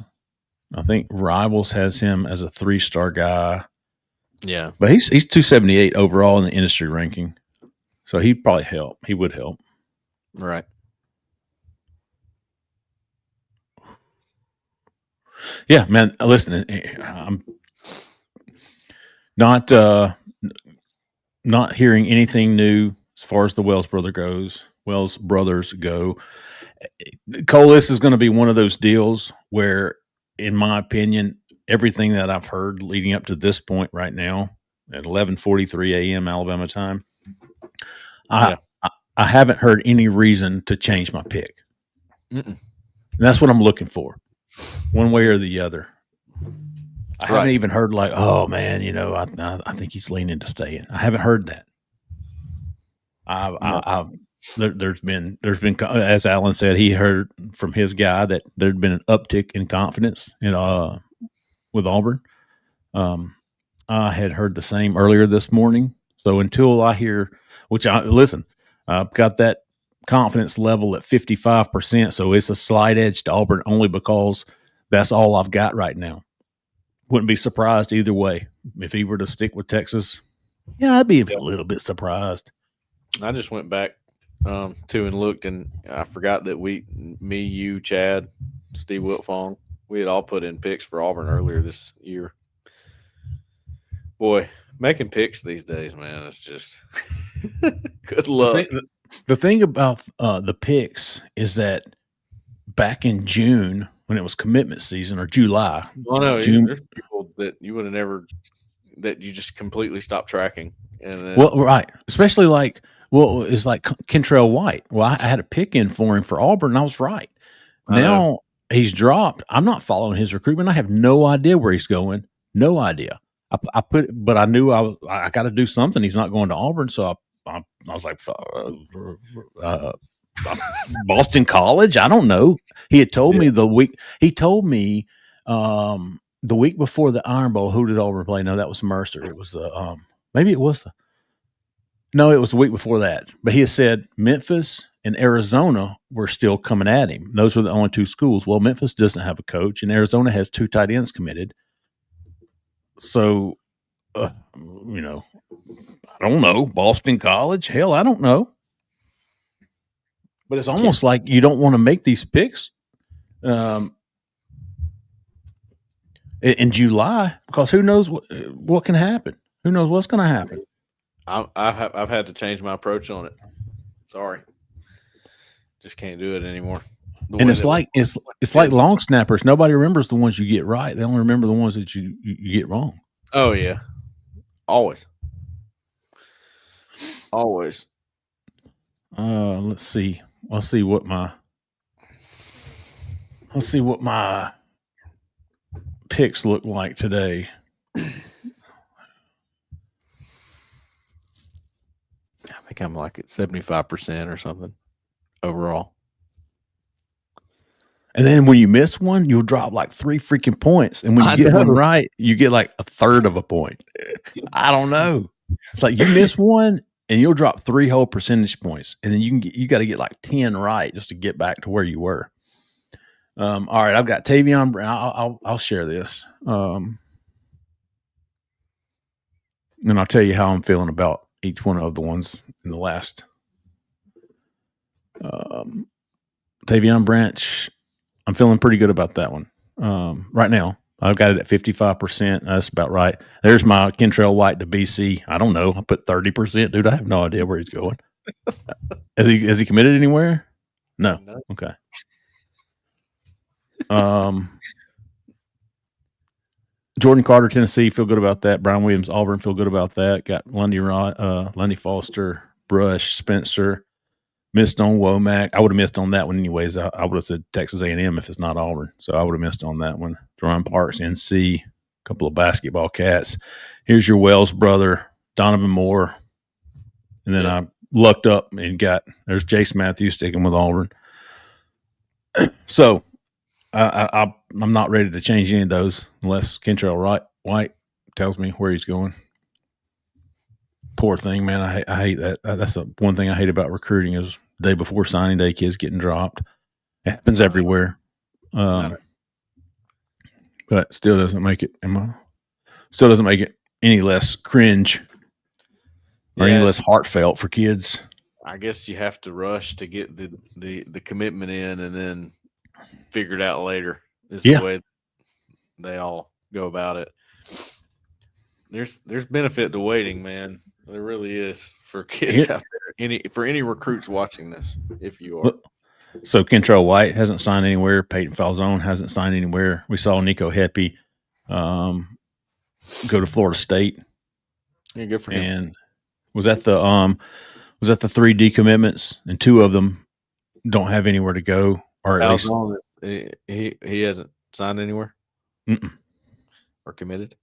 I think Rivals has him as a 3-star guy. Yeah, but he's 278 overall in the industry ranking. So he'd probably help. He would help. Right. Yeah, man. Listen, I'm not hearing anything new as far as the Wells brothers go. Cole, this is going to be one of those deals where, in my opinion, everything that I've heard leading up to this point right now at 11:43 a.m. Alabama time, I haven't heard any reason to change my pick. And that's what I'm looking for, one way or the other. I haven't even heard like, oh man, I think he's leaning to staying. I haven't heard that. There's been, as Alan said, he heard from his guy that there'd been an uptick in confidence with Auburn. I had heard the same earlier this morning. So until I hear, I've got that confidence level at 55%. So it's a slight edge to Auburn only because that's all I've got right now. Wouldn't be surprised either way. If he were to stick with Texas, I'd be a little bit surprised. I just went back to and looked, and I forgot that me, you, Chad, Steve Wiltfong, we had all put in picks for Auburn earlier this year. Boy, making picks these days, man, it's just good luck. The thing about the picks is that back in June, when it was commitment season, or July. Well, no, there's people that you would have never, that you just completely stopped tracking. And then, right. Especially it's like Kentrell White. Well, I had a pick in for him for Auburn, and I was right. Now he's dropped. I'm not following his recruitment. I have no idea where he's going. No idea. I put, but I knew I got to do something. He's not going to Auburn, so I was like, Boston College. I don't know. He had told me the week. He told me the week before the Iron Bowl. Who did Auburn play? No, that was Mercer. It was maybe it was no, it was the week before that. But he had said Memphis and Arizona were still coming at him. Those were the only two schools. Well, Memphis doesn't have a coach, and Arizona has 2 tight ends committed. So, I don't know. Boston College? Hell, I don't know. But it's almost like you don't want to make these picks in July because who knows what can happen? Who knows what's going to happen? I've had to change my approach on it. Sorry, just can't do it anymore. And it's like long snappers. Nobody remembers the ones you get right. They only remember the ones that you get wrong. Oh yeah, always. Let's see. Let's see what my picks look like today. I think I'm like at 75% or something overall. And then when you miss one, you'll drop like 3 freaking points. And when you get one right, you get like a third of a point. I don't know. It's like you miss one and you'll drop 3 whole percentage points. And then you got to get like 10 right just to get back to where you were. All right. I've got Tavon Branch. I'll share this. And I'll tell you how I'm feeling about each one of the ones in the last. Tavon Branch, I'm feeling pretty good about that one. Right now, I've got it at 55%. That's about right. There's my Kentrell White to BC. I don't know. I put 30%. Dude, I have no idea where he's going. Has he committed anywhere? No. Okay. Jordan Carter, Tennessee, feel good about that. Brian Williams, Auburn, feel good about that. Got Lundy Foster, Brush, Spencer. Missed on Womack. I would have missed on that one anyways. I would have said Texas A&M if it's not Auburn. So I would have missed on that one. Jerome Parks, NC, a couple of basketball cats. Here's your Wells brother, Donovan Moore. And then I lucked up and there's Jace Matthews sticking with Auburn. So I'm not ready to change any of those unless Kentrell White tells me where he's going. Poor thing, man. I hate that. That's the one thing I hate about recruiting is day before signing day, kids getting dropped. It happens everywhere. But still doesn't make it any less cringe or any less heartfelt for kids. I guess you have to rush to get the commitment in and then figure it out later. This is the way they all go about it. There's benefit to waiting, man. There really is for kids out there. For any recruits watching this, if you are. So Kentrell White hasn't signed anywhere. Peyton Falzone hasn't signed anywhere. We saw Nico Heppy go to Florida State. Yeah, good for him. And was that the 3 decommitments, and 2 of them don't have anywhere to go, or at least he hasn't signed anywhere or committed.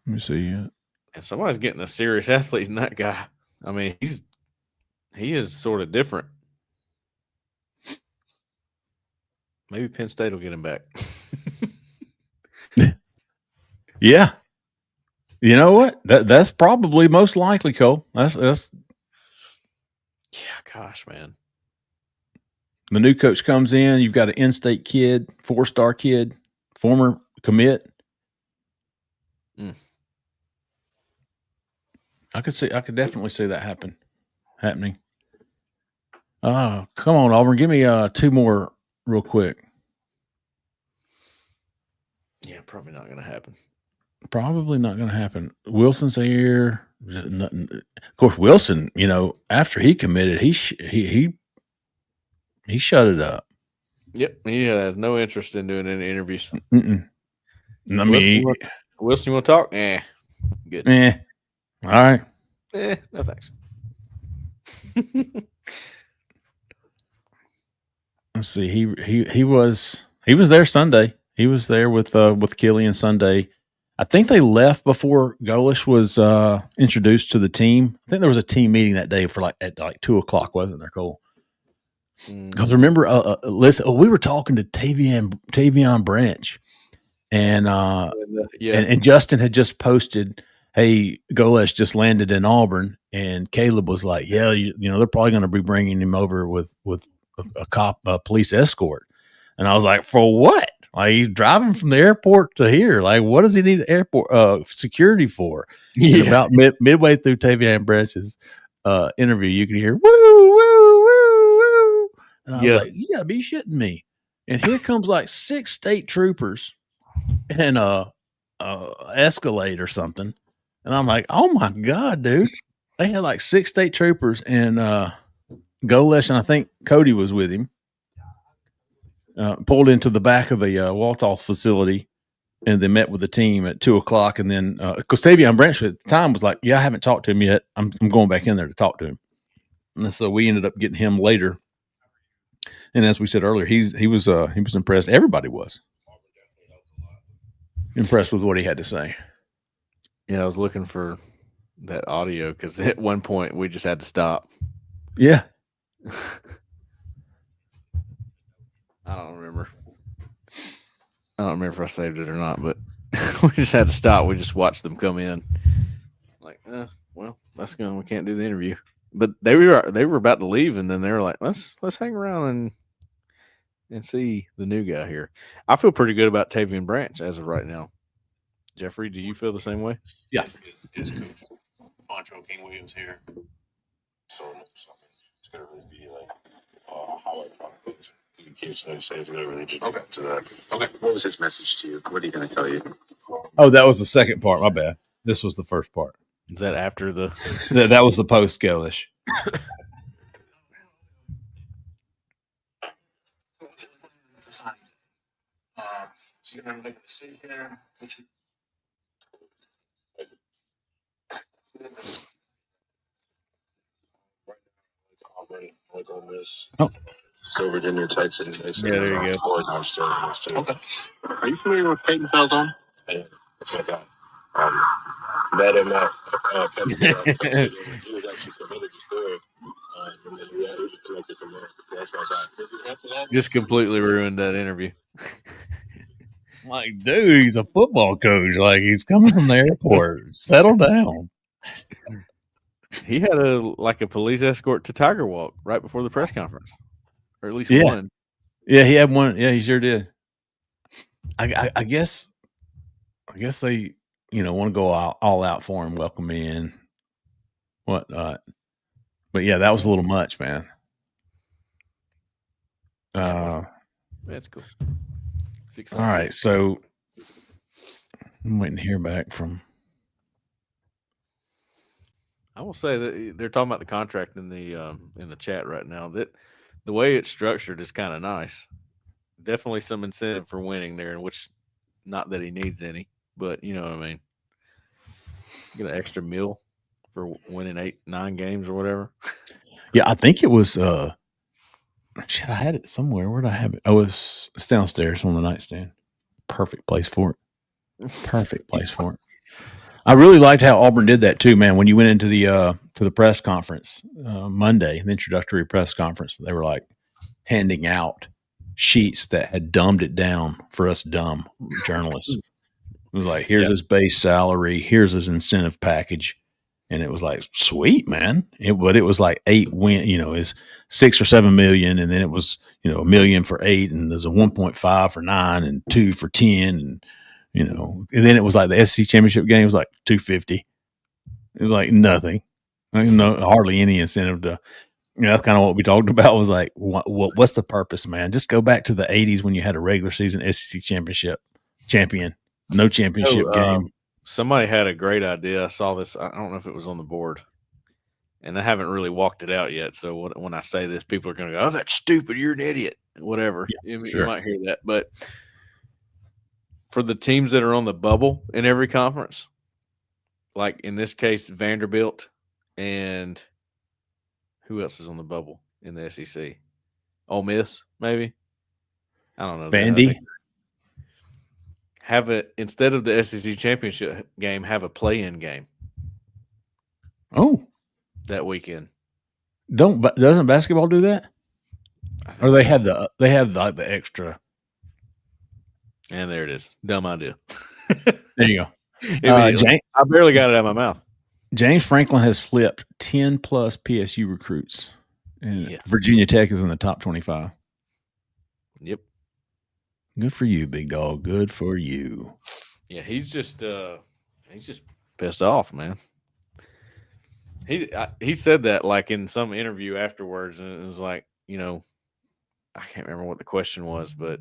Let me see. And somebody's getting a serious athlete in that guy. I mean, he is sort of different. Maybe Penn State will get him back. Yeah. You know what? That's probably most likely, Cole. That's yeah, gosh, man. The new coach comes in, you've got an in-state kid, 4-star kid, former commit. I could definitely see that happening. Oh, come on, Auburn. Give me 2 more real quick. Yeah, probably not going to happen. Probably not going to happen. Wilson's here. Nothing. Of course, Wilson, after he committed, he shut it up. Yep. He has no interest in doing any interviews. Wilson, you want to talk? Good. All right. No thanks. Let's see. He was there Sunday. He was there with Killian Sunday. I think they left before Golish was introduced to the team. I think there was a team meeting that day for at 2:00, wasn't there, Cole? Because remember, listen, we were talking to Tavon Branch, and Justin had just posted, "Hey, Golish just landed in Auburn," and Caleb was like, "Yeah, they're probably going to be bringing him over with a police escort," and I was like, "For what? Like he's driving from the airport to here. Like, what does he need airport security for?" Yeah. And about midway through Tavon Branch's interview, you can hear woo woo woo woo, and I was like, "You gotta be shitting me!" And here comes like 6 state troopers and Escalade or something, and I'm like, "Oh my god, dude!" They had like 6 state troopers and Golish, and I think Cody was with him. Pulled into the back of the Walthoff facility, and they met with the team at 2:00. And then, because Tavon Branch at the time was like, "Yeah, I haven't talked to him yet. I'm going back in there to talk to him." And so we ended up getting him later. And as we said earlier, he was impressed. Everybody was impressed with what he had to say. Yeah, I was looking for that audio because at one point we just had to stop. Yeah. I don't remember if I saved it or not, but we just had to stop. We just watched them come in. Like, well, that's going. We can't do the interview. But they were about to leave, and then they were like, let's hang around and see the new guy here. I feel pretty good about Tavon Branch as of right now. Jeffrey, do you feel the same way? Yeah. It's Poncho King Williams here. So it's gonna really be like highlight product. He keeps saying it's gonna really just get to that. Okay. What was his message to you? What are you gonna tell you? Oh, that was the second part. My bad. This was the first part. Is that after the? That was the post Golish. You're gonna make a decision there. Auburn, like on this. Oh. Still Virginia, Texas. Yeah, there you go. Oregon still in this too. Okay. Are you familiar with Peyton Falzone? Yeah, that's my guy. Met him at Pinkston. He was actually committed before. And then he was connected from there. So that's my guy. Just completely ruined that interview. Like, dude, he's a football coach. Like, he's coming from the airport. Settle down. He had a police escort to Tiger Walk right before the press conference, or at least one. Yeah, he had one. Yeah, he sure did. I guess they want to go all out for him, welcome in, whatnot. But yeah, that was a little much, man. That's cool. All right, so I'm waiting to hear back from. I will say that they're talking about the contract in the chat right now. That the way it's structured is kind of nice. Definitely some incentive for winning there, in which not that he needs any, but you know what I mean. Get an extra meal for winning 8-9 games or whatever. Yeah, I think it was. Shit, I had it somewhere. Where did I have it? Oh, it's downstairs on the nightstand. Perfect place for it. Perfect place for it. I really liked how Auburn did that too, man. When you went into the press conference Monday, the introductory press conference, they were like handing out sheets that had dumbed it down for us dumb journalists. It was like, here's his base salary, here's his incentive package. And it was like, sweet, man. But it was like 8 win, is 6 or 7 million. And then it was, $1 million for 8. And there's a 1.5 for 9 and 2 for 10. And, and then it was like the SEC championship game was like 250. It was like nothing. Hardly any incentive to, that's kind of what we talked about was like, what's the purpose, man? Just go back to the 80s when you had a regular season SEC championship champion, no championship game. Somebody had a great idea. I saw this. I don't know if it was on the board, and I haven't really walked it out yet. So when I say this, people are going to go, "Oh, that's stupid. You're an idiot." Whatever. Yeah, you might hear that. But for the teams that are on the bubble in every conference, like in this case, Vanderbilt and who else is on the bubble in the SEC? Ole Miss, maybe? I don't know. Vandy. have it instead of the SEC championship game, have a play-in game. Oh, that weekend. Doesn't basketball do that? Or they have the extra. And there it is. Dumb idea. There you go. I barely got it out of my mouth. James Franklin has flipped 10 plus PSU recruits. And Virginia Tech is in the top 25. Yep. Good for you, big dog. Good for you. Yeah, he's just pissed off, man. He said that like in some interview afterwards, and it was like, I can't remember what the question was, but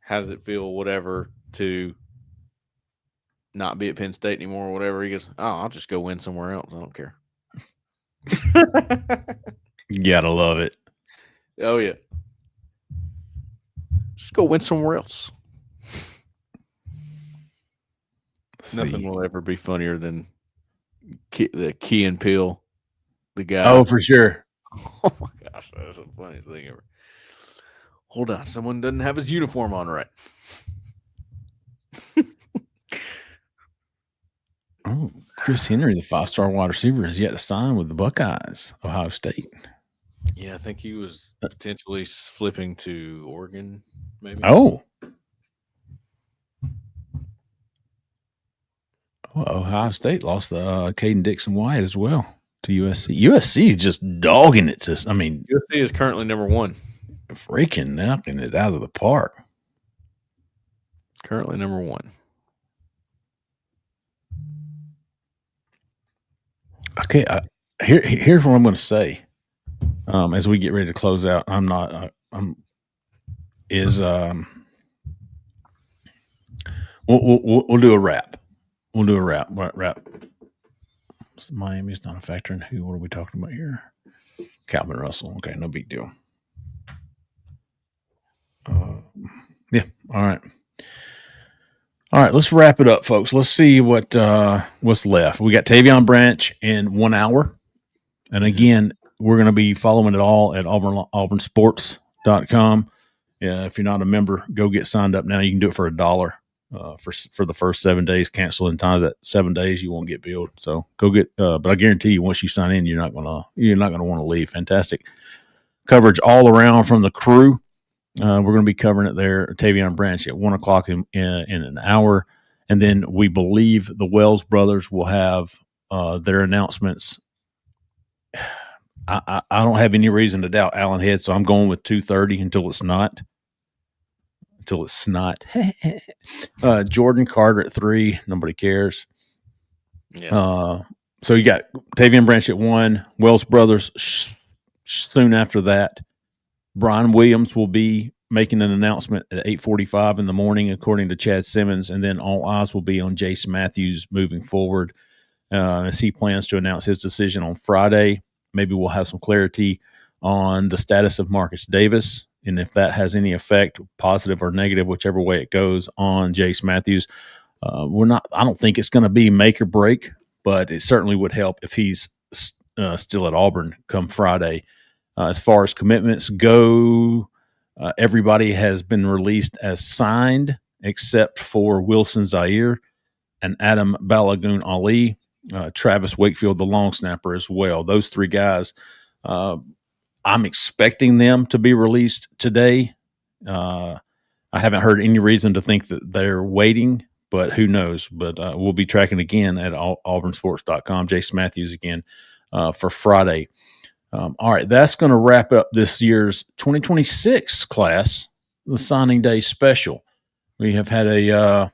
how does it feel, whatever, to not be at Penn State anymore or whatever? He goes, oh, I'll just go win somewhere else. I don't care. You gotta love it. Oh, yeah. Just go win somewhere else. Nothing will ever be funnier than the Key and Peele, the guy. Oh, for sure. Oh, my gosh. That's the funniest thing ever. Hold on. Someone doesn't have his uniform on right. Oh, Chris Henry, the 5-star wide receiver, has yet to sign with the Buckeyes, Ohio State. Yeah, I think he was potentially flipping to Oregon, maybe. Oh. Ohio State lost the Caden Dixon-White as well to USC. USC is just dogging it. USC is currently number 1. Freaking knocking it out of the park. Currently number 1. Okay, here's what I'm going to say. As we get ready to close out, we'll do a wrap. We'll do a wrap. Miami's not a factor in who? What are we talking about here? Calvin Russell. Okay, no big deal. Yeah. All right. All right. Let's wrap it up, folks. Let's see what's left. We got Tavon Branch in 1 hour, and again, we're going to be following it all at auburnsports.com. Yeah, if you're not a member, go get signed up now. You can do it for $1 for the first 7 days. Cancel in times that 7 days, you won't get billed. So go get. But I guarantee you, once you sign in, you're not gonna want to leave. Fantastic coverage all around from the crew. We're going to be covering it there. Tavon Branch at 1 o'clock in an hour, and then we believe the Wells brothers will have their announcements. I don't have any reason to doubt Allen Head, so I'm going with 2:30 until it's not. Jordan Carter at 3. Nobody cares. Yeah. So you got Tavon Branch at 1. Wells brothers soon after that. Brian Williams will be making an announcement at 8:45 in the morning, according to Chad Simmons, and then all eyes will be on Jace Matthews moving forward as he plans to announce his decision on Friday. Maybe we'll have some clarity on the status of Marcus Davis and if that has any effect, positive or negative, whichever way it goes, on Jace Matthews. I don't think it's going to be make or break, but it certainly would help if he's still at Auburn come Friday. As far as commitments go, everybody has been released as signed except for Wilson Zaire and Adam Balagoon Ali, Travis Wakefield, the long snapper, as well. Those 3 guys, I'm expecting them to be released today. I haven't heard any reason to think that they're waiting, but who knows? But we'll be tracking again at auburnsports.com. Jace Matthews again for Friday. All right, that's going to wrap up this year's 2026 class, the signing day special. We have had a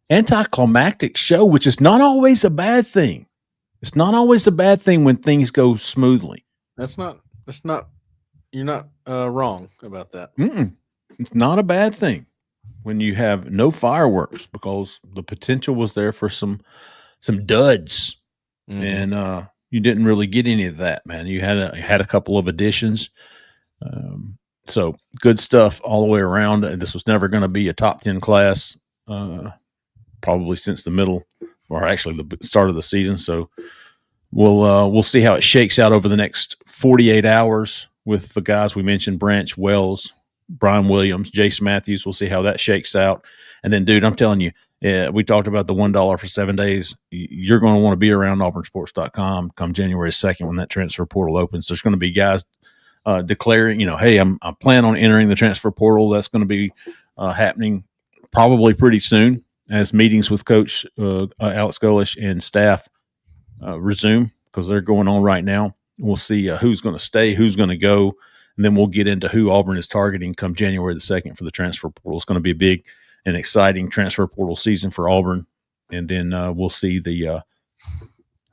anticlimactic show, which is not always a bad thing. It's not always a bad thing when things go smoothly. You're not wrong about that. It's not a bad thing when you have no fireworks, because the potential was there for some duds. Mm-hmm. And you didn't really get any of that, man. You had a couple of additions. So good stuff all the way around. This was never going to be a top 10 class, probably since the middle, or actually the start of the season. So we'll see how it shakes out over the next 48 hours with the guys we mentioned: Branch, Wells, Brian Williams, Jace Matthews. We'll see how that shakes out. And then, dude, I'm telling you, we talked about the $1 for 7 days. You're going to want to be around auburnsports.com come January 2nd when that transfer portal opens. There's going to be guys declaring, hey, I'm planning on entering the transfer portal. That's going to be happening probably pretty soon as meetings with Coach Alex Golish and staff resume, because they're going on right now. We'll see who's going to stay, who's going to go, and then we'll get into who Auburn is targeting come January the 2nd for the transfer portal. It's going to be a big and exciting transfer portal season for Auburn, and then we'll see and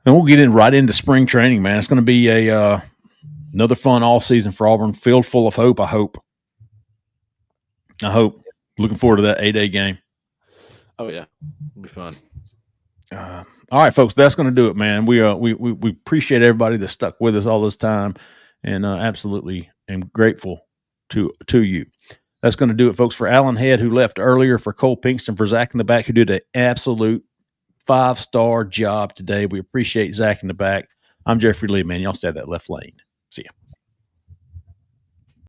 we'll get right into spring training, man. It's going to be another fun off season for Auburn, filled full of hope. I hope. Looking forward to that 8A game. Oh yeah, it'll be fun. All right, folks, that's going to do it, man. We appreciate everybody that stuck with us all this time, and absolutely am grateful to you. That's going to do it, folks. For Alan Head, who left earlier, for Cole Pinkston, for Zach in the back, who did an absolute 5-star job today. We appreciate Zach in the back. I'm Jeffrey Lee, man. Y'all stay at that left lane. See ya.